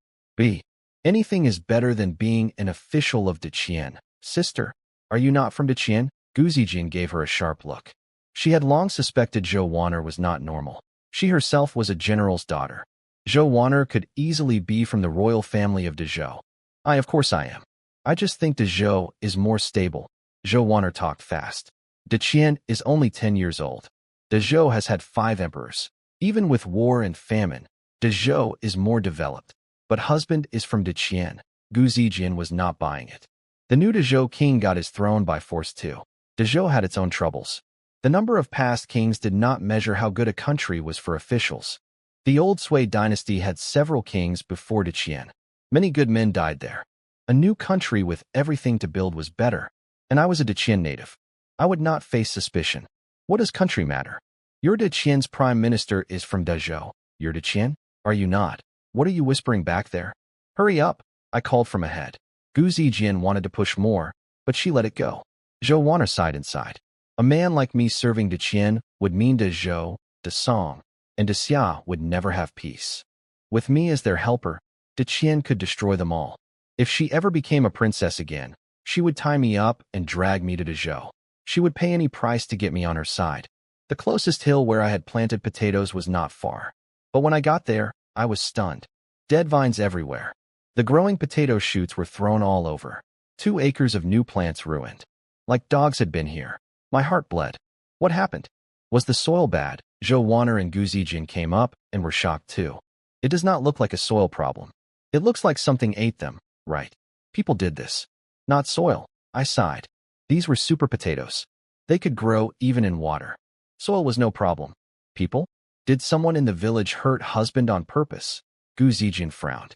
Anything is better than being an official of Deqian. Sister, are you not from Deqian? Guzijian gave her a sharp look. She had long suspected Zhou Wanner was not normal. She herself was a general's daughter. Zhou Wanner could easily be from the royal family of Dezhou. Of course I am. I just think Dezhou is more stable. Zhou Wanner talked fast. Deqian is only 10 years old. Dezhou has had 5 emperors. Even with war and famine, Dezhou is more developed. But husband is from Deqian. Guzijian was not buying it. The new Dezhou king got his throne by force too. Dezhou had its own troubles. The number of past kings did not measure how good a country was for officials. The old Sui dynasty had several kings before Deqian. Many good men died there. A new country with everything to build was better. And I was a Deqian native. I would not face suspicion. What does country matter? Your Deqian's prime minister is from Dezhou. You're Deqian? Are you not? What are you whispering back there? Hurry up, I called from ahead. Guzijian wanted to push more, but she let it go. Zhou Wanner sighed inside. A man like me serving Deqian would mean Dezhou, Desong, and Desia would never have peace. With me as their helper, Deqian could destroy them all. If she ever became a princess again, she would tie me up and drag me to Dezhou. She would pay any price to get me on her side. The closest hill where I had planted potatoes was not far. But when I got there, I was stunned. Dead vines everywhere. The growing potato shoots were thrown all over. 2 acres of new plants ruined. Like dogs had been here. My heart bled. What happened? Was the soil bad? Zhou Wanner and Guzijian came up and were shocked too. It does not look like a soil problem. It looks like something ate them, right? People did this. Not soil. I sighed. These were super potatoes. They could grow even in water. Soil was no problem. People? Did someone in the village hurt husband on purpose? Guzijian frowned.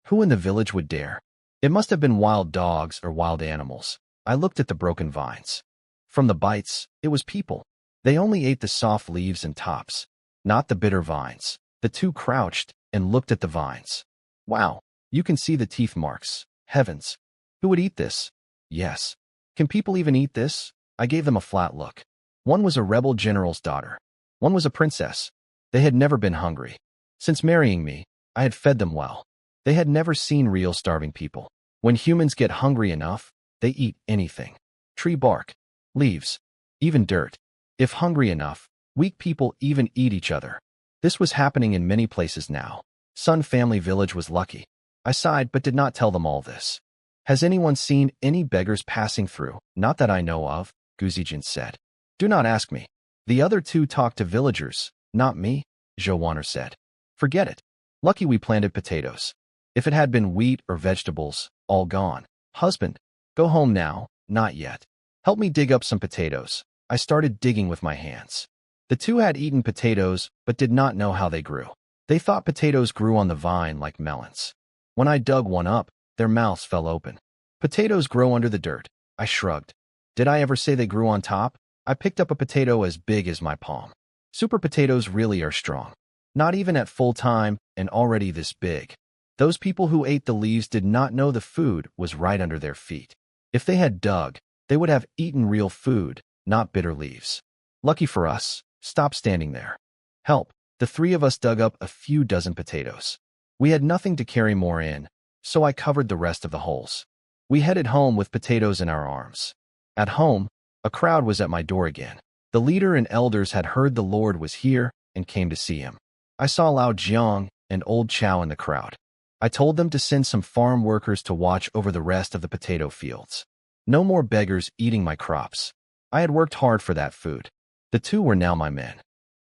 Who in the village would dare? It must have been wild dogs or wild animals. I looked at the broken vines. From the bites, it was people. They only ate the soft leaves and tops, not the bitter vines. The 2 crouched and looked at the vines. Wow, you can see the teeth marks. Heavens. Who would eat this? Yes. Can people even eat this? I gave them a flat look. One was a rebel general's daughter. One was a princess. They had never been hungry. Since marrying me, I had fed them well. They had never seen real starving people. When humans get hungry enough, they eat anything. Tree bark, leaves, even dirt. If hungry enough, weak people even eat each other. This was happening in many places now. Sun family village was lucky. I sighed but did not tell them all this. Has anyone seen any beggars passing through? Not that I know of, Guzijian said. Do not ask me. The other 2 talked to villagers, not me, Zhou Wanner said. Forget it. Lucky we planted potatoes. If it had been wheat or vegetables, all gone. Husband, go home now. Not yet. Help me dig up some potatoes. I started digging with my hands. The 2 had eaten potatoes but did not know how they grew. They thought potatoes grew on the vine like melons. When I dug one up, their mouths fell open. Potatoes grow under the dirt. I shrugged. Did I ever say they grew on top? I picked up a potato as big as my palm. Super potatoes really are strong. Not even at full time and already this big. Those people who ate the leaves did not know the food was right under their feet. If they had dug, they would have eaten real food, not bitter leaves. Lucky for us, stop standing there. Help. The 3 of us dug up a few dozen potatoes. We had nothing to carry more in, so I covered the rest of the holes. We headed home with potatoes in our arms. At home, a crowd was at my door again. The leader and elders had heard the Lord was here and came to see him. I saw Lao Jiang and Old Chow in the crowd. I told them to send some farm workers to watch over the rest of the potato fields. No more beggars eating my crops. I had worked hard for that food. The 2 were now my men.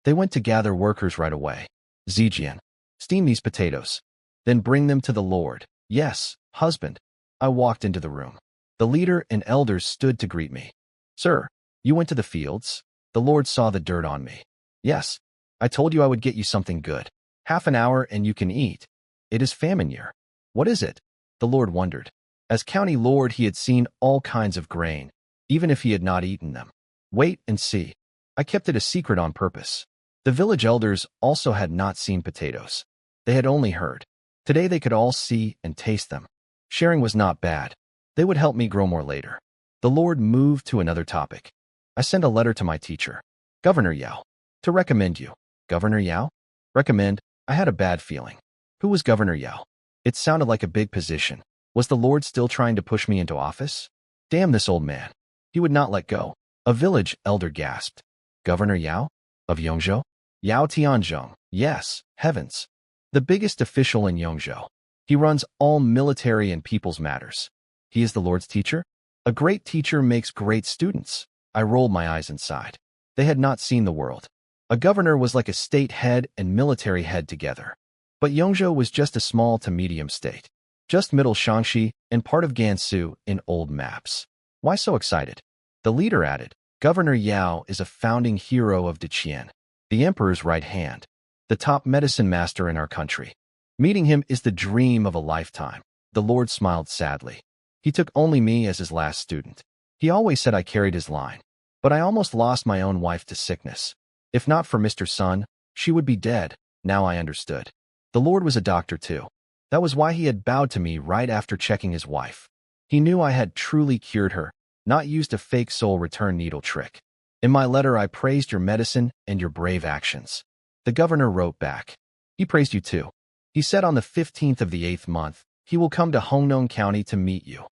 They went to gather workers right away. Zijian, steam these potatoes. Then bring them to the Lord. Yes, husband. I walked into the room. The leader and elders stood to greet me. Sir, you went to the fields? The Lord saw the dirt on me. Yes, I told you I would get you something good. Half an hour and you can eat. It is famine year. What is it? The Lord wondered. As county lord, he had seen all kinds of grain, even if he had not eaten them. Wait and see. I kept it a secret on purpose. The village elders also had not seen potatoes. They had only heard. Today they could all see and taste them. Sharing was not bad. They would help me grow more later. The Lord moved to another topic. I sent a letter to my teacher, Governor Yao, to recommend you. Governor Yao? Recommend? I had a bad feeling. Who was Governor Yao? It sounded like a big position. Was the Lord still trying to push me into office? Damn this old man. He would not let go. A village elder gasped. Governor Yao? Of Yongzhou? Yao Tianzhong. Yes, heavens. The biggest official in Yongzhou. He runs all military and people's matters. He is the Lord's teacher? A great teacher makes great students. I rolled my eyes inside. They had not seen the world. A governor was like a state head and military head together. But Yongzhou was just a small to medium state. Just middle Shaanxi and part of Gansu in old maps. Why so excited? The leader added, Governor Yao is a founding hero of Deqian, the emperor's right hand, the top medicine master in our country. Meeting him is the dream of a lifetime. The Lord smiled sadly. He took only me as his last student. He always said I carried his line. But I almost lost my own wife to sickness. If not for Mr. Sun, she would be dead. Now I understood. The Lord was a doctor too. That was why he had bowed to me right after checking his wife. He knew I had truly cured her, not used a fake soul return needle trick. In my letter I praised your medicine and your brave actions. The governor wrote back. He praised you too. He said on the 15th of the 8th month, he will come to Hongnong County to meet you.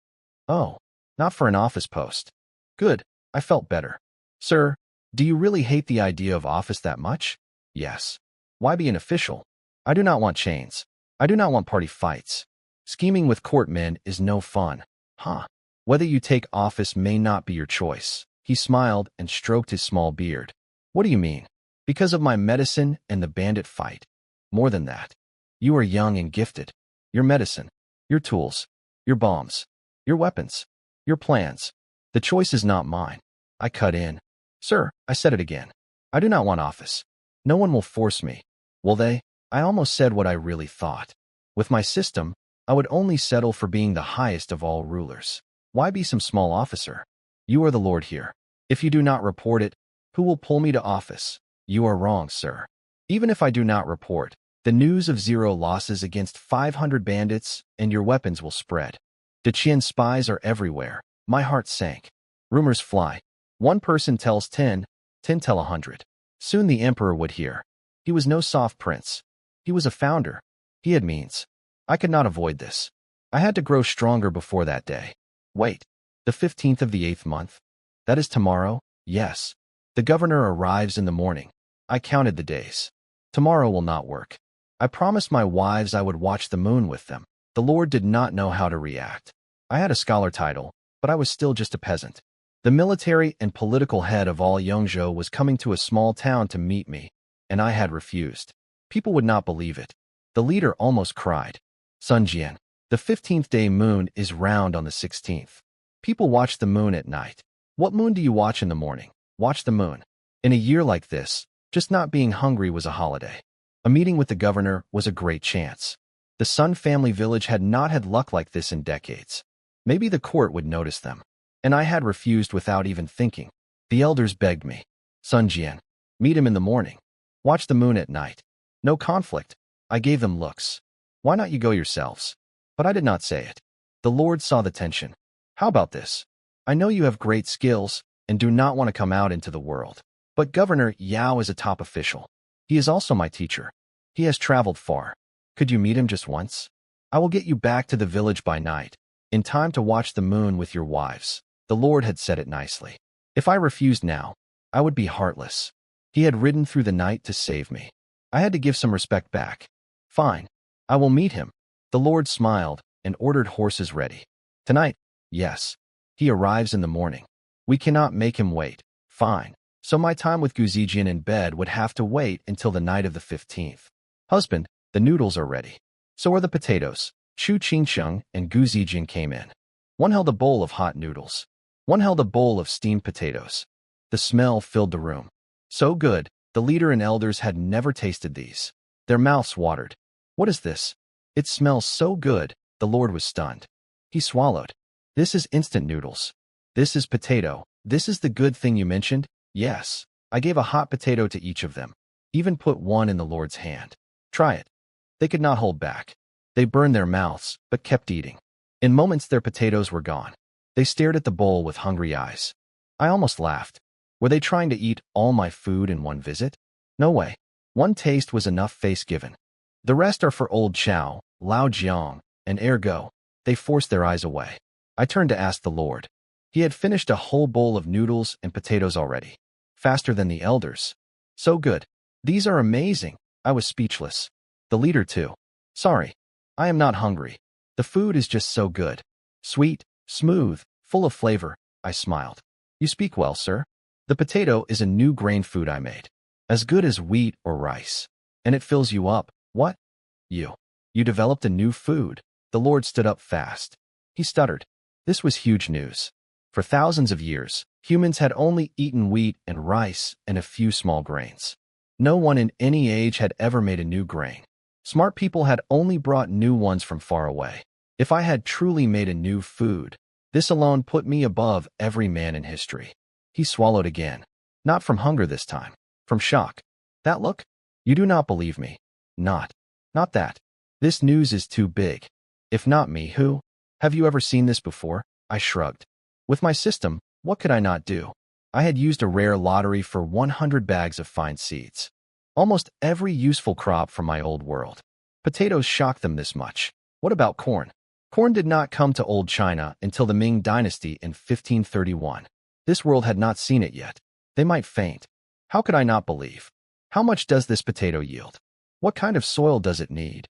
Oh, not for an office post. Good, I felt better. Sir, do you really hate the idea of office that much? Yes. Why be an official? I do not want chains. I do not want party fights. Scheming with courtmen is no fun. Huh. Whether you take office may not be your choice. He smiled and stroked his small beard. What do you mean? Because of my medicine and the bandit fight. More than that. You are young and gifted. Your medicine, your tools, your bombs, your weapons, your plans. The choice is not mine. I cut in. Sir, I said it again. I do not want office. No one will force me. Will they? I almost said what I really thought. With my system, I would only settle for being the highest of all rulers. Why be some small officer? You are the Lord here. If you do not report it, who will pull me to office? You are wrong, sir. Even if I do not report, the news of 0 losses against 500 bandits and your weapons will spread. Deqian spies are everywhere. My heart sank. Rumors fly. One person tells 10, 10 tell 100. Soon the emperor would hear. He was no soft prince. He was a founder. He had means. I could not avoid this. I had to grow stronger before that day. Wait, the 15th of the 8th month? That is tomorrow? Yes. The governor arrives in the morning. I counted the days. Tomorrow will not work. I promised my wives I would watch the moon with them. The Lord did not know how to react. I had a scholar title, but I was still just a peasant. The military and political head of all Yongzhou was coming to a small town to meet me, and I had refused. People would not believe it. The leader almost cried. Sun Jian, the 15th day moon is round on the 16th. People watch the moon at night. What moon do you watch in the morning? Watch the moon. In a year like this, just not being hungry was a holiday. A meeting with the governor was a great chance. The Sun family village had not had luck like this in decades. Maybe the court would notice them. And I had refused without even thinking. The elders begged me. Sun Jian, meet him in the morning. Watch the moon at night. No conflict. I gave them looks. Why not you go yourselves? But I did not say it. The Lord saw the tension. How about this? I know you have great skills and do not want to come out into the world. But Governor Yao is a top official. He is also my teacher. He has traveled far. Could you meet him just once? I will get you back to the village by night, in time to watch the moon with your wives. The Lord had said it nicely. If I refused now, I would be heartless. He had ridden through the night to save me. I had to give some respect back. Fine. I will meet him. The Lord smiled and ordered horses ready. Tonight? Yes. He arrives in the morning. We cannot make him wait. Fine. So my time with Guzijian in bed would have to wait until the night of the 15th. Husband, the noodles are ready. So are the potatoes. Chu Qingsheng and Gu Zijin came in. One held a bowl of hot noodles. One held a bowl of steamed potatoes. The smell filled the room. So good, the leader and elders had never tasted these. Their mouths watered. What is this? It smells so good, the Lord was stunned. He swallowed. This is instant noodles. This is potato. This is the good thing you mentioned? Yes. I gave a hot potato to each of them. Even put one in the Lord's hand. Try it. They could not hold back. They burned their mouths, but kept eating. In moments their potatoes were gone. They stared at the bowl with hungry eyes. I almost laughed. Were they trying to eat all my food in one visit? No way. One taste was enough face given. The rest are for old Chow, Lao Jiang, and ergo. They forced their eyes away. I turned to ask the Lord. He had finished a whole bowl of noodles and potatoes already. Faster than the elders. So good. These are amazing. I was speechless. The leader too. Sorry. I am not hungry. The food is just so good. Sweet, smooth, full of flavor. I smiled. You speak well, sir. The potato is a new grain food I made. As good as wheat or rice. And it fills you up. What? You developed a new food. The Lord stood up fast. He stuttered. This was huge news. For thousands of years, humans had only eaten wheat and rice and a few small grains. No one in any age had ever made a new grain. Smart people had only brought new ones from far away. If I had truly made a new food, this alone put me above every man in history. He swallowed again. Not from hunger this time. From shock. That look? You do not believe me. Not that. This news is too big. If not me, who? Have you ever seen this before? I shrugged. With my system, what could I not do? I had used a rare lottery for 100 bags of fine seeds. Almost every useful crop from my old world. Potatoes shocked them this much. What about corn? Corn did not come to old China until the Ming Dynasty in 1531. This world had not seen it yet. They might faint. How could I not believe? How much does this potato yield? What kind of soil does it need?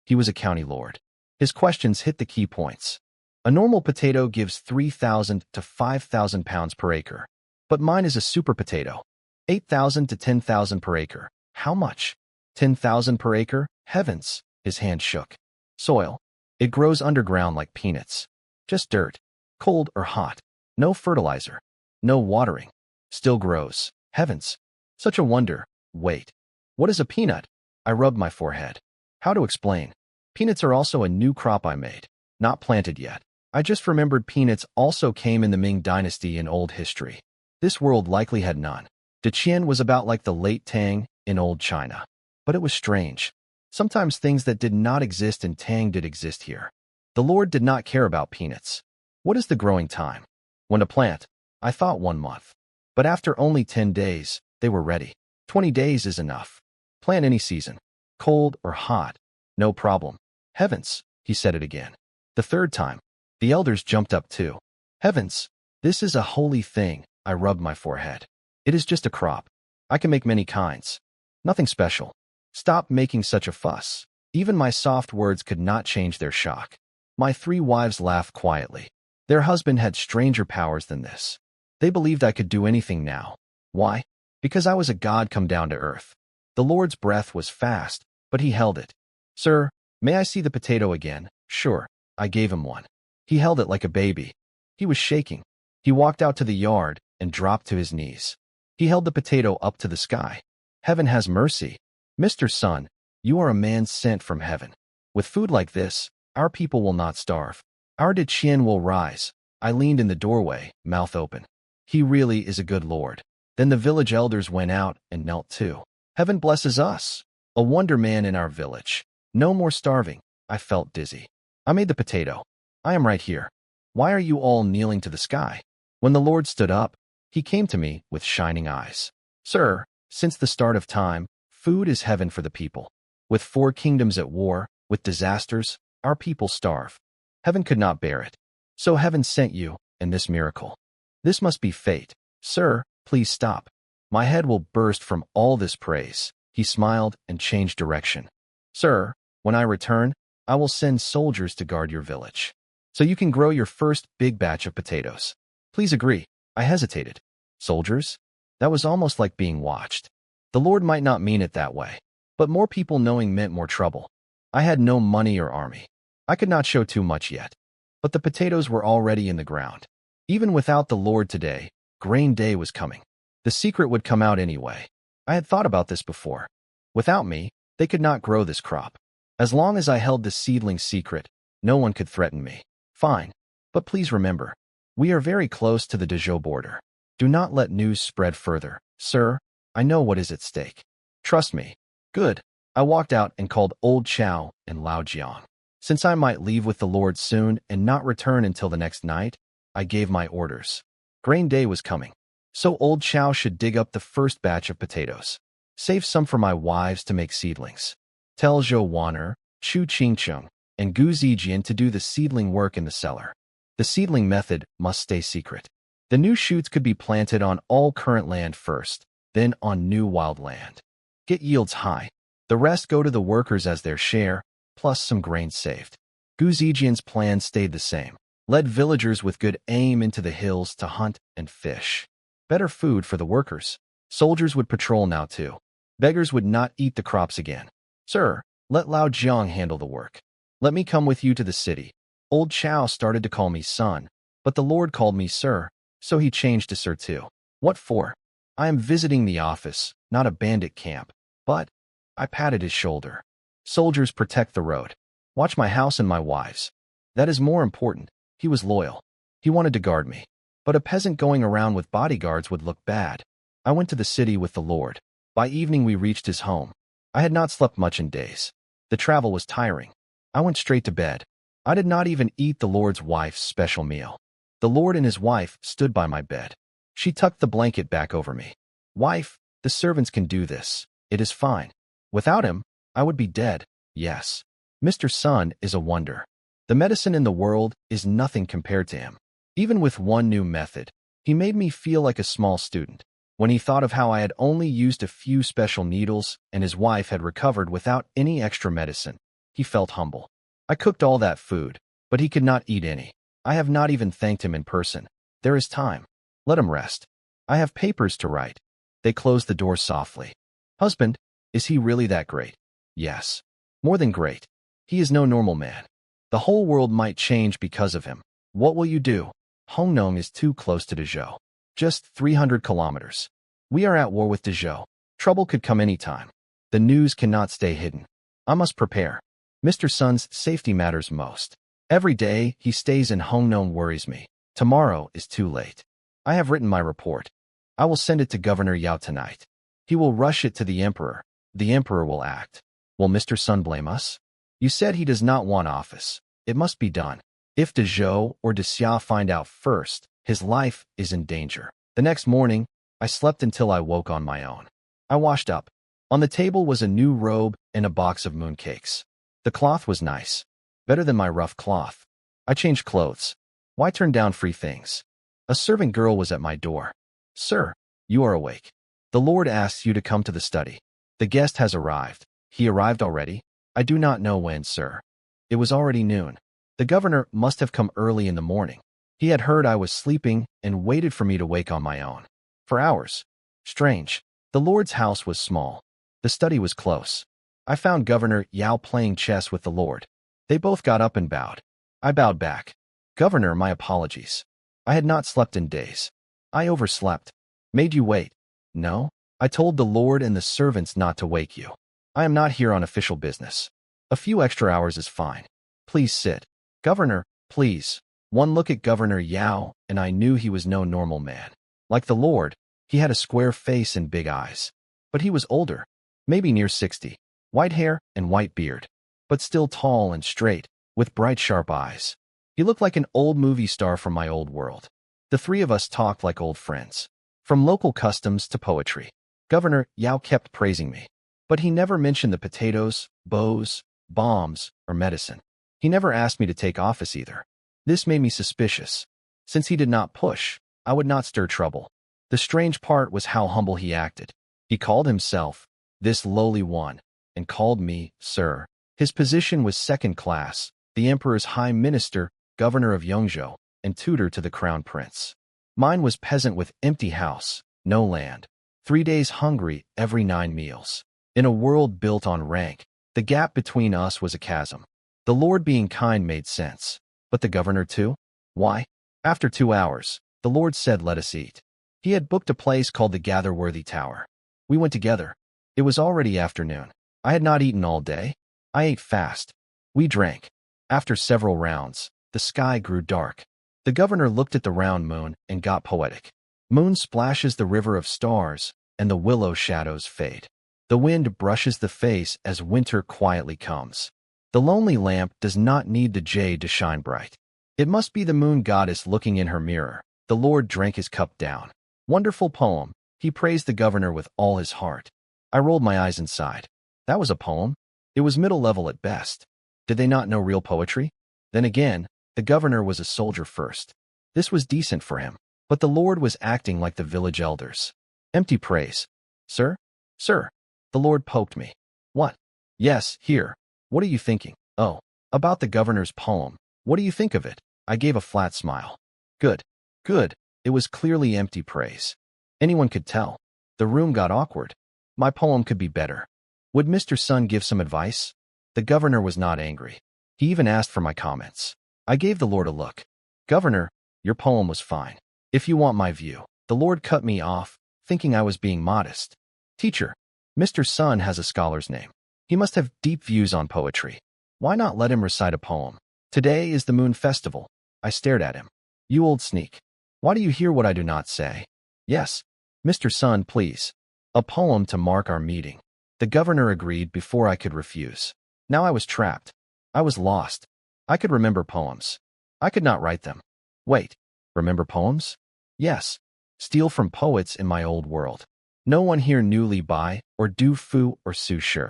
He was a county lord. His questions hit the key points. A normal potato gives 3,000 to 5,000 pounds per acre. But mine is a super potato. 8,000 to 10,000 per acre. How much? 10,000 per acre? Heavens! His hand shook. Soil. It grows underground like peanuts. Just dirt. Cold or hot. No fertilizer. No watering. Still grows. Heavens! Such a wonder. Wait. What is a peanut? I rubbed my forehead. How to explain? Peanuts are also a new crop I made. Not planted yet. I just remembered peanuts also came in the Ming Dynasty in old history. This world likely had none. Deqian was about like the late Tang in old China. But it was strange. Sometimes things that did not exist in Tang did exist here. The Lord did not care about peanuts. What is the growing time? When to plant? I thought 1 month. But after only 10 days, they were ready. 20 days is enough. Plant any season. Cold or hot. No problem. Heavens, he said it again. The third time. The elders jumped up too. Heavens, this is a holy thing. I rubbed my forehead. It is just a crop. I can make many kinds. Nothing special. Stop making such a fuss. Even my soft words could not change their shock. My 3 wives laughed quietly. Their husband had stranger powers than this. They believed I could do anything now. Why? Because I was a god come down to earth. The Lord's breath was fast, but he held it. Sir, may I see the potato again? Sure. I gave him one. He held it like a baby. He was shaking. He walked out to the yard and dropped to his knees. He held the potato up to the sky. Heaven has mercy. Mr. Sun, you are a man sent from heaven. With food like this, our people will not starve. Our Deqian will rise. I leaned in the doorway, mouth open. He really is a good Lord. Then the village elders went out and knelt too. Heaven blesses us. A wonder man in our village. No more starving. I felt dizzy. I made the potato. I am right here. Why are you all kneeling to the sky? When the Lord stood up, he came to me with shining eyes. Sir, since the start of time, food is heaven for the people. With 4 kingdoms at war, with disasters, our people starve. Heaven could not bear it. So heaven sent you, and this miracle. This must be fate. Sir, please stop. My head will burst from all this praise. He smiled and changed direction. Sir, when I return, I will send soldiers to guard your village. So you can grow your first big batch of potatoes. Please agree. I hesitated. Soldiers? That was almost like being watched. The Lord might not mean it that way. But more people knowing meant more trouble. I had no money or army. I could not show too much yet. But the potatoes were already in the ground. Even without the Lord today, grain day was coming. The secret would come out anyway. I had thought about this before. Without me, they could not grow this crop. As long as I held the seedling secret, no one could threaten me. Fine. But please remember, we are very close to the Dezhou border. Do not let news spread further. Sir, I know what is at stake. Trust me. Good. I walked out and called Old Chow and Lao Jiang. Since I might leave with the Lord soon and not return until the next night, I gave my orders. Grain day was coming. So Old Chow should dig up the first batch of potatoes. Save some for my wives to make seedlings. Tell Zhou Waner, Chu Qingcheng, and Gu Zijian to do the seedling work in the cellar. The seedling method must stay secret. The new shoots could be planted on all current land first, then on new wild land. Get yields high. The rest go to the workers as their share, plus some grain saved. Gu Zijian's plan stayed the same. Led villagers with good aim into the hills to hunt and fish. Better food for the workers. Soldiers would patrol now too. Beggars would not eat the crops again. Sir, let Lao Jiang handle the work. Let me come with you to the city. Old Chow started to call me son, but the Lord called me sir, so he changed to sir too. What for? I am visiting the office, not a bandit camp. But I patted his shoulder. Soldiers protect the road. Watch my house and my wives. That is more important. He was loyal. He wanted to guard me. But a peasant going around with bodyguards would look bad. I went to the city with the Lord. By evening we reached his home. I had not slept much in days. The travel was tiring. I went straight to bed. I did not even eat the Lord's wife's special meal. The Lord and his wife stood by my bed. She tucked the blanket back over me. Wife, the servants can do this. It is fine. Without him, I would be dead. Yes. Mr. Sun is a wonder. The medicine in the world is nothing compared to him. Even with one new method, he made me feel like a small student. When he thought of how I had only used a few special needles and his wife had recovered without any extra medicine, he felt humble. I cooked all that food, but he could not eat any. I have not even thanked him in person. There is time. Let him rest. I have papers to write. They closed the door softly. Husband, is he really that great? Yes. More than great. He is no normal man. The whole world might change because of him. What will you do? Hongnong is too close to Dezhou. Just 300 kilometers. We are at war with Dezhou. Trouble could come any time. The news cannot stay hidden. I must prepare. Mr. Sun's safety matters most. Every day he stays in Hongnong worries me. Tomorrow is too late. I have written my report. I will send it to Governor Yao tonight. He will rush it to the Emperor. The Emperor will act. Will Mr. Sun blame us? You said he does not want office. It must be done. If Dezhou or Xia find out first, his life is in danger. The next morning, I slept until I woke on my own. I washed up. On the table was a new robe and a box of mooncakes. The cloth was nice. Better than my rough cloth. I changed clothes. Why turn down free things? A servant girl was at my door. Sir, you are awake. The Lord asks you to come to the study. The guest has arrived. He arrived already? I do not know when, sir. It was already noon. The governor must have come early in the morning. He had heard I was sleeping and waited for me to wake on my own. For hours. Strange. The Lord's house was small. The study was close. I found Governor Yao playing chess with the Lord. They both got up and bowed. I bowed back. Governor, my apologies. I had not slept in days. I overslept. Made you wait. No, I told the Lord and the servants not to wake you. I am not here on official business. A few extra hours is fine. Please sit. Governor, please. One look at Governor Yao, and I knew he was no normal man. Like the Lord, he had a square face and big eyes. But he was older, maybe near 60. White hair and white beard, but still tall and straight, with bright sharp eyes. He looked like an old movie star from my old world. The three of us talked like old friends. From local customs to poetry. Governor Yao kept praising me. But he never mentioned the potatoes, bows, bombs, or medicine. He never asked me to take office either. This made me suspicious. Since he did not push, I would not stir trouble. The strange part was how humble he acted. He called himself, this lowly one, and called me, sir. His position was second class, the emperor's high minister, governor of Yongzhou, and tutor to the crown prince. Mine was peasant with empty house, no land, 3 days hungry every 9 meals. In a world built on rank, the gap between us was a chasm. The Lord being kind made sense. But the governor too? Why? After 2 hours, the Lord said, "Let us eat." He had booked a place called the Gatherworthy Tower. We went together. It was already afternoon. I had not eaten all day. I ate fast. We drank. After several rounds, the sky grew dark. The governor looked at the round moon and got poetic. Moon splashes the river of stars, and the willow shadows fade. The wind brushes the face as winter quietly comes. The lonely lamp does not need the jade to shine bright. It must be the moon goddess looking in her mirror. The Lord drank his cup down. Wonderful poem. He praised the governor with all his heart. I rolled my eyes and sighed. That was a poem. It was middle level at best. Did they not know real poetry? Then again, the governor was a soldier first. This was decent for him. But the Lord was acting like the village elders. Empty praise. Sir? Sir. The Lord poked me. What? Yes, here. What are you thinking? Oh, about the governor's poem. What do you think of it? I gave a flat smile. Good. Good. It was clearly empty praise. Anyone could tell. The room got awkward. My poem could be better. Would Mr. Sun give some advice? The governor was not angry. He even asked for my comments. I gave the Lord a look. Governor, your poem was fine. If you want my view. The Lord cut me off, thinking I was being modest. Teacher, Mr. Sun has a scholar's name. He must have deep views on poetry. Why not let him recite a poem? Today is the moon festival. I stared at him. You old sneak. Why do you hear what I do not say? Yes. Mr. Sun, please. A poem to mark our meeting. The governor agreed before I could refuse. Now I was trapped. I was lost. I could remember poems. I could not write them. Wait. Remember poems? Yes. Steal from poets in my old world. No one here knew Li Bai or Du Fu or Su Shi.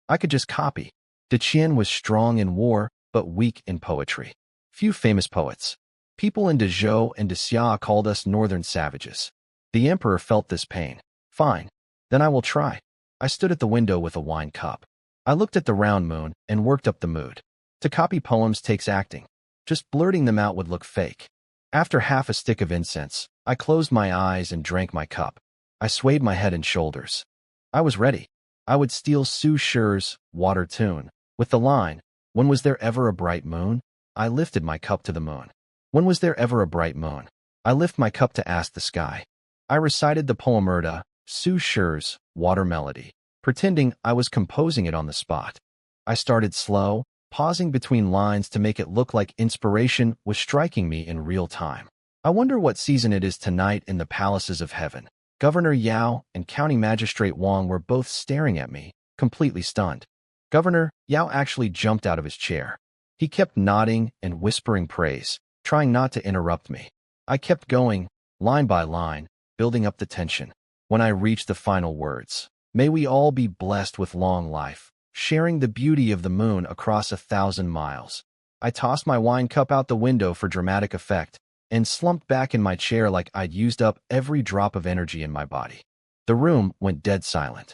I could just copy. De Qian was strong in war, but weak in poetry. Few famous poets. People in Dezhou and Xia called us northern savages. The emperor felt this pain. Fine. Then I will try. I stood at the window with a wine cup. I looked at the round moon and worked up the mood. To copy poems takes acting. Just blurting them out would look fake. After half a stick of incense, I closed my eyes and drank my cup. I swayed my head and shoulders. I was ready. I would steal Su Shi's water tune. With the line, "When was there ever a bright moon?" I lifted my cup to the moon. When was there ever a bright moon? I lift my cup to ask the sky. I recited the poem Erda, Su Shi's water melody, pretending I was composing it on the spot. I started slow, pausing between lines to make it look like inspiration was striking me in real time. I wonder what season it is tonight in the palaces of heaven. Governor Yao and County Magistrate Wang were both staring at me, completely stunned. Governor Yao actually jumped out of his chair. He kept nodding and whispering praise, trying not to interrupt me. I kept going, line by line, building up the tension. When I reached the final words, "May we all be blessed with long life, sharing the beauty of the moon across 1,000 miles." I tossed my wine cup out the window for dramatic effect and slumped back in my chair like I'd used up every drop of energy in my body. The room went dead silent.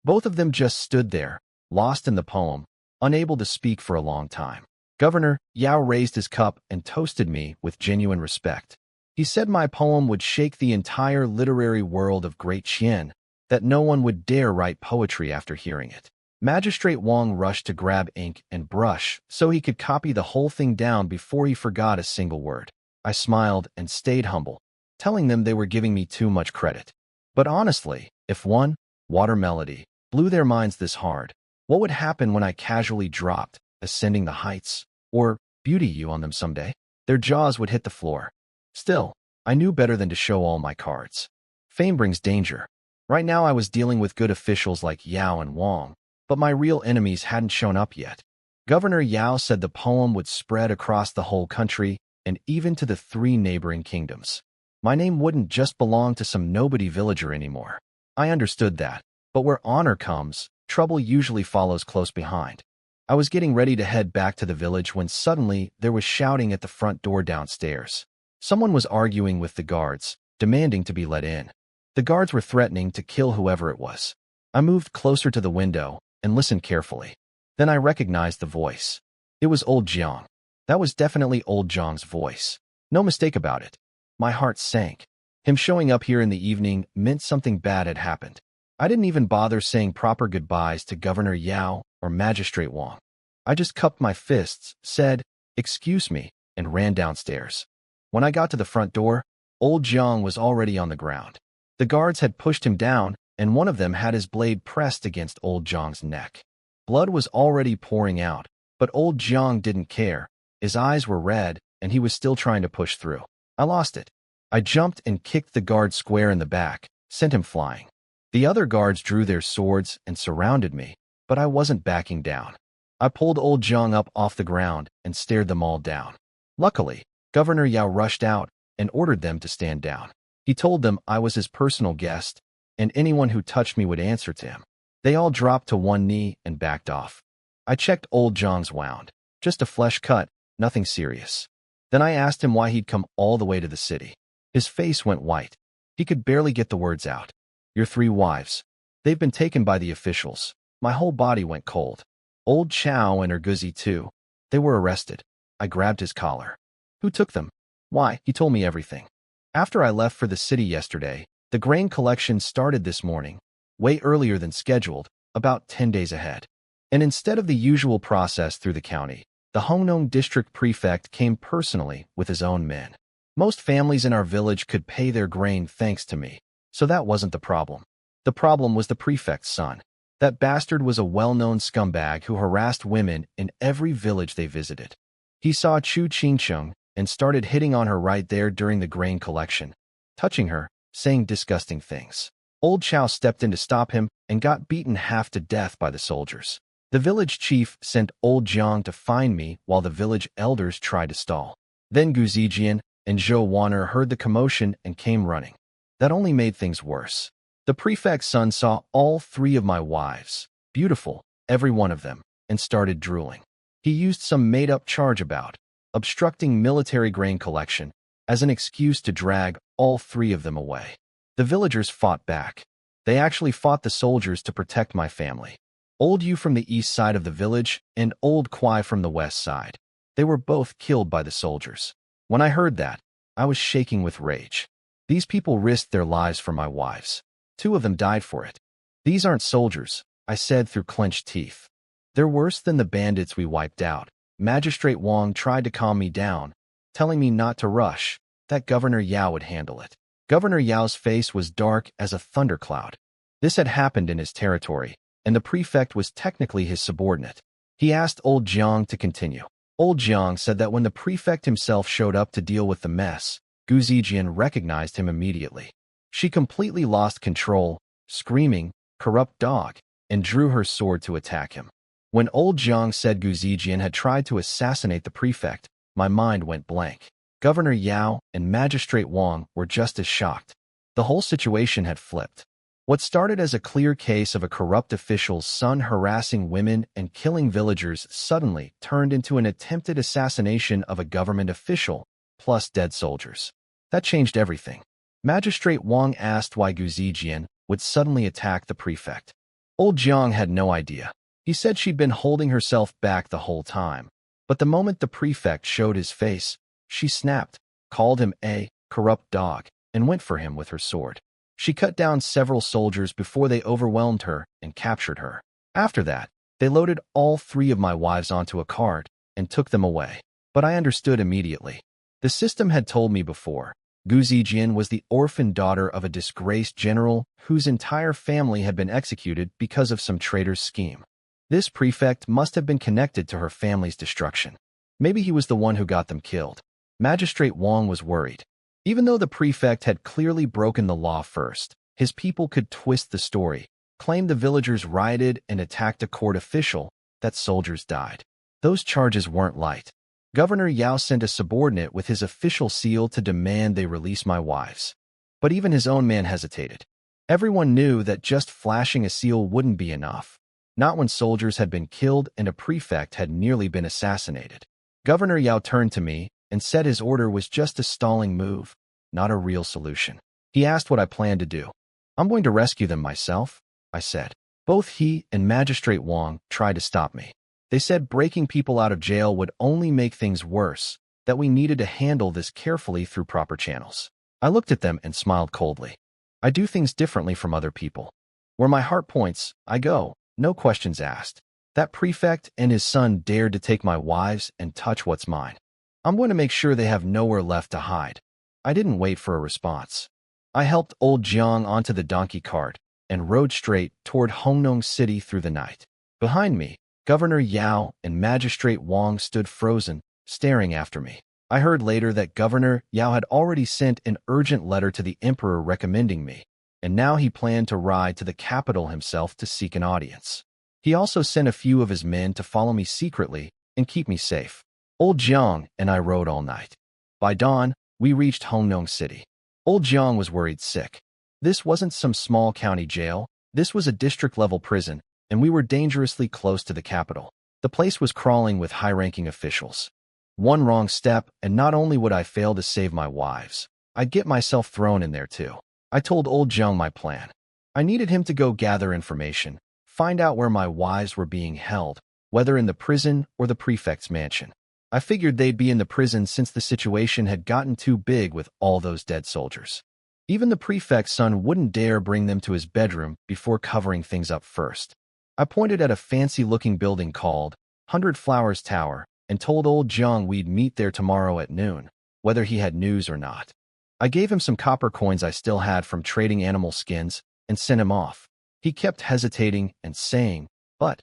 Both of them just stood there, lost in the poem, unable to speak for a long time. Governor Yao raised his cup and toasted me with genuine respect. He said my poem would shake the entire literary world of Great Qian, that no one would dare write poetry after hearing it. Magistrate Wang rushed to grab ink and brush so he could copy the whole thing down before he forgot a single word. I smiled and stayed humble, telling them they were giving me too much credit. But honestly, if one, water melody, blew their minds this hard, what would happen when I casually dropped Ascending the Heights or Beauty You on them someday? Their jaws would hit the floor. Still, I knew better than to show all my cards. Fame brings danger. Right now I was dealing with good officials like Yao and Wang, but my real enemies hadn't shown up yet. Governor Yao said the poem would spread across the whole country and even to the 3 neighboring kingdoms. My name wouldn't just belong to some nobody villager anymore. I understood that, but where honor comes, trouble usually follows close behind. I was getting ready to head back to the village when suddenly there was shouting at the front door downstairs. Someone was arguing with the guards, demanding to be let in. The guards were threatening to kill whoever it was. I moved closer to the window and listened carefully. Then I recognized the voice. It was old Jiang. That was definitely old Jiang's voice. No mistake about it. My heart sank. Him showing up here in the evening meant something bad had happened. I didn't even bother saying proper goodbyes to Governor Yao or Magistrate Wang. I just cupped my fists, said, "Excuse me," and ran downstairs. When I got to the front door, old Jiang was already on the ground. The guards had pushed him down, and one of them had his blade pressed against old Jiang's neck. Blood was already pouring out, but old Jiang didn't care. His eyes were red, and he was still trying to push through. I lost it. I jumped and kicked the guard square in the back, sent him flying. The other guards drew their swords and surrounded me, but I wasn't backing down. I pulled old Jiang up off the ground and stared them all down. Luckily, Governor Yao rushed out and ordered them to stand down. He told them I was his personal guest, and anyone who touched me would answer to him. They all dropped to one knee and backed off. I checked old Jiang's wound. Just a flesh cut, nothing serious. Then I asked him why he'd come all the way to the city. His face went white. He could barely get the words out. "Your 3 wives. They've been taken by the officials." My whole body went cold. Old Chow and her Guzi too. They were arrested. I grabbed his collar. "Who took them?" "Why?" He told me everything. After I left for the city yesterday, the grain collection started this morning, way earlier than scheduled, about 10 days ahead. And instead of the usual process through the county, the Hongnong district prefect came personally with his own men. Most families in our village could pay their grain thanks to me, so that wasn't the problem. The problem was the prefect's son. That bastard was a well-known scumbag who harassed women in every village they visited. He saw Chu Qingcheng and started hitting on her right there during the grain collection, touching her, saying disgusting things. Old Chow stepped in to stop him and got beaten half to death by the soldiers. The village chief sent old Jiang to find me while the village elders tried to stall. Then Gu Zijian and Zhou Wan'er heard the commotion and came running. That only made things worse. The prefect's son saw all 3 of my wives, beautiful, every one of them, and started drooling. He used some made-up charge about obstructing military grain collection as an excuse to drag all 3 of them away. The villagers fought back. They actually fought the soldiers to protect my family. Old Yu from the east side of the village and old Kwai from the west side. They were both killed by the soldiers. When I heard that, I was shaking with rage. These people risked their lives for my wives. 2 of them died for it. "These aren't soldiers," I said through clenched teeth. "They're worse than the bandits we wiped out." Magistrate Wang tried to calm me down, telling me not to rush, that Governor Yao would handle it. Governor Yao's face was dark as a thundercloud. This had happened in his territory, and the prefect was technically his subordinate. He asked old Jiang to continue. Old Jiang said that when the prefect himself showed up to deal with the mess, Gu Zijian recognized him immediately. She completely lost control, screaming, "Corrupt dog," and drew her sword to attack him. When old Jiang said Gu Zijian had tried to assassinate the prefect, my mind went blank. Governor Yao and Magistrate Wang were just as shocked. The whole situation had flipped. What started as a clear case of a corrupt official's son harassing women and killing villagers suddenly turned into an attempted assassination of a government official, plus dead soldiers. That changed everything. Magistrate Wang asked why Gu Zijian would suddenly attack the prefect. Old Jiang had no idea. He said she'd been holding herself back the whole time. But the moment the prefect showed his face, she snapped, called him a corrupt dog, and went for him with her sword. She cut down several soldiers before they overwhelmed her and captured her. After that, they loaded all 3 of my wives onto a cart and took them away. But I understood immediately. The system had told me before. Gu Zijian was the orphan daughter of a disgraced general whose entire family had been executed because of some traitor's scheme. This prefect must have been connected to her family's destruction. Maybe he was the one who got them killed. Magistrate Wang was worried. Even though the prefect had clearly broken the law first, his people could twist the story, claim the villagers rioted and attacked a court official, that soldiers died. Those charges weren't light. Governor Yao sent a subordinate with his official seal to demand they release my wives. But even his own man hesitated. Everyone knew that just flashing a seal wouldn't be enough. Not when soldiers had been killed and a prefect had nearly been assassinated. Governor Yao turned to me and said his order was just a stalling move, not a real solution. He asked what I planned to do. "I'm going to rescue them myself," I said. Both he and Magistrate Wang tried to stop me. They said breaking people out of jail would only make things worse, that we needed to handle this carefully through proper channels. I looked at them and smiled coldly. I do things differently from other people. Where my heart points, I go, no questions asked. That prefect and his son dared to take my wives and touch what's mine. I'm going to make sure they have nowhere left to hide. I didn't wait for a response. I helped old Jiang onto the donkey cart and rode straight toward Hongnong City through the night. Behind me, Governor Yao and Magistrate Wang stood frozen, staring after me. I heard later that Governor Yao had already sent an urgent letter to the emperor recommending me, and now he planned to ride to the capital himself to seek an audience. He also sent a few of his men to follow me secretly and keep me safe. Old Jiang and I rode all night. By dawn, we reached Hongnong City. Old Jiang was worried sick. This wasn't some small county jail. This was a district-level prison, and we were dangerously close to the capital. The place was crawling with high-ranking officials. One wrong step, and not only would I fail to save my wives, I'd get myself thrown in there too. I told old Jiang my plan. I needed him to go gather information, find out where my wives were being held, whether in the prison or the prefect's mansion. I figured they'd be in the prison since the situation had gotten too big with all those dead soldiers. Even the prefect's son wouldn't dare bring them to his bedroom before covering things up first. I pointed at a fancy-looking building called 100 Flowers Tower and told old Jiang we'd meet there tomorrow at noon, whether he had news or not. I gave him some copper coins I still had from trading animal skins and sent him off. He kept hesitating and saying, "But,"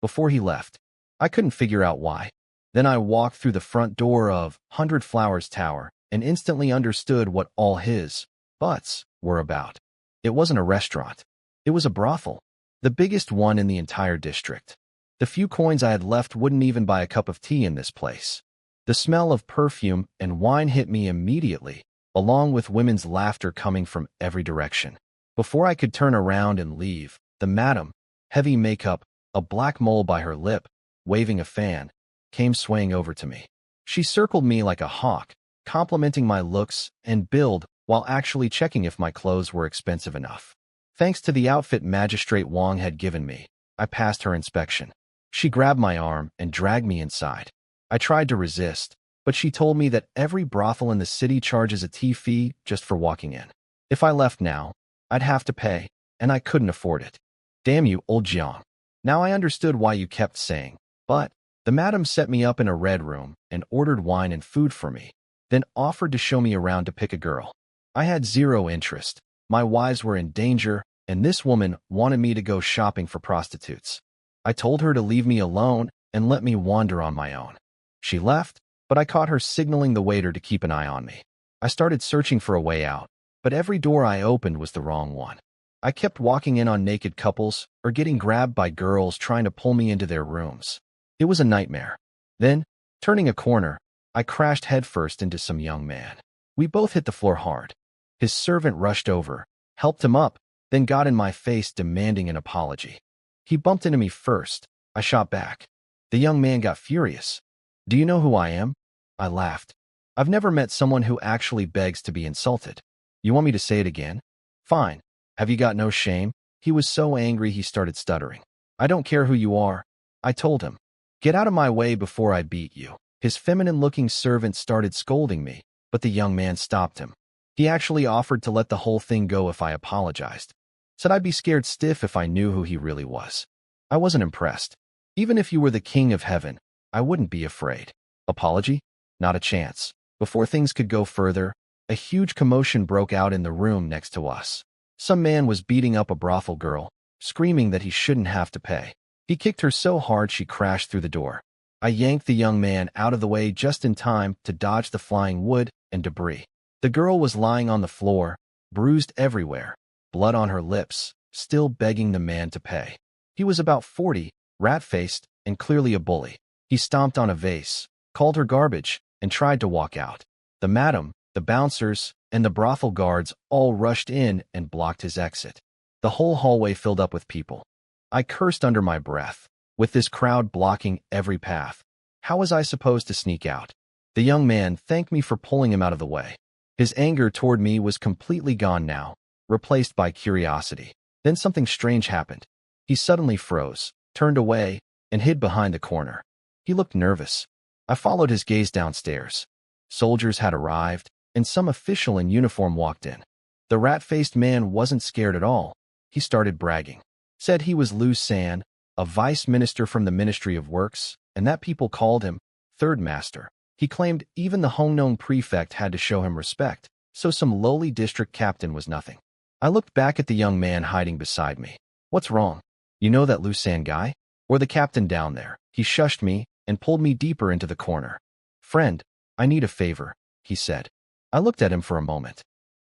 before he left. I couldn't figure out why. Then I walked through the front door of 100 Flowers Tower and instantly understood what all his buts were about. It wasn't a restaurant. It was a brothel, the biggest one in the entire district. The few coins I had left wouldn't even buy a cup of tea in this place. The smell of perfume and wine hit me immediately, along with women's laughter coming from every direction. Before I could turn around and leave, the madam, heavy makeup, a black mole by her lip, waving a fan, came swaying over to me. She circled me like a hawk, complimenting my looks and build while actually checking if my clothes were expensive enough. Thanks to the outfit Magistrate Wang had given me, I passed her inspection. She grabbed my arm and dragged me inside. I tried to resist, but she told me that every brothel in the city charges a tea fee just for walking in. If I left now, I'd have to pay, and I couldn't afford it. Damn you, old Jiang. Now I understood why you kept saying, but the madam set me up in a red room and ordered wine and food for me, then offered to show me around to pick a girl. I had zero interest. My wives were in danger, and this woman wanted me to go shopping for prostitutes. I told her to leave me alone and let me wander on my own. She left, but I caught her signaling the waiter to keep an eye on me. I started searching for a way out, but every door I opened was the wrong one. I kept walking in on naked couples or getting grabbed by girls trying to pull me into their rooms. It was a nightmare. Then, turning a corner, I crashed headfirst into some young man. We both hit the floor hard. His servant rushed over, helped him up, then got in my face demanding an apology. He bumped into me first. I shot back. The young man got furious. "Do you know who I am?" I laughed. "I've never met someone who actually begs to be insulted. You want me to say it again? Fine. Have you got no shame?" He was so angry he started stuttering. "I don't care who you are," I told him. "Get out of my way before I beat you." His feminine-looking servant started scolding me, but the young man stopped him. He actually offered to let the whole thing go if I apologized. Said I'd be scared stiff if I knew who he really was. I wasn't impressed. Even if you were the king of heaven, I wouldn't be afraid. Apology? Not a chance. Before things could go further, a huge commotion broke out in the room next to us. Some man was beating up a brothel girl, screaming that he shouldn't have to pay. He kicked her so hard she crashed through the door. I yanked the young man out of the way just in time to dodge the flying wood and debris. The girl was lying on the floor, bruised everywhere, blood on her lips, still begging the man to pay. He was about 40, rat-faced, and clearly a bully. He stomped on a vase, called her garbage, and tried to walk out. The madam, the bouncers, and the brothel guards all rushed in and blocked his exit. The whole hallway filled up with people. I cursed under my breath. With this crowd blocking every path, how was I supposed to sneak out? The young man thanked me for pulling him out of the way. His anger toward me was completely gone now, replaced by curiosity. Then something strange happened. He suddenly froze, turned away, and hid behind the corner. He looked nervous. I followed his gaze downstairs. Soldiers had arrived, and some official in uniform walked in. The rat-faced man wasn't scared at all. He started bragging. Said he was Lu San, a vice minister from the Ministry of Works, and that people called him Third Master. He claimed even the Hongnong prefect had to show him respect, so some lowly district captain was nothing. I looked back at the young man hiding beside me. What's wrong? You know that Lu San guy? Or the captain down there? He shushed me and pulled me deeper into the corner. Friend, I need a favor, he said. I looked at him for a moment.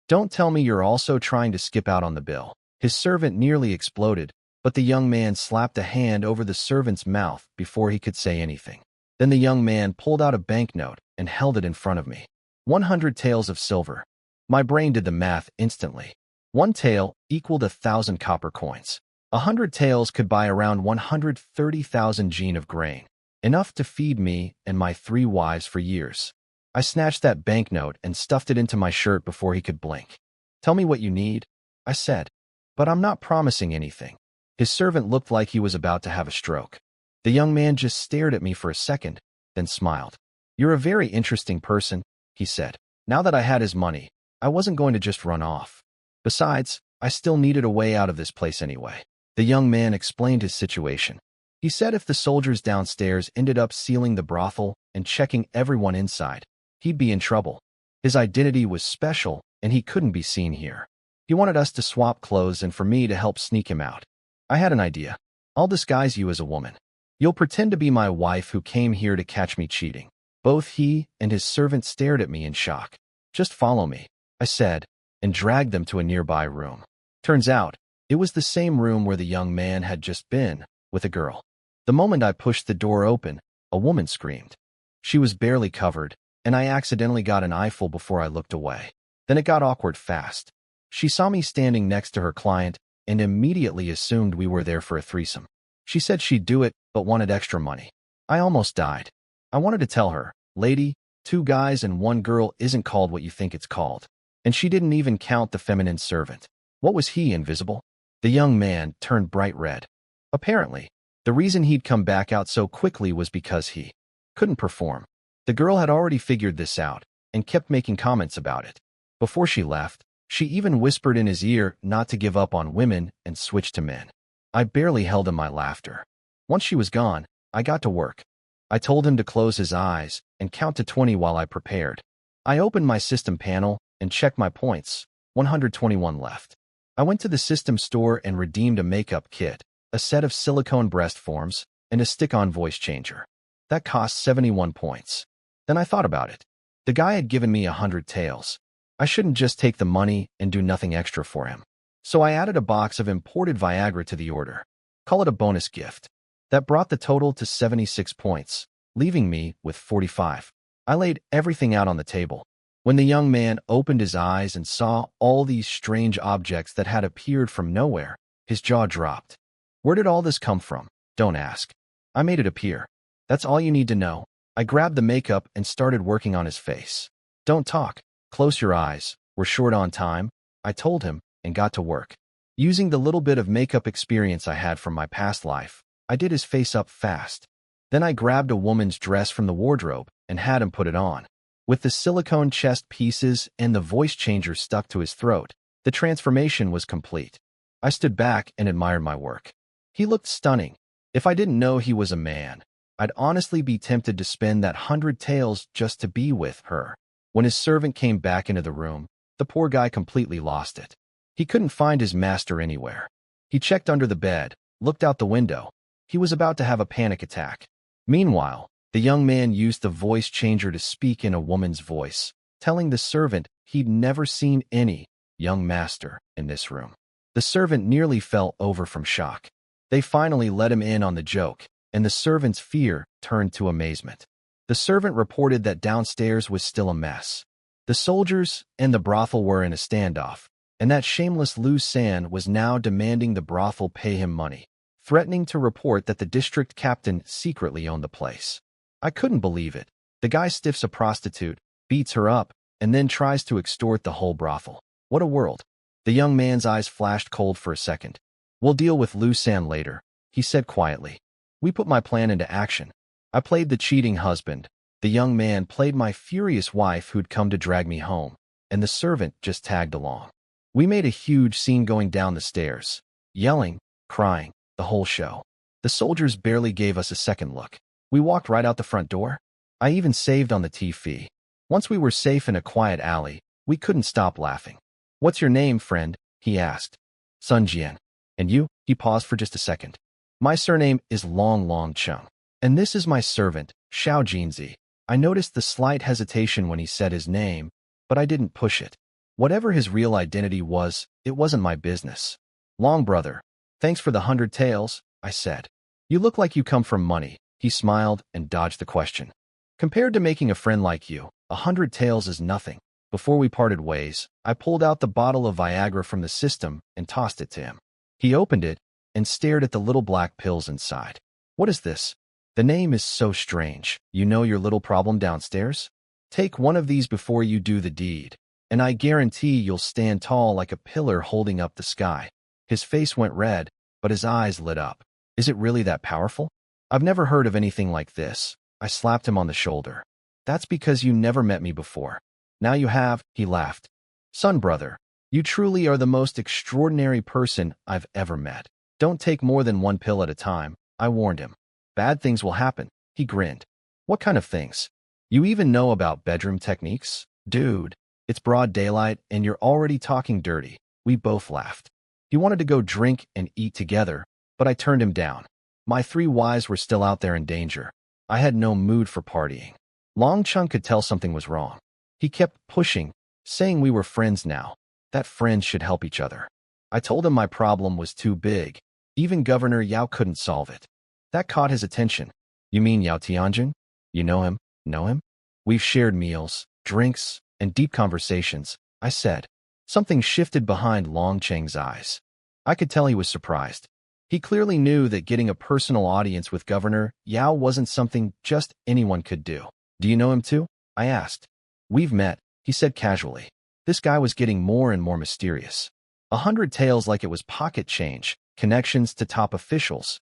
Don't tell me you're also trying to skip out on the bill. His servant nearly exploded, but the young man slapped a hand over the servant's mouth before he could say anything. Then the young man pulled out a banknote and held it in front of me. 100 taels of silver. My brain did the math instantly. 1 tael equaled 1,000 copper coins. 100 taels could buy around 130,000 jin of grain, enough to feed me and my 3 wives for years. I snatched that banknote and stuffed it into my shirt before he could blink. Tell me what you need, I said. But I'm not promising anything. His servant looked like he was about to have a stroke. The young man just stared at me for a second, then smiled. You're a very interesting person, he said. Now that I had his money, I wasn't going to just run off. Besides, I still needed a way out of this place anyway. The young man explained his situation. He said if the soldiers downstairs ended up sealing the brothel and checking everyone inside, he'd be in trouble. His identity was special, and he couldn't be seen here. He wanted us to swap clothes and for me to help sneak him out. I had an idea. I'll disguise you as a woman. You'll pretend to be my wife who came here to catch me cheating. Both he and his servant stared at me in shock. Just follow me, I said, and dragged them to a nearby room. Turns out, it was the same room where the young man had just been, with a girl. The moment I pushed the door open, a woman screamed. She was barely covered, and I accidentally got an eyeful before I looked away. Then it got awkward fast. She saw me standing next to her client and immediately assumed we were there for a threesome. She said she'd do it, but wanted extra money. I almost died. I wanted to tell her, lady, 2 guys and 1 girl isn't called what you think it's called. And she didn't even count the feminine servant. What was he, invisible? The young man turned bright red. Apparently, the reason he'd come back out so quickly was because he couldn't perform. The girl had already figured this out and kept making comments about it. Before she left, she even whispered in his ear not to give up on women and switch to men. I barely held in my laughter. Once she was gone, I got to work. I told him to close his eyes and count to 20 while I prepared. I opened my system panel and checked my points. 121 left. I went to the system store and redeemed a makeup kit, a set of silicone breast forms, and a stick-on voice changer. That cost 71 points. Then I thought about it. The guy had given me 100 taels. I shouldn't just take the money and do nothing extra for him. So I added a box of imported Viagra to the order. Call it a bonus gift. That brought the total to 76 points, leaving me with 45. I laid everything out on the table. When the young man opened his eyes and saw all these strange objects that had appeared from nowhere, his jaw dropped. Where did all this come from? Don't ask. I made it appear. That's all you need to know. I grabbed the makeup and started working on his face. Don't talk. Close your eyes. We're short on time, I told him, and got to work. Using the little bit of makeup experience I had from my past life, I did his face up fast. Then I grabbed a woman's dress from the wardrobe and had him put it on. With the silicone chest pieces and the voice changer stuck to his throat, the transformation was complete. I stood back and admired my work. He looked stunning. If I didn't know he was a man, I'd honestly be tempted to spend that 100 taels just to be with her. When his servant came back into the room, the poor guy completely lost it. He couldn't find his master anywhere. He checked under the bed, looked out the window. He was about to have a panic attack. Meanwhile, the young man used the voice changer to speak in a woman's voice, telling the servant he'd never seen any young master in this room. The servant nearly fell over from shock. They finally let him in on the joke, and the servant's fear turned to amazement. The servant reported that downstairs was still a mess. The soldiers and the brothel were in a standoff, and that shameless Lu San was now demanding the brothel pay him money, threatening to report that the district captain secretly owned the place. I couldn't believe it. The guy stiffs a prostitute, beats her up, and then tries to extort the whole brothel. What a world. The young man's eyes flashed cold for a second. We'll deal with Lu San later, he said quietly. We put my plan into action. I played the cheating husband. The young man played my furious wife who'd come to drag me home, and the servant just tagged along. We made a huge scene going down the stairs. yelling, crying, the whole show. The soldiers barely gave us a second look. We walked right out the front door. I even saved on the tea fee. Once we were safe in a quiet alley, we couldn't stop laughing. "What's your name, friend?" he asked. "Sun Jian." "And you?" He paused for just a second. "My surname is Long Chung. And this is my servant, Xiao Jinzi." I noticed the slight hesitation when he said his name, but I didn't push it. Whatever his real identity was, it wasn't my business. "Long brother, thanks for the 100 taels," I said. "You look like you come from money." He smiled and dodged the question. "Compared to making a friend like you, 100 taels is nothing." Before we parted ways, I pulled out the bottle of Viagra from the system and tossed it to him. He opened it and stared at the little black pills inside. "What is this? The name is so strange. You know your little problem downstairs? Take one of these before you do the deed, and I guarantee you'll stand tall like a pillar holding up the sky." His face went red, but his eyes lit up. "Is it really that powerful?" "I've never heard of anything like this." I slapped him on the shoulder. "That's because you never met me before. Now you have," he laughed. "Son brother, you truly are the most extraordinary person I've ever met. Don't take more than one pill at a time," I warned him. "Bad things will happen." He grinned. "What kind of things? You even know about bedroom techniques? Dude, it's broad daylight and you're already talking dirty." We both laughed. He wanted to go drink and eat together, but I turned him down. My 3 wives were still out there in danger. I had no mood for partying. Long Chung could tell something was wrong. He kept pushing, saying we were friends now, that friends should help each other. I told him my problem was too big. Even Governor Yao couldn't solve it. That caught his attention. "You mean Yao Tianjin? You know him? Know him?" "We've shared meals, drinks, and deep conversations," I said. Something shifted behind Long Cheng's eyes. I could tell he was surprised. He clearly knew that getting a personal audience with Governor Yao wasn't something just anyone could do. "Do you know him too?" I asked. "We've met," he said casually. This guy was getting more and more mysterious. 100 taels like it was pocket change, connections to top officials.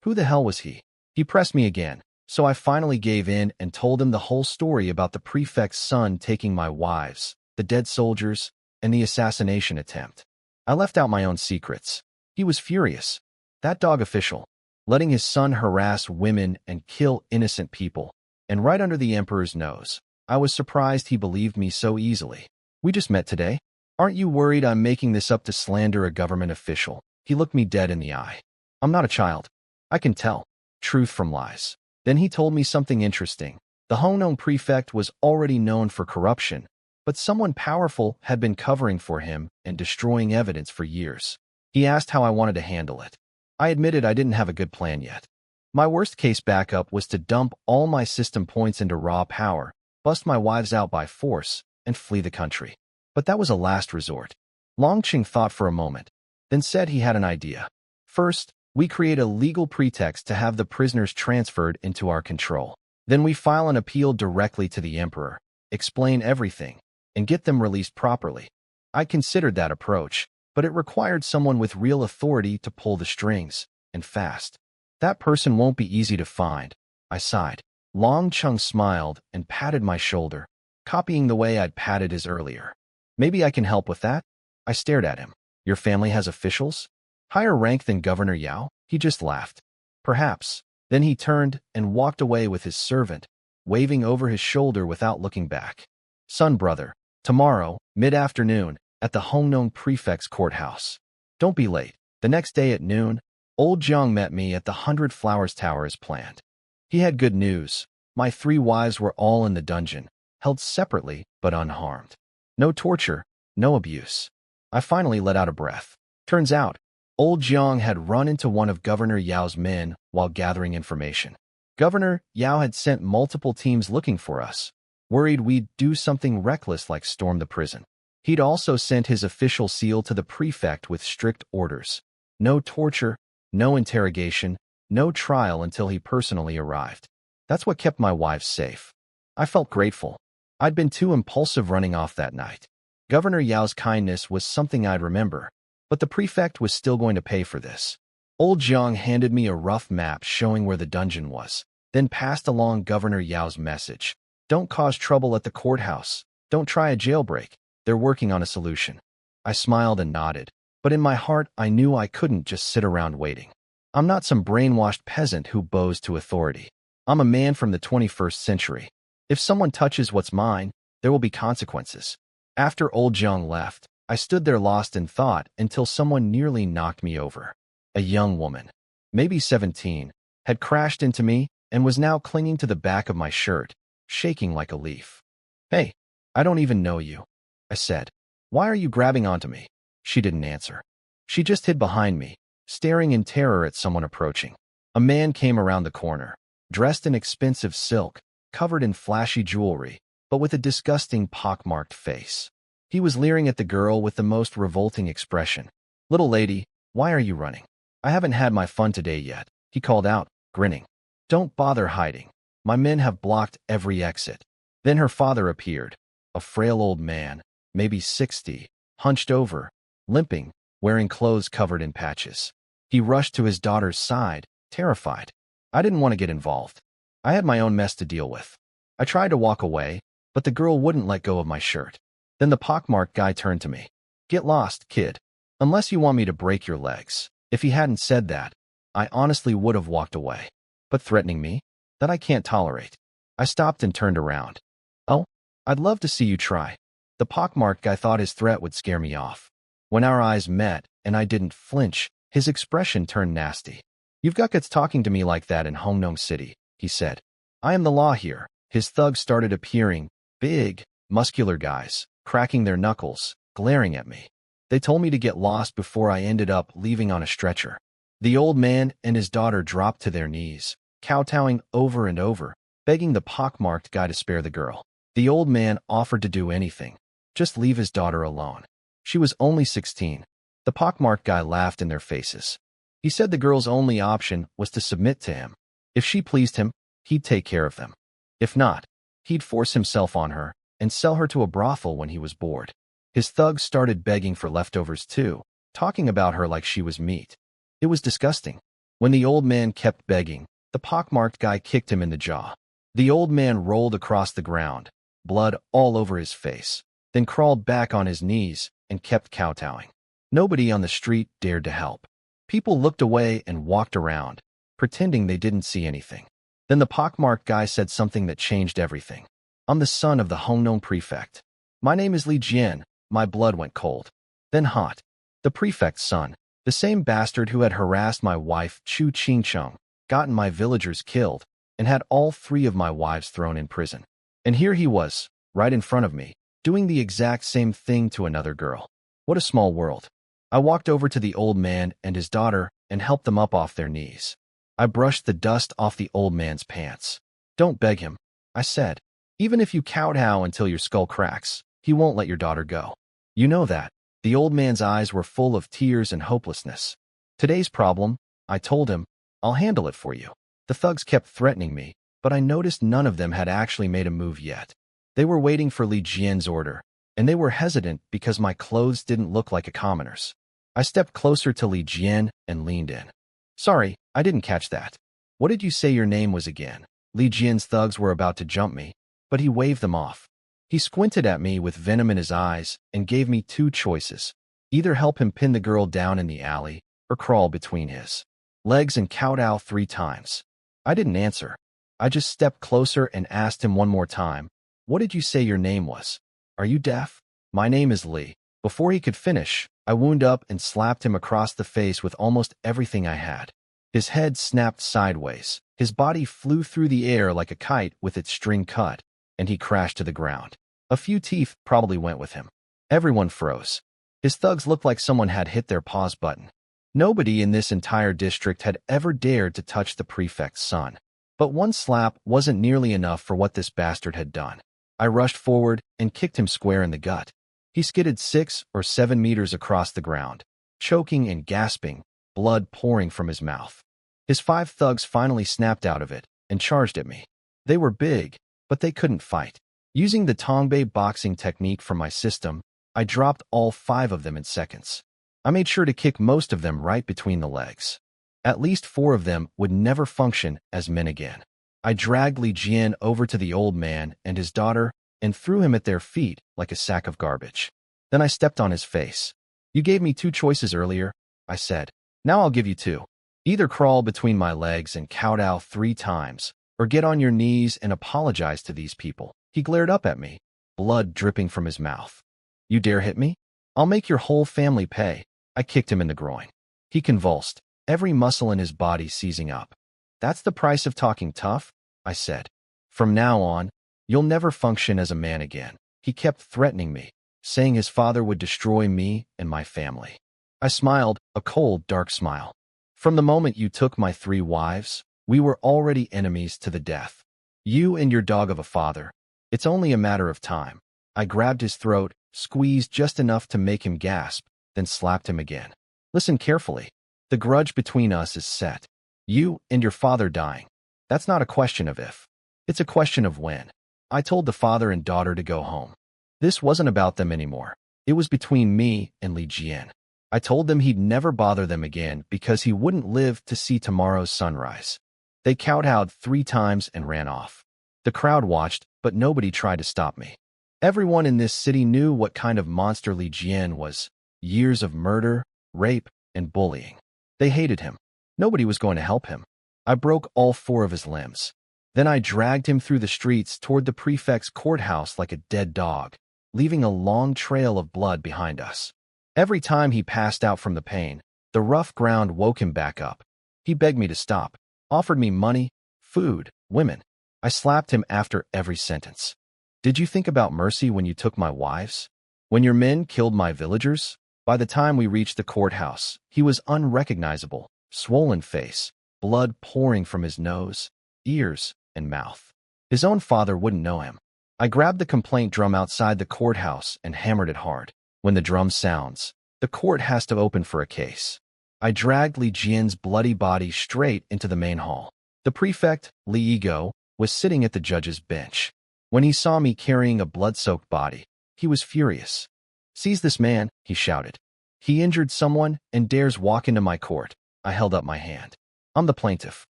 Who the hell was he? He pressed me again, so I finally gave in and told him the whole story about the prefect's son taking my wives, the dead soldiers, and the assassination attempt. I left out my own secrets. He was furious. That dog official, letting his son harass women and kill innocent people, and right under the emperor's nose. I was surprised he believed me so easily. "We just met today. Aren't you worried I'm making this up to slander a government official?" He looked me dead in the eye. "I'm not a child. I can tell truth from lies." Then he told me something interesting. The Hongnong prefect was already known for corruption, but someone powerful had been covering for him and destroying evidence for years. He asked how I wanted to handle it. I admitted I didn't have a good plan yet. My worst-case backup was to dump all my system points into raw power, bust my wives out by force, and flee the country. But that was a last resort. Long Cheng thought for a moment, then said he had an idea. "First, we create a legal pretext to have the prisoners transferred into our control. Then we file an appeal directly to the emperor, explain everything, and get them released properly." I considered that approach, but it required someone with real authority to pull the strings, and fast. "That person won't be easy to find," I sighed. Long Chung smiled and patted my shoulder, copying the way I'd patted his earlier. "Maybe I can help with that?" I stared at him. "Your family has officials? Higher rank than Governor Yao?" He just laughed. "Perhaps." Then he turned and walked away with his servant, waving over his shoulder without looking back. "Son brother, tomorrow, mid-afternoon, at the Hongnong prefect's courthouse. Don't be late." The next day at noon, old Jiang met me at the 100 Flowers Tower as planned. He had good news. My 3 wives were all in the dungeon, held separately but unharmed. No torture, no abuse. I finally let out a breath. Turns out, old Jiang had run into one of Governor Yao's men while gathering information. Governor Yao had sent multiple teams looking for us, worried we'd do something reckless like storm the prison. He'd also sent his official seal to the prefect with strict orders. No torture, no interrogation, no trial until he personally arrived. That's what kept my wives safe. I felt grateful. I'd been too impulsive running off that night. Governor Yao's kindness was something I'd remember, but the prefect was still going to pay for this. Old Jiang handed me a rough map showing where the dungeon was, then passed along Governor Yao's message. "Don't cause trouble at the courthouse. Don't try a jailbreak. They're working on a solution." I smiled and nodded, But in my heart, I knew I couldn't just sit around waiting. I'm not some brainwashed peasant who bows to authority. I'm a man from the 21st century. If someone touches what's mine, there will be consequences. After old Jiang left, I stood there lost in thought until someone nearly knocked me over. A young woman, maybe 17, had crashed into me and was now clinging to the back of my shirt, shaking like a leaf. "Hey, I don't even know you," I said. "Why are you grabbing onto me?" She didn't answer. She just hid behind me, staring in terror at someone approaching. A man came around the corner, dressed in expensive silk, covered in flashy jewelry, but with a disgusting pockmarked face. He was leering at the girl with the most revolting expression. "Little lady, why are you running? I haven't had my fun today yet," he called out, grinning. "Don't bother hiding. My men have blocked every exit." Then her father appeared, a frail old man, maybe 60, hunched over, limping, wearing clothes covered in patches. He rushed to his daughter's side, terrified. I didn't want to get involved. I had my own mess to deal with. I tried to walk away, but the girl wouldn't let go of my shirt. Then the pockmarked guy turned to me. "Get lost, kid. Unless you want me to break your legs." If he hadn't said that, I honestly would have walked away. But threatening me? That I can't tolerate. I stopped and turned around. "Oh, I'd love to see you try." The pockmarked guy thought his threat would scare me off. When our eyes met and I didn't flinch, his expression turned nasty. "You've got guts talking to me like that in Hongnong City," he said. "I am the law here." His thugs started appearing, big, muscular guys, cracking their knuckles, glaring at me. They told me to get lost before I ended up leaving on a stretcher. The old man and his daughter dropped to their knees, kowtowing over and over, begging the pockmarked guy to spare the girl. The old man offered to do anything, just leave his daughter alone. She was only 16. The pockmarked guy laughed in their faces. He said the girl's only option was to submit to him. If she pleased him, he'd take care of them. If not, he'd force himself on her and sell her to a brothel when he was bored. His thugs started begging for leftovers too, talking about her like she was meat. It was disgusting. When the old man kept begging, the pockmarked guy kicked him in the jaw. The old man rolled across the ground, blood all over his face, then crawled back on his knees and kept kowtowing. Nobody on the street dared to help. People looked away and walked around, pretending they didn't see anything. Then the pockmarked guy said something that changed everything. "I'm the son of the Hongnong prefect. My name is Li Jian." My blood went cold, then hot. The prefect's son, the same bastard who had harassed my wife Chu Qingcheng, gotten my villagers killed, and had all 3 of my wives thrown in prison. And here he was, right in front of me, doing the exact same thing to another girl. What a small world. I walked over to the old man and his daughter and helped them up off their knees. I brushed the dust off the old man's pants. "Don't beg him," I said. "Even if you kowtow until your skull cracks, he won't let your daughter go. You know that." The old man's eyes were full of tears and hopelessness. "Today's problem," I told him, "I'll handle it for you." The thugs kept threatening me, but I noticed none of them had actually made a move yet. They were waiting for Li Jian's order, and they were hesitant because my clothes didn't look like a commoner's. I stepped closer to Li Jian and leaned in. "Sorry, I didn't catch that. What did you say your name was again?" Li Jian's thugs were about to jump me, but he waved them off. He squinted at me with venom in his eyes and gave me 2 choices. Either help him pin the girl down in the alley or crawl between his legs and kowtow 3 times. I didn't answer. I just stepped closer and asked him one more time, "What did you say your name was? Are you deaf?" "My name is Li." Before he could finish, I wound up and slapped him across the face with almost everything I had. His head snapped sideways. His body flew through the air like a kite with its string cut, and he crashed to the ground. A few teeth probably went with him. Everyone froze. His thugs looked like someone had hit their pause button. Nobody in this entire district had ever dared to touch the prefect's son. But one slap wasn't nearly enough for what this bastard had done. I rushed forward and kicked him square in the gut. He skidded 6 or 7 meters across the ground, choking and gasping, blood pouring from his mouth. His 5 thugs finally snapped out of it and charged at me. They were big, but they couldn't fight. Using the Tongbei boxing technique from my system, I dropped all 5 of them in seconds. I made sure to kick most of them right between the legs. At least 4 of them would never function as men again. I dragged Li Jian over to the old man and his daughter and threw him at their feet like a sack of garbage. Then I stepped on his face. You gave me 2 choices earlier, I said. Now I'll give you 2. Either crawl between my legs and kowtow 3 times, or get on your knees and apologize to these people. He glared up at me, blood dripping from his mouth. You dare hit me? I'll make your whole family pay. I kicked him in the groin. He convulsed, every muscle in his body seizing up. That's the price of talking tough, I said. From now on, you'll never function as a man again. He kept threatening me, saying his father would destroy me and my family. I smiled, a cold, dark smile. From the moment you took my 3 wives, we were already enemies to the death. You and your dog of a father. It's only a matter of time. I grabbed his throat, squeezed just enough to make him gasp, then slapped him again. Listen carefully. The grudge between us is set. You and your father dying. That's not a question of if. It's a question of when. I told the father and daughter to go home. This wasn't about them anymore. It was between me and Li Jian. I told them he'd never bother them again because he wouldn't live to see tomorrow's sunrise. They kowtowed 3 times and ran off. The crowd watched, but nobody tried to stop me. Everyone in this city knew what kind of monster Li Jian was. Years of murder, rape, and bullying. They hated him. Nobody was going to help him. I broke all 4 of his limbs. Then I dragged him through the streets toward the prefect's courthouse like a dead dog, leaving a long trail of blood behind us. Every time he passed out from the pain, the rough ground woke him back up. He begged me to stop, offered me money, food, women. I slapped him after every sentence. Did you think about mercy when you took my wives? When your men killed my villagers? By the time we reached the courthouse, he was unrecognizable, swollen face, blood pouring from his nose, ears, and mouth. His own father wouldn't know him. I grabbed the complaint drum outside the courthouse and hammered it hard. When the drum sounds, the court has to open for a case. I dragged Li Jian's bloody body straight into the main hall. The prefect, Li Yigo, was sitting at the judge's bench. When he saw me carrying a blood-soaked body, he was furious. Seize this man, he shouted. He injured someone and dares walk into my court. I held up my hand. I'm the plaintiff.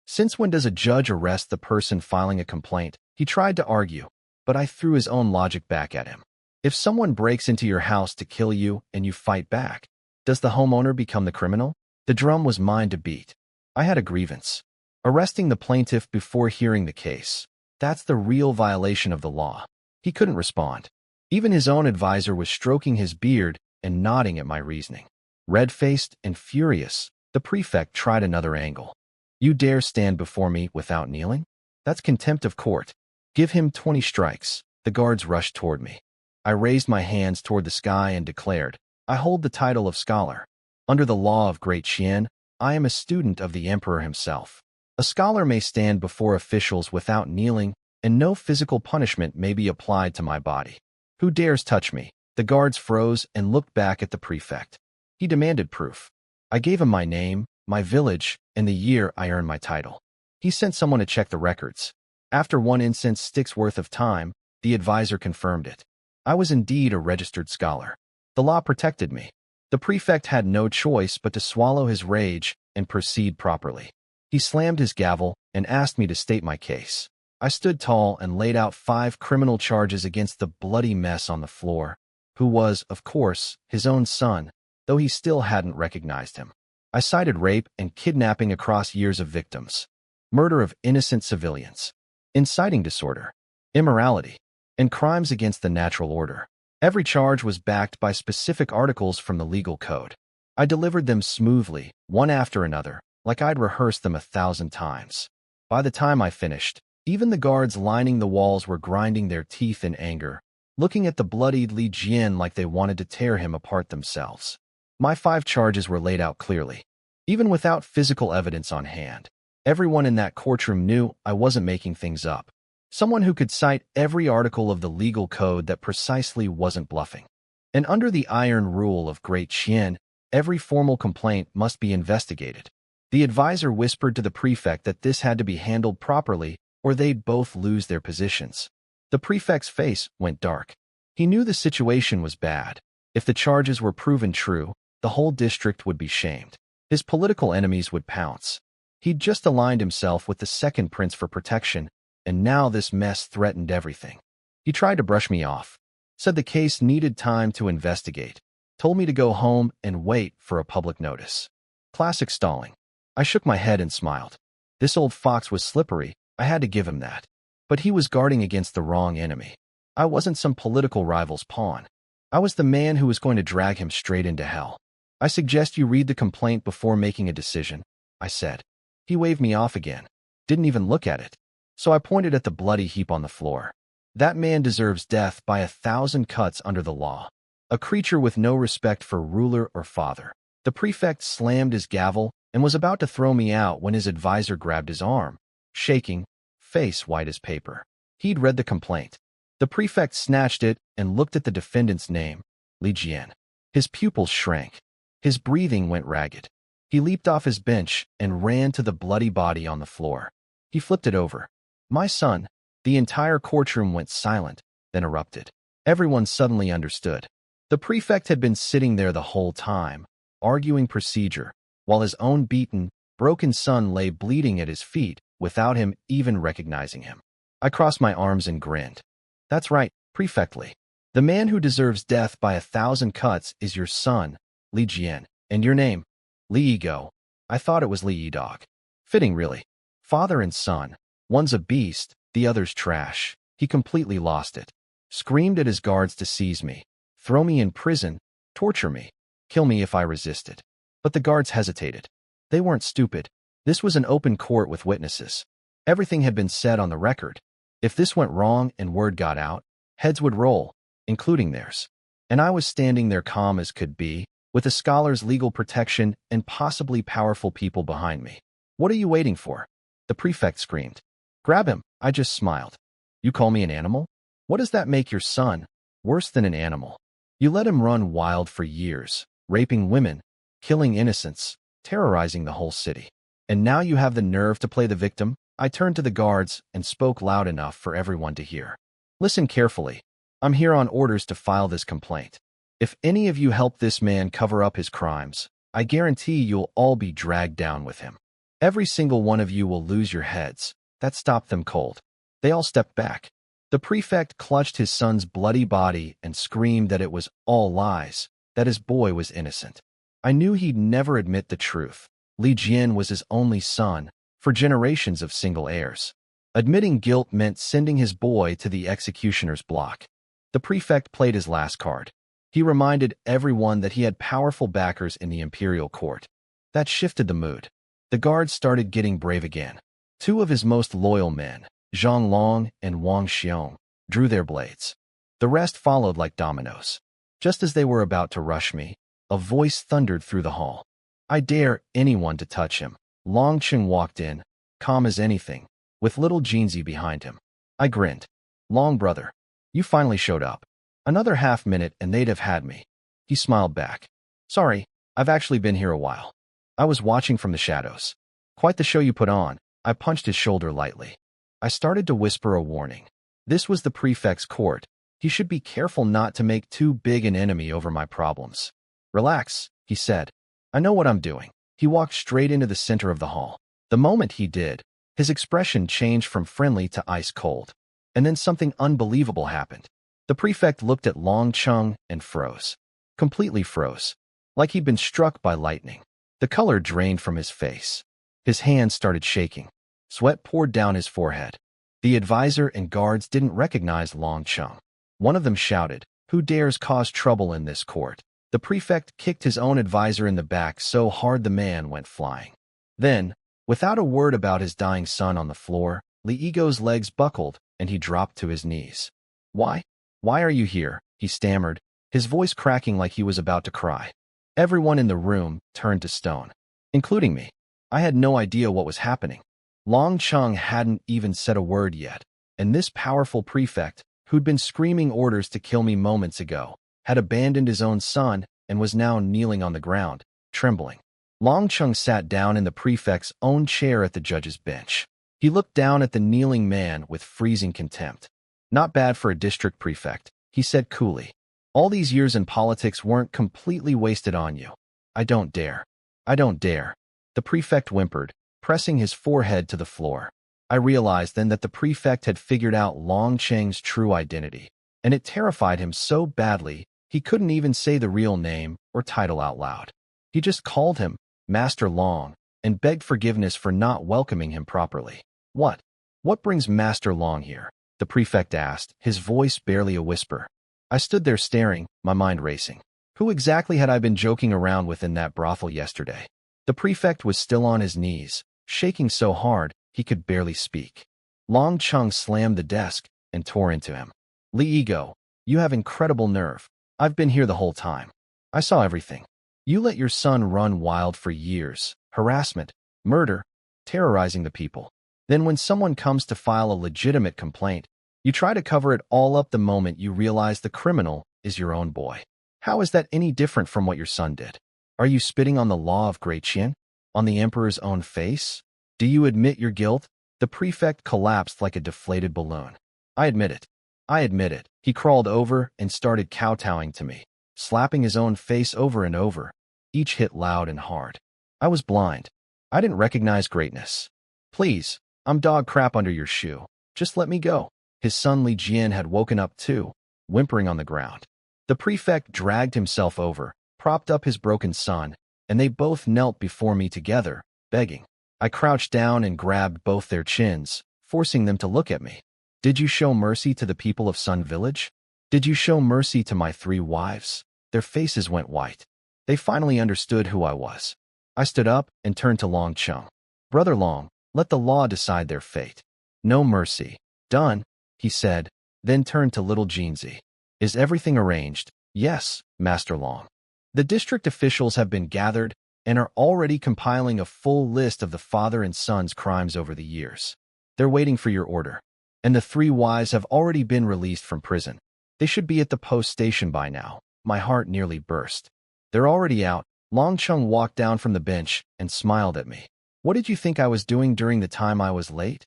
Since when does a judge arrest the person filing a complaint? He tried to argue, but I threw his own logic back at him. If someone breaks into your house to kill you and you fight back, does the homeowner become the criminal? The drum was mine to beat. I had a grievance. Arresting the plaintiff before hearing the case. That's the real violation of the law. He couldn't respond. Even his own advisor was stroking his beard and nodding at my reasoning. Red-faced and furious, the prefect tried another angle. You dare stand before me without kneeling? That's contempt of court. Give him 20 strikes. The guards rushed toward me. I raised my hands toward the sky and declared, I hold the title of scholar. Under the law of Great Qian, I am a student of the emperor himself. A scholar may stand before officials without kneeling, and no physical punishment may be applied to my body. Who dares touch me? The guards froze and looked back at the prefect. He demanded proof. I gave him my name, my village, and the year I earned my title. He sent someone to check the records. After 1 incense stick's worth of time, the advisor confirmed it. I was indeed a registered scholar. The law protected me. The prefect had no choice but to swallow his rage and proceed properly. He slammed his gavel and asked me to state my case. I stood tall and laid out 5 criminal charges against the bloody mess on the floor, who was, of course, his own son, though he still hadn't recognized him. I cited rape and kidnapping across years of victims, murder of innocent civilians, inciting disorder, immorality, and crimes against the natural order. Every charge was backed by specific articles from the legal code. I delivered them smoothly, one after another, like I'd rehearsed them 1,000 times. By the time I finished, even the guards lining the walls were grinding their teeth in anger, looking at the bloodied Li Jian like they wanted to tear him apart themselves. My 5 charges were laid out clearly, even without physical evidence on hand. Everyone in that courtroom knew I wasn't making things up. Someone who could cite every article of the legal code that precisely wasn't bluffing. And under the iron rule of Great Qian, every formal complaint must be investigated. The advisor whispered to the prefect that this had to be handled properly, or they'd both lose their positions. The prefect's face went dark. He knew the situation was bad. If the charges were proven true, the whole district would be shamed. His political enemies would pounce. He'd just aligned himself with the second prince for protection, and now this mess threatened everything. He tried to brush me off, said the case needed time to investigate. Told me to go home and wait for a public notice. Classic stalling. I shook my head and smiled. This old fox was slippery, I had to give him that. But he was guarding against the wrong enemy. I wasn't some political rival's pawn. I was the man who was going to drag him straight into hell. I suggest you read the complaint before making a decision, I said. He waved me off again. Didn't even look at it. So I pointed at the bloody heap on the floor. That man deserves death by 1,000 cuts under the law. A creature with no respect for ruler or father. The prefect slammed his gavel and was about to throw me out when his advisor grabbed his arm, shaking, face white as paper. He'd read the complaint. The prefect snatched it and looked at the defendant's name, Li Jian. His pupils shrank. His breathing went ragged. He leaped off his bench and ran to the bloody body on the floor. He flipped it over. My son. The entire courtroom went silent, then erupted. Everyone suddenly understood. The prefect had been sitting there the whole time, arguing procedure, while his own beaten, broken son lay bleeding at his feet without him even recognizing him. I crossed my arms and grinned. That's right, Prefect Li. The man who deserves death by 1,000 cuts is your son, Li Jian, and your name, Li Yigo. I thought it was Li Yidog. Fitting, really. Father and son. One's a beast, the other's trash. He completely lost it. Screamed at his guards to seize me, throw me in prison, torture me, kill me if I resisted. But the guards hesitated. They weren't stupid. This was an open court with witnesses. Everything had been said on the record. If this went wrong and word got out, heads would roll, including theirs. And I was standing there calm as could be, with a scholar's legal protection and possibly powerful people behind me. What are you waiting for? The prefect screamed. Grab him, I just smiled. You call me an animal? What does that make your son? Worse than an animal. You let him run wild for years, raping women, killing innocents, terrorizing the whole city. And now you have the nerve to play the victim? I turned to the guards and spoke loud enough for everyone to hear. Listen carefully. I'm here on orders to file this complaint. If any of you help this man cover up his crimes, I guarantee you'll all be dragged down with him. Every single one of you will lose your heads. That stopped them cold. They all stepped back. The prefect clutched his son's bloody body and screamed that it was all lies, that his boy was innocent. I knew he'd never admit the truth. Li Jian was his only son, for generations of single heirs. Admitting guilt meant sending his boy to the executioner's block. The prefect played his last card. He reminded everyone that he had powerful backers in the imperial court. That shifted the mood. The guards started getting brave again. Two of his most loyal men, Zhang Long and Wang Xiong, drew their blades. The rest followed like dominoes. Just as they were about to rush me, a voice thundered through the hall. I dare anyone to touch him. Long Cheng walked in, calm as anything, with little Jeanzy behind him. I grinned. Long brother, you finally showed up. Another half-minute and they'd have had me. He smiled back. Sorry, I've actually been here a while. I was watching from the shadows. Quite the show you put on. I punched his shoulder lightly. I started to whisper a warning. This was the prefect's court. He should be careful not to make too big an enemy over my problems. Relax, he said. I know what I'm doing. He walked straight into the center of the hall. The moment he did, his expression changed from friendly to ice cold. And then something unbelievable happened. The prefect looked at Long Cheng and froze. Completely froze. Like he'd been struck by lightning. The color drained from his face. His hands started shaking. Sweat poured down his forehead. The advisor and guards didn't recognize Long Cheng. One of them shouted, "Who dares cause trouble in this court?" The prefect kicked his own advisor in the back so hard the man went flying. Then, without a word about his dying son on the floor, Li Yigo's legs buckled and he dropped to his knees. Why? Why are you here? He stammered, his voice cracking like he was about to cry. Everyone in the room turned to stone, including me. I had no idea what was happening. Long Cheng hadn't even said a word yet, and this powerful prefect, who'd been screaming orders to kill me moments ago, had abandoned his own son and was now kneeling on the ground, trembling. Long Cheng sat down in the prefect's own chair at the judge's bench. He looked down at the kneeling man with freezing contempt. Not bad for a district prefect, he said coolly. All these years in politics weren't completely wasted on you. I don't dare. I don't dare. The prefect whimpered, pressing his forehead to the floor. I realized then that the prefect had figured out Long Cheng's true identity, and it terrified him so badly He couldn't even say the real name or title out loud. He just called him Master Long and begged forgiveness for not welcoming him properly. What? What brings Master Long here? The prefect asked, his voice barely a whisper. I stood there staring, my mind racing. Who exactly had I been joking around with in that brothel yesterday? The prefect was still on his knees, shaking so hard he could barely speak. Long Chung slammed the desk and tore into him. Li Ego, you have incredible nerve. I've been here the whole time. I saw everything. You let your son run wild for years, harassment, murder, terrorizing the people. Then when someone comes to file a legitimate complaint, you try to cover it all up the moment you realize the criminal is your own boy. How is that any different from what your son did? Are you spitting on the law of Great Qian? On the emperor's own face? Do you admit your guilt? The prefect collapsed like a deflated balloon. I admit it. I admit it. He crawled over and started kowtowing to me, slapping his own face over and over, each hit loud and hard. I was blind. I didn't recognize greatness. Please, I'm dog crap under your shoe. Just let me go. His son Li Jian had woken up too, whimpering on the ground. The prefect dragged himself over, propped up his broken son, and they both knelt before me together, begging. I crouched down and grabbed both their chins, forcing them to look at me. Did you show mercy to the people of Sun Village? Did you show mercy to my 3 wives? Their faces went white. They finally understood who I was. I stood up and turned to Long Chung. Brother Long, let the law decide their fate. No mercy. Done, he said, then turned to little Jeanzi. Is everything arranged? Yes, Master Long. The district officials have been gathered and are already compiling a full list of the father and son's crimes over the years. They're waiting for your order. And the 3 wives have already been released from prison. They should be at the post station by now. My heart nearly burst. They're already out. Long Chung walked down from the bench and smiled at me. What did you think I was doing during the time I was late?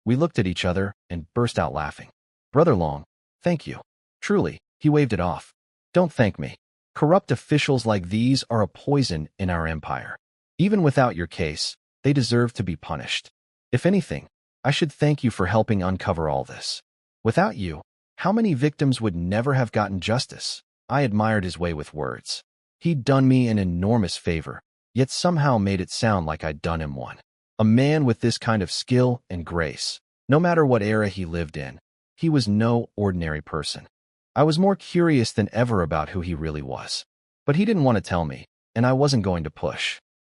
We looked at each other and burst out laughing. Brother Long, thank you. Truly, he waved it off. Don't thank me. Corrupt officials like these are a poison in our empire. Even without your case, they deserve to be punished. If anything, I should thank you for helping uncover all this. Without you, how many victims would never have gotten justice? I admired his way with words. He'd done me an enormous favor, yet somehow made it sound like I'd done him one. A man with this kind of skill and grace, no matter what era he lived in, he was no ordinary person. I was more curious than ever about who he really was. But he didn't want to tell me, and I wasn't going to push.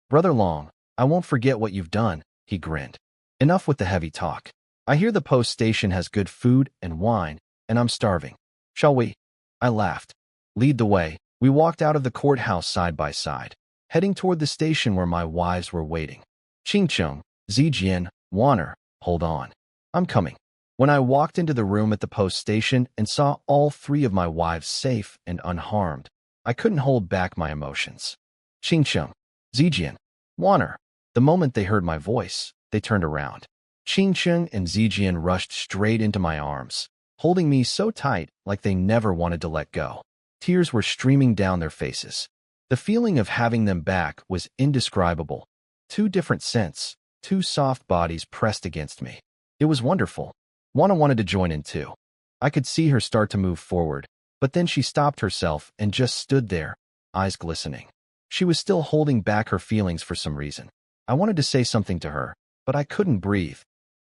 Brother Long, I won't forget what you've done, he grinned. Enough with the heavy talk. I hear the post station has good food and wine, and I'm starving. Shall we? I laughed. Lead the way. We walked out of the courthouse side by side, heading toward the station where my wives were waiting. Chingcheng, Zijian, Wanner, hold on. I'm coming. When I walked into the room at the post station and saw all 3 of my wives safe and unharmed, I couldn't hold back my emotions. Chingcheng, Zijian, Wanner. The moment they heard my voice, they turned around. Chingcheng and Zijian rushed straight into my arms, holding me so tight like they never wanted to let go. Tears were streaming down their faces. The feeling of having them back was indescribable. 2 different scents, 2 soft bodies pressed against me. It was wonderful. Wana wanted to join in too. I could see her start to move forward, but then she stopped herself and just stood there, eyes glistening. She was still holding back her feelings for some reason. I wanted to say something to her, but I couldn't breathe.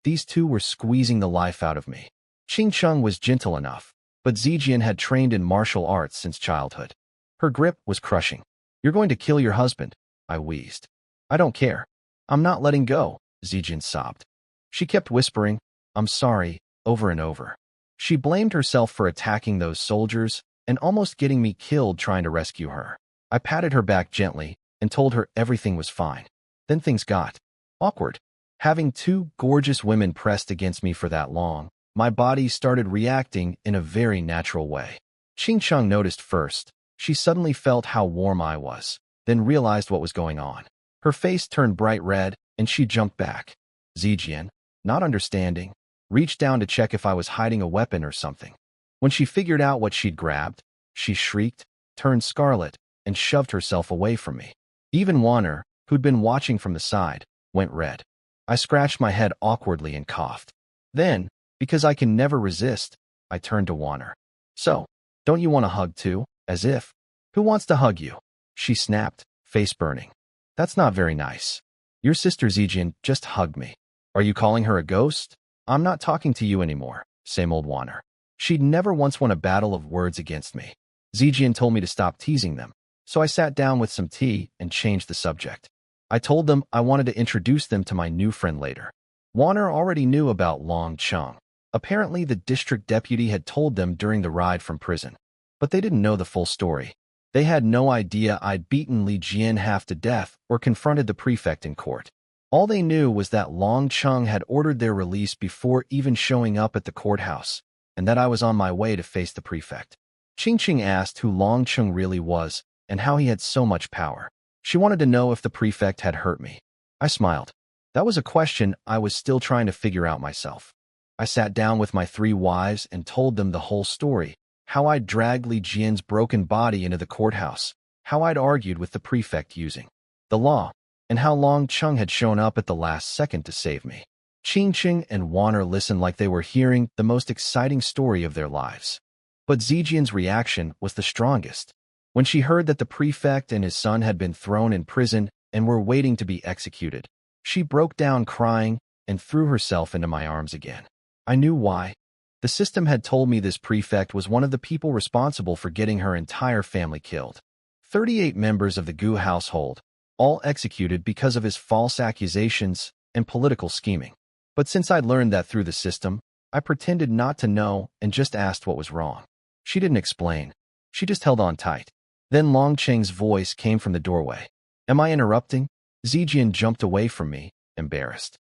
These 2 were squeezing the life out of me. Chingcheng was gentle enough, but Zijian had trained in martial arts since childhood. Her grip was crushing. You're going to kill your husband, I wheezed. I don't care. I'm not letting go, Zijian sobbed. She kept whispering, I'm sorry, over and over. She blamed herself for attacking those soldiers and almost getting me killed trying to rescue her. I patted her back gently and told her everything was fine. Then things got awkward. Having 2 gorgeous women pressed against me for that long, my body started reacting in a very natural way. Chingcheng noticed first. She suddenly felt how warm I was, then realized what was going on. Her face turned bright red, and she jumped back. Zijian, not understanding, reached down to check if I was hiding a weapon or something. When she figured out what she'd grabbed, she shrieked, turned scarlet, and shoved herself away from me. Even Wanner, who'd been watching from the side, went red. I scratched my head awkwardly and coughed. Then, because I can never resist, I turned to Wanner. So, Don't you want a hug too? As if. Who wants to hug you? She snapped, face burning. That's not very nice. Your sister Zijian just hugged me. Are you calling her a ghost? I'm not talking to you anymore, same old Wanner. She'd never once won a battle of words against me. Zijian told me to stop teasing them, so I sat down with some tea and changed the subject. I told them I wanted to introduce them to my new friend later. Wanner already knew about Long Chung. Apparently, the district deputy had told them during the ride from prison. But they didn't know the full story. They had no idea I'd beaten Li Jian half to death or confronted the prefect in court. All they knew was that Long Chung had ordered their release before even showing up at the courthouse, and that I was on my way to face the prefect. Qingqing asked who Long Chung really was and how he had so much power. She wanted to know if the prefect had hurt me. I smiled. That was a question I was still trying to figure out myself. I sat down with my 3 wives and told them the whole story, how I'd dragged Li Jian's broken body into the courthouse, how I'd argued with the prefect using the law, and how Long Chung had shown up at the last second to save me. Qingqing and Wanner listened like they were hearing the most exciting story of their lives. But Zijian's reaction was the strongest. When she heard that the prefect and his son had been thrown in prison and were waiting to be executed, she broke down crying and threw herself into my arms again. I knew why. The system had told me this prefect was one of the people responsible for getting her entire family killed. 38 members of the Gu household, all executed because of his false accusations and political scheming. But since I'd learned that through the system, I pretended not to know and just asked what was wrong. She didn't explain. She just held on tight. Then Long Cheng's voice came from the doorway. Am I interrupting? Zijian jumped away from me, embarrassed.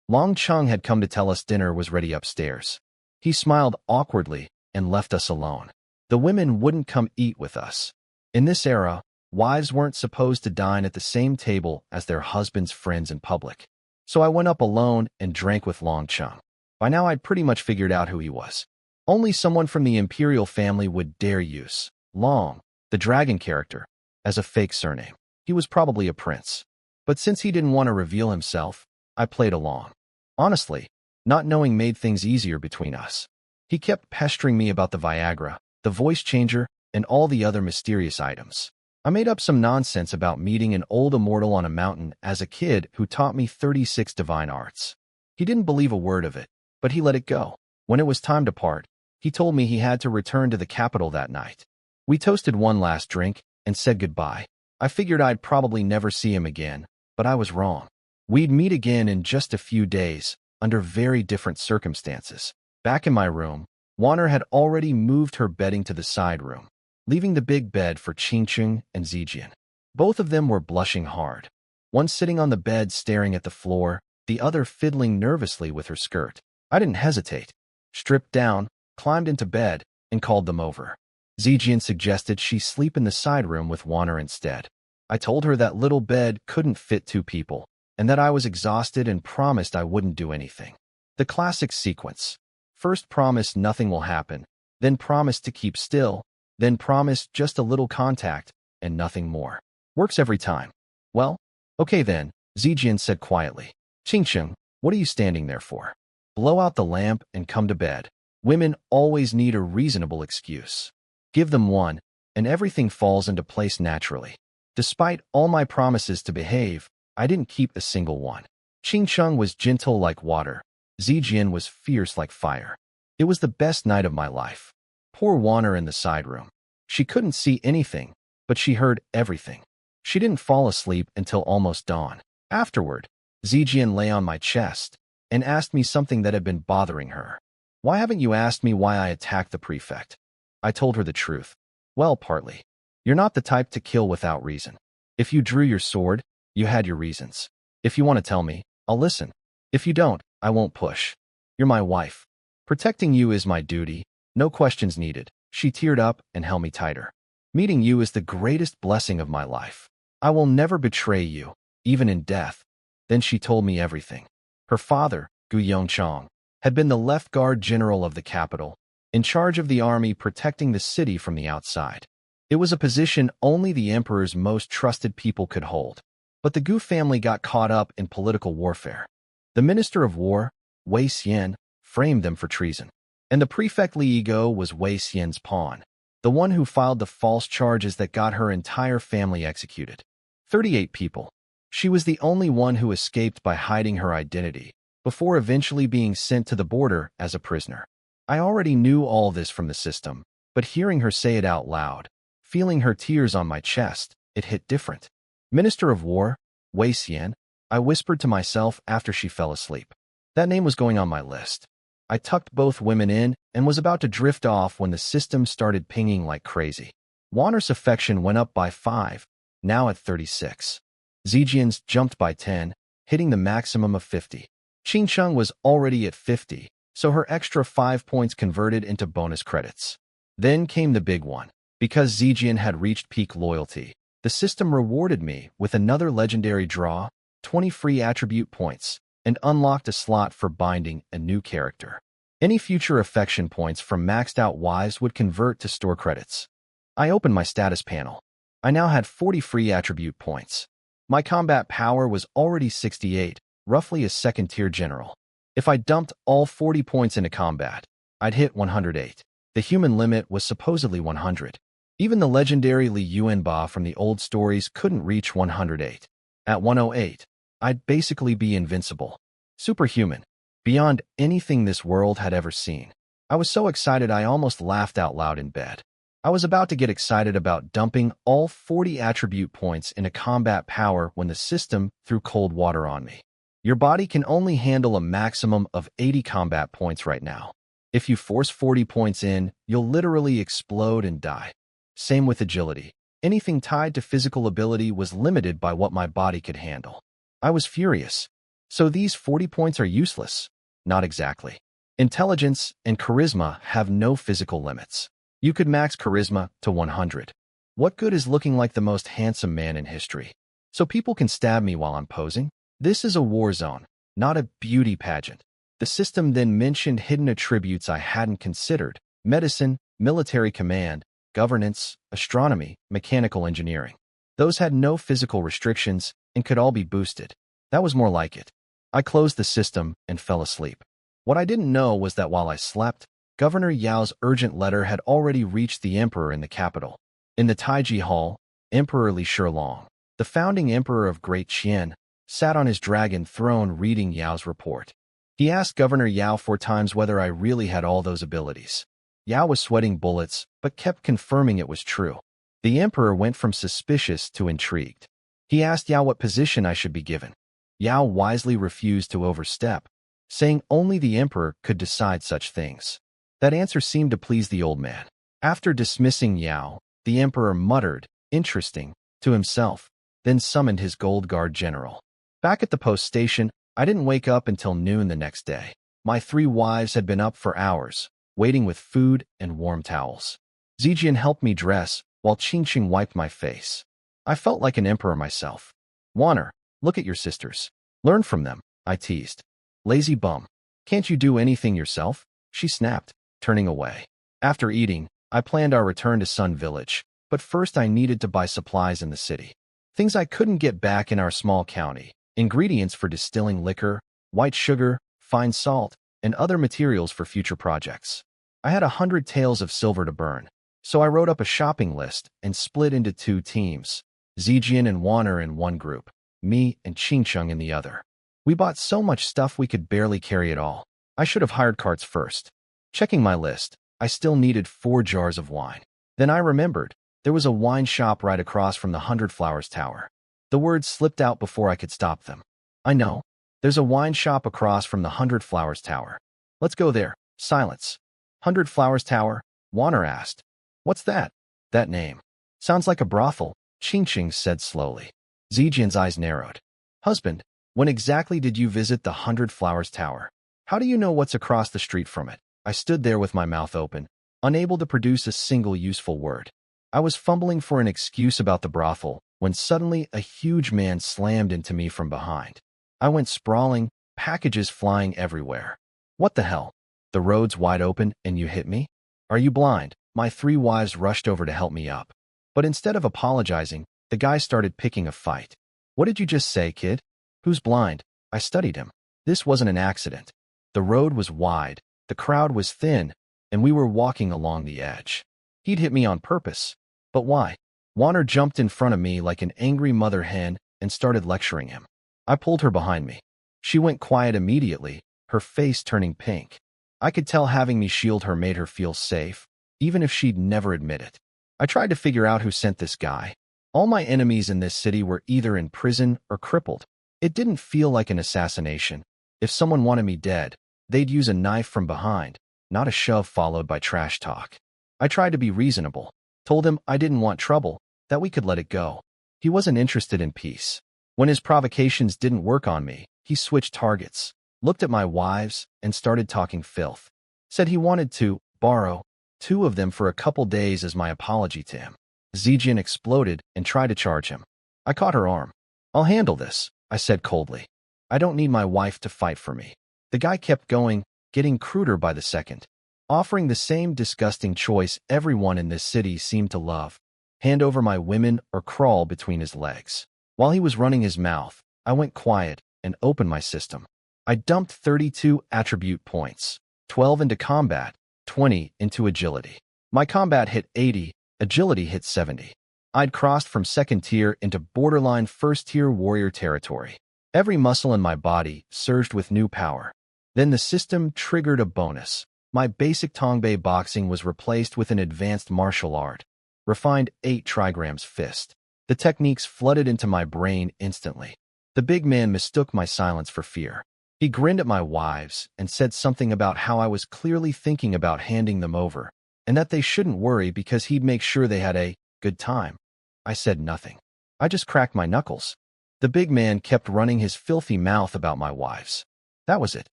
Long Chung had come to tell us dinner was ready upstairs. He smiled awkwardly and left us alone. The women wouldn't come eat with us. In this era, wives weren't supposed to dine at the same table as their husbands' friends in public. So I went up alone and drank with Long Chung. By now I'd pretty much figured out who he was. Only someone from the imperial family would dare use Long, the dragon character, as a fake surname. He was probably a prince. But since he didn't want to reveal himself, I played along. Honestly, not knowing made things easier between us. He kept pestering me about the Viagra, the voice changer, and all the other mysterious items. I made up some nonsense about meeting an old immortal on a mountain as a kid who taught me 36 divine arts. He didn't believe a word of it, but he let it go. When it was time to part, he told me he had to return to the capital that night. We toasted one last drink and said goodbye. I figured I'd probably never see him again, but I was wrong. We'd meet again in just a few days, under very different circumstances. Back in my room, Wanner had already moved her bedding to the side room, leaving the big bed for Qingqing and Zijian. Both of them were blushing hard, one sitting on the bed staring at the floor, the other fiddling nervously with her skirt. I didn't hesitate. Stripped down, climbed into bed, and called them over. Zijian suggested she sleep in the side room with Wanner instead. I told her that little bed couldn't fit 2 people, and that I was exhausted and promised I wouldn't do anything. The classic sequence. First promise nothing will happen, then promise to keep still, then promise just a little contact, and nothing more. Works every time. Well, okay then, Zijian said quietly. Qingqing, what are you standing there for? Blow out the lamp and come to bed. Women always need a reasonable excuse. Give them one, and everything falls into place naturally. Despite all my promises to behave, I didn't keep a single one. Qingqing was gentle like water. Zijian was fierce like fire. It was the best night of my life. Poor Wanner in the side room. She couldn't see anything, but she heard everything. She didn't fall asleep until almost dawn. Afterward, Zijian lay on my chest and asked me something that had been bothering her. Why haven't you asked me why I attacked the prefect? I told her the truth. Well, partly. You're not the type to kill without reason. If you drew your sword, you had your reasons. If you want to tell me, I'll listen. If you don't, I won't push. You're my wife. Protecting you is my duty, no questions needed. She teared up and held me tighter. Meeting you is the greatest blessing of my life. I will never betray you, even in death. Then she told me everything. Her father, Gu Yongchong, had been the left guard general of the capital, in charge of the army protecting the city from the outside. It was a position only the emperor's most trusted people could hold. But the Gu family got caught up in political warfare. The minister of war, Wei Xian, framed them for treason. And the prefect Li Yigo was Wei Xian's pawn. The one who filed the false charges that got her entire family executed. 38 people. She was the only one who escaped by hiding her identity, before eventually being sent to the border as a prisoner. I already knew all this from the system, but hearing her say it out loud, feeling her tears on my chest, it hit different. Minister of War, Wasteland, I whispered to myself after she fell asleep. That name was going on my list. I tucked both women in and was about to drift off when the system started pinging like crazy. Warner's affection went up by 5, now at 36. Zhejian's jumped by 10, hitting the maximum of 50. Qingcheng was already at 50, so her extra 5 points converted into bonus credits. Then came the big one. Because Zhejian had reached peak loyalty, the system rewarded me with another legendary draw, 20 free attribute points, and unlocked a slot for binding a new character. Any future affection points from maxed-out wives would convert to store credits. I opened my status panel. I now had 40 free attribute points. My combat power was already 68, roughly a second-tier general. If I dumped all 40 points into combat, I'd hit 108. The human limit was supposedly 100. Even the legendary Li Yuanba from the old stories couldn't reach 108. At 108, I'd basically be invincible. Superhuman. Beyond anything this world had ever seen. I was so excited I almost laughed out loud in bed. I was about to get excited about dumping all 40 attribute points into combat power when the system threw cold water on me. Your body can only handle a maximum of 80 combat points right now. If you force 40 points in, you'll literally explode and die. Same with agility. Anything tied to physical ability was limited by what my body could handle. I was furious. So these 40 points are useless? Not exactly. Intelligence and charisma have no physical limits. You could max charisma to 100. What good is looking like the most handsome man in history? So people can stab me while I'm posing? This is a war zone, not a beauty pageant. The system then mentioned hidden attributes I hadn't considered: medicine, military command, governance, astronomy, mechanical engineering. Those had no physical restrictions and could all be boosted. That was more like it. I closed the system and fell asleep. What I didn't know was that while I slept, Governor Yao's urgent letter had already reached the emperor in the capital. In the Taiji Hall, Emperor Li Shilong, the founding emperor of Great Qian, sat on his dragon throne reading Yao's report. He asked Governor Yao 4 times whether I really had all those abilities. Yao was sweating bullets, but kept confirming it was true. The emperor went from suspicious to intrigued. He asked Yao what position I should be given. Yao wisely refused to overstep, saying only the emperor could decide such things. That answer seemed to please the old man. After dismissing Yao, the emperor muttered, "Interesting," to himself, then summoned his gold guard general. Back at the post station, I didn't wake up until noon the next day. My 3 wives had been up for hours, waiting with food and warm towels. Zhejian helped me dress, while Qingqing wiped my face. I felt like an emperor myself. "Warner, look at your sisters. Learn from them," I teased. "Lazy bum. Can't you do anything yourself?" she snapped, turning away. After eating, I planned our return to Sun Village, but first I needed to buy supplies in the city. Things I couldn't get back in our small county: ingredients for distilling liquor, white sugar, fine salt, and other materials for future projects. I had 100 taels of silver to burn, so I wrote up a shopping list and split into 2 teams, Zhejian and Warner in one group, me and Qingcheng in the other. We bought so much stuff we could barely carry it all. I should have hired carts first. Checking my list, I still needed 4 jars of wine. Then I remembered, there was a wine shop right across from the 100 Flowers Tower. The words slipped out before I could stop them. "I know. There's a wine shop across from the 100 Flowers Tower. Let's go there." Silence. 100 Flowers Tower? Warner asked. "What's that?" "That name. Sounds like a brothel," Qingqing said slowly. Zhejian's eyes narrowed. "Husband, when exactly did you visit the 100 Flowers Tower? How do you know what's across the street from it?" I stood there with my mouth open, unable to produce a single useful word. I was fumbling for an excuse about the brothel when suddenly a huge man slammed into me from behind. I went sprawling, packages flying everywhere. "What the hell? The road's wide open and you hit me? Are you blind?" My 3 wives rushed over to help me up. But instead of apologizing, the guy started picking a fight. "What did you just say, kid? Who's blind?" I studied him. This wasn't an accident. The road was wide, the crowd was thin, and we were walking along the edge. He'd hit me on purpose. But why? Warner jumped in front of me like an angry mother hen and started lecturing him. I pulled her behind me. She went quiet immediately, her face turning pink. I could tell having me shield her made her feel safe, even if she'd never admit it. I tried to figure out who sent this guy. All my enemies in this city were either in prison or crippled. It didn't feel like an assassination. If someone wanted me dead, they'd use a knife from behind, not a shove followed by trash talk. I tried to be reasonable, told him I didn't want trouble, that we could let it go. He wasn't interested in peace. When his provocations didn't work on me, he switched targets, looked at my wives, and started talking filth. Said he wanted to borrow 2 of them for a couple days as my apology to him. Zijian exploded and tried to charge him. I caught her arm. I'll handle this, I said coldly. I don't need my wife to fight for me. The guy kept going, getting cruder by the second, offering the same disgusting choice everyone in this city seemed to love: hand over my women or crawl between his legs. While he was running his mouth, I went quiet and opened my system. I dumped 32 attribute points, 12 into combat, 20 into agility. My combat hit 80, agility hit 70. I'd crossed from second tier into borderline first tier warrior territory. Every muscle in my body surged with new power. Then the system triggered a bonus. My basic Tongbei boxing was replaced with an advanced martial art, refined 8 trigrams fist. The techniques flooded into my brain instantly. The big man mistook my silence for fear. He grinned at my wives and said something about how I was clearly thinking about handing them over, and that they shouldn't worry because he'd make sure they had a good time. I said nothing. I just cracked my knuckles. The big man kept running his filthy mouth about my wives. That was it.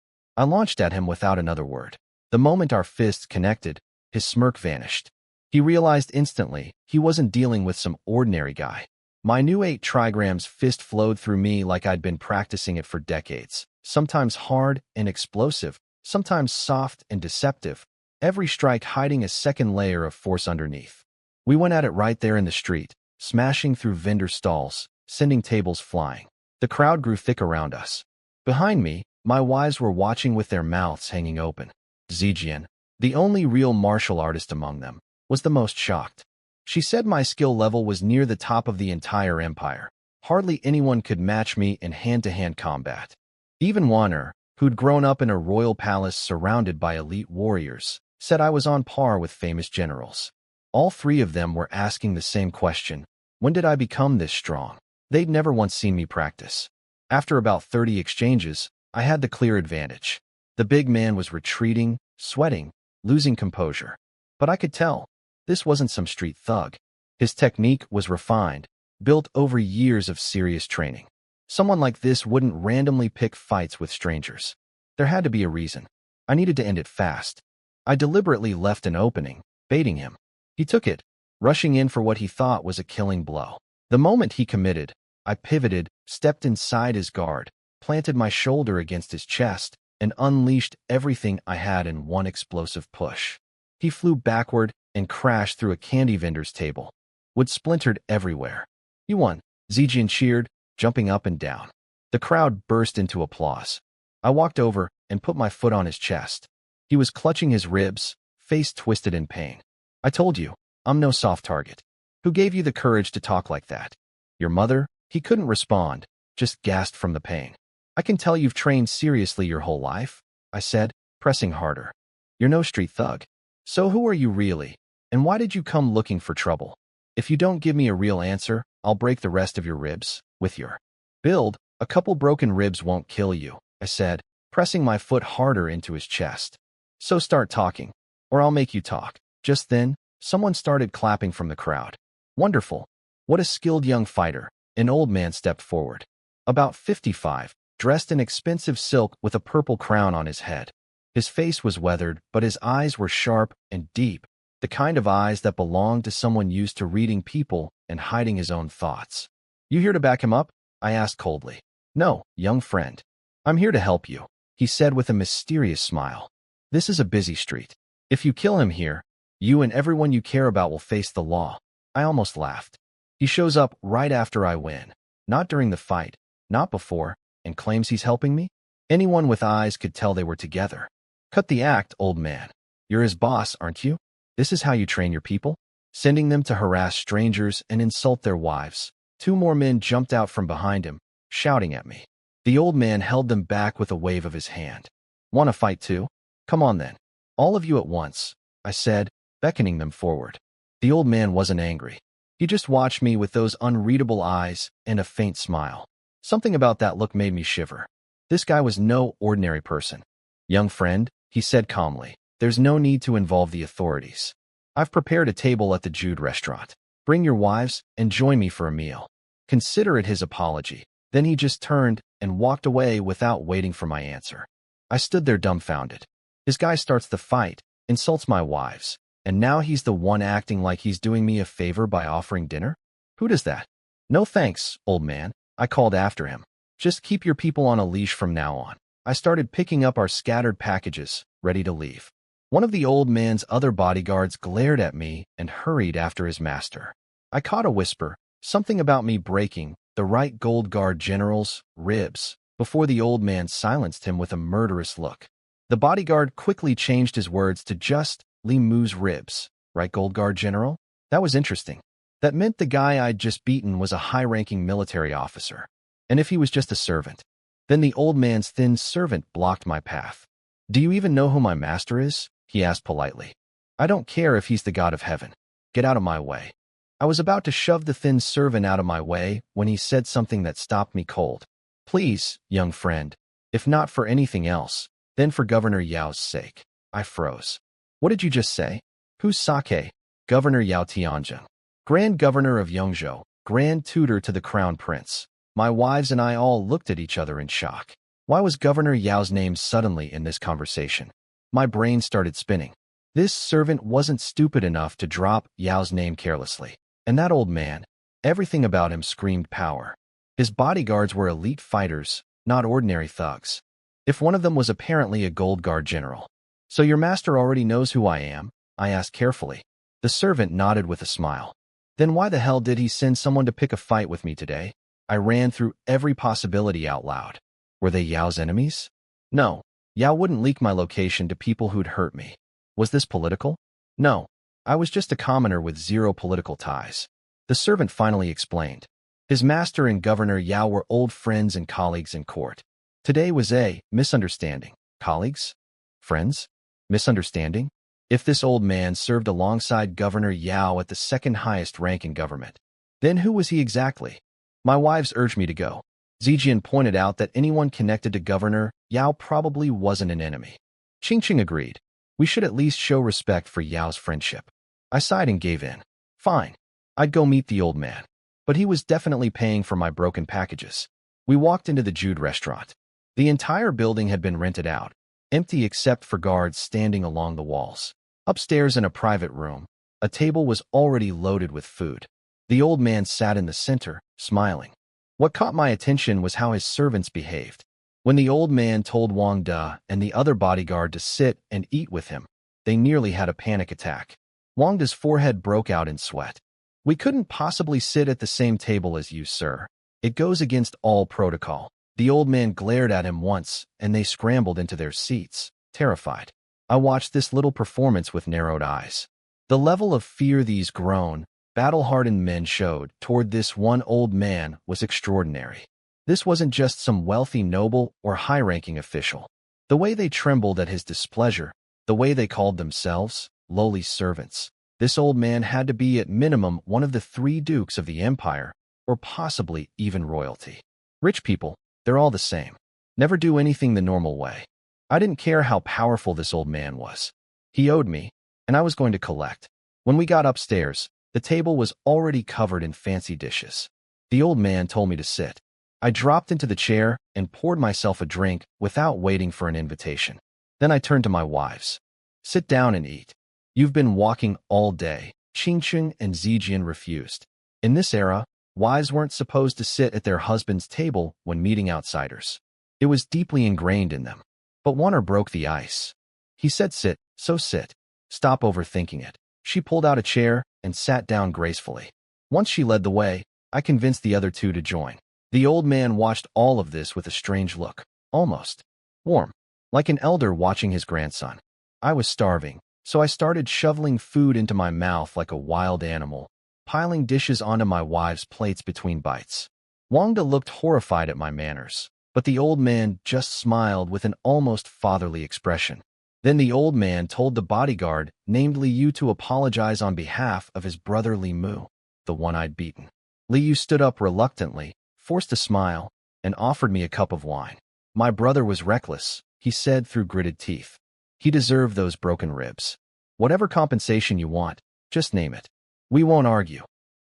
I launched at him without another word. The moment our fists connected, his smirk vanished. He realized instantly he wasn't dealing with some ordinary guy. My new 8 trigrams fist flowed through me like I'd been practicing it for decades, sometimes hard and explosive, sometimes soft and deceptive, every strike hiding a second layer of force underneath. We went at it right there in the street, smashing through vendor stalls, sending tables flying. The crowd grew thick around us. Behind me, my wives were watching with their mouths hanging open. Zijian, the only real martial artist among them, was the most shocked. She said my skill level was near the top of the entire empire. Hardly anyone could match me in hand-to-hand combat. Even Warner, who'd grown up in a royal palace surrounded by elite warriors, said I was on par with famous generals. All 3 of them were asking the same question: when did I become this strong? They'd never once seen me practice. After about 30 exchanges, I had the clear advantage. The big man was retreating, sweating, losing composure. But I could tell, this wasn't some street thug. His technique was refined, built over years of serious training. Someone like this wouldn't randomly pick fights with strangers. There had to be a reason. I needed to end it fast. I deliberately left an opening, baiting him. He took it, rushing in for what he thought was a killing blow. The moment he committed, I pivoted, stepped inside his guard, planted my shoulder against his chest, and unleashed everything I had in one explosive push. He flew backward and crashed through a candy vendor's table. Wood splintered everywhere. He won, Zijian cheered, jumping up and down. The crowd burst into applause. I walked over and put my foot on his chest. He was clutching his ribs, face twisted in pain. I told you, I'm no soft target. Who gave you the courage to talk like that? Your mother? He couldn't respond, just gasped from the pain. I can tell you've trained seriously your whole life, I said, pressing harder. You're no street thug. So who are you really? And why did you come looking for trouble? If you don't give me a real answer, I'll break the rest of your ribs. With your build, a couple broken ribs won't kill you, I said, pressing my foot harder into his chest. So start talking, or I'll make you talk. Just then, someone started clapping from the crowd. Wonderful. What a skilled young fighter. An old man stepped forward. About 55, dressed in expensive silk with a purple crown on his head. His face was weathered, but his eyes were sharp and deep, the kind of eyes that belonged to someone used to reading people and hiding his own thoughts. You here to back him up? I asked coldly. No, young friend. I'm here to help you, he said with a mysterious smile. This is a busy street. If you kill him here, you and everyone you care about will face the law. I almost laughed. He shows up right after I win, not during the fight, not before, and claims he's helping me? Anyone with eyes could tell they were together. Cut the act, old man. You're his boss, aren't you? This is how you train your people? Sending them to harass strangers and insult their wives. 2 more men jumped out from behind him, shouting at me. The old man held them back with a wave of his hand. Want to fight too? Come on then. All of you at once, I said, beckoning them forward. The old man wasn't angry. He just watched me with those unreadable eyes and a faint smile. Something about that look made me shiver. This guy was no ordinary person. Young friend, he said calmly, there's no need to involve the authorities. I've prepared a table at the Jude restaurant. Bring your wives and join me for a meal. Consider it his apology. Then he just turned and walked away without waiting for my answer. I stood there dumbfounded. This guy starts the fight, insults my wives, and now he's the one acting like he's doing me a favor by offering dinner? Who does that? No thanks, old man, I called after him. Just keep your people on a leash from now on. I started picking up our scattered packages, ready to leave. One of the old man's other bodyguards glared at me and hurried after his master. I caught a whisper, something about me breaking the right Gold Guard general's ribs, before the old man silenced him with a murderous look. The bodyguard quickly changed his words to just Li Mu's ribs. Right, Gold Guard general? That was interesting. That meant the guy I'd just beaten was a high-ranking military officer. And if he was just a servant? Then the old man's thin servant blocked my path. Do you even know who my master is? He asked politely. I don't care if he's the god of heaven. Get out of my way. I was about to shove the thin servant out of my way when he said something that stopped me cold. Please, young friend, if not for anything else, then for Governor Yao's sake. I froze. What did you just say? Who's Sake? Governor Yao Tianjin, Grand Governor of Yongzhou, Grand Tutor to the Crown Prince. My wives and I all looked at each other in shock. Why was Governor Yao's name suddenly in this conversation? My brain started spinning. This servant wasn't stupid enough to drop Yao's name carelessly. And that old man, everything about him screamed power. His bodyguards were elite fighters, not ordinary thugs. If one of them was apparently a Gold Guard general. So your master already knows who I am? I asked carefully. The servant nodded with a smile. Then why the hell did he send someone to pick a fight with me today? I ran through every possibility out loud. Were they Yao's enemies? No. Yao wouldn't leak my location to people who'd hurt me. Was this political? No. I was just a commoner with zero political ties. The servant finally explained. His master and Governor Yao were old friends and colleagues in court. Today was a misunderstanding. Colleagues? Friends? Misunderstanding? If this old man served alongside Governor Yao at the second highest rank in government, then who was he exactly? My wives urged me to go. Zijian pointed out that anyone connected to Governor Yao probably wasn't an enemy. Qingqing agreed. We should at least show respect for Yao's friendship. I sighed and gave in. Fine. I'd go meet the old man. But he was definitely paying for my broken packages. We walked into the Jude restaurant. The entire building had been rented out, empty except for guards standing along the walls. Upstairs in a private room, a table was already loaded with food. The old man sat in the center, smiling. What caught my attention was how his servants behaved. When the old man told Wang De and the other bodyguard to sit and eat with him, they nearly had a panic attack. Wang De's forehead broke out in sweat. We couldn't possibly sit at the same table as you, sir. It goes against all protocol. The old man glared at him once, and they scrambled into their seats, terrified. I watched this little performance with narrowed eyes. The level of fear these grown, battle-hardened men showed toward this one old man was extraordinary. This wasn't just some wealthy noble or high-ranking official. The way they trembled at his displeasure, the way they called themselves lowly servants. This old man had to be at minimum one of the 3 dukes of the empire, or possibly even royalty. Rich people, they're all the same. Never do anything the normal way. I didn't care how powerful this old man was. He owed me, and I was going to collect. When we got upstairs, the table was already covered in fancy dishes. The old man told me to sit. I dropped into the chair and poured myself a drink without waiting for an invitation. Then I turned to my wives. Sit down and eat. You've been walking all day. Qingqing and Zijian refused. In this era, wives weren't supposed to sit at their husband's table when meeting outsiders. It was deeply ingrained in them. But Warner broke the ice. He said sit, so sit. Stop overthinking it. She pulled out a chair and sat down gracefully. Once she led the way, I convinced the other 2 to join. The old man watched all of this with a strange look, almost warm, like an elder watching his grandson. I was starving, So I started shoveling food into my mouth like a wild animal, piling dishes onto my wife's plates between bites. Wangda looked horrified at my manners, but the old man just smiled with an almost fatherly expression. Then the old man told the bodyguard named Li Yu to apologize on behalf of his brother Li Mu, the one I'd beaten. Li Yu stood up reluctantly, forced a smile, and offered me a cup of wine. My brother was reckless, he said through gritted teeth. He deserved those broken ribs. Whatever compensation you want, just name it. We won't argue.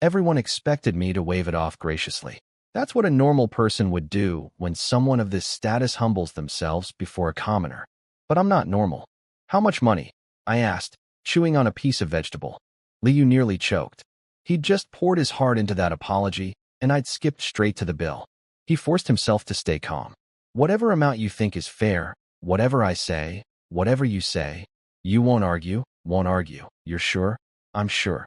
Everyone expected me to wave it off graciously. That's what a normal person would do when someone of this status humbles themselves before a commoner. But I'm not normal. How much money? I asked, chewing on a piece of vegetable. Li Yu nearly choked. He'd just poured his heart into that apology, and I'd skipped straight to the bill. He forced himself to stay calm. Whatever amount you think is fair, whatever I say, whatever you say, you won't argue, won't argue. You're sure? I'm sure.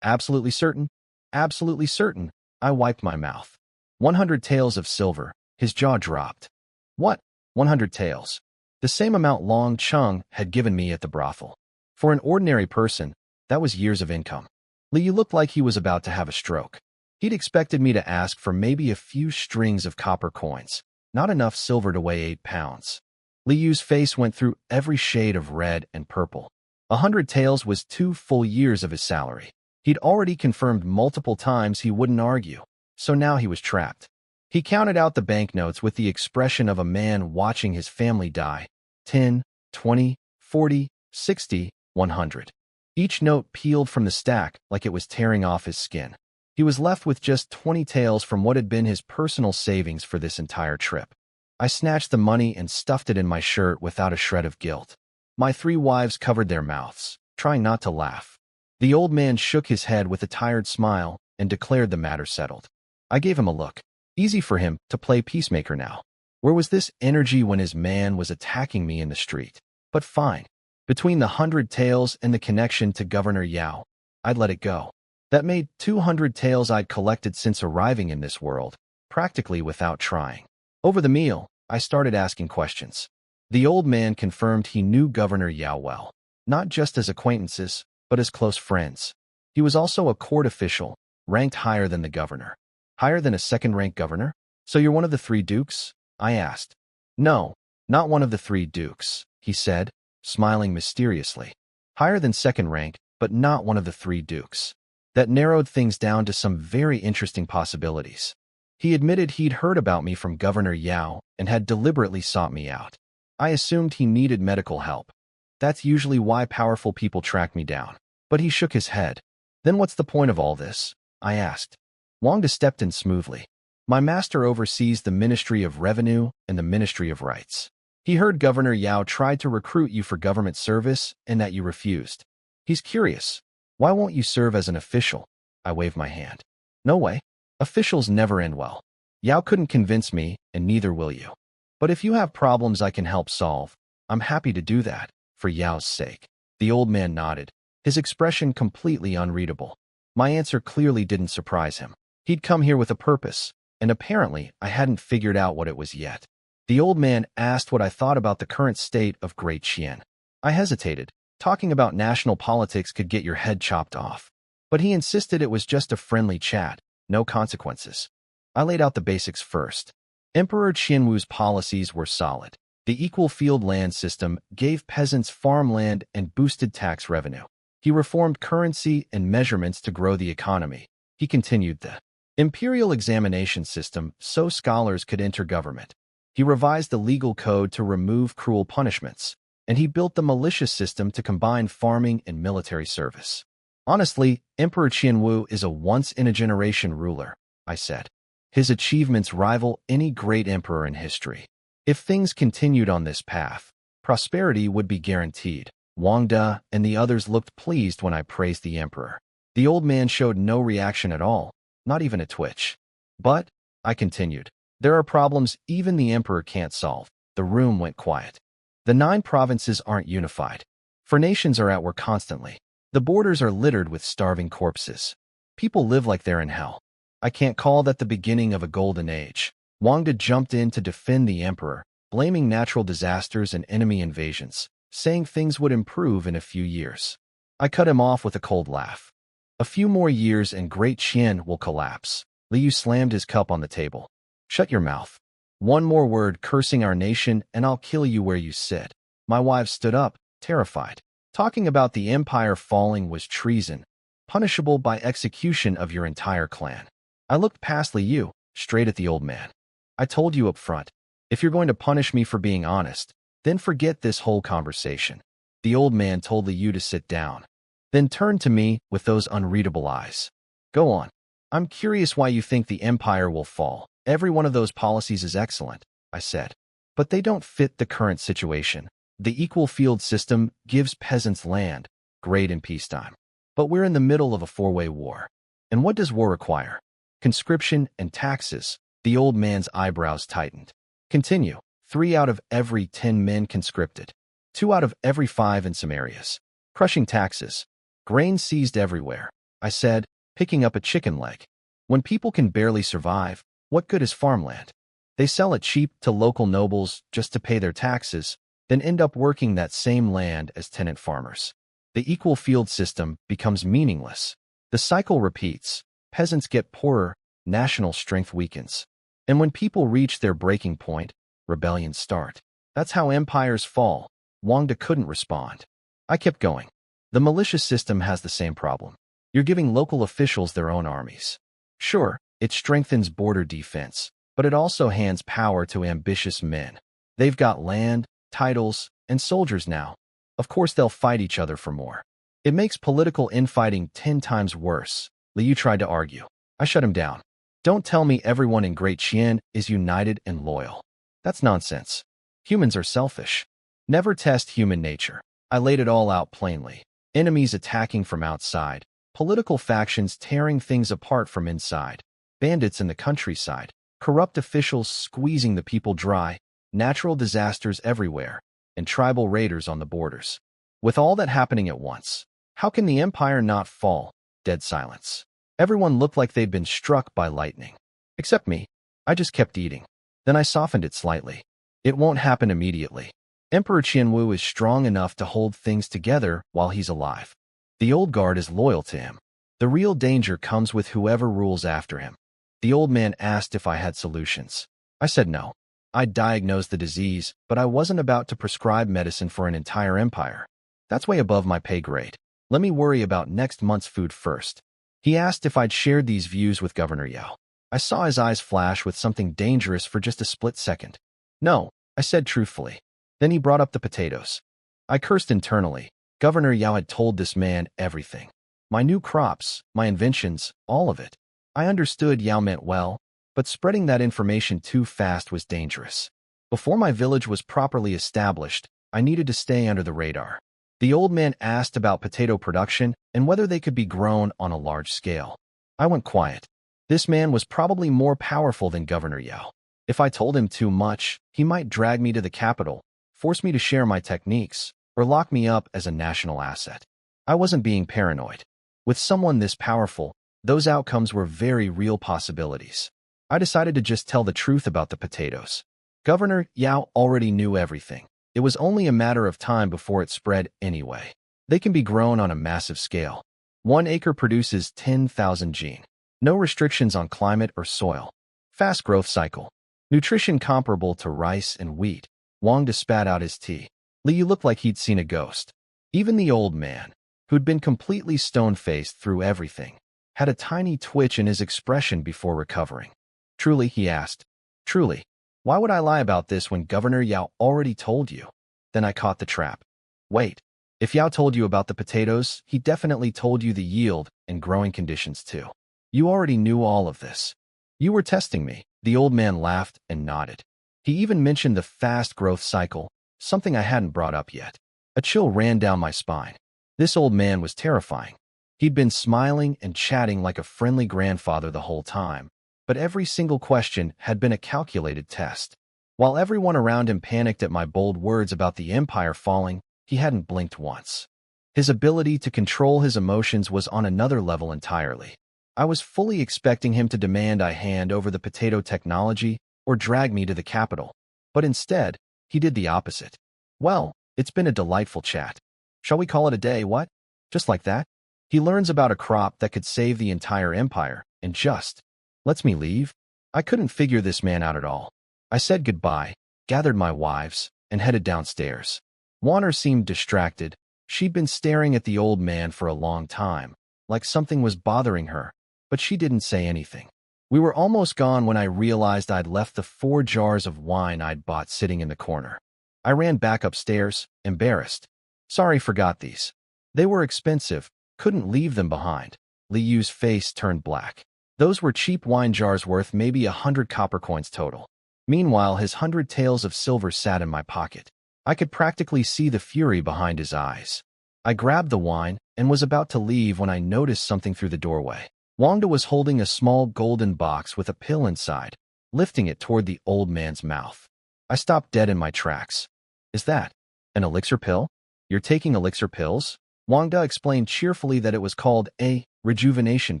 Absolutely certain? Absolutely certain. I wiped my mouth. 100 taels of silver. His jaw dropped. What? 100 taels. The same amount Long Chung had given me at the brothel. For an ordinary person, that was years of income. Li Yu looked like he was about to have a stroke. He'd expected me to ask for maybe a few strings of copper coins, not enough silver to weigh 8 pounds. Li Yu's face went through every shade of red and purple. 100 taels was 2 full years of his salary. He'd already confirmed multiple times he wouldn't argue, so now he was trapped. He counted out the banknotes with the expression of a man watching his family die. 10, 20, 40, 60, 100. Each note peeled from the stack like it was tearing off his skin. He was left with just 20 taels from what had been his personal savings for this entire trip. I snatched the money and stuffed it in my shirt without a shred of guilt. My 3 wives covered their mouths, trying not to laugh. The old man shook his head with a tired smile and declared the matter settled. I gave him a look. Easy for him to play peacemaker now. Where was this energy when his man was attacking me in the street? But fine. Between the 100 taels and the connection to Governor Yao, I'd let it go. That made 200 taels I'd collected since arriving in this world, practically without trying. Over the meal, I started asking questions. The old man confirmed he knew Governor Yao well, not just as acquaintances, but as close friends. He was also a court official, ranked higher than the governor. Higher than a second-rank governor? So you're one of the 3 dukes? I asked. No, not one of the 3 dukes, he said, smiling mysteriously. Higher than second rank, but not one of the 3 dukes. That narrowed things down to some very interesting possibilities. He admitted he'd heard about me from Governor Yao and had deliberately sought me out. I assumed he needed medical help. That's usually why powerful people track me down. But he shook his head. Then what's the point of all this? I asked. Wangda stepped in smoothly. My master oversees the Ministry of Revenue and the Ministry of Rights. He heard Governor Yao tried to recruit you for government service and that you refused. He's curious. Why won't you serve as an official? I waved my hand. No way. Officials never end well. Yao couldn't convince me, and neither will you. But if you have problems I can help solve, I'm happy to do that, for Yao's sake. The old man nodded, his expression completely unreadable. My answer clearly didn't surprise him. He'd come here with a purpose, and apparently I hadn't figured out what it was yet. The old man asked what I thought about the current state of Great Qian. I hesitated. Talking about national politics could get your head chopped off. But he insisted it was just a friendly chat, no consequences. I laid out the basics first. Emperor Qianwu's policies were solid. The equal field land system gave peasants farmland and boosted tax revenue. He reformed currency and measurements to grow the economy. He continued the imperial examination system so scholars could enter government. He revised the legal code to remove cruel punishments, and he built the militia system to combine farming and military service. Honestly, Emperor Qianwu is a once-in-a-generation ruler, I said. His achievements rival any great emperor in history. If things continued on this path, prosperity would be guaranteed. Wangda and the others looked pleased when I praised the emperor. The old man showed no reaction at all, not even a twitch. But, I continued, there are problems even the emperor can't solve. The room went quiet. The 9 provinces aren't unified. 4 nations are at war constantly. The borders are littered with starving corpses. People live like they're in hell. I can't call that the beginning of a golden age. Wangda jumped in to defend the emperor, blaming natural disasters and enemy invasions, saying things would improve in a few years. I cut him off with a cold laugh. A few more years and Great Qian will collapse. Liu slammed his cup on the table. Shut your mouth. One more word cursing our nation and I'll kill you where you sit. My wife stood up, terrified. Talking about the empire falling was treason, punishable by execution of your entire clan. I looked past Liu, straight at the old man. I told you up front, if you're going to punish me for being honest, then forget this whole conversation. The old man told Liu to sit down, then turned to me with those unreadable eyes. Go on. I'm curious why you think the empire will fall. Every one of those policies is excellent, I said. But they don't fit the current situation. The equal field system gives peasants land, great in peacetime. But we're in the middle of a four-way war. And what does war require? Conscription and taxes. The old man's eyebrows tightened. Continue. 3 out of every 10 men conscripted. 2 out of every 5 in some areas. Crushing taxes. Grain seized everywhere, I said, picking up a chicken leg. When people can barely survive, what good is farmland? They sell it cheap to local nobles just to pay their taxes, then end up working that same land as tenant farmers. The equal field system becomes meaningless. The cycle repeats. Peasants get poorer, national strength weakens. And when people reach their breaking point, rebellions start. That's how empires fall. Wangda couldn't respond. I kept going. The militia system has the same problem. You're giving local officials their own armies. Sure, it strengthens border defense, but it also hands power to ambitious men. They've got land, titles, and soldiers now. Of course they'll fight each other for more. It makes political infighting 10 times worse. Liu tried to argue. I shut him down. Don't tell me everyone in Great Qian is united and loyal. That's nonsense. Humans are selfish. Never test human nature. I laid it all out plainly. Enemies attacking from outside. Political factions tearing things apart from inside. Bandits in the countryside. Corrupt officials squeezing the people dry. Natural disasters everywhere. And tribal raiders on the borders. With all that happening at once, how can the empire not fall? Dead silence. Everyone looked like they'd been struck by lightning. Except me. I just kept eating. Then I softened it slightly. It won't happen immediately. Emperor Qianwu is strong enough to hold things together while he's alive. The old guard is loyal to him. The real danger comes with whoever rules after him. The old man asked if I had solutions. I said no. I'd diagnosed the disease, but I wasn't about to prescribe medicine for an entire empire. That's way above my pay grade. Let me worry about next month's food first. He asked if I'd shared these views with Governor Yao. I saw his eyes flash with something dangerous for just a split second. No, I said truthfully. Then he brought up the potatoes. I cursed internally. Governor Yao had told this man everything. My new crops, my inventions, all of it. I understood Yao meant well, but spreading that information too fast was dangerous. Before my village was properly established, I needed to stay under the radar. The old man asked about potato production and whether they could be grown on a large scale. I went quiet. This man was probably more powerful than Governor Yao. If I told him too much, he might drag me to the capital, force me to share my techniques, or lock me up as a national asset. I wasn't being paranoid. With someone this powerful, those outcomes were very real possibilities. I decided to just tell the truth about the potatoes. Governor Yao already knew everything. It was only a matter of time before it spread anyway. They can be grown on a massive scale. 1 acre produces 10,000 gene. No restrictions on climate or soil. Fast growth cycle. Nutrition comparable to rice and wheat. Wangda spat out his tea. Liu looked like he'd seen a ghost. Even the old man, who'd been completely stone-faced through everything, had a tiny twitch in his expression before recovering. Truly, he asked. Truly. Why would I lie about this when Governor Yao already told you? Then I caught the trap. Wait. If Yao told you about the potatoes, he definitely told you the yield and growing conditions too. You already knew all of this. You were testing me. The old man laughed and nodded. He even mentioned the fast growth cycle, something I hadn't brought up yet. A chill ran down my spine. This old man was terrifying. He'd been smiling and chatting like a friendly grandfather the whole time, but every single question had been a calculated test. While everyone around him panicked at my bold words about the empire falling, he hadn't blinked once. His ability to control his emotions was on another level entirely. I was fully expecting him to demand I hand over the potato technology or drag me to the capital, but instead, he did the opposite. Well, It's been a delightful chat. Shall we call it a day, what? Just like that? He learns about a crop that could save the entire empire, and just lets me leave? I couldn't figure this man out at all. I said goodbye, gathered my wives, and headed downstairs. Warner seemed distracted. She'd been staring at the old man for a long time, like something was bothering her, but she didn't say anything. We were almost gone when I realized I'd left the 4 jars of wine I'd bought sitting in the corner. I ran back upstairs, embarrassed. Sorry, forgot these. They were expensive, couldn't leave them behind. Liyu's face turned black. Those were cheap wine jars worth maybe 100 copper coins total. Meanwhile, his 100 taels of silver sat in my pocket. I could practically see the fury behind his eyes. I grabbed the wine and was about to leave when I noticed something through the doorway. Wangda was holding a small golden box with a pill inside, lifting it toward the old man's mouth. I stopped dead in my tracks. Is that an elixir pill? You're taking elixir pills? Wangda explained cheerfully that it was called a rejuvenation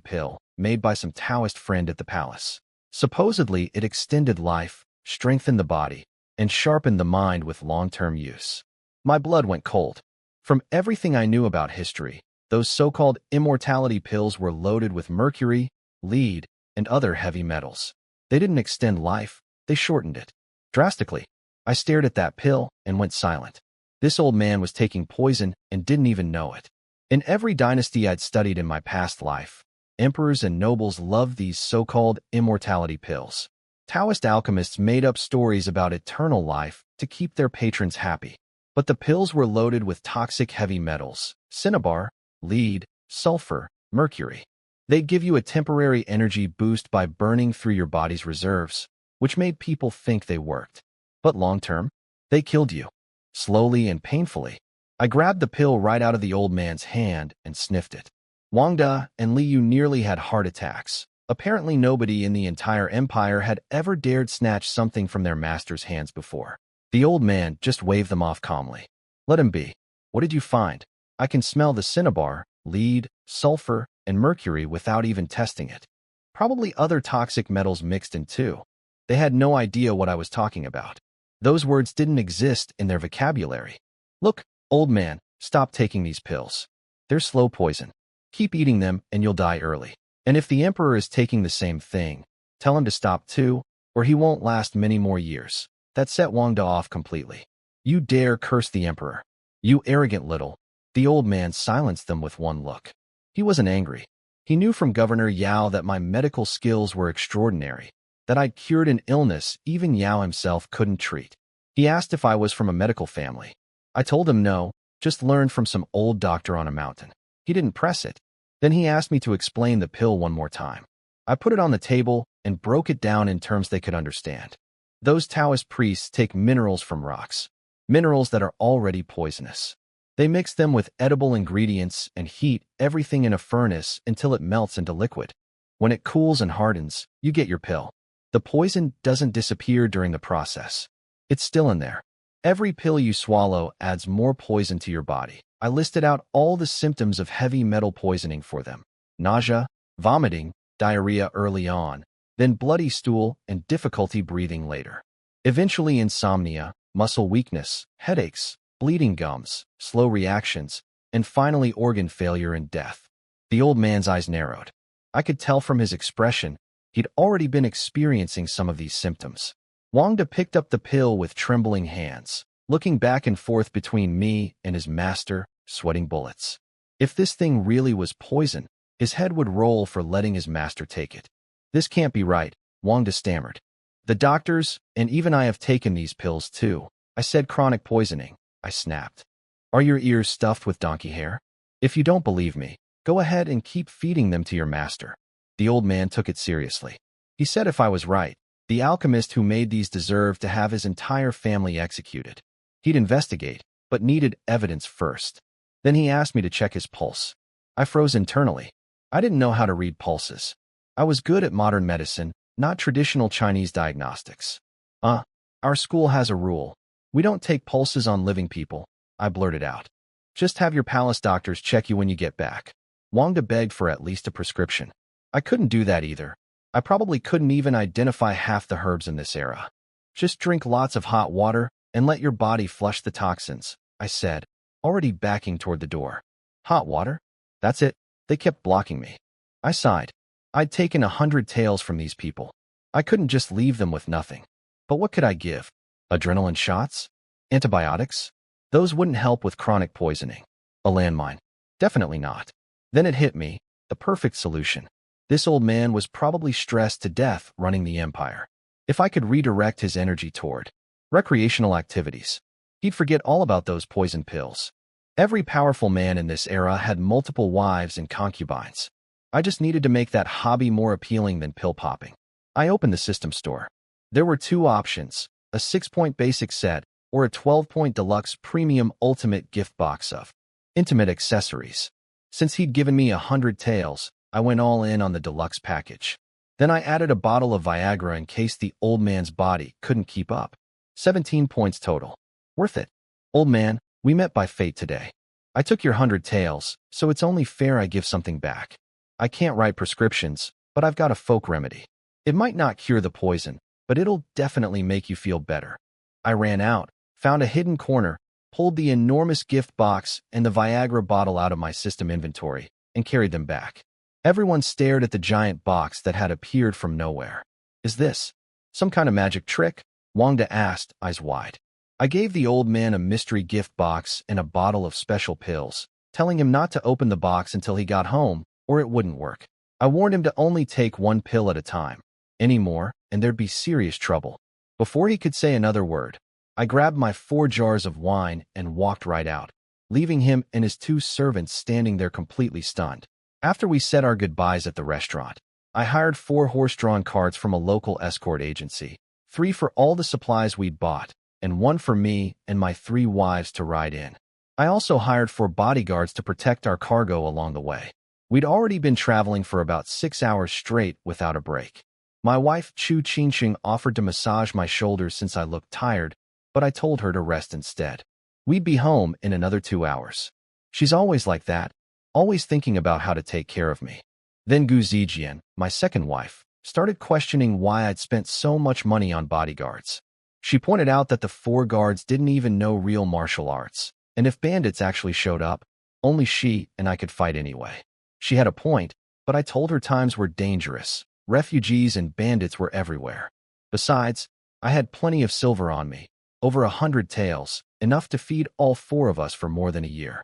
pill made by some Taoist friend at the palace. Supposedly, it extended life, strengthened the body, and sharpened the mind with long-term use. My blood went cold. From everything I knew about history, those so-called immortality pills were loaded with mercury, lead, and other heavy metals. They didn't extend life, they shortened it. Drastically. I stared at that pill and went silent. This old man was taking poison and didn't even know it. In every dynasty I'd studied in my past life, emperors and nobles loved these so-called immortality pills. Taoist alchemists made up stories about eternal life to keep their patrons happy. But the pills were loaded with toxic heavy metals, cinnabar, lead, sulfur, mercury. They'd give you a temporary energy boost by burning through your body's reserves, which made people think they worked. But long-term, they killed you. Slowly and painfully. I grabbed the pill right out of the old man's hand and sniffed it. Wangda and Liyu nearly had heart attacks. Apparently nobody in the entire empire had ever dared snatch something from their master's hands before. The old man just waved them off calmly. Let him be. What did you find? I can smell the cinnabar, lead, sulfur, and mercury without even testing it. Probably other toxic metals mixed in too. They had no idea what I was talking about. Those words didn't exist in their vocabulary. Look, old man, stop taking these pills. They're slow poison. Keep eating them and you'll die early. And if the emperor is taking the same thing, tell him to stop too, or he won't last many more years. That set Wangda off completely. You dare curse the emperor. You arrogant little. The old man silenced them with one look. He wasn't angry. He knew from Governor Yao that my medical skills were extraordinary, that I'd cured an illness even Yao himself couldn't treat. He asked if I was from a medical family. I told him no, just learned from some old doctor on a mountain. He didn't press it. Then he asked me to explain the pill one more time. I put it on the table and broke it down in terms they could understand. Those Taoist priests take minerals from rocks, minerals that are already poisonous. They mix them with edible ingredients and heat everything in a furnace until it melts into liquid. When it cools and hardens, you get your pill. The poison doesn't disappear during the process. It's still in there. Every pill you swallow adds more poison to your body. I listed out all the symptoms of heavy metal poisoning for them. Nausea, vomiting, diarrhea early on, then bloody stool and difficulty breathing later. Eventually insomnia, muscle weakness, headaches, bleeding gums, slow reactions, and finally organ failure and death. The old man's eyes narrowed. I could tell from his expression he'd already been experiencing some of these symptoms. Wangda picked up the pill with trembling hands, looking back and forth between me and his master, sweating bullets. If this thing really was poison, his head would roll for letting his master take it. This can't be right, Wangda stammered. The doctors, and even I have taken these pills too. I said chronic poisoning. I snapped. Are your ears stuffed with donkey hair? If you don't believe me, go ahead and keep feeding them to your master. The old man took it seriously. He said if I was right, the alchemist who made these deserved to have his entire family executed. He'd investigate, but needed evidence first. Then he asked me to check his pulse. I froze internally. I didn't know how to read pulses. I was good at modern medicine, not traditional Chinese diagnostics. Our school has a rule. We don't take pulses on living people, I blurted out. Just have your palace doctors check you when you get back. Wangda begged for at least a prescription. I couldn't do that either. I probably couldn't even identify half the herbs in this era. Just drink lots of hot water and let your body flush the toxins, I said, already backing toward the door. Hot water? That's it. They kept blocking me. I sighed. I'd taken 100 taels from these people. I couldn't just leave them with nothing. But what could I give? Adrenaline shots? Antibiotics? Those wouldn't help with chronic poisoning. A landmine? Definitely not. Then it hit me, the perfect solution. This old man was probably stressed to death running the empire. If I could redirect his energy toward recreational activities, he'd forget all about those poison pills. Every powerful man in this era had multiple wives and concubines. I just needed to make that hobby more appealing than pill popping. I opened the system store. There were two options, a 6-point basic set or a 12-point deluxe premium ultimate gift box of intimate accessories. Since he'd given me 100 taels, I went all in on the deluxe package. Then I added a bottle of Viagra in case the old man's body couldn't keep up. 17 points total. Worth it. Old man, we met by fate today. I took your 100 taels, so it's only fair I give something back. I can't write prescriptions, but I've got a folk remedy. It might not cure the poison, but it'll definitely make you feel better. I ran out, found a hidden corner, pulled the enormous gift box and the Viagra bottle out of my system inventory, and carried them back. Everyone stared at the giant box that had appeared from nowhere. Is this some kind of magic trick? Wangda asked, eyes wide. I gave the old man a mystery gift box and a bottle of special pills, telling him not to open the box until he got home, or it wouldn't work. I warned him to only take one pill at a time. Any more, and there'd be serious trouble. Before he could say another word, I grabbed my 4 jars of wine and walked right out, leaving him and his 2 servants standing there completely stunned. After we said our goodbyes at the restaurant, I hired 4 horse-drawn carts from a local escort agency, 3 for all the supplies we'd bought, and 1 for me and my 3 wives to ride in. I also hired 4 bodyguards to protect our cargo along the way. We'd already been traveling for about 6 hours straight without a break. My wife Chu Qingqing offered to massage my shoulders since I looked tired, but I told her to rest instead. We'd be home in another 2 hours. She's always like that, always thinking about how to take care of me. Then Gu Zijian, my second wife, started questioning why I'd spent so much money on bodyguards. She pointed out that the 4 guards didn't even know real martial arts, and if bandits actually showed up, only she and I could fight anyway. She had a point, but I told her times were dangerous. Refugees and bandits were everywhere. Besides, I had plenty of silver on me, over 100 taels, enough to feed all 4 of us for more than a year.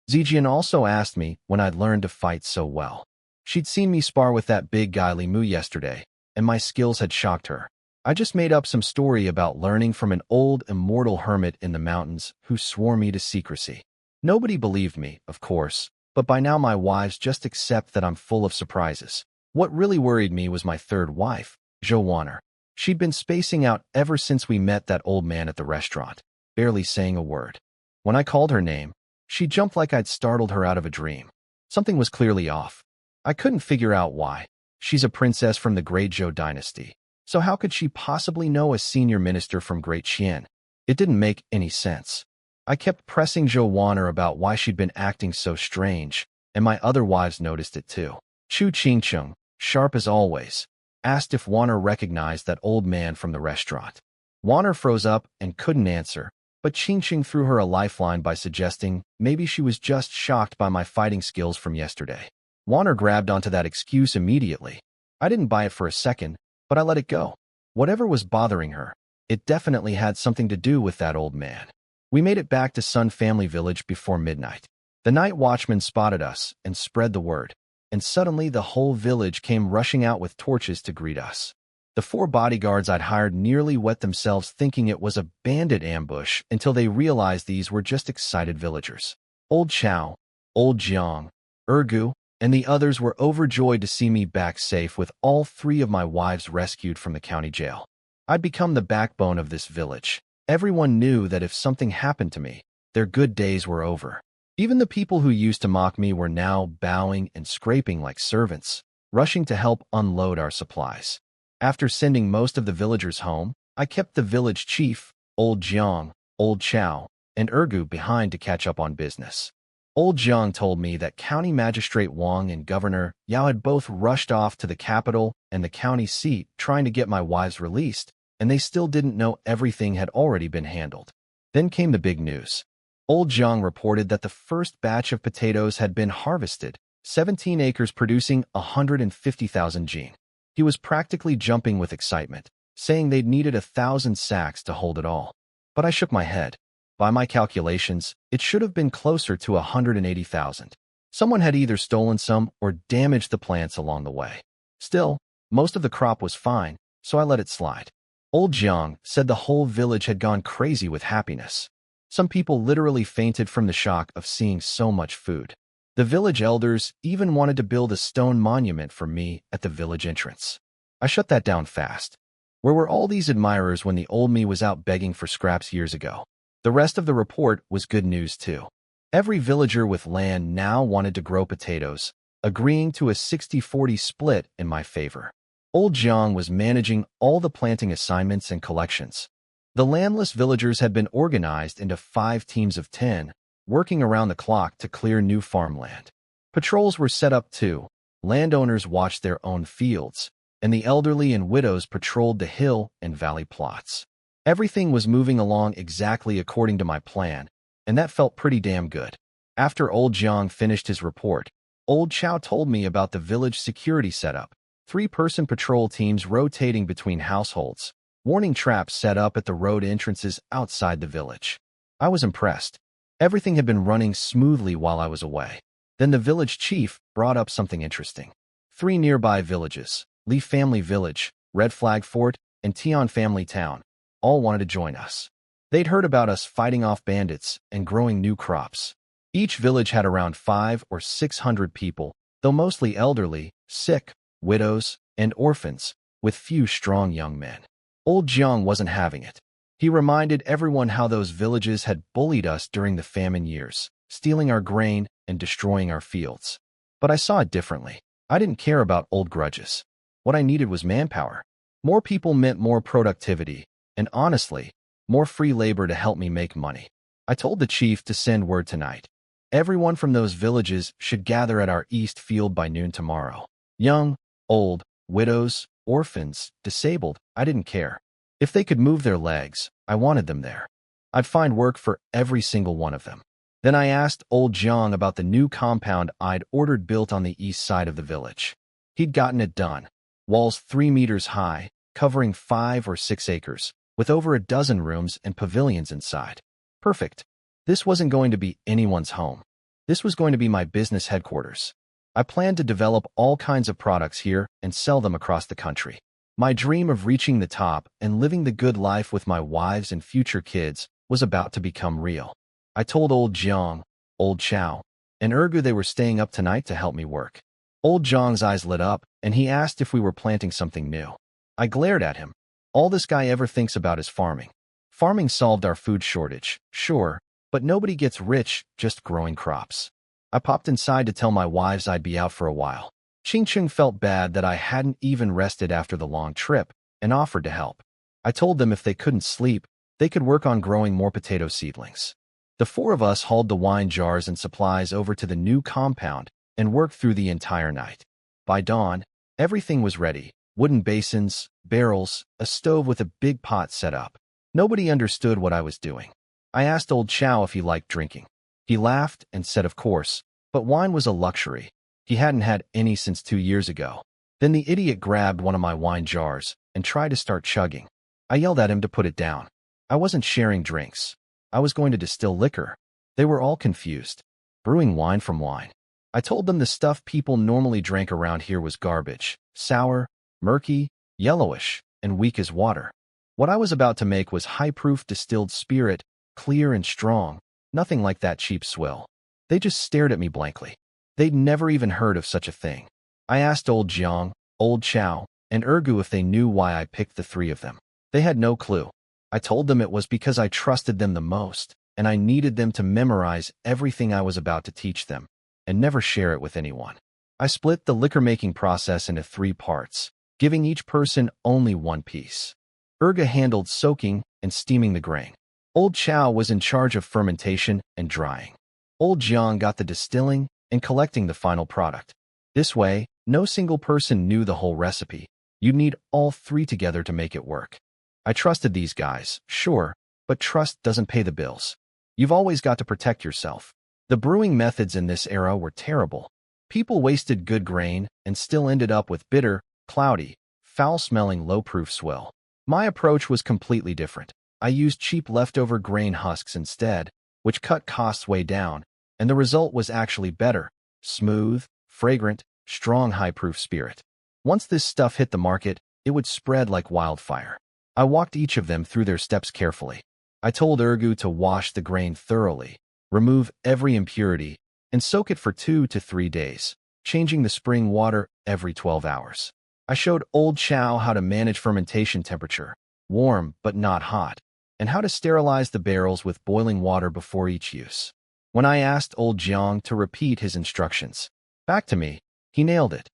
Zijian also asked me when I'd learned to fight so well. She'd seen me spar with that big guy Li Mu yesterday, and my skills had shocked her. I just made up some story about learning from an old immortal hermit in the mountains who swore me to secrecy. Nobody believed me, of course, but by now my wives just accept that I'm full of surprises. What really worried me was my 3rd wife, Zhou Wanner. She'd been spacing out ever since we met that old man at the restaurant, barely saying a word. When I called her name, she jumped like I'd startled her out of a dream. Something was clearly off. I couldn't figure out why. She's a princess from the Great Zhou dynasty, so how could she possibly know a senior minister from Great Qian? It didn't make any sense. I kept pressing Zhou Wanner about why she'd been acting so strange, and my other wives noticed it too. Chu Qingqing, sharp as always, asked if Wanner recognized that old man from the restaurant. Wanner froze up and couldn't answer, but Qingqing threw her a lifeline by suggesting maybe she was just shocked by my fighting skills from yesterday. Wanner grabbed onto that excuse immediately. I didn't buy it for a second, but I let it go. Whatever was bothering her, it definitely had something to do with that old man. We made it back to Sun Family Village before midnight. The night watchman spotted us and spread the word, and suddenly the whole village came rushing out with torches to greet us. The 4 bodyguards I'd hired nearly wet themselves thinking it was a bandit ambush until they realized these were just excited villagers. Old Chow, Old Jiang, Ergu, and the others were overjoyed to see me back safe with all 3 of my wives rescued from the county jail. I'd become the backbone of this village. Everyone knew that if something happened to me, their good days were over. Even the people who used to mock me were now bowing and scraping like servants, rushing to help unload our supplies. After sending most of the villagers home, I kept the village chief, Old Jiang, Old Chow, and Ergu behind to catch up on business. Old Jiang told me that County Magistrate Wang and Governor Yao had both rushed off to the capital and the county seat trying to get my wives released, and they still didn't know everything had already been handled. Then came the big news. Old Jiang reported that the first batch of potatoes had been harvested, 17 acres producing 150,000 jing. He was practically jumping with excitement, saying they'd needed 1,000 sacks to hold it all. But I shook my head. By my calculations, it should have been closer to 180,000. Someone had either stolen some or damaged the plants along the way. Still, most of the crop was fine, so I let it slide. Old Jiang said the whole village had gone crazy with happiness. Some people literally fainted from the shock of seeing so much food. The village elders even wanted to build a stone monument for me at the village entrance. I shut that down fast. Where were all these admirers when the old me was out begging for scraps years ago? The rest of the report was good news too. Every villager with land now wanted to grow potatoes, agreeing to a 60-40 split in my favor. Old Jiang was managing all the planting assignments and collections. The landless villagers had been organized into 5 teams of 10, working around the clock to clear new farmland. Patrols were set up too. Landowners watched their own fields, and the elderly and widows patrolled the hill and valley plots. Everything was moving along exactly according to my plan, and that felt pretty damn good. After Old Jiang finished his report, Old Chow told me about the village security setup. 3-person patrol teams rotating between households, warning traps set up at the road entrances outside the village. I was impressed. Everything had been running smoothly while I was away. Then the village chief brought up something interesting. 3 nearby villages, Li Family Village, Red Flag Fort, and Tian Family Town, all wanted to join us. They'd heard about us fighting off bandits and growing new crops. Each village had around 500 or 600 people, though mostly elderly, sick, widows, and orphans, with few strong young men. Old Jiang wasn't having it. He reminded everyone how those villages had bullied us during the famine years, stealing our grain and destroying our fields. But I saw it differently. I didn't care about old grudges. What I needed was manpower. More people meant more productivity, and honestly, more free labor to help me make money. I told the chief to send word tonight. Everyone from those villages should gather at our east field by noon tomorrow. Young, old, widows, orphans, disabled, I didn't care. If they could move their legs, I wanted them there. I'd find work for every single one of them. Then I asked Old Jiang about the new compound I'd ordered built on the east side of the village. He'd gotten it done. Walls 3 meters high, covering 5 or 6 acres, with over a dozen rooms and pavilions inside. Perfect. This wasn't going to be anyone's home. This was going to be my business headquarters. I planned to develop all kinds of products here and sell them across the country. My dream of reaching the top and living the good life with my wives and future kids was about to become real. I told Old Jiang, Old Chow, and Ergu they were staying up tonight to help me work. Old Jiang's eyes lit up, and he asked if we were planting something new. I glared at him. All this guy ever thinks about is farming. Farming solved our food shortage, sure, but nobody gets rich just growing crops. I popped inside to tell my wives I'd be out for a while. Ching Ching felt bad that I hadn't even rested after the long trip and offered to help. I told them if they couldn't sleep, they could work on growing more potato seedlings. The 4 of us hauled the wine jars and supplies over to the new compound and worked through the entire night. By dawn, everything was ready. Wooden basins, barrels, a stove with a big pot set up. Nobody understood what I was doing. I asked Old Chow if he liked drinking. He laughed and said of course, but wine was a luxury. He hadn't had any since 2 years ago. Then the idiot grabbed one of my wine jars and tried to start chugging. I yelled at him to put it down. I wasn't sharing drinks. I was going to distill liquor. They were all confused. Brewing wine from wine. I told them the stuff people normally drank around here was garbage, sour, murky, yellowish, and weak as water. What I was about to make was high-proof distilled spirit, clear and strong, nothing like that cheap swill. They just stared at me blankly. They'd never even heard of such a thing. I asked Old Jiang, Old Chow, and Ergu if they knew why I picked the 3 of them. They had no clue. I told them it was because I trusted them the most, and I needed them to memorize everything I was about to teach them, and never share it with anyone. I split the liquor-making process into 3 parts, giving each person only 1 piece. Erga handled soaking and steaming the grain. Old Chow was in charge of fermentation and drying. Old Jiang got the distilling and collecting the final product. This way, no single person knew the whole recipe. You'd need all 3 together to make it work. I trusted these guys, sure, but trust doesn't pay the bills. You've always got to protect yourself. The brewing methods in this era were terrible. People wasted good grain and still ended up with bitter, cloudy, foul-smelling low-proof swill. My approach was completely different. I used cheap leftover grain husks instead, which cut costs way down, and the result was actually better: smooth, fragrant, strong high-proof spirit. Once this stuff hit the market, it would spread like wildfire. I walked each of them through their steps carefully. I told Urgu to wash the grain thoroughly, remove every impurity, and soak it for 2 to 3 days, changing the spring water every 12 hours. I showed Old Chow how to manage fermentation temperature, warm but not hot, and how to sterilize the barrels with boiling water before each use. When I asked Old Jiang to repeat his instructions back to me, he nailed it.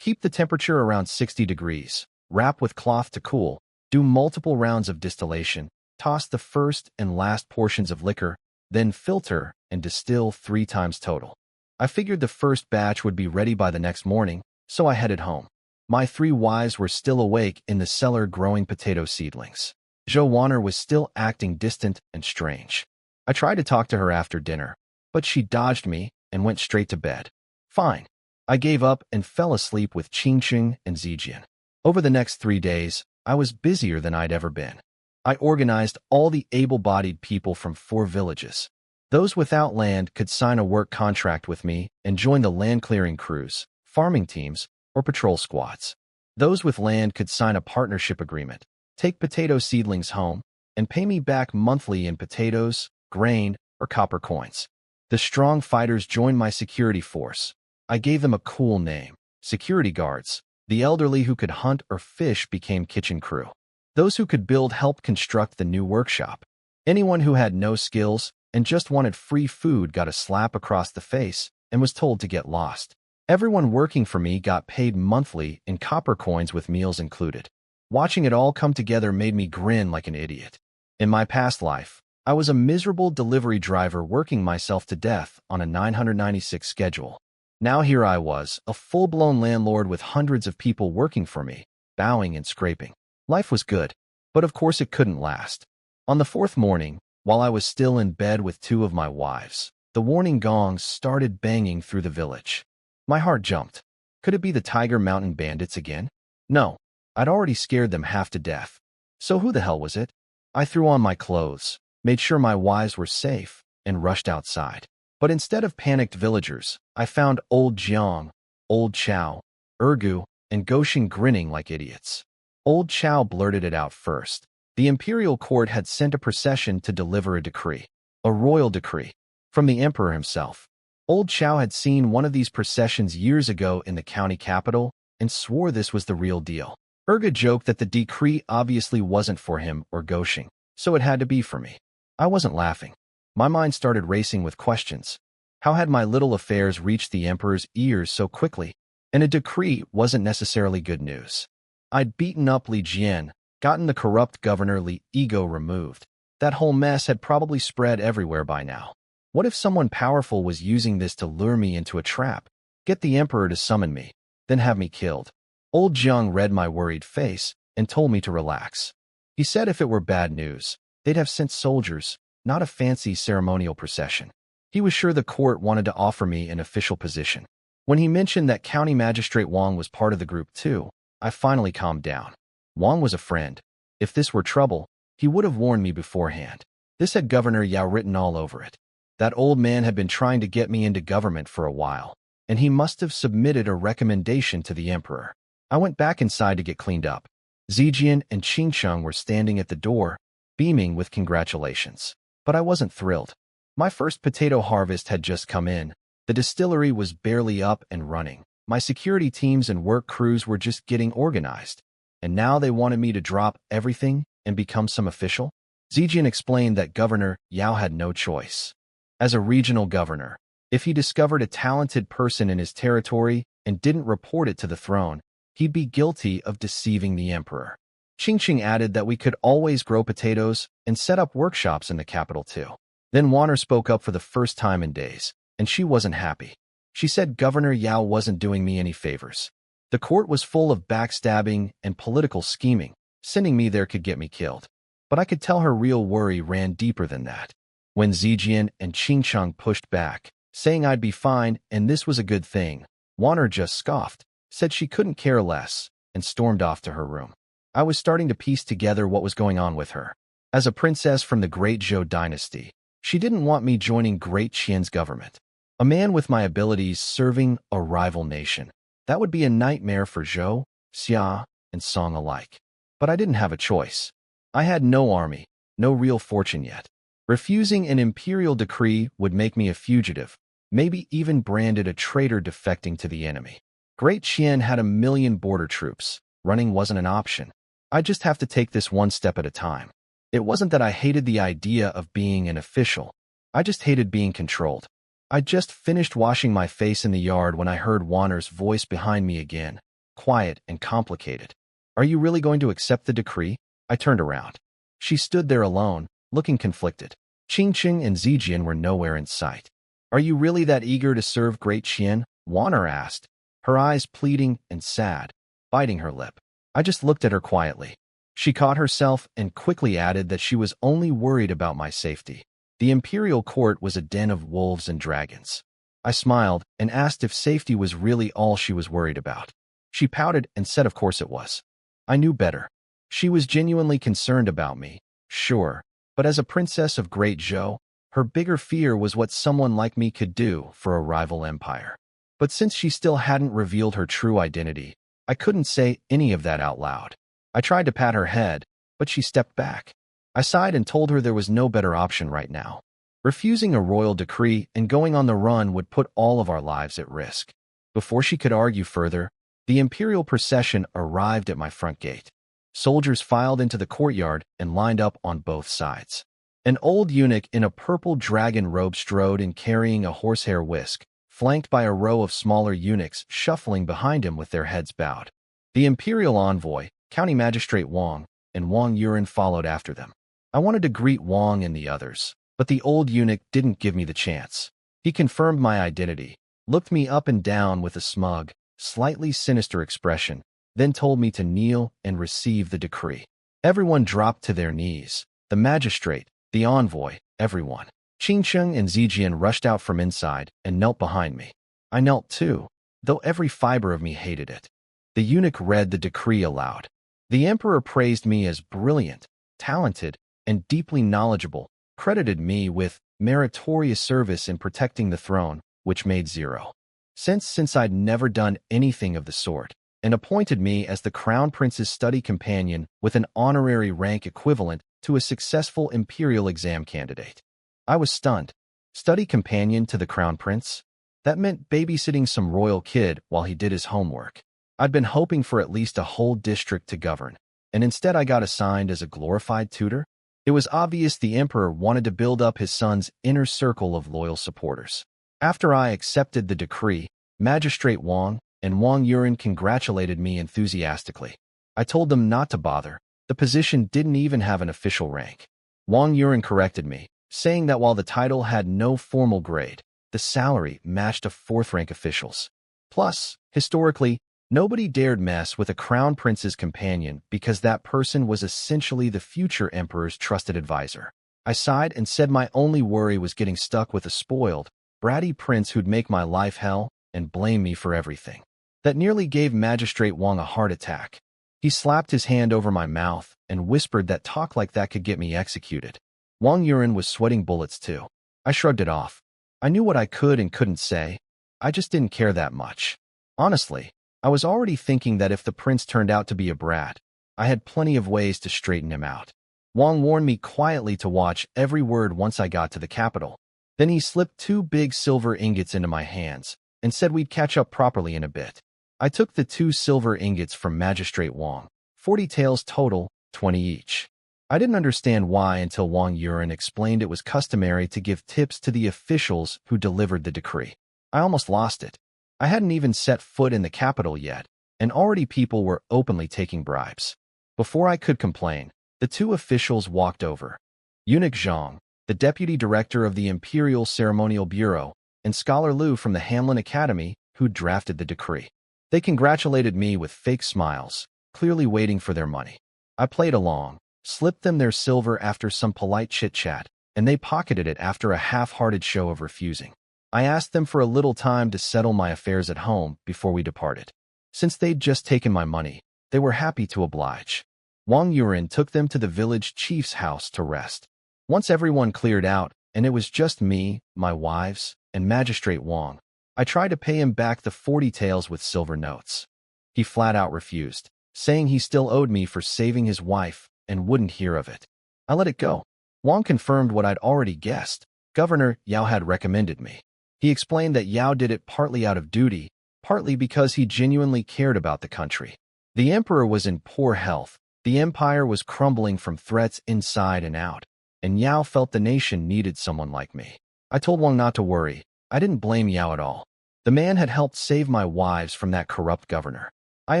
Keep the temperature around 60 degrees, wrap with cloth to cool, do multiple rounds of distillation, toss the first and last portions of liquor, then filter and distill 3 times total. I figured the first batch would be ready by the next morning, so I headed home. My 3 wives were still awake in the cellar growing potato seedlings. Zhou Wanner was still acting distant and strange. I tried to talk to her after dinner, but she dodged me and went straight to bed. Fine. I gave up and fell asleep with Qingqing and Zijian. Over the next 3 days, I was busier than I'd ever been. I organized all the able-bodied people from 4 villages. Those without land could sign a work contract with me and join the land-clearing crews, farming teams, or patrol squads. Those with land could sign a partnership agreement, take potato seedlings home, and pay me back monthly in potatoes, grain, or copper coins. The strong fighters joined my security force. I gave them a cool name: security guards. The elderly who could hunt or fish became kitchen crew. Those who could build helped construct the new workshop. Anyone who had no skills and just wanted free food got a slap across the face and was told to get lost. Everyone working for me got paid monthly in copper coins with meals included. Watching it all come together made me grin like an idiot. In my past life, I was a miserable delivery driver working myself to death on a 996 schedule. Now here I was, a full-blown landlord with hundreds of people working for me, bowing and scraping. Life was good, but of course it couldn't last. On the 4th morning, while I was still in bed with 2 of my wives, the warning gongs started banging through the village. My heart jumped. Could it be the Tiger Mountain bandits again? No, I'd already scared them half to death. So who the hell was it? I threw on my clothes, made sure my wives were safe, and rushed outside. But instead of panicked villagers, I found Old Jiang, Old Chow, Urgu, and Goshen grinning like idiots. Old Chow blurted it out first. The imperial court had sent a procession to deliver a decree, a royal decree, from the emperor himself. Old Chow had seen one of these processions years ago in the county capital and swore this was the real deal. Urgu joked that the decree obviously wasn't for him or Goshen, so it had to be for me. I wasn't laughing. My mind started racing with questions. How had my little affairs reached the emperor's ears so quickly? And a decree wasn't necessarily good news. I'd beaten up Li Jian, gotten the corrupt governor Li Ego removed. That whole mess had probably spread everywhere by now. What if someone powerful was using this to lure me into a trap, get the emperor to summon me, then have me killed? Old Jiang read my worried face and told me to relax. He said if it were bad news, they'd have sent soldiers, not a fancy ceremonial procession. He was sure the court wanted to offer me an official position. When he mentioned that County Magistrate Wang was part of the group too, I finally calmed down. Wang was a friend. If this were trouble, he would have warned me beforehand. This had Governor Yao written all over it. That old man had been trying to get me into government for a while, and he must have submitted a recommendation to the emperor. I went back inside to get cleaned up. Zijian and Qingcheng were standing at the door, beaming with congratulations. But I wasn't thrilled. My first potato harvest had just come in. The distillery was barely up and running. My security teams and work crews were just getting organized. And now they wanted me to drop everything and become some official? Zijian explained that Governor Yao had no choice. As a regional governor, if he discovered a talented person in his territory and didn't report it to the throne, he'd be guilty of deceiving the emperor. Qingqing added that we could always grow potatoes and set up workshops in the capital too. Then Wanner spoke up for the first time in days, and she wasn't happy. She said Governor Yao wasn't doing me any favors. The court was full of backstabbing and political scheming. Sending me there could get me killed. But I could tell her real worry ran deeper than that. When Zijian and Qingcheng pushed back, saying I'd be fine and this was a good thing, Wanner just scoffed, said she couldn't care less, and stormed off to her room. I was starting to piece together what was going on with her. As a princess from the Great Zhou dynasty, she didn't want me joining Great Qian's government. A man with my abilities serving a rival nation. That would be a nightmare for Zhou, Xia, and Song alike. But I didn't have a choice. I had no army, no real fortune yet. Refusing an imperial decree would make me a fugitive, maybe even branded a traitor defecting to the enemy. Great Qian had 1 million border troops. Running wasn't an option. I just have to take this one step at a time. It wasn't that I hated the idea of being an official. I just hated being controlled. I just finished washing my face in the yard when I heard Wanner's voice behind me again, quiet and complicated. Are you really going to accept the decree? I turned around. She stood there alone, looking conflicted. Qingcheng and Zijian were nowhere in sight. Are you really that eager to serve Great Qian? Wanner asked, her eyes pleading and sad, biting her lip. I just looked at her quietly. She caught herself and quickly added that she was only worried about my safety. The imperial court was a den of wolves and dragons. I smiled and asked if safety was really all she was worried about. She pouted and said of course it was. I knew better. She was genuinely concerned about me, sure, but as a princess of Great Zhou, her bigger fear was what someone like me could do for a rival empire. But since she still hadn't revealed her true identity, I couldn't say any of that out loud. I tried to pat her head, but she stepped back. I sighed and told her there was no better option right now. Refusing a royal decree and going on the run would put all of our lives at risk. Before she could argue further, the imperial procession arrived at my front gate. Soldiers filed into the courtyard and lined up on both sides. An old eunuch in a purple dragon robe strode in carrying a horsehair whisk, flanked by a row of smaller eunuchs shuffling behind him with their heads bowed. The imperial envoy, County Magistrate Wang, and Wang Yuan followed after them. I wanted to greet Wang and the others, but the old eunuch didn't give me the chance. He confirmed my identity, looked me up and down with a smug, slightly sinister expression, then told me to kneel and receive the decree. Everyone dropped to their knees. The magistrate, the envoy, everyone. Qingcheng and Zijian rushed out from inside and knelt behind me. I knelt too, though every fiber of me hated it. The eunuch read the decree aloud. The emperor praised me as brilliant, talented, and deeply knowledgeable, credited me with meritorious service in protecting the throne, which made 0 sense since I'd never done anything of the sort, and appointed me as the crown prince's study companion with an honorary rank equivalent to a successful imperial exam candidate. I was stunned. Study companion to the crown prince? That meant babysitting some royal kid while he did his homework. I'd been hoping for at least a whole district to govern, and instead I got assigned as a glorified tutor. It was obvious the emperor wanted to build up his son's inner circle of loyal supporters. After I accepted the decree, Magistrate Wang and Wang Yuan congratulated me enthusiastically. I told them not to bother. The position didn't even have an official rank. Wang Yuan corrected me, saying that while the title had no formal grade, the salary matched a 4th-rank official's. Plus, historically, nobody dared mess with a crown prince's companion because that person was essentially the future emperor's trusted advisor. I sighed and said my only worry was getting stuck with a spoiled, bratty prince who'd make my life hell and blame me for everything. That nearly gave Magistrate Wang a heart attack. He slapped his hand over my mouth and whispered that talk like that could get me executed. Wang Yuan was sweating bullets too. I shrugged it off. I knew what I could and couldn't say. I just didn't care that much. Honestly, I was already thinking that if the prince turned out to be a brat, I had plenty of ways to straighten him out. Wang warned me quietly to watch every word once I got to the capital. Then he slipped 2 big silver ingots into my hands and said we'd catch up properly in a bit. I took the 2 silver ingots from Magistrate Wang, 40 taels total, 20 each. I didn't understand why until Wang Yuan explained it was customary to give tips to the officials who delivered the decree. I almost lost it. I hadn't even set foot in the capital yet, and already people were openly taking bribes. Before I could complain, the 2 officials walked over. Eunuch Zhang, the deputy director of the Imperial Ceremonial Bureau, and Scholar Liu from the Hamlin Academy, who drafted the decree. They congratulated me with fake smiles, clearly waiting for their money. I played along, slipped them their silver after some polite chit-chat, and they pocketed it after a half-hearted show of refusing. I asked them for a little time to settle my affairs at home before we departed. Since they'd just taken my money, they were happy to oblige. Wang Yuan took them to the village chief's house to rest. Once everyone cleared out, and it was just me, my wives, and Magistrate Wang, I tried to pay him back the 40 taels with silver notes. He flat out refused, saying he still owed me for saving his wife and wouldn't hear of it. I let it go. Wang confirmed what I'd already guessed. Governor Yao had recommended me. He explained that Yao did it partly out of duty, partly because he genuinely cared about the country. The emperor was in poor health, the empire was crumbling from threats inside and out, and Yao felt the nation needed someone like me. I told Wang not to worry. I didn't blame Yao at all. The man had helped save my wives from that corrupt governor. I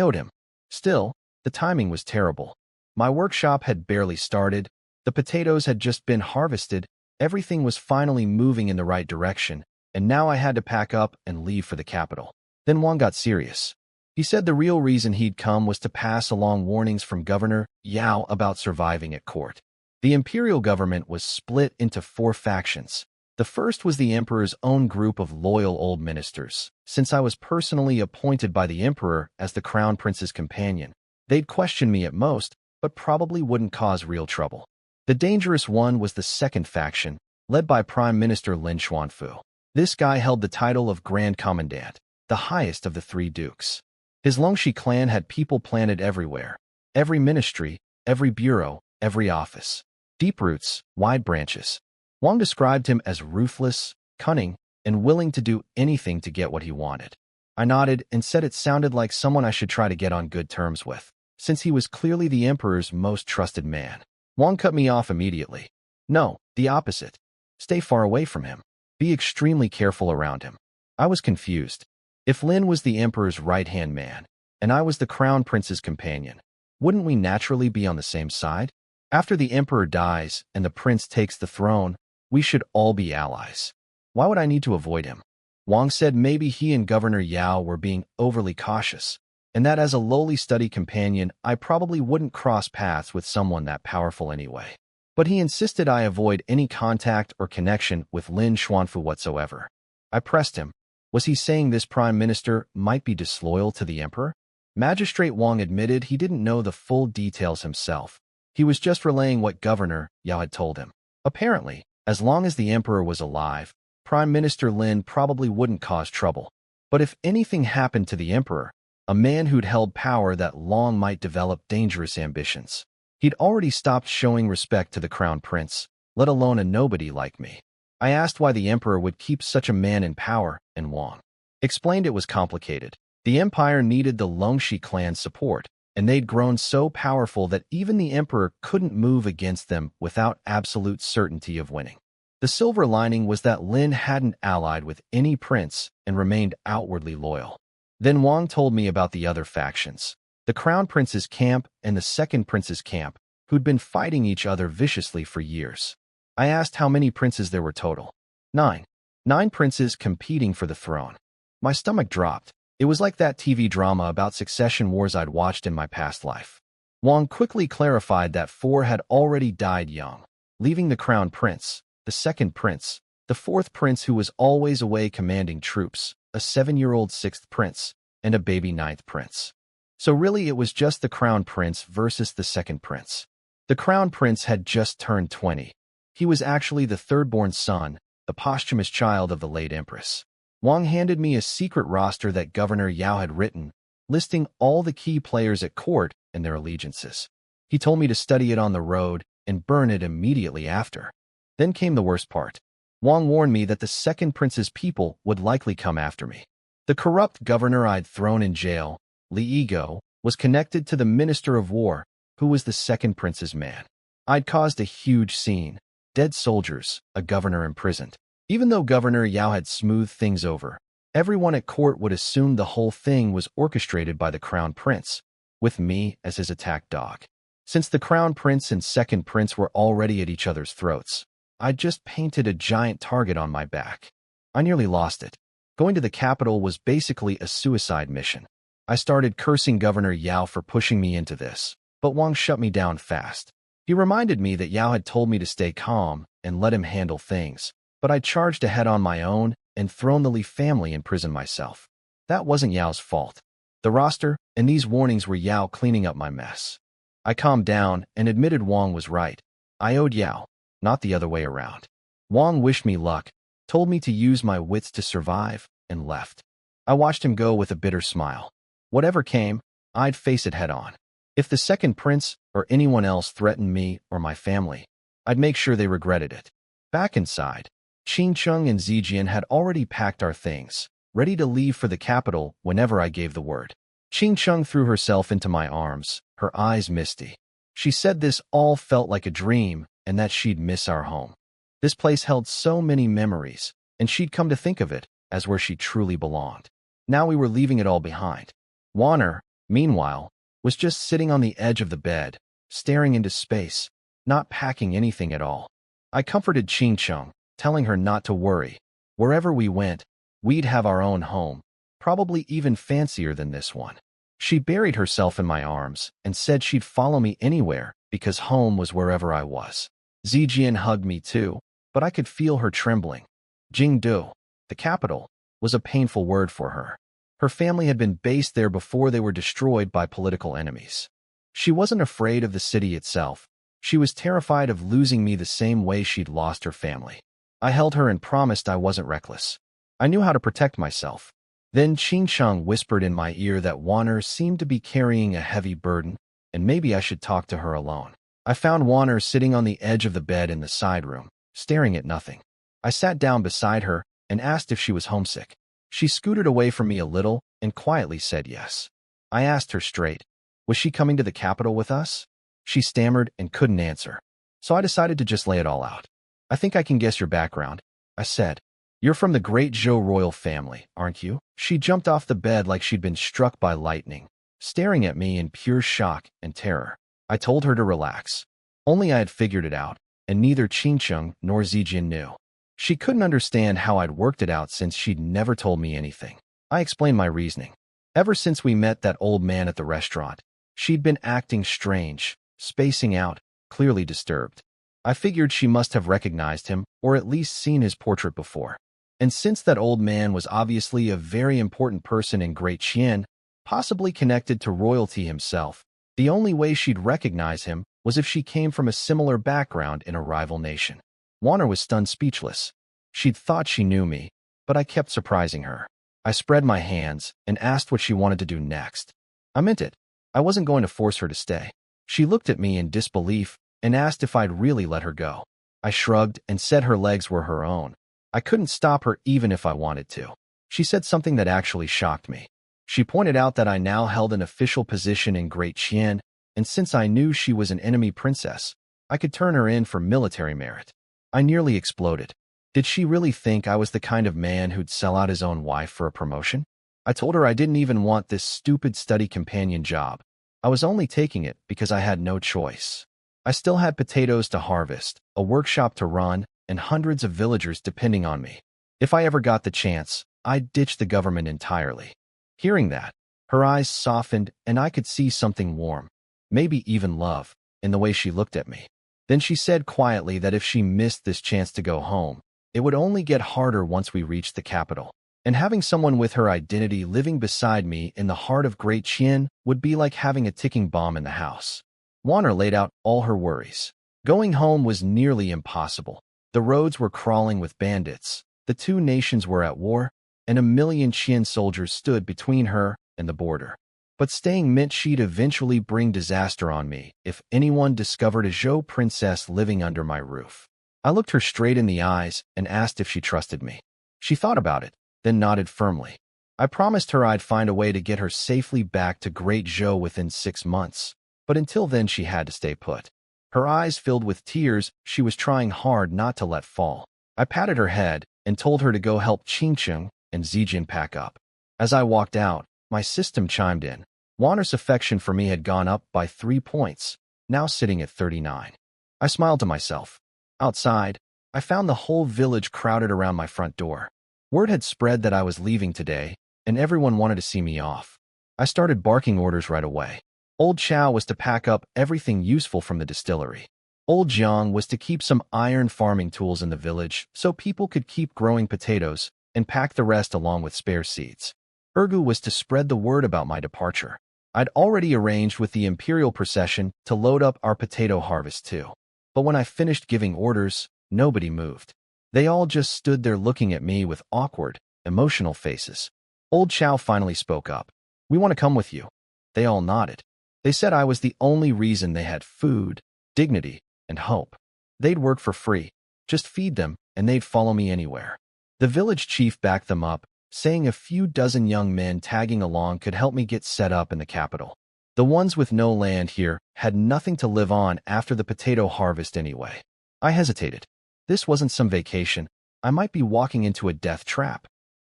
owed him. Still, the timing was terrible. My workshop had barely started, the potatoes had just been harvested, everything was finally moving in the right direction, and now I had to pack up and leave for the capital. Then Wang got serious. He said the real reason he'd come was to pass along warnings from Governor Yao about surviving at court. The imperial government was split into 4 factions. The first was the emperor's own group of loyal old ministers. Since I was personally appointed by the emperor as the crown prince's companion, they'd question me at most, but probably wouldn't cause real trouble. The dangerous one was the second faction, led by Prime Minister Lin Xuanfu. This guy held the title of Grand Commandant, the highest of the 3 dukes. His Longxi clan had people planted everywhere. Every ministry, every bureau, every office. Deep roots, wide branches. Wang described him as ruthless, cunning, and willing to do anything to get what he wanted. I nodded and said it sounded like someone I should try to get on good terms with, since he was clearly the emperor's most trusted man. Wang cut me off immediately. No, the opposite. Stay far away from him. Be extremely careful around him. I was confused. If Lin was the emperor's right-hand man, and I was the crown prince's companion, wouldn't we naturally be on the same side? After the emperor dies and the prince takes the throne, we should all be allies. Why would I need to avoid him? Wang said maybe he and Governor Yao were being overly cautious, and that as a lowly study companion, I probably wouldn't cross paths with someone that powerful anyway. But he insisted I avoid any contact or connection with Lin Xuanfu whatsoever. I pressed him. Was he saying this prime minister might be disloyal to the emperor? Magistrate Wang admitted he didn't know the full details himself. He was just relaying what Governor Yao had told him. Apparently, as long as the emperor was alive, Prime Minister Lin probably wouldn't cause trouble. But if anything happened to the emperor, a man who'd held power that long might develop dangerous ambitions. He'd already stopped showing respect to the crown prince, let alone a nobody like me. I asked why the emperor would keep such a man in power, and Wang explained it was complicated. The empire needed the Longxi clan's support, and they'd grown so powerful that even the emperor couldn't move against them without absolute certainty of winning. The silver lining was that Lin hadn't allied with any prince and remained outwardly loyal. Then Wang told me about the other factions, the crown prince's camp and the second prince's camp, who'd been fighting each other viciously for years. I asked how many princes there were total. 9. 9 princes competing for the throne. My stomach dropped. It was like that TV drama about succession wars I'd watched in my past life. Wang quickly clarified that 4 had already died young, leaving the crown prince, the second prince, the 4th prince who was always away commanding troops, a 7-year-old 6th prince, and a baby 9th prince. So really it was just the crown prince versus the second prince. The crown prince had just turned 20. He was actually the third-born son, the posthumous child of the late empress. Wang handed me a secret roster that Governor Yao had written, listing all the key players at court and their allegiances. He told me to study it on the road and burn it immediately after. Then came the worst part. Wang warned me that the second prince's people would likely come after me. The corrupt governor I'd thrown in jail, Li Yigo, was connected to the Minister of War, who was the second prince's man. I'd caused a huge scene. Dead soldiers, a governor imprisoned. Even though Governor Yao had smoothed things over, everyone at court would assume the whole thing was orchestrated by the crown prince, with me as his attack dog. Since the crown prince and second prince were already at each other's throats, I'd just painted a giant target on my back. I nearly lost it. Going to the capital was basically a suicide mission. I started cursing Governor Yao for pushing me into this, but Wang shut me down fast. He reminded me that Yao had told me to stay calm, and let him handle things, but I charged ahead on my own and thrown the Li family in prison myself. That wasn't Yao's fault. The roster and these warnings were Yao cleaning up my mess. I calmed down and admitted Wang was right. I owed Yao, not the other way around. Wang wished me luck, told me to use my wits to survive, and left. I watched him go with a bitter smile. Whatever came, I'd face it head on. If the second prince or anyone else threatened me or my family, I'd make sure they regretted it. Back inside, Qingcheng and Zijian had already packed our things, ready to leave for the capital whenever I gave the word. Qingcheng threw herself into my arms, her eyes misty. She said this all felt like a dream and that she'd miss our home. This place held so many memories, and she'd come to think of it as where she truly belonged. Now we were leaving it all behind. Warner, meanwhile, was just sitting on the edge of the bed, staring into space, not packing anything at all. I comforted Qingcheng, telling her not to worry. Wherever we went, we'd have our own home, probably even fancier than this one. She buried herself in my arms and said she'd follow me anywhere because home was wherever I was. Zijian hugged me too, but I could feel her trembling. Jingdu, the capital, was a painful word for her. Her family had been based there before they were destroyed by political enemies. She wasn't afraid of the city itself. She was terrified of losing me the same way she'd lost her family. I held her and promised I wasn't reckless. I knew how to protect myself. Then Qingcheng whispered in my ear that Warner seemed to be carrying a heavy burden, and maybe I should talk to her alone. I found Warner sitting on the edge of the bed in the side room, staring at nothing. I sat down beside her and asked if she was homesick. She scooted away from me a little and quietly said yes. I asked her straight, was she coming to the capital with us? She stammered and couldn't answer. So I decided to just lay it all out. I think I can guess your background, I said. You're from the great Zhou royal family, aren't you? She jumped off the bed like she'd been struck by lightning, staring at me in pure shock and terror. I told her to relax. Only I had figured it out, and neither Qingcheng nor Zijian knew. She couldn't understand how I'd worked it out since she'd never told me anything. I explained my reasoning. Ever since we met that old man at the restaurant, she'd been acting strange, spacing out, clearly disturbed. I figured she must have recognized him, or at least seen his portrait before. And since that old man was obviously a very important person in Great Qian, possibly connected to royalty himself, the only way she'd recognize him was if she came from a similar background in a rival nation. Warner was stunned speechless. She'd thought she knew me, but I kept surprising her. I spread my hands and asked what she wanted to do next. I meant it. I wasn't going to force her to stay. She looked at me in disbelief and asked if I'd really let her go. I shrugged and said her legs were her own. I couldn't stop her even if I wanted to. She said something that actually shocked me. She pointed out that I now held an official position in Great Qian, and since I knew she was an enemy princess, I could turn her in for military merit. I nearly exploded. Did she really think I was the kind of man who'd sell out his own wife for a promotion? I told her I didn't even want this stupid study companion job. I was only taking it because I had no choice. I still had potatoes to harvest, a workshop to run, and hundreds of villagers depending on me. If I ever got the chance, I'd ditch the government entirely. Hearing that, her eyes softened and I could see something warm, maybe even love, in the way she looked at me. Then she said quietly that if she missed this chance to go home, it would only get harder once we reached the capital. And having someone with her identity living beside me in the heart of Great Qian would be like having a ticking bomb in the house. Warner laid out all her worries. Going home was nearly impossible. The roads were crawling with bandits, the two nations were at war, and 1,000,000 Qian soldiers stood between her and the border. But staying meant she'd eventually bring disaster on me if anyone discovered a Zhou princess living under my roof. I looked her straight in the eyes and asked if she trusted me. She thought about it, then nodded firmly. I promised her I'd find a way to get her safely back to Great Zhou within 6 months, but until then she had to stay put. Her eyes filled with tears she was trying hard not to let fall. I patted her head and told her to go help Qingcheng and Zijian pack up. As I walked out, my system chimed in. Warner's affection for me had gone up by 3 points, now sitting at 39. I smiled to myself. Outside, I found the whole village crowded around my front door. Word had spread that I was leaving today, and everyone wanted to see me off. I started barking orders right away. Old Chow was to pack up everything useful from the distillery. Old Jiang was to keep some iron farming tools in the village so people could keep growing potatoes and pack the rest along with spare seeds. Ergu was to spread the word about my departure. I'd already arranged with the imperial procession to load up our potato harvest too. But when I finished giving orders, nobody moved. They all just stood there looking at me with awkward, emotional faces. Old Chow finally spoke up. "We want to come with you." They all nodded. They said I was the only reason they had food, dignity, and hope. They'd work for free, just feed them, and they'd follow me anywhere. The village chief backed them up, saying a few dozen young men tagging along could help me get set up in the capital. The ones with no land here had nothing to live on after the potato harvest anyway. I hesitated. This wasn't some vacation. I might be walking into a death trap.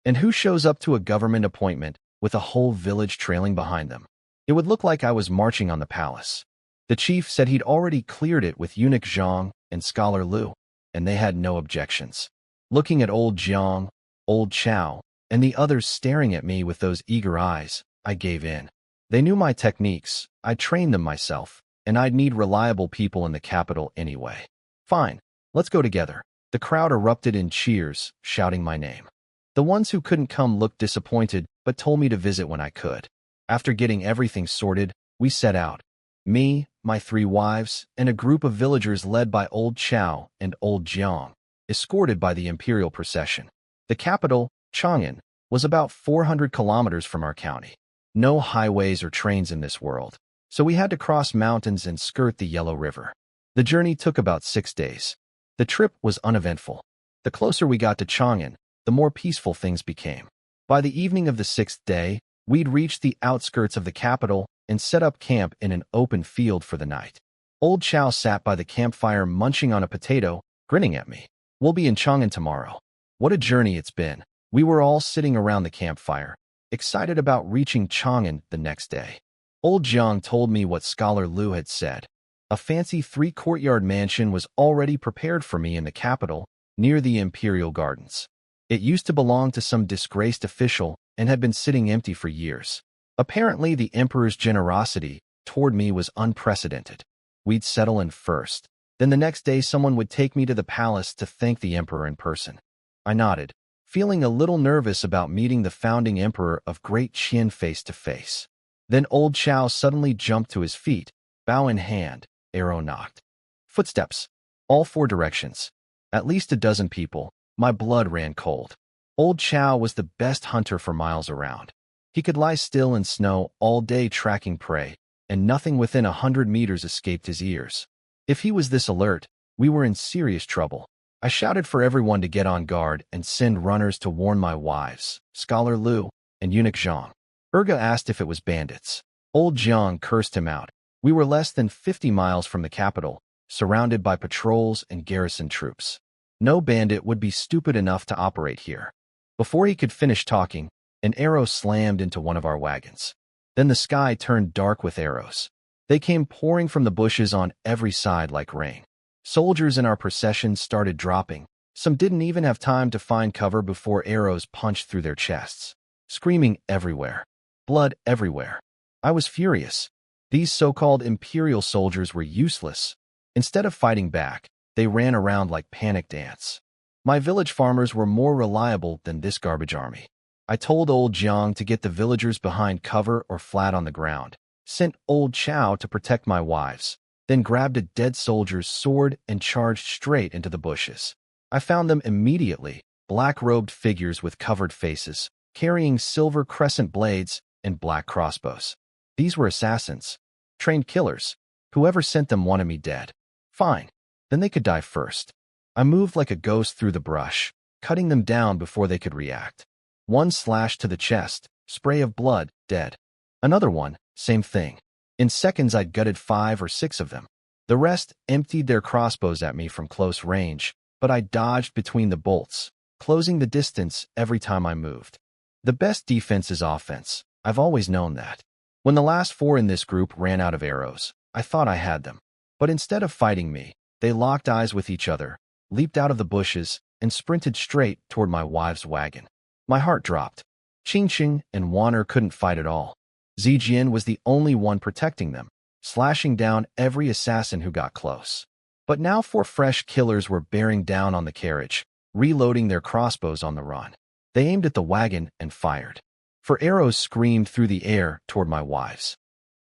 And who shows up to a government appointment with a whole village trailing behind them? It would look like I was marching on the palace. The chief said he'd already cleared it with Eunuch Zhang and Scholar Lu, and they had no objections. Looking at old Jiang, old Chow, and the others staring at me with those eager eyes, I gave in. They knew my techniques, I'd trained them myself, and I'd need reliable people in the capital anyway. Fine, let's go together. The crowd erupted in cheers, shouting my name. The ones who couldn't come looked disappointed, but told me to visit when I could. After getting everything sorted, we set out. Me, my 3 wives, and a group of villagers led by old Chow and old Jiang, escorted by the imperial procession. The capital, Chang'an, was about 400 kilometers from our county. No highways or trains in this world, so we had to cross mountains and skirt the Yellow River. The journey took about 6 days. The trip was uneventful. The closer we got to Chang'an, the more peaceful things became. By the evening of the 6th day, we'd reached the outskirts of the capital and set up camp in an open field for the night. Old Chow sat by the campfire munching on a potato, grinning at me. "We'll be in Chang'an tomorrow." What a journey it's been. We were all sitting around the campfire, excited about reaching Chang'an the next day. Old Jiang told me what Scholar Lu had said. A fancy 3-courtyard mansion was already prepared for me in the capital, near the imperial gardens. It used to belong to some disgraced official and had been sitting empty for years. Apparently, the emperor's generosity toward me was unprecedented. We'd settle in first. Then the next day someone would take me to the palace to thank the emperor in person. I nodded, feeling a little nervous about meeting the founding emperor of Great Qin face to face. Then old Chow suddenly jumped to his feet, bow in hand, arrow knocked. Footsteps, all 4 directions. At least a dozen people. My blood ran cold. Old Chow was the best hunter for miles around. He could lie still in snow all day tracking prey, and nothing within 100 meters escaped his ears. If he was this alert, we were in serious trouble. I shouted for everyone to get on guard and send runners to warn my wives, Scholar Lu and Eunuch Zhang. Erga asked if it was bandits. Old Jiang cursed him out. We were less than 50 miles from the capital, surrounded by patrols and garrison troops. No bandit would be stupid enough to operate here. Before he could finish talking, an arrow slammed into one of our wagons. Then the sky turned dark with arrows. They came pouring from the bushes on every side like rain. Soldiers in our procession started dropping. Some didn't even have time to find cover before arrows punched through their chests. Screaming everywhere. Blood everywhere. I was furious. These so-called imperial soldiers were useless. Instead of fighting back, they ran around like panicked ants. My village farmers were more reliable than this garbage army. I told old Jiang to get the villagers behind cover or flat on the ground, sent old Chow to protect my wives, then grabbed a dead soldier's sword and charged straight into the bushes. I found them immediately, black-robed figures with covered faces, carrying silver crescent blades and black crossbows. These were assassins, trained killers. Whoever sent them wanted me dead. Fine, then they could die first. I moved like a ghost through the brush, cutting them down before they could react. One slash to the chest, spray of blood, dead. Another one, same thing. In seconds I'd gutted 5 or 6 of them. The rest emptied their crossbows at me from close range, but I dodged between the bolts, closing the distance every time I moved. The best defense is offense. I've always known that. When the last 4 in this group ran out of arrows, I thought I had them. But instead of fighting me, they locked eyes with each other, leaped out of the bushes, and sprinted straight toward my wife's wagon. My heart dropped. Qingqing and Wan'er couldn't fight at all. Zijian was the only one protecting them, slashing down every assassin who got close. But now 4 fresh killers were bearing down on the carriage, reloading their crossbows on the run. They aimed at the wagon and fired. 4 arrows screamed through the air toward my wives.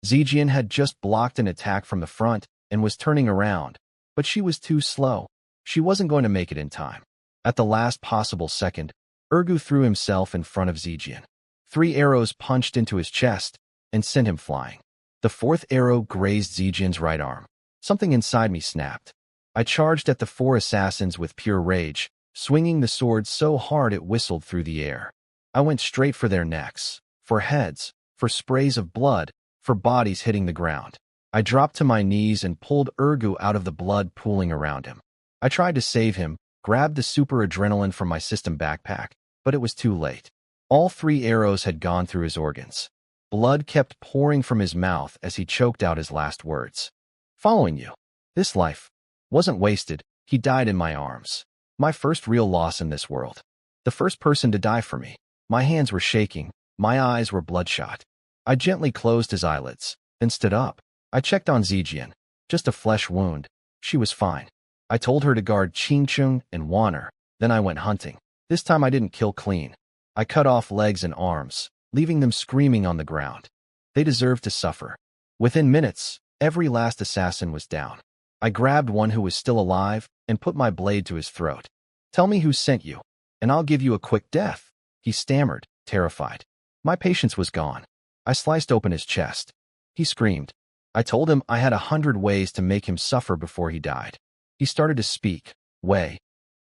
Zijian had just blocked an attack from the front and was turning around, but she was too slow. She wasn't going to make it in time. At the last possible second, Ergu threw himself in front of Zijian. 3 arrows punched into his chest and sent him flying. The 4th arrow grazed Zijian's right arm. Something inside me snapped. I charged at the 4 assassins with pure rage, swinging the sword so hard it whistled through the air. I went straight for their necks, for heads, for sprays of blood, for bodies hitting the ground. I dropped to my knees and pulled Ergu out of the blood pooling around him. I tried to save him, grabbed the super adrenaline from my system backpack, but it was too late. All 3 arrows had gone through his organs. Blood kept pouring from his mouth as he choked out his last words. Following you. This life wasn't wasted. He died in my arms. My first real loss in this world. The first person to die for me. My hands were shaking. My eyes were bloodshot. I gently closed his eyelids, then stood up. I checked on Zijian. Just a flesh wound. She was fine. I told her to guard Qingcheng and Wanner. Then I went hunting. This time I didn't kill clean. I cut off legs and arms, leaving them screaming on the ground. They deserved to suffer. Within minutes, every last assassin was down. I grabbed one who was still alive and put my blade to his throat. Tell me who sent you, and I'll give you a quick death. He stammered, terrified. My patience was gone. I sliced open his chest. He screamed. I told him I had 100 ways to make him suffer before he died. He started to speak, way.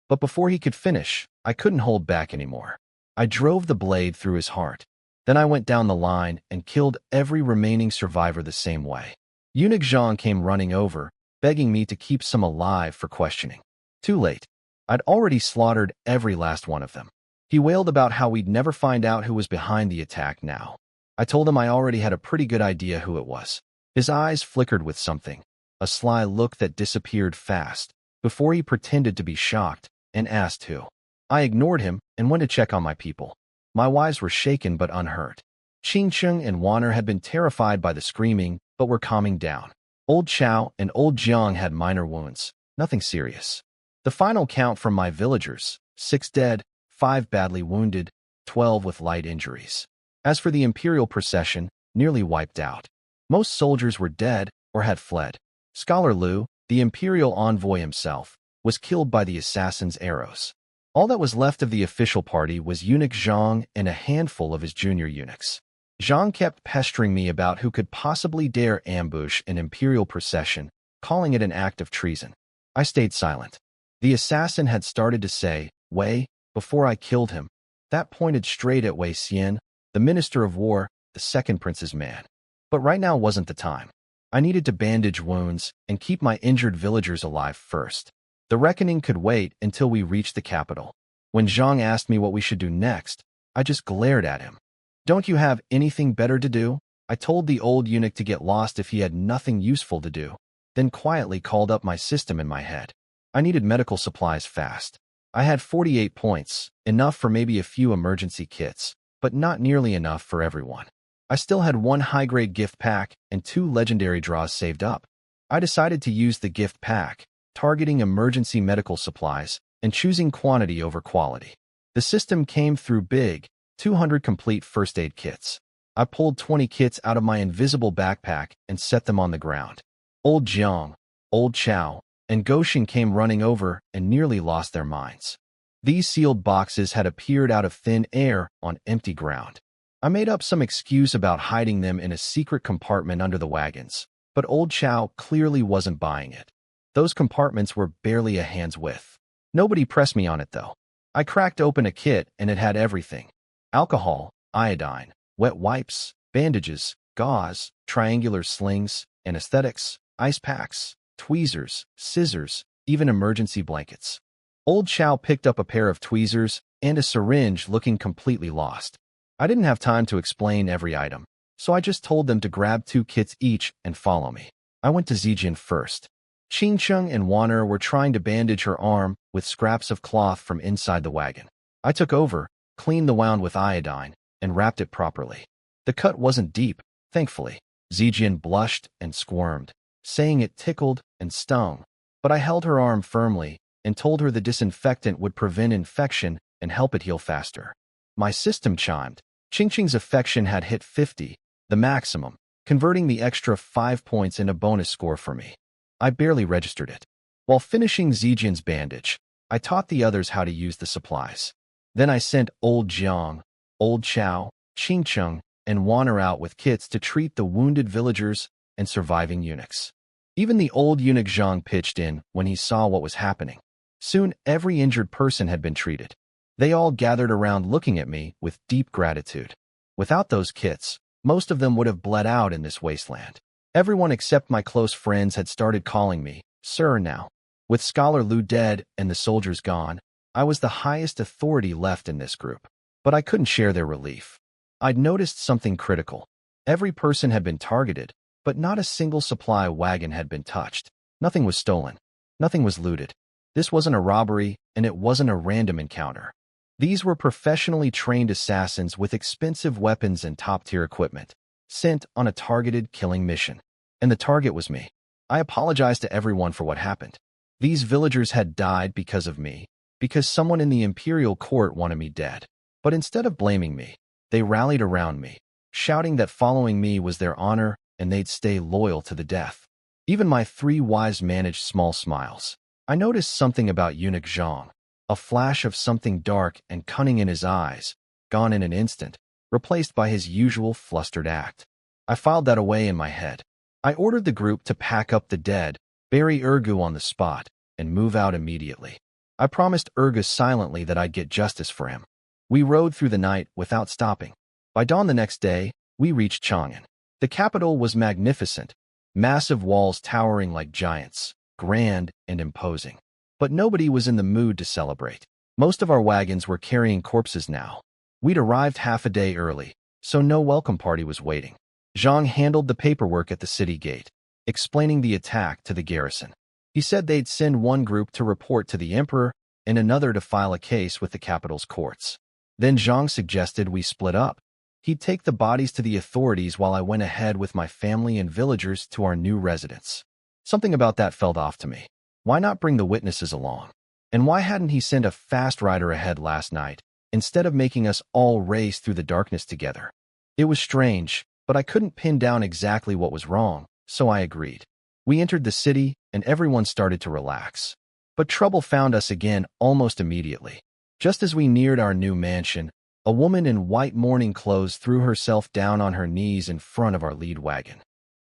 But before he could finish, I couldn't hold back anymore. I drove the blade through his heart. Then I went down the line and killed every remaining survivor the same way. Eunuch Zhang came running over, begging me to keep some alive for questioning. Too late. I'd already slaughtered every last one of them. He wailed about how we'd never find out who was behind the attack now. I told him I already had a pretty good idea who it was. His eyes flickered with something, a sly look that disappeared fast, before he pretended to be shocked and asked who. I ignored him and went to check on my people. My wives were shaken but unhurt. Qingcheng and Wanner had been terrified by the screaming, but were calming down. Old Chao and Old Jiang had minor wounds, nothing serious. The final count from my villagers, 6 dead, 5 badly wounded, 12 with light injuries. As for the imperial procession, nearly wiped out. Most soldiers were dead or had fled. Scholar Liu, the imperial envoy himself, was killed by the assassin's arrows. All that was left of the official party was Eunuch Zhang and a handful of his junior eunuchs. Zhang kept pestering me about who could possibly dare ambush an imperial procession, calling it an act of treason. I stayed silent. The assassin had started to say, Wei, before I killed him. That pointed straight at Wei Xian, the Minister of War, the second prince's man. But right now wasn't the time. I needed to bandage wounds and keep my injured villagers alive first. The reckoning could wait until we reached the capital. When Zhang asked me what we should do next, I just glared at him. Don't you have anything better to do? I told the old eunuch to get lost if he had nothing useful to do, then quietly called up my system in my head. I needed medical supplies fast. I had 48 points, enough for maybe a few emergency kits, but not nearly enough for everyone. I still had 1 high-grade gift pack and 2 legendary draws saved up. I decided to use the gift pack, targeting emergency medical supplies and choosing quantity over quality. The system came through big, 200 complete first aid kits. I pulled 20 kits out of my invisible backpack and set them on the ground. Old Jiang, Old Chao, and Goshen came running over and nearly lost their minds. These sealed boxes had appeared out of thin air on empty ground. I made up some excuse about hiding them in a secret compartment under the wagons, but Old Chao clearly wasn't buying it. Those compartments were barely a hand's width. Nobody pressed me on it, though. I cracked open a kit and it had everything. Alcohol, iodine, wet wipes, bandages, gauze, triangular slings, anesthetics, ice packs, tweezers, scissors, even emergency blankets. Old Chao picked up a pair of tweezers and a syringe, looking completely lost. I didn't have time to explain every item, so I just told them to grab 2 kits each and follow me. I went to Zijian first. Qingcheng and Wanner were trying to bandage her arm with scraps of cloth from inside the wagon. I took over, cleaned the wound with iodine, and wrapped it properly. The cut wasn't deep, thankfully. Zijian blushed and squirmed, saying it tickled and stung. But I held her arm firmly and told her the disinfectant would prevent infection and help it heal faster. My system chimed. Ching Ching's affection had hit 50, the maximum, converting the extra 5 points into a bonus score for me. I barely registered it. While finishing Zijian's bandage, I taught the others how to use the supplies. Then I sent Old Jiang, Old Chow, Ching Chung, and Wanner out with kits to treat the wounded villagers and surviving eunuchs. Even the old eunuch Zhang pitched in when he saw what was happening. Soon every injured person had been treated. They all gathered around looking at me with deep gratitude. Without those kits, most of them would have bled out in this wasteland. Everyone except my close friends had started calling me Sir now. With Scholar Lu dead and the soldiers gone, I was the highest authority left in this group. But I couldn't share their relief. I'd noticed something critical. Every person had been targeted, but not a single supply wagon had been touched. Nothing was stolen. Nothing was looted. This wasn't a robbery, and it wasn't a random encounter. These were professionally trained assassins with expensive weapons and top-tier equipment, sent on a targeted killing mission. And the target was me. I apologized to everyone for what happened. These villagers had died because of me, because someone in the imperial court wanted me dead. But instead of blaming me, they rallied around me, shouting that following me was their honor and they'd stay loyal to the death. Even my 3 wives managed small smiles. I noticed something about eunuch Zhang, a flash of something dark and cunning in his eyes, gone in an instant, replaced by his usual flustered act. I filed that away in my head. I ordered the group to pack up the dead, bury Urgu on the spot, and move out immediately. I promised Urgu silently that I'd get justice for him. We rode through the night without stopping. By dawn the next day, we reached Chang'an. The capital was magnificent, massive walls towering like giants, grand and imposing. But nobody was in the mood to celebrate. Most of our wagons were carrying corpses now. We'd arrived half a day early, so no welcome party was waiting. Zhang handled the paperwork at the city gate, explaining the attack to the garrison. He said they'd send one group to report to the emperor and another to file a case with the capital's courts. Then Zhang suggested we split up. He'd take the bodies to the authorities while I went ahead with my family and villagers to our new residence. Something about that felt off to me. Why not bring the witnesses along? And why hadn't he sent a fast rider ahead last night, instead of making us all race through the darkness together? It was strange, but I couldn't pin down exactly what was wrong, so I agreed. We entered the city, and everyone started to relax. But trouble found us again almost immediately. Just as we neared our new mansion, a woman in white mourning clothes threw herself down on her knees in front of our lead wagon.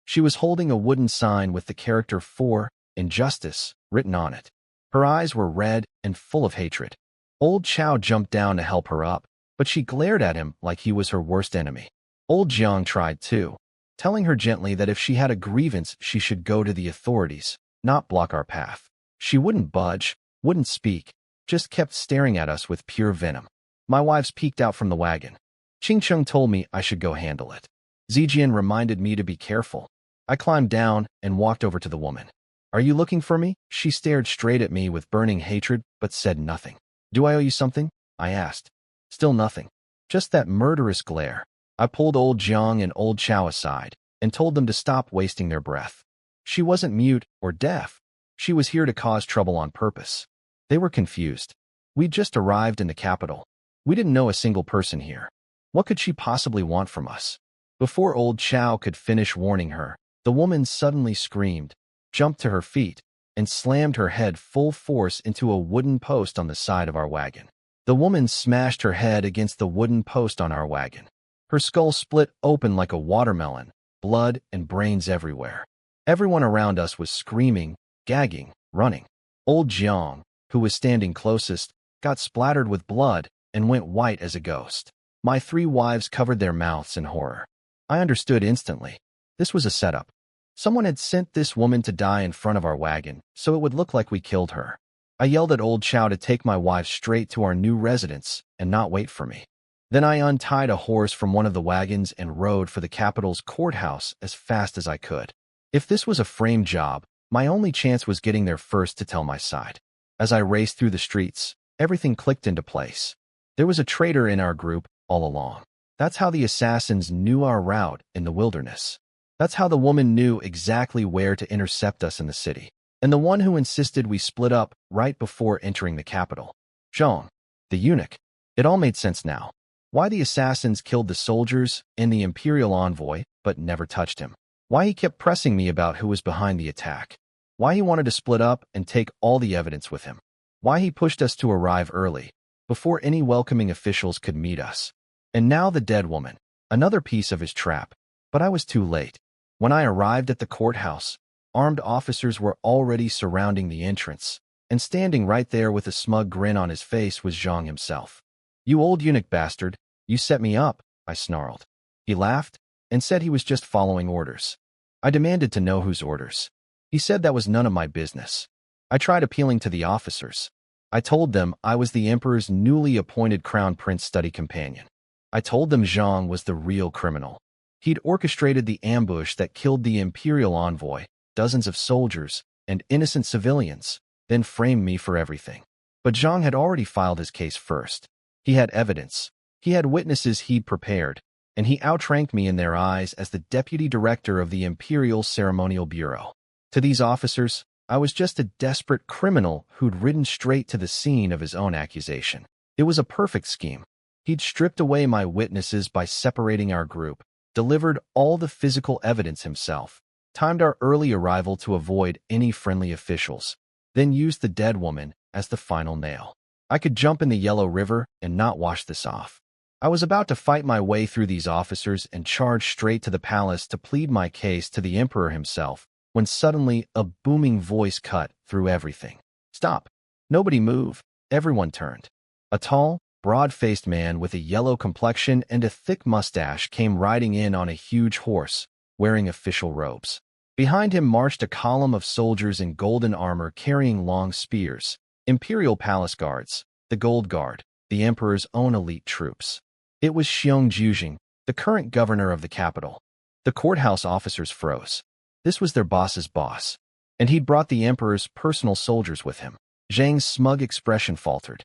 She was holding a wooden sign with the character "For Injustice" written on it. Her eyes were red and full of hatred. Old Chow jumped down to help her up, but she glared at him like he was her worst enemy. Old Jiang tried too, telling her gently that if she had a grievance she should go to the authorities, not block our path. She wouldn't budge, wouldn't speak, just kept staring at us with pure venom. My wives peeked out from the wagon. Ching Chung told me I should go handle it. Zijian reminded me to be careful. I climbed down and walked over to the woman. "Are you looking for me?" She stared straight at me with burning hatred, but said nothing. "Do I owe you something?" I asked. Still nothing. Just that murderous glare. I pulled Old Jiang and Old Chow aside and told them to stop wasting their breath. She wasn't mute or deaf. She was here to cause trouble on purpose. They were confused. We'd just arrived in the capital. We didn't know a single person here. What could she possibly want from us? Before Old Chow could finish warning her, the woman suddenly screamed, jumped to her feet, and slammed her head full force into a wooden post on the side of our wagon. The woman smashed her head against the wooden post on our wagon. Her skull split open like a watermelon, blood and brains everywhere. Everyone around us was screaming, gagging, running. Old Jiang, who was standing closest, got splattered with blood and went white as a ghost. My 3 wives covered their mouths in horror. I understood instantly. This was a setup. Someone had sent this woman to die in front of our wagon, so it would look like we killed her. I yelled at Old Chow to take my wives straight to our new residence and not wait for me. Then I untied a horse from one of the wagons and rode for the capital's courthouse as fast as I could. If this was a frame job, my only chance was getting there first to tell my side. As I raced through the streets, everything clicked into place. There was a traitor in our group all along. That's how the assassins knew our route in the wilderness. That's how the woman knew exactly where to intercept us in the city. and the one who insisted we split up right before entering the capital. Zhang, the eunuch. It all made sense now. Why the assassins killed the soldiers and the imperial envoy, but never touched him. Why he kept pressing me about who was behind the attack. Why he wanted to split up and take all the evidence with him. Why he pushed us to arrive early, before any welcoming officials could meet us. And now the dead woman, another piece of his trap. But I was too late. When I arrived at the courthouse, armed officers were already surrounding the entrance, and standing right there with a smug grin on his face was Zhang himself. "You old eunuch bastard, you set me up," I snarled. He laughed and said he was just following orders. I demanded to know whose orders. He said that was none of my business. I tried appealing to the officers. I told them I was the emperor's newly appointed crown prince study companion. I told them Zhang was the real criminal. He'd orchestrated the ambush that killed the imperial envoy, dozens of soldiers, and innocent civilians, then framed me for everything. But Zhang had already filed his case first. He had evidence. He had witnesses he'd prepared, and he outranked me in their eyes as the deputy director of the Imperial Ceremonial Bureau. To these officers, I was just a desperate criminal who'd ridden straight to the scene of his own accusation. It was a perfect scheme. He'd stripped away my witnesses by separating our group, delivered all the physical evidence himself, timed our early arrival to avoid any friendly officials, then used the dead woman as the final nail. I could jump in the Yellow River and not wash this off. I was about to fight my way through these officers and charge straight to the palace to plead my case to the emperor himself, when suddenly a booming voice cut through everything. "Stop. Nobody move." Everyone turned. A tall, broad-faced man with a yellow complexion and a thick mustache came riding in on a huge horse, wearing official robes. Behind him marched a column of soldiers in golden armor carrying long spears, imperial palace guards, the Gold Guard, the emperor's own elite troops. It was Xiong Jujing, the current governor of the capital. The courthouse officers froze. This was their boss's boss, and he'd brought the emperor's personal soldiers with him. Zhang's smug expression faltered.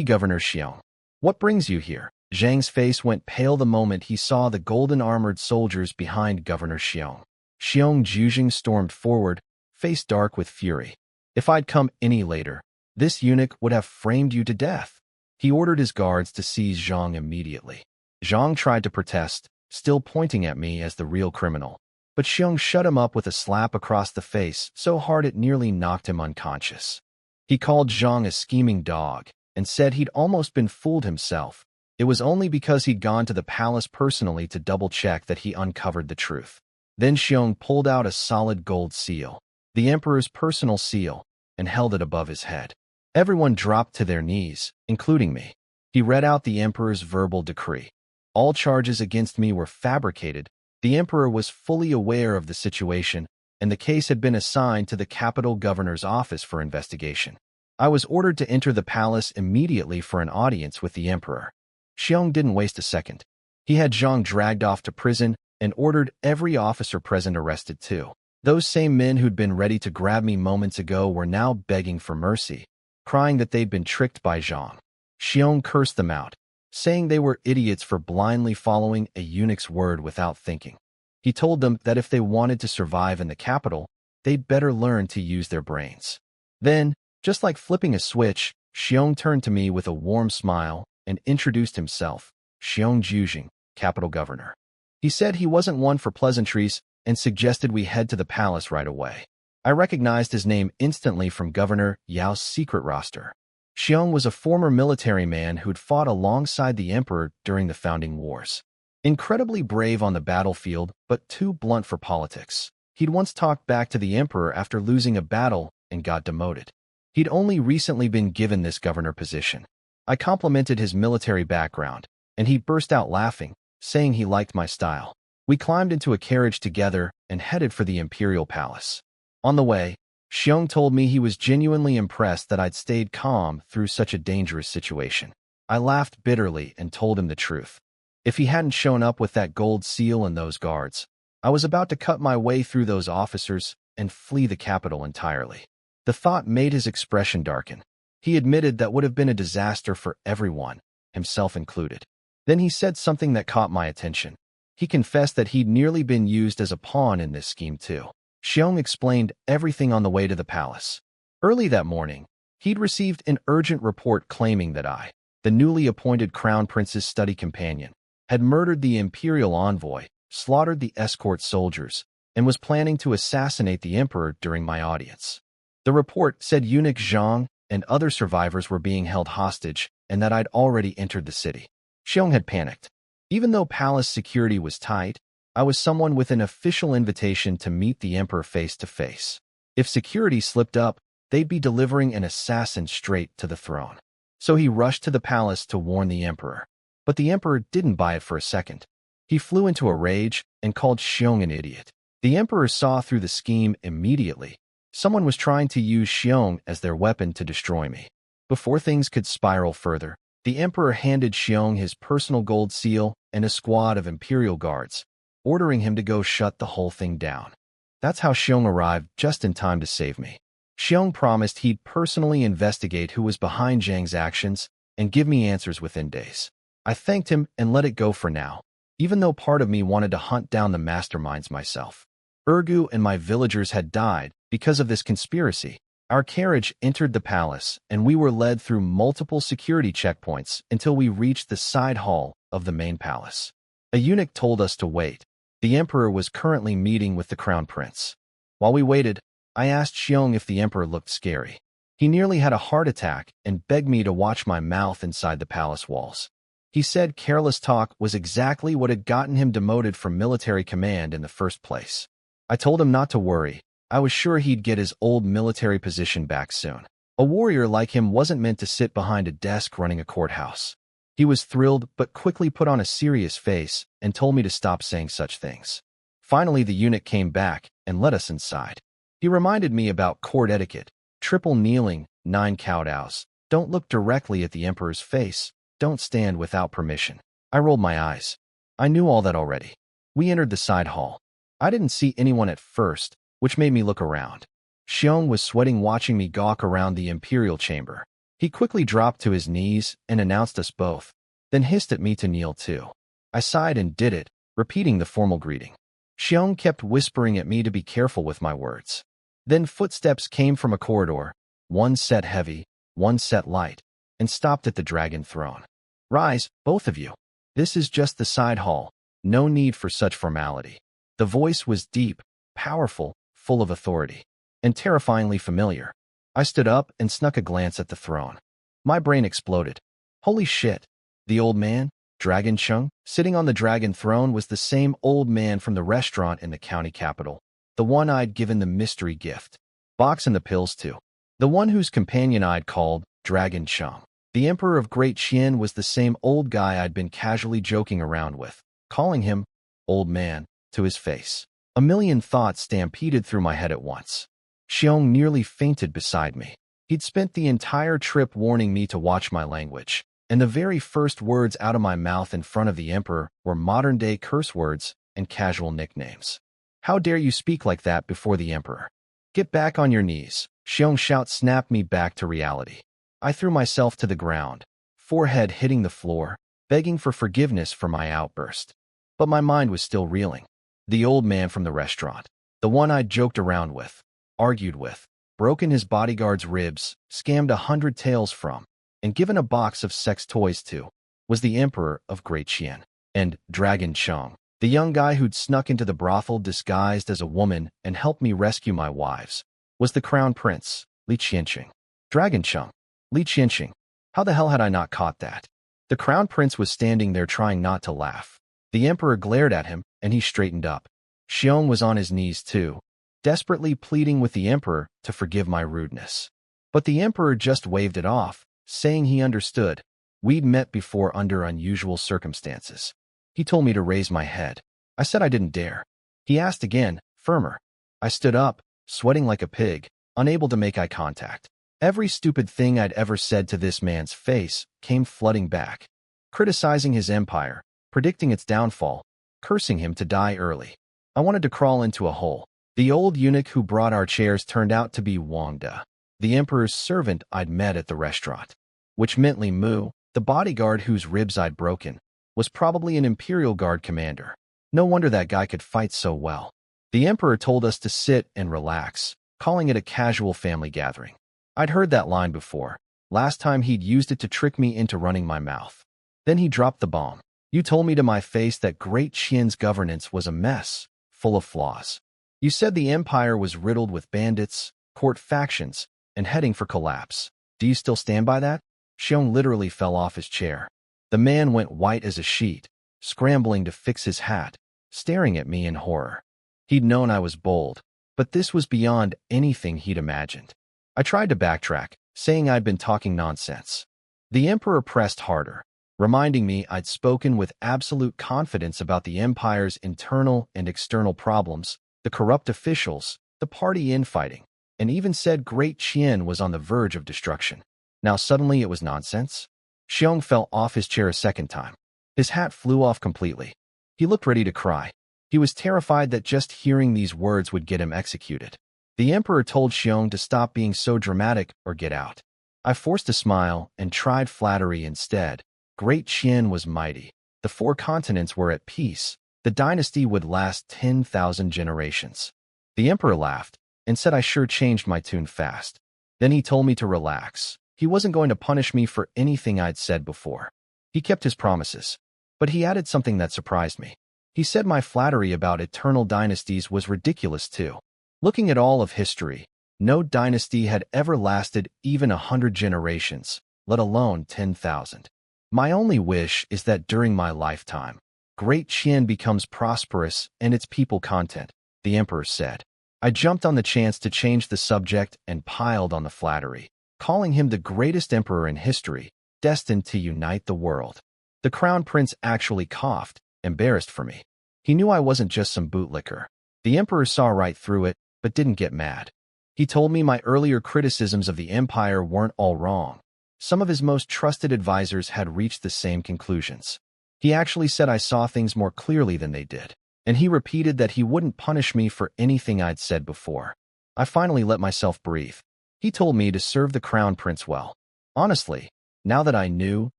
"Governor Xiong, what brings you here?" Zhang's face went pale the moment he saw the golden-armored soldiers behind Governor Xiong. Xiong Jujing stormed forward, face dark with fury. "If I'd come any later, this eunuch would have framed you to death." He ordered his guards to seize Zhang immediately. Zhang tried to protest, still pointing at me as the real criminal. But Xiong shut him up with a slap across the face so hard it nearly knocked him unconscious. He called Zhang a scheming dog and said he'd almost been fooled himself. It was only because he'd gone to the palace personally to double-check that he uncovered the truth. Then Xiong pulled out a solid gold seal, the emperor's personal seal, and held it above his head. Everyone dropped to their knees, including me. He read out the emperor's verbal decree. All charges against me were fabricated. The emperor was fully aware of the situation, and the case had been assigned to the capital governor's office for investigation. I was ordered to enter the palace immediately for an audience with the emperor. Xiong didn't waste a second. He had Zhang dragged off to prison and ordered every officer present arrested too. Those same men who'd been ready to grab me moments ago were now begging for mercy, crying that they'd been tricked by Zhang. Xiong cursed them out, saying they were idiots for blindly following a eunuch's word without thinking. He told them that if they wanted to survive in the capital, they'd better learn to use their brains. Then, just like flipping a switch, Xiong turned to me with a warm smile and introduced himself, Xiong Jujing, capital governor. He said he wasn't one for pleasantries and suggested we head to the palace right away. I recognized his name instantly from Governor Yao's secret roster. Xiong was a former military man who'd fought alongside the emperor during the founding wars. Incredibly brave on the battlefield, but too blunt for politics. He'd once talked back to the emperor after losing a battle and got demoted. He'd only recently been given this governor position. I complimented his military background, and he burst out laughing, saying he liked my style. We climbed into a carriage together and headed for the imperial palace. On the way, Xiong told me he was genuinely impressed that I'd stayed calm through such a dangerous situation. I laughed bitterly and told him the truth. If he hadn't shown up with that gold seal and those guards, I was about to cut my way through those officers and flee the capital entirely. The thought made his expression darken. He admitted that would have been a disaster for everyone, himself included. Then he said something that caught my attention. He confessed that he'd nearly been used as a pawn in this scheme too. Xiong explained everything on the way to the palace. Early that morning, he'd received an urgent report claiming that I, the newly appointed crown prince's study companion, had murdered the imperial envoy, slaughtered the escort soldiers, and was planning to assassinate the emperor during my audience. The report said eunuch Zhang and other survivors were being held hostage and that I'd already entered the city. Xiong had panicked. Even though palace security was tight, I was someone with an official invitation to meet the emperor face to face. If security slipped up, they'd be delivering an assassin straight to the throne. So he rushed to the palace to warn the emperor. But the emperor didn't buy it for a second. He flew into a rage and called Xiong an idiot. The emperor saw through the scheme immediately. Someone was trying to use Xiong as their weapon to destroy me. Before things could spiral further, the emperor handed Xiong his personal gold seal and a squad of imperial guards, ordering him to go shut the whole thing down. That's how Xiong arrived just in time to save me. Xiong promised he'd personally investigate who was behind Zhang's actions and give me answers within days. I thanked him and let it go for now, even though part of me wanted to hunt down the masterminds myself. Urgu and my villagers had died because of this conspiracy. Our carriage entered the palace, and we were led through multiple security checkpoints until we reached the side hall of the main palace. A eunuch told us to wait. The emperor was currently meeting with the crown prince. While we waited, I asked Xiong if the emperor looked scary. He nearly had a heart attack and begged me to watch my mouth inside the palace walls. He said careless talk was exactly what had gotten him demoted from military command in the first place. I told him not to worry. I was sure he'd get his old military position back soon. A warrior like him wasn't meant to sit behind a desk running a courthouse. He was thrilled but quickly put on a serious face and told me to stop saying such things. Finally, the eunuch came back and let us inside. He reminded me about court etiquette, triple kneeling, 9 kowtows, don't look directly at the emperor's face, don't stand without permission. I rolled my eyes. I knew all that already. We entered the side hall. I didn't see anyone at first, which made me look around. Xiong was sweating watching me gawk around the imperial chamber. He quickly dropped to his knees and announced us both, then hissed at me to kneel too. I sighed and did it, repeating the formal greeting. Xiong kept whispering at me to be careful with my words. Then footsteps came from a corridor, one set heavy, one set light, and stopped at the dragon throne. Rise, both of you. This is just the side hall, no need for such formality. The voice was deep, powerful, full of authority, and terrifyingly familiar. I stood up and snuck a glance at the throne. My brain exploded. Holy shit! The old man, Dragon Chung, sitting on the dragon throne was the same old man from the restaurant in the county capital, the one I'd given the mystery gift box and the pills to, the one whose companion I'd called Dragon Chung. The Emperor of Great Qian was the same old guy I'd been casually joking around with, calling him old man to his face. A million thoughts stampeded through my head at once. Xiong nearly fainted beside me. He'd spent the entire trip warning me to watch my language, and the very first words out of my mouth in front of the emperor were modern-day curse words and casual nicknames. How dare you speak like that before the emperor? Get back on your knees. Xiong's shout snapped me back to reality. I threw myself to the ground, forehead hitting the floor, begging for forgiveness for my outburst. But my mind was still reeling. The old man from the restaurant, the one I'd joked around with, argued with, broken his bodyguard's ribs, scammed 100 taels from, and given a box of sex toys to, was the Emperor of Great Qian. And Dragon Chung, the young guy who'd snuck into the brothel disguised as a woman and helped me rescue my wives, was the Crown Prince, Li Qianqing. Dragon Chung, Li Qianqing. How the hell had I not caught that? The Crown Prince was standing there trying not to laugh. The Emperor glared at him, and he straightened up. Xiong was on his knees too, desperately pleading with the Emperor to forgive my rudeness. But the Emperor just waved it off, saying he understood. We'd met before under unusual circumstances. He told me to raise my head. I said I didn't dare. He asked again, firmer. I stood up, sweating like a pig, unable to make eye contact. Every stupid thing I'd ever said to this man's face came flooding back. Criticizing his empire, predicting its downfall, cursing him to die early. I wanted to crawl into a hole. The old eunuch who brought our chairs turned out to be Wang De, the emperor's servant I'd met at the restaurant. Which meant Li Mu, the bodyguard whose ribs I'd broken, was probably an Imperial Guard commander. No wonder that guy could fight so well. The emperor told us to sit and relax, calling it a casual family gathering. I'd heard that line before. Last time he'd used it to trick me into running my mouth. Then he dropped the bomb. You told me to my face that Great Qian's governance was a mess, full of flaws. You said the empire was riddled with bandits, court factions, and heading for collapse. Do you still stand by that? Xiong literally fell off his chair. The man went white as a sheet, scrambling to fix his hat, staring at me in horror. He'd known I was bold, but this was beyond anything he'd imagined. I tried to backtrack, saying I'd been talking nonsense. The emperor pressed harder, reminding me I'd spoken with absolute confidence about the empire's internal and external problems, the corrupt officials, the party infighting, and even said Great Qian was on the verge of destruction. Now suddenly it was nonsense? Xiong fell off his chair a second time. His hat flew off completely. He looked ready to cry. He was terrified that just hearing these words would get him executed. The emperor told Xiong to stop being so dramatic or get out. I forced a smile and tried flattery instead. Great Qian was mighty. The 4 continents were at peace. The dynasty would last 10,000 generations. The emperor laughed and said I sure changed my tune fast. Then he told me to relax. He wasn't going to punish me for anything I'd said before. He kept his promises. But he added something that surprised me. He said my flattery about eternal dynasties was ridiculous too. Looking at all of history, no dynasty had ever lasted even 100 generations, let alone 10,000. My only wish is that during my lifetime, Great Qian becomes prosperous and its people content, the emperor said. I jumped on the chance to change the subject and piled on the flattery, calling him the greatest emperor in history, destined to unite the world. The crown prince actually coughed, embarrassed for me. He knew I wasn't just some bootlicker. The emperor saw right through it, but didn't get mad. He told me my earlier criticisms of the empire weren't all wrong. Some of his most trusted advisors had reached the same conclusions. He actually said I saw things more clearly than they did, and he repeated that he wouldn't punish me for anything I'd said before. I finally let myself breathe. He told me to serve the crown prince well. Honestly, now that I knew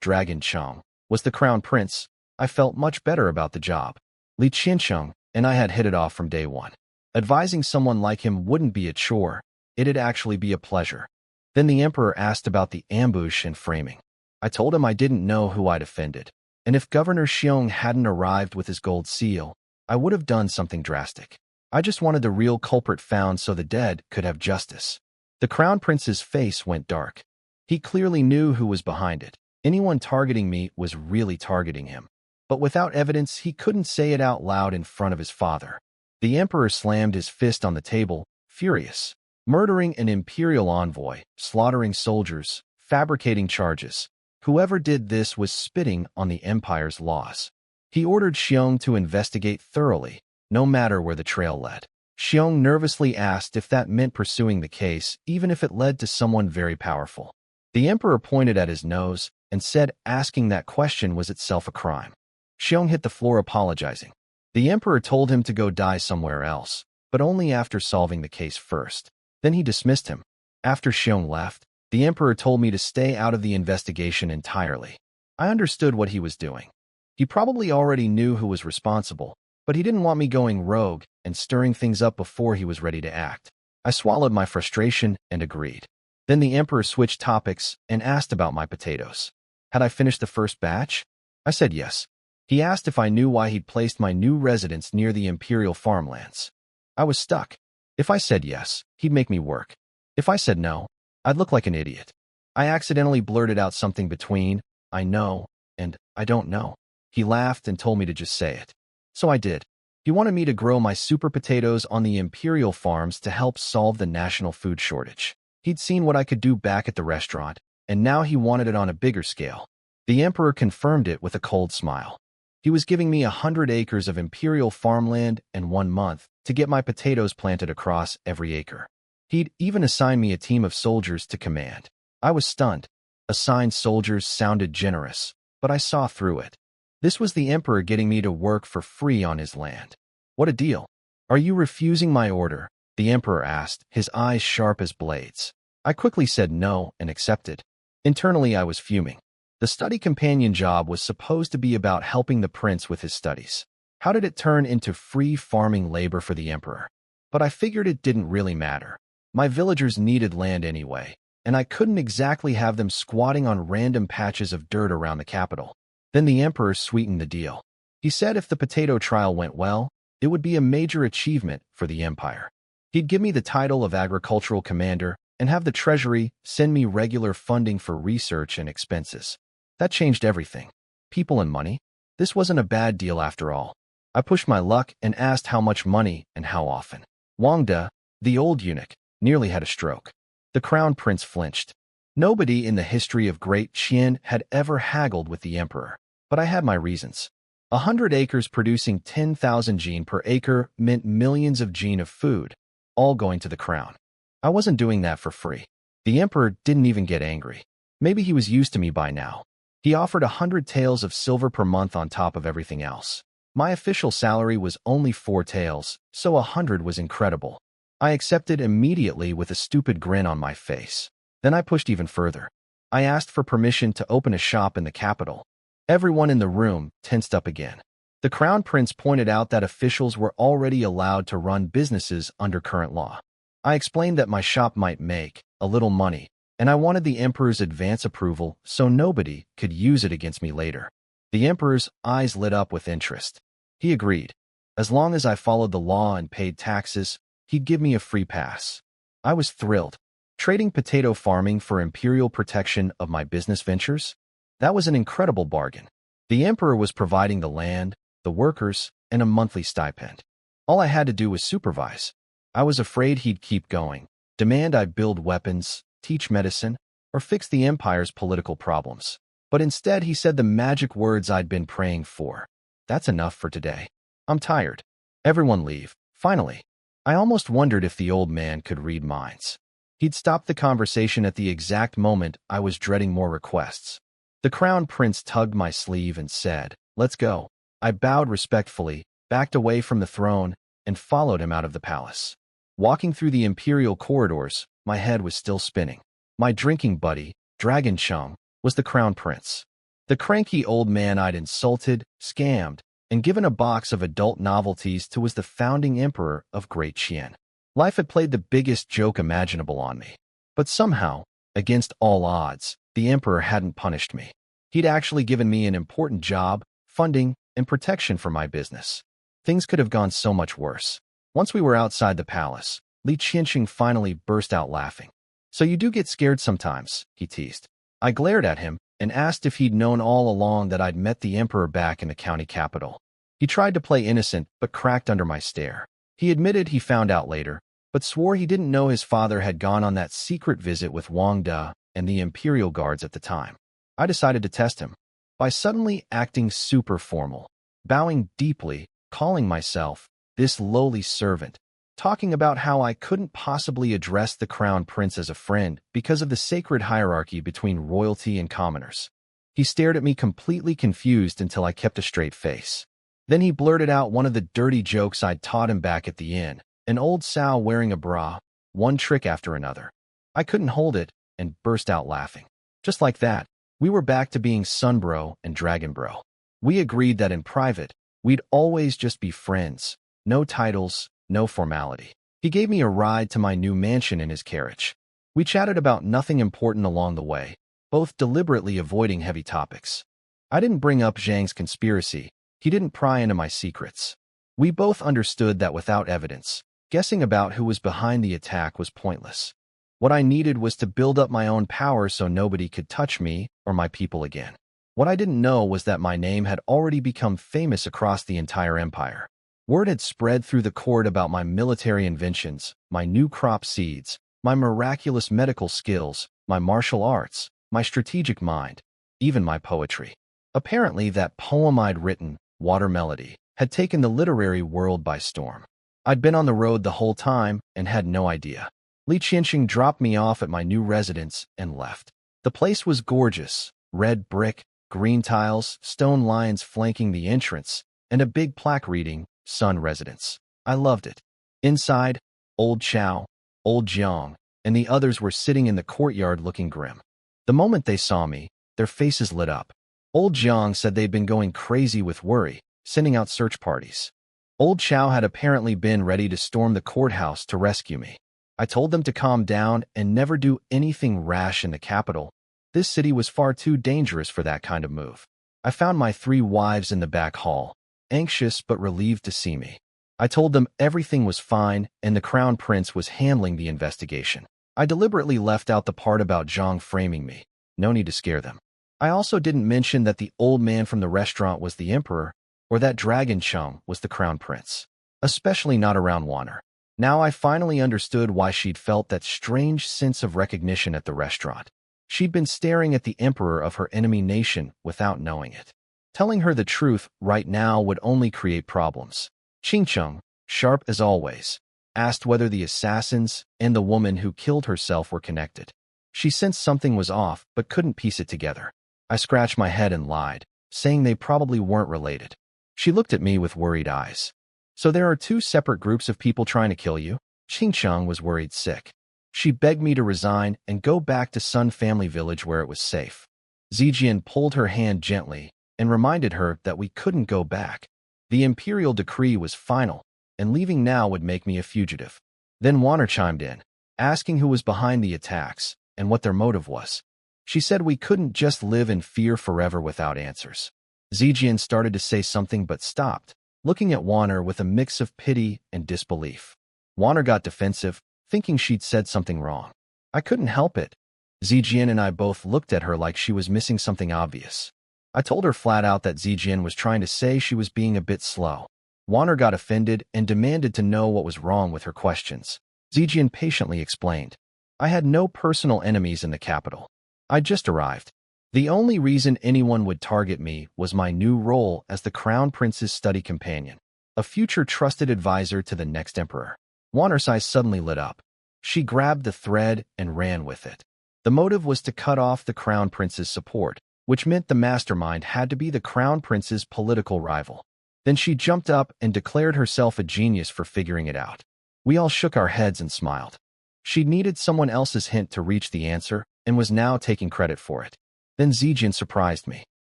Dragon Chong was the crown prince, I felt much better about the job. Li Qiancheng and I had hit it off from day one. Advising someone like him wouldn't be a chore, it'd actually be a pleasure. Then the emperor asked about the ambush and framing. I told him I didn't know who I'd offended, and if Governor Xiong hadn't arrived with his gold seal, I would have done something drastic. I just wanted the real culprit found so the dead could have justice. The crown prince's face went dark. He clearly knew who was behind it. Anyone targeting me was really targeting him. But without evidence, he couldn't say it out loud in front of his father. The emperor slammed his fist on the table, furious. Murdering an imperial envoy, slaughtering soldiers, fabricating charges. Whoever did this was spitting on the empire's laws. He ordered Xiong to investigate thoroughly, no matter where the trail led. Xiong nervously asked if that meant pursuing the case, even if it led to someone very powerful. The emperor pointed at his nose and said asking that question was itself a crime. Xiong hit the floor apologizing. The emperor told him to go die somewhere else, but only after solving the case first. Then he dismissed him. After Xiong left, the emperor told me to stay out of the investigation entirely. I understood what he was doing. He probably already knew who was responsible, but he didn't want me going rogue and stirring things up before he was ready to act. I swallowed my frustration and agreed. Then the emperor switched topics and asked about my potatoes. Had I finished the first batch? I said yes. He asked if I knew why he'd placed my new residence near the imperial farmlands. I was stuck. If I said yes, he'd make me work. If I said no, I'd look like an idiot. I accidentally blurted out something between, I know, and I don't know. He laughed and told me to just say it. So I did. He wanted me to grow my super potatoes on the imperial farms to help solve the national food shortage. He'd seen what I could do back at the restaurant, and now he wanted it on a bigger scale. The emperor confirmed it with a cold smile. He was giving me 100 acres of imperial farmland and 1 month to get my potatoes planted across every acre. He'd even assigned me a team of soldiers to command. I was stunned. Assigned soldiers sounded generous, but I saw through it. This was the emperor getting me to work for free on his land. What a deal. Are you refusing my order? The emperor asked, his eyes sharp as blades. I quickly said no and accepted. Internally, I was fuming. The study companion job was supposed to be about helping the prince with his studies. How did it turn into free farming labor for the emperor? But I figured it didn't really matter. My villagers needed land anyway, and I couldn't exactly have them squatting on random patches of dirt around the capital. Then the emperor sweetened the deal. He said if the potato trial went well, it would be a major achievement for the empire. He'd give me the title of agricultural commander and have the treasury send me regular funding for research and expenses. That changed everything. People and money. This wasn't a bad deal after all. I pushed my luck and asked how much money and how often. Wang De, the old eunuch, nearly had a stroke. The crown prince flinched. Nobody in the history of Great Qian had ever haggled with the emperor, but I had my reasons. 100 acres producing 10,000 gene per acre meant millions of gene of food, all going to the crown. I wasn't doing that for free. The emperor didn't even get angry. Maybe he was used to me by now. He offered 100 taels of silver per month on top of everything else. My official salary was only 4 taels, so 100 was incredible. I accepted immediately with a stupid grin on my face. Then I pushed even further. I asked for permission to open a shop in the capital. Everyone in the room tensed up again. The crown prince pointed out that officials were already allowed to run businesses under current law. I explained that my shop might make a little money, and I wanted the emperor's advance approval so nobody could use it against me later. The emperor's eyes lit up with interest. He agreed. As long as I followed the law and paid taxes, he'd give me a free pass. I was thrilled. Trading potato farming for imperial protection of my business ventures? That was an incredible bargain. The emperor was providing the land, the workers, and a monthly stipend. All I had to do was supervise. I was afraid he'd keep going, demand I build weapons, teach medicine, or fix the empire's political problems. But instead he said the magic words I'd been praying for. That's enough for today. I'm tired. Everyone leave. Finally. I almost wondered if the old man could read minds. He'd stopped the conversation at the exact moment I was dreading more requests. The crown prince tugged my sleeve and said, "Let's go." I bowed respectfully, backed away from the throne, and followed him out of the palace. Walking through the imperial corridors, my head was still spinning. My drinking buddy, Dragon Chung, was the crown prince. The cranky old man I'd insulted, scammed, and given a box of adult novelties to was the founding emperor of Great Qian. Life had played the biggest joke imaginable on me. But somehow, against all odds, the emperor hadn't punished me. He'd actually given me an important job, funding, and protection for my business. Things could have gone so much worse. Once we were outside the palace, Li Qianqing finally burst out laughing. "So you do get scared sometimes," he teased. I glared at him and asked if he'd known all along that I'd met the emperor back in the county capital. He tried to play innocent but cracked under my stare. He admitted he found out later, but swore he didn't know his father had gone on that secret visit with Wang De and the imperial guards at the time. I decided to test him by suddenly acting super formal, bowing deeply, calling myself this lowly servant, talking about how I couldn't possibly address the crown prince as a friend because of the sacred hierarchy between royalty and commoners. He stared at me completely confused until I kept a straight face. Then he blurted out one of the dirty jokes I'd taught him back at the inn, an old sow wearing a bra, one trick after another. I couldn't hold it and burst out laughing. Just like that, we were back to being Sunbro and Dragonbro. We agreed that in private, we'd always just be friends, no titles, no formality. He gave me a ride to my new mansion in his carriage. We chatted about nothing important along the way, both deliberately avoiding heavy topics. I didn't bring up Zhang's conspiracy. He didn't pry into my secrets. We both understood that without evidence, guessing about who was behind the attack was pointless. What I needed was to build up my own power so nobody could touch me or my people again. What I didn't know was that my name had already become famous across the entire empire. Word had spread through the court about my military inventions, my new crop seeds, my miraculous medical skills, my martial arts, my strategic mind, even my poetry. Apparently, that poem I'd written, Water Melody, had taken the literary world by storm. I'd been on the road the whole time and had no idea. Li Qianqing dropped me off at my new residence and left. The place was gorgeous, red brick, green tiles, stone lions flanking the entrance, and a big plaque reading, Sun Residence. I loved it. Inside, Old Chow, Old Jiang, and the others were sitting in the courtyard looking grim. The moment they saw me, their faces lit up. Old Jiang said they'd been going crazy with worry, sending out search parties. Old Chow had apparently been ready to storm the courthouse to rescue me. I told them to calm down and never do anything rash in the capital. This city was far too dangerous for that kind of move. I found my 3 wives in the back hall, anxious but relieved to see me. I told them everything was fine and the crown prince was handling the investigation. I deliberately left out the part about Zhang framing me. No need to scare them. I also didn't mention that the old man from the restaurant was the emperor, or that Dragon Chung was the crown prince. Especially not around Warner. Now I finally understood why she'd felt that strange sense of recognition at the restaurant. She'd been staring at the emperor of her enemy nation without knowing it. Telling her the truth right now would only create problems. Ching-chung, sharp as always, asked whether the assassins and the woman who killed herself were connected. She sensed something was off but couldn't piece it together. I scratched my head and lied, saying they probably weren't related. She looked at me with worried eyes. So there are 2 separate groups of people trying to kill you? Ching-chung was worried sick. She begged me to resign and go back to Sun Family Village where it was safe. Zijian pulled her hand gently and reminded her that we couldn't go back. The imperial decree was final, and leaving now would make me a fugitive. Then Warner chimed in, asking who was behind the attacks and what their motive was. She said we couldn't just live in fear forever without answers. Zijian started to say something but stopped, looking at Warner with a mix of pity and disbelief. Warner got defensive, thinking she'd said something wrong. I couldn't help it. Zijian and I both looked at her like she was missing something obvious. I told her flat out that Zijian was trying to say she was being a bit slow. Warner got offended and demanded to know what was wrong with her questions. Zijian patiently explained. I had no personal enemies in the capital. I just arrived. The only reason anyone would target me was my new role as the Crown Prince's study companion, a future trusted advisor to the next emperor. Warner's eyes suddenly lit up. She grabbed the thread and ran with it. The motive was to cut off the Crown Prince's support, which meant the mastermind had to be the Crown Prince's political rival. Then she jumped up and declared herself a genius for figuring it out. We all shook our heads and smiled. She needed someone else's hint to reach the answer and was now taking credit for it. Then Zijian surprised me.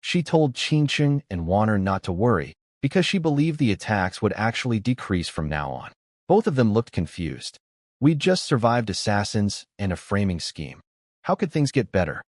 She told Ching-chung and Warner not to worry because she believed the attacks would actually decrease from now on. Both of them looked confused. We'd just survived assassins and a framing scheme. How could things get better?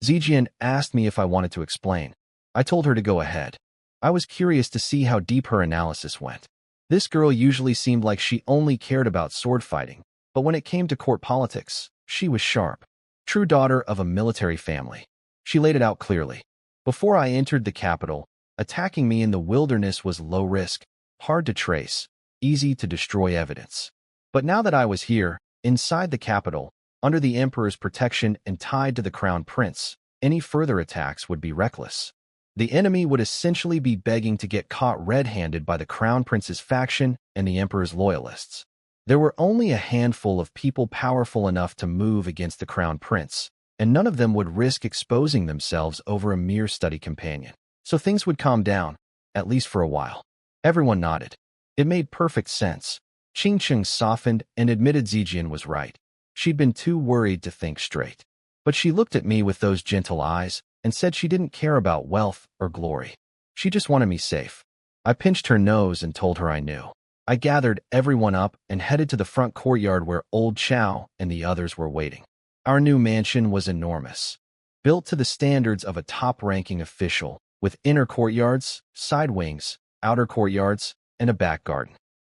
Zijian asked me if I wanted to explain. I told her to go ahead. I was curious to see how deep her analysis went. This girl usually seemed like she only cared about sword fighting, but when it came to court politics, she was sharp. True daughter of a military family. She laid it out clearly. Before I entered the capital, attacking me in the wilderness was low risk, hard to trace, easy to destroy evidence. But now that I was here, inside the capital, under the emperor's protection and tied to the crown prince, any further attacks would be reckless. The enemy would essentially be begging to get caught red-handed by the crown prince's faction and the emperor's loyalists. There were only a handful of people powerful enough to move against the crown prince, and none of them would risk exposing themselves over a mere study companion. So things would calm down, at least for a while. Everyone nodded. It made perfect sense. Ching-chung softened and admitted Zijian was right. She'd been too worried to think straight. But she looked at me with those gentle eyes and said she didn't care about wealth or glory. She just wanted me safe. I pinched her nose and told her I knew. I gathered everyone up and headed to the front courtyard where Old Chow and the others were waiting. Our new mansion was enormous, built to the standards of a top-ranking official, with inner courtyards, side wings, outer courtyards, and a back garden.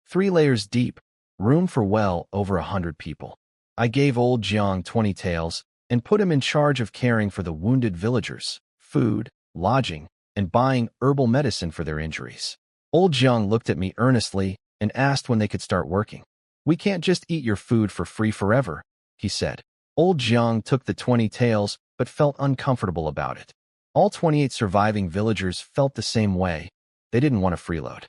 3 layers deep, room for well over 100 people. I gave old Jiang 20 taels and put him in charge of caring for the wounded villagers, food, lodging, and buying herbal medicine for their injuries. Old Jiang looked at me earnestly and asked when they could start working. We can't just eat your food for free forever, he said. Old Jiang took the 20 taels but felt uncomfortable about it. All 28 surviving villagers felt the same way. They didn't want to freeload.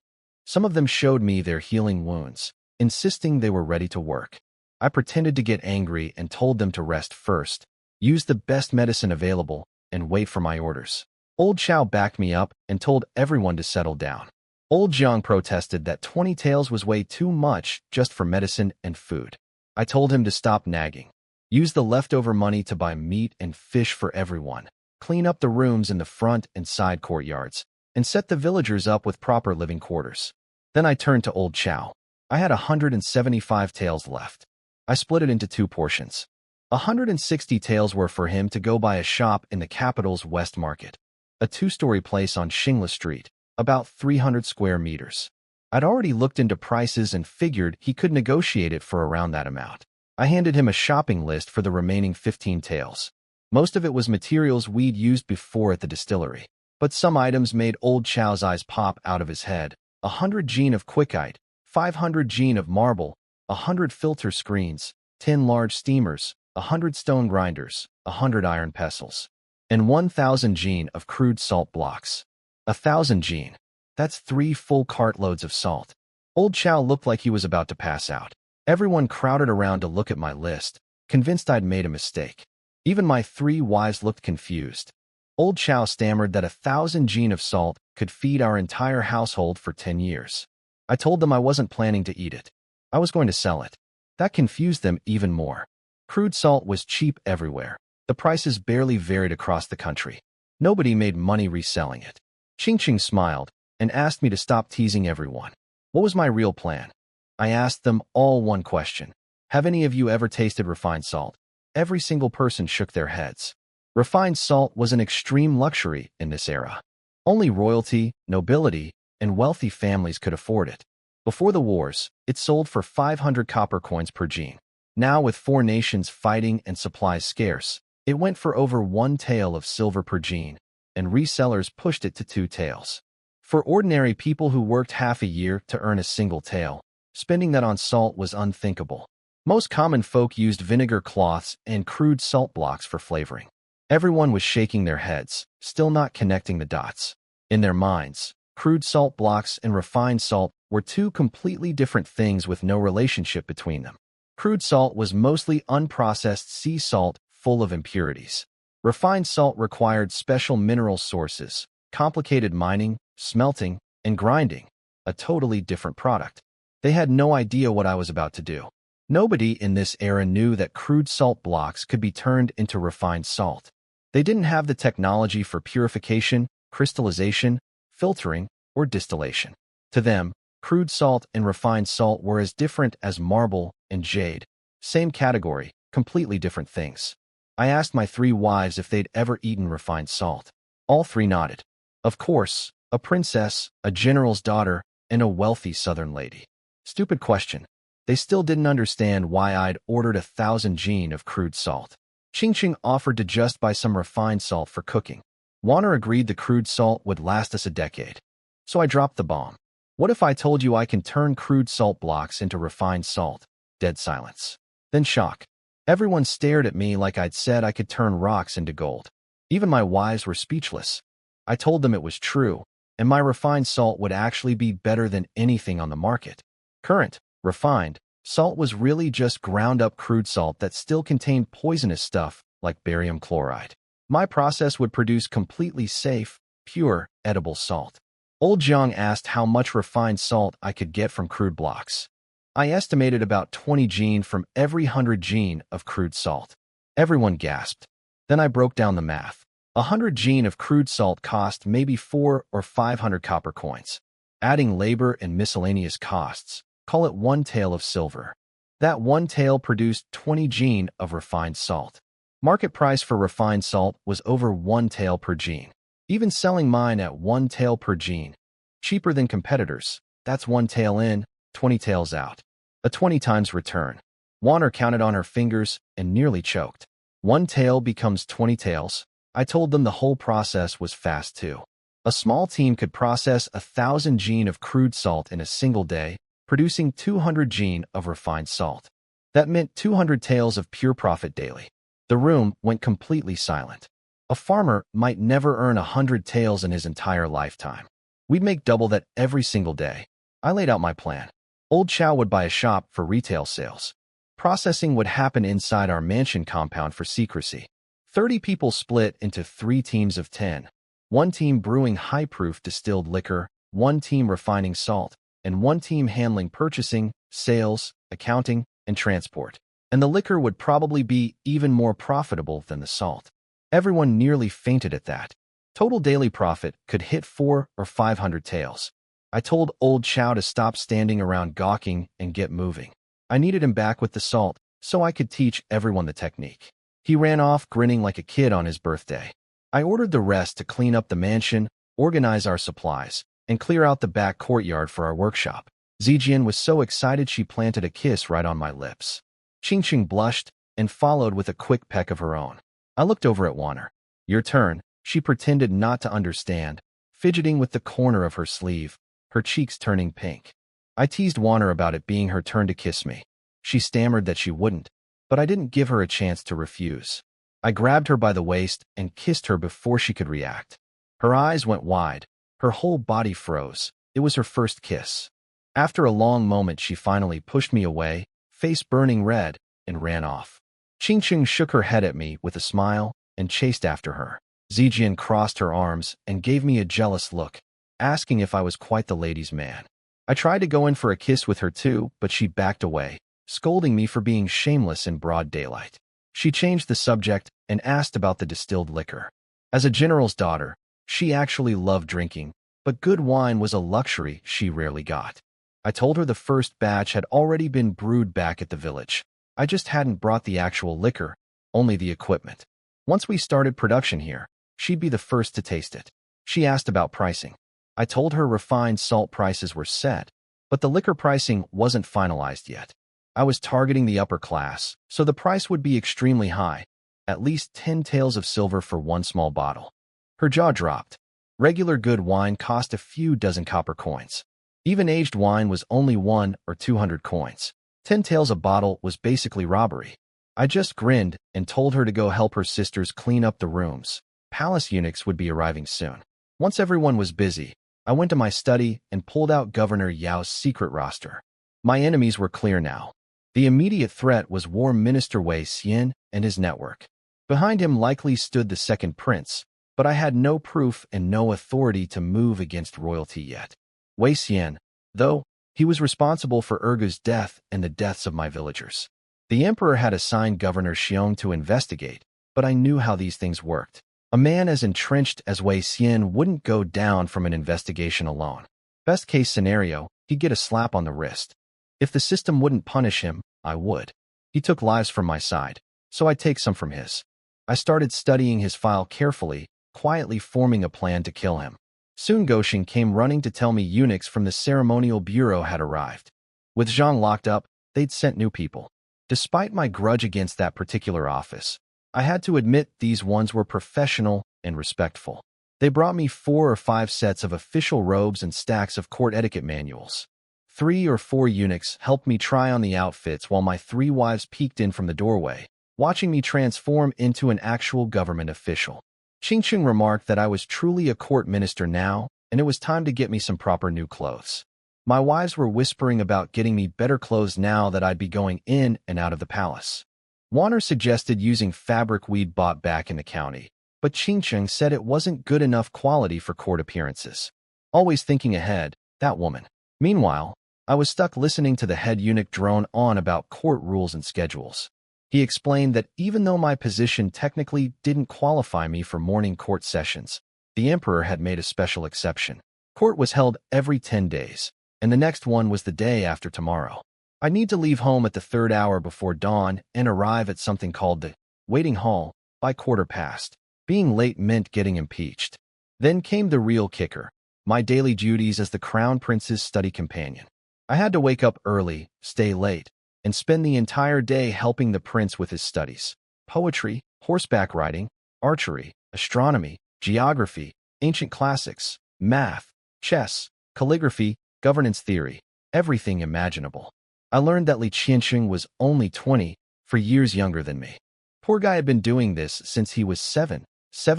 Some of them showed me their healing wounds, insisting they were ready to work. I pretended to get angry and told them to rest first, use the best medicine available, and wait for my orders. Old Chow backed me up and told everyone to settle down. Old Jiang protested that 20 taels was way too much just for medicine and food. I told him to stop nagging. Use the leftover money to buy meat and fish for everyone. Clean up the rooms in the front and side courtyards, and set the villagers up with proper living quarters. Then I turned to old Chow. I had 175 taels left. I split it into 2 portions. 160 taels were for him to go buy a shop in the capital's West Market, a 2-story place on Shingla Street, about 300 square meters. I'd already looked into prices and figured he could negotiate it for around that amount. I handed him a shopping list for the remaining 15 taels. Most of it was materials we'd used before at the distillery, but some items made old Chow's eyes pop out of his head. 100 gene of quickite, 500 gene of marble, 100 filter screens, 10 large steamers, 100 stone grinders, 100 iron pestles, and 1,000 gene of crude salt blocks. 1,000 gene. That's 3 full cartloads of salt. Old Chow looked like he was about to pass out. Everyone crowded around to look at my list, convinced I'd made a mistake. Even my 3 wives looked confused. Old Chow stammered that 1,000 gene of salt could feed our entire household for 10 years. I told them I wasn't planning to eat it. I was going to sell it. That confused them even more. Crude salt was cheap everywhere. The prices barely varied across the country. Nobody made money reselling it. Ching Ching smiled and asked me to stop teasing everyone. What was my real plan? I asked them all one question. Have any of you ever tasted refined salt? Every single person shook their heads. Refined salt was an extreme luxury in this era. Only royalty, nobility, and wealthy families could afford it. Before the wars, it sold for 500 copper coins per gene. Now, with 4 nations fighting and supplies scarce, it went for over 1 tael of silver per gene, and resellers pushed it to 2 taels. For ordinary people who worked half a year to earn a single tael, spending that on salt was unthinkable. Most common folk used vinegar cloths and crude salt blocks for flavoring. Everyone was shaking their heads, still not connecting the dots. In their minds, crude salt blocks and refined salt were 2 completely different things with no relationship between them. Crude salt was mostly unprocessed sea salt full of impurities. Refined salt required special mineral sources, complicated mining, smelting, and grinding, a totally different product. They had no idea what I was about to do. Nobody in this era knew that crude salt blocks could be turned into refined salt. They didn't have the technology for purification, crystallization, filtering, or distillation. To them, crude salt and refined salt were as different as marble and jade. Same category, completely different things. I asked my 3 wives if they'd ever eaten refined salt. All 3 nodded. Of course, a princess, a general's daughter, and a wealthy southern lady. Stupid question. They still didn't understand why I'd ordered 1,000 gene of crude salt. Ching Ching offered to just buy some refined salt for cooking. Warner agreed the crude salt would last us a decade. So I dropped the bomb. What if I told you I can turn crude salt blocks into refined salt? Dead silence. Then shock. Everyone stared at me like I'd said I could turn rocks into gold. Even my wives were speechless. I told them it was true, and my refined salt would actually be better than anything on the market. Current, refined, salt was really just ground-up crude salt that still contained poisonous stuff like barium chloride. My process would produce completely safe, pure, edible salt. Old Jiang asked how much refined salt I could get from crude blocks. I estimated about 20 gene from every 100 gene of crude salt. Everyone gasped. Then I broke down the math. 100 gene of crude salt cost maybe 400 or 500 copper coins. Adding labor and miscellaneous costs, call it 1 tael of silver. That 1 tael produced 20 gene of refined salt. Market price for refined salt was over 1 tael per gene. Even selling mine at 1 tael per gene, cheaper than competitors, that's 1 tael in, 20 taels out. A 20 times return. Warner counted on her fingers and nearly choked. 1 tael becomes 20 taels. I told them the whole process was fast too. A small team could process 1,000 gene of crude salt in a single day, producing 200 gene of refined salt. That meant 200 taels of pure profit daily. The room went completely silent. A farmer might never earn 100 taels in his entire lifetime. We'd make double that every single day. I laid out my plan. Old Chow would buy a shop for retail sales. Processing would happen inside our mansion compound for secrecy. 30 people split into 3 teams of 10. 1 team brewing high-proof distilled liquor, 1 team refining salt, and 1 team handling purchasing, sales, accounting, and transport. And the liquor would probably be even more profitable than the salt. Everyone nearly fainted at that. Total daily profit could hit 4 or 500 taels. I told old Chow to stop standing around gawking and get moving. I needed him back with the salt, so I could teach everyone the technique. He ran off grinning like a kid on his birthday. I ordered the rest to clean up the mansion, organize our supplies, and clear out the back courtyard for our workshop. Zijian was so excited she planted a kiss right on my lips. Qingqing blushed and followed with a quick peck of her own. I looked over at Wanner. Your turn. She pretended not to understand, fidgeting with the corner of her sleeve, her cheeks turning pink. I teased Wanner about it being her turn to kiss me. She stammered that she wouldn't, but I didn't give her a chance to refuse. I grabbed her by the waist and kissed her before she could react. Her eyes went wide, her whole body froze. It was her first kiss. After a long moment, she finally pushed me away, face burning red, and ran off. Qingqing shook her head at me with a smile and chased after her. Zijian crossed her arms and gave me a jealous look, asking if I was quite the ladies' man. I tried to go in for a kiss with her too, but she backed away, scolding me for being shameless in broad daylight. She changed the subject and asked about the distilled liquor. As a general's daughter, she actually loved drinking, but good wine was a luxury she rarely got. I told her the first batch had already been brewed back at the village. I just hadn't brought the actual liquor, only the equipment. Once we started production here, she'd be the first to taste it. She asked about pricing. I told her refined salt prices were set, but the liquor pricing wasn't finalized yet. I was targeting the upper class, so the price would be extremely high, at least 10 taels of silver for one small bottle. Her jaw dropped. Regular good wine cost a few dozen copper coins. Even aged wine was only 1 or 200 coins. 10 taels a bottle was basically robbery. I just grinned and told her to go help her sisters clean up the rooms. Palace eunuchs would be arriving soon. Once everyone was busy, I went to my study and pulled out Governor Yao's secret roster. My enemies were clear now. The immediate threat was War Minister Wei Xian and his network. Behind him likely stood the second prince, but I had no proof and no authority to move against royalty yet. Wei Xian, though, he was responsible for Ergu's death and the deaths of my villagers. The emperor had assigned Governor Xiong to investigate, but I knew how these things worked. A man as entrenched as Wei Xian wouldn't go down from an investigation alone. Best case scenario, he'd get a slap on the wrist. If the system wouldn't punish him, I would. He took lives from my side, so I'd take some from his. I started studying his file carefully, quietly forming a plan to kill him. Soon Goshing came running to tell me eunuchs from the ceremonial bureau had arrived. With Zhang locked up, they'd sent new people. Despite my grudge against that particular office, I had to admit these ones were professional and respectful. They brought me 4 or 5 sets of official robes and stacks of court etiquette manuals. 3 or 4 eunuchs helped me try on the outfits while my 3 wives peeked in from the doorway, watching me transform into an actual government official. Qingqing remarked that I was truly a court minister now, and it was time to get me some proper new clothes. My wives were whispering about getting me better clothes now that I'd be going in and out of the palace. Wanner suggested using fabric we'd bought back in the county, but Qingqing said it wasn't good enough quality for court appearances. Always thinking ahead, that woman. Meanwhile, I was stuck listening to the head eunuch drone on about court rules and schedules. He explained that even though my position technically didn't qualify me for morning court sessions, the emperor had made a special exception. Court was held every 10 days, and the next one was the day after tomorrow. I need to leave home at the 3rd hour before dawn and arrive at something called the waiting hall by 1:15. Being late meant getting impeached. Then came the real kicker, my daily duties as the crown prince's study companion. I had to wake up early, stay late, and spend the entire day helping the prince with his studies. Poetry, horseback riding, archery, astronomy, geography, ancient classics, math, chess, calligraphy, governance theory, everything imaginable. I learned that Li Qianxing was only 20, 4 years younger than me. Poor guy had been doing this since he was 7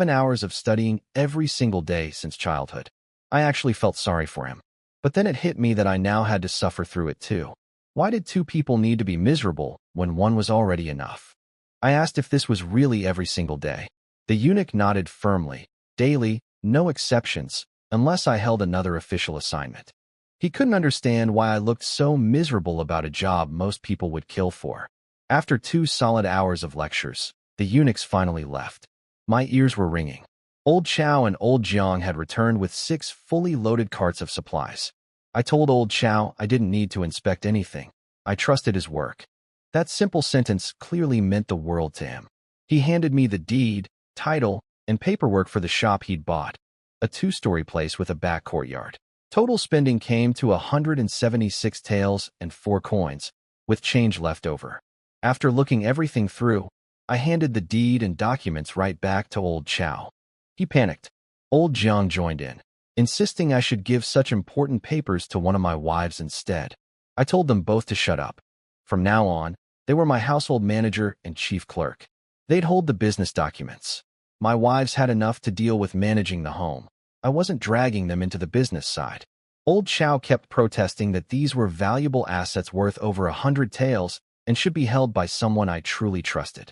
hours of studying every single day since childhood. I actually felt sorry for him. But then it hit me that I now had to suffer through it too. Why did 2 people need to be miserable when one was already enough? I asked if this was really every single day. The eunuch nodded firmly. Daily, no exceptions, unless I held another official assignment. He couldn't understand why I looked so miserable about a job most people would kill for. After 2 solid hours of lectures, the eunuchs finally left. My ears were ringing. Old Chow and Old Jiang had returned with 6 fully loaded carts of supplies. I told Old Chow I didn't need to inspect anything. I trusted his work. That simple sentence clearly meant the world to him. He handed me the deed, title, and paperwork for the shop he'd bought, a 2-story place with a back courtyard. Total spending came to 176 taels and 4 coins, with change left over. After looking everything through, I handed the deed and documents right back to Old Chow. He panicked. Old Jiang joined in, insisting I should give such important papers to one of my wives instead. I told them both to shut up. From now on, they were my household manager and chief clerk. They'd hold the business documents. My wives had enough to deal with managing the home. I wasn't dragging them into the business side. Old Chow kept protesting that these were valuable assets worth over 100 taels and should be held by someone I truly trusted.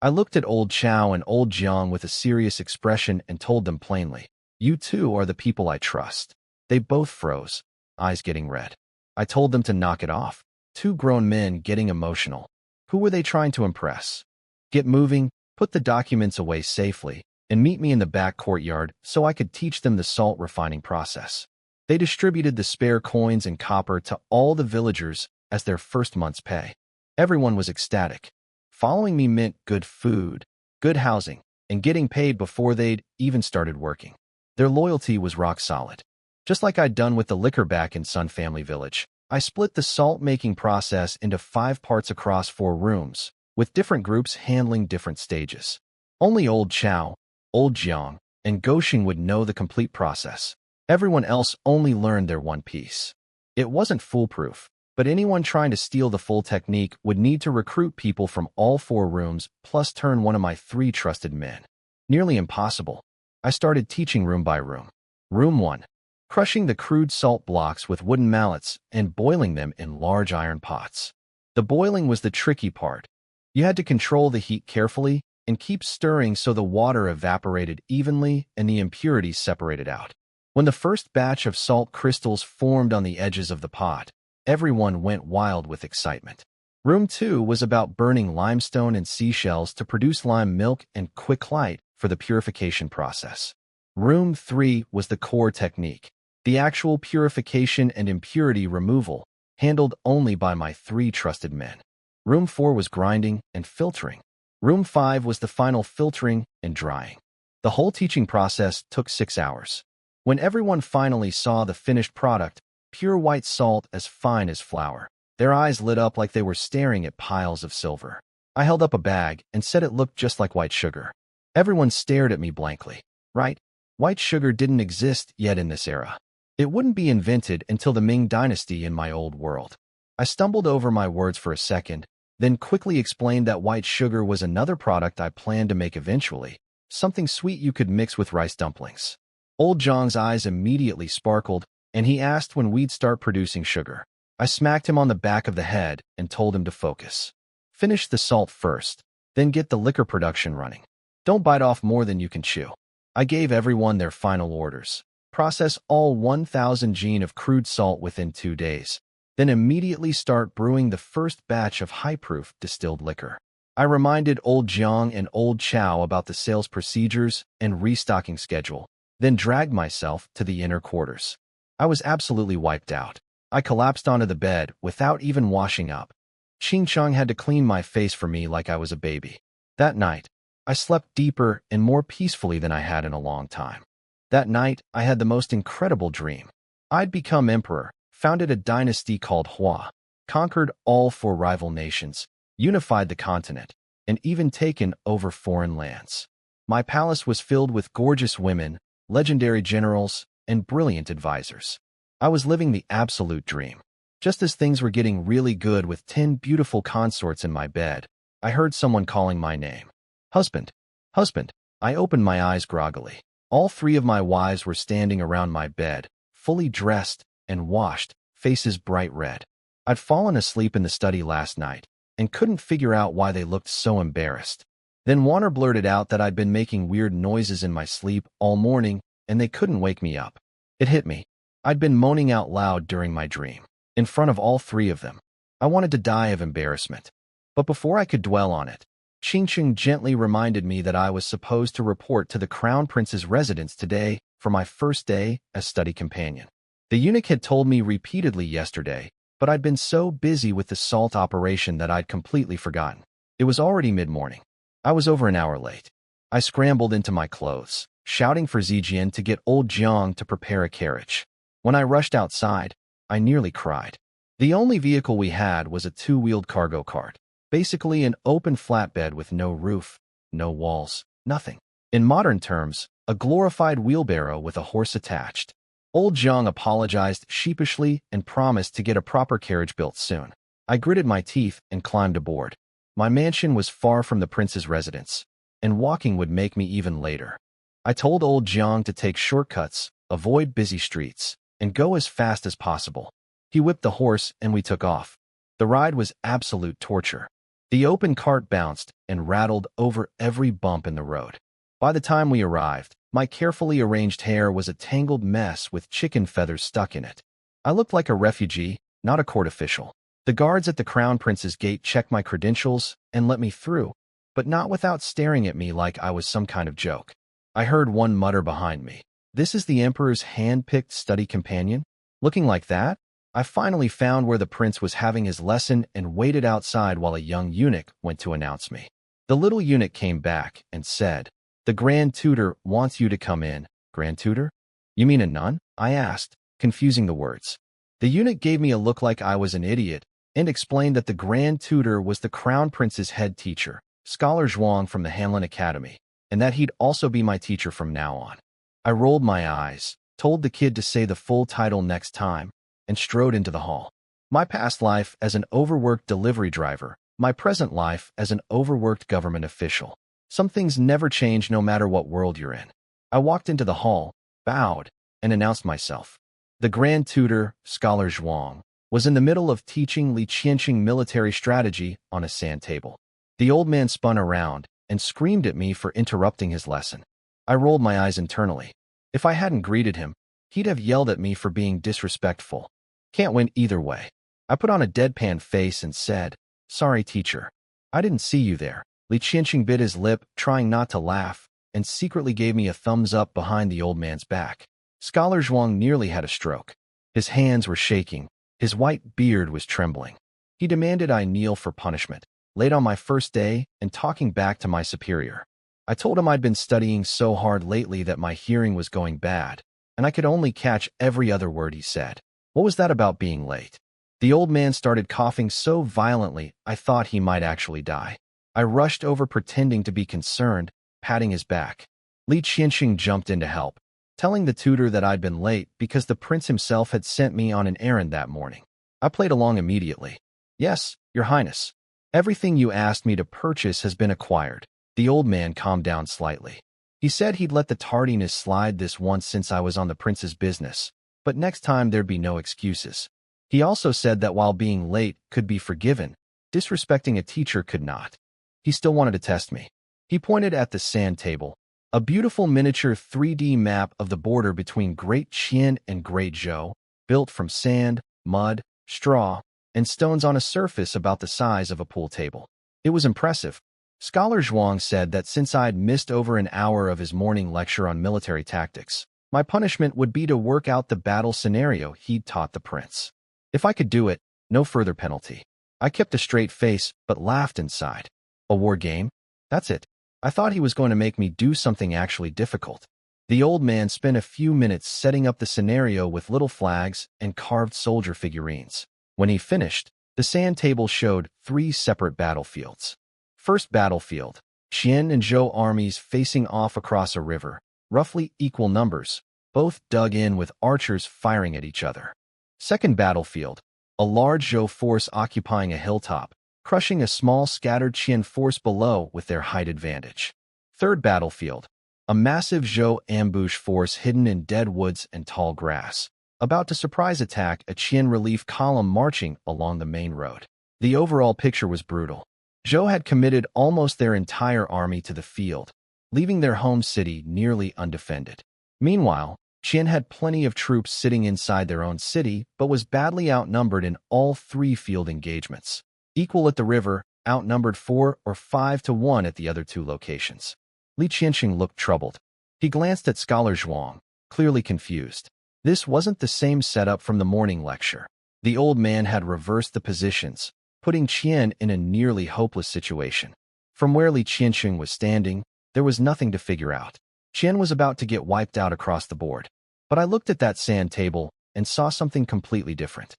I looked at Old Chow and Old Jiang with a serious expression and told them plainly, "You two are the people I trust." They both froze, eyes getting red. I told them to knock it off. 2 grown men getting emotional. Who were they trying to impress? Get moving, put the documents away safely, and meet me in the back courtyard so I could teach them the salt refining process. They distributed the spare coins and copper to all the villagers as their first month's pay. Everyone was ecstatic. Following me meant good food, good housing, and getting paid before they'd even started working. Their loyalty was rock solid. Just like I'd done with the liquor back in Sun Family Village, I split the salt-making process into 5 parts across 4 rooms, with different groups handling different stages. Only Old Chow, Old Jiang, and Goshing would know the complete process. Everyone else only learned their one piece. It wasn't foolproof, but anyone trying to steal the full technique would need to recruit people from all 4 rooms, plus turn one of my 3 trusted men. Nearly impossible. I started teaching room by room. Room 1. Crushing the crude salt blocks with wooden mallets and boiling them in large iron pots. The boiling was the tricky part. You had to control the heat carefully and keep stirring so the water evaporated evenly and the impurities separated out. When the first batch of salt crystals formed on the edges of the pot, everyone went wild with excitement. Room 2 was about burning limestone and seashells to produce lime milk and quick light for the purification process. Room 3 was the core technique, the actual purification and impurity removal, handled only by my 3 trusted men. Room 4 was grinding and filtering. Room 5 was the final filtering and drying. The whole teaching process took 6 hours. When everyone finally saw the finished product, pure white salt as fine as flour, their eyes lit up like they were staring at piles of silver. I held up a bag and said it looked just like white sugar. Everyone stared at me blankly. Right? White sugar didn't exist yet in this era. It wouldn't be invented until the Ming Dynasty in my old world. I stumbled over my words for a second, then quickly explained that white sugar was another product I planned to make eventually, something sweet you could mix with rice dumplings. Old Jiang's eyes immediately sparkled, and he asked when we'd start producing sugar. I smacked him on the back of the head and told him to focus. Finish the salt first, then get the liquor production running. Don't bite off more than you can chew. I gave everyone their final orders. Process all 1,000 gene of crude salt within 2 days. Then immediately start brewing the first batch of high-proof distilled liquor. I reminded Old Jiang and Old Chow about the sales procedures and restocking schedule, then dragged myself to the inner quarters. I was absolutely wiped out. I collapsed onto the bed without even washing up. Ching Chong had to clean my face for me like I was a baby. That night, I slept deeper and more peacefully than I had in a long time. That night, I had the most incredible dream. I'd become emperor, founded a dynasty called Hua, conquered all 4 rival nations, unified the continent, and even taken over foreign lands. My palace was filled with gorgeous women, legendary generals, and brilliant advisors. I was living the absolute dream. Just as things were getting really good with 10 beautiful consorts in my bed, I heard someone calling my name. Husband, husband. I opened my eyes groggily. All 3 of my wives were standing around my bed, fully dressed and washed, faces bright red. I'd fallen asleep in the study last night and couldn't figure out why they looked so embarrassed. Then Warner blurted out that I'd been making weird noises in my sleep all morning and they couldn't wake me up. It hit me. I'd been moaning out loud during my dream, in front of all 3 of them. I wanted to die of embarrassment. But before I could dwell on it, Qingqing gently reminded me that I was supposed to report to the Crown Prince's residence today for my first day as study companion. The eunuch had told me repeatedly yesterday, but I'd been so busy with the salt operation that I'd completely forgotten. It was already mid-morning. I was over an hour late. I scrambled into my clothes, shouting for Zijian to get old Jiang to prepare a carriage. When I rushed outside, I nearly cried. The only vehicle we had was a two-wheeled cargo cart, basically an open flatbed with no roof, no walls, nothing. In modern terms, a glorified wheelbarrow with a horse attached. Old Jiang apologized sheepishly and promised to get a proper carriage built soon. I gritted my teeth and climbed aboard. My mansion was far from the prince's residence, and walking would make me even later. I told old Jiang to take shortcuts, avoid busy streets, and go as fast as possible. He whipped the horse and we took off. The ride was absolute torture. The open cart bounced and rattled over every bump in the road. By the time we arrived, my carefully arranged hair was a tangled mess with chicken feathers stuck in it. I looked like a refugee, not a court official. The guards at the Crown Prince's gate checked my credentials and let me through, but not without staring at me like I was some kind of joke. I heard one mutter behind me. "This is the Emperor's hand-picked study companion? Looking like that?" I finally found where the prince was having his lesson and waited outside while a young eunuch went to announce me. The little eunuch came back and said, "The Grand Tutor wants you to come in." "Grand Tutor? You mean a nun?" I asked, confusing the words. The eunuch gave me a look like I was an idiot and explained that the Grand Tutor was the Crown Prince's head teacher, Scholar Zhuang from the Hanlin Academy, and that he'd also be my teacher from now on. I rolled my eyes, told the kid to say the full title next time, and strode into the hall. My past life as an overworked delivery driver, my present life as an overworked government official. Some things never change no matter what world you're in. I walked into the hall, bowed, and announced myself. The Grand Tutor, Scholar Zhuang, was in the middle of teaching Li Qianqing military strategy on a sand table. The old man spun around and screamed at me for interrupting his lesson. I rolled my eyes internally. If I hadn't greeted him, he'd have yelled at me for being disrespectful. Can't win either way. I put on a deadpan face and said, "Sorry, teacher. I didn't see you there." Li Qianqing bit his lip, trying not to laugh, and secretly gave me a thumbs up behind the old man's back. Scholar Zhuang nearly had a stroke. His hands were shaking. His white beard was trembling. He demanded I kneel for punishment, late on my first day and talking back to my superior. I told him I'd been studying so hard lately that my hearing was going bad, and I could only catch every other word he said. What was that about being late? The old man started coughing so violently I thought he might actually die. I rushed over pretending to be concerned, patting his back. Li Qianqing jumped in to help, telling the tutor that I'd been late because the prince himself had sent me on an errand that morning. I played along immediately. "Yes, Your Highness. Everything you asked me to purchase has been acquired." The old man calmed down slightly. He said he'd let the tardiness slide this once since I was on the prince's business, but next time there'd be no excuses. He also said that while being late could be forgiven, disrespecting a teacher could not. He still wanted to test me. He pointed at the sand table, a beautiful miniature 3D map of the border between Great Qian and Great Zhou, built from sand, mud, straw, and stones on a surface about the size of a pool table. It was impressive. Scholar Zhuang said that since I'd missed over an hour of his morning lecture on military tactics, my punishment would be to work out the battle scenario he'd taught the prince. If I could do it, no further penalty. I kept a straight face, but laughed inside. A war game? That's it. I thought he was going to make me do something actually difficult. The old man spent a few minutes setting up the scenario with little flags and carved soldier figurines. When he finished, the sand table showed 3 separate battlefields. First battlefield, Qian and Zhou armies facing off across a river, roughly equal numbers, both dug in with archers firing at each other. Second battlefield, a large Zhou force occupying a hilltop, crushing a small scattered Qian force below with their height advantage. Third battlefield, a massive Zhou ambush force hidden in dead woods and tall grass, about to surprise attack a Qian relief column marching along the main road. The overall picture was brutal. Zhou had committed almost their entire army to the field, leaving their home city nearly undefended. Meanwhile, Qian had plenty of troops sitting inside their own city, but was badly outnumbered in all 3 field engagements. Equal at the river, outnumbered 4 or 5 to 1 at the other two locations. Li Qianxing looked troubled. He glanced at Scholar Zhuang, clearly confused. This wasn't the same setup from the morning lecture. The old man had reversed the positions, putting Qian in a nearly hopeless situation. From where Li Qianxing was standing, there was nothing to figure out. Qian was about to get wiped out across the board. But I looked at that sand table and saw something completely different.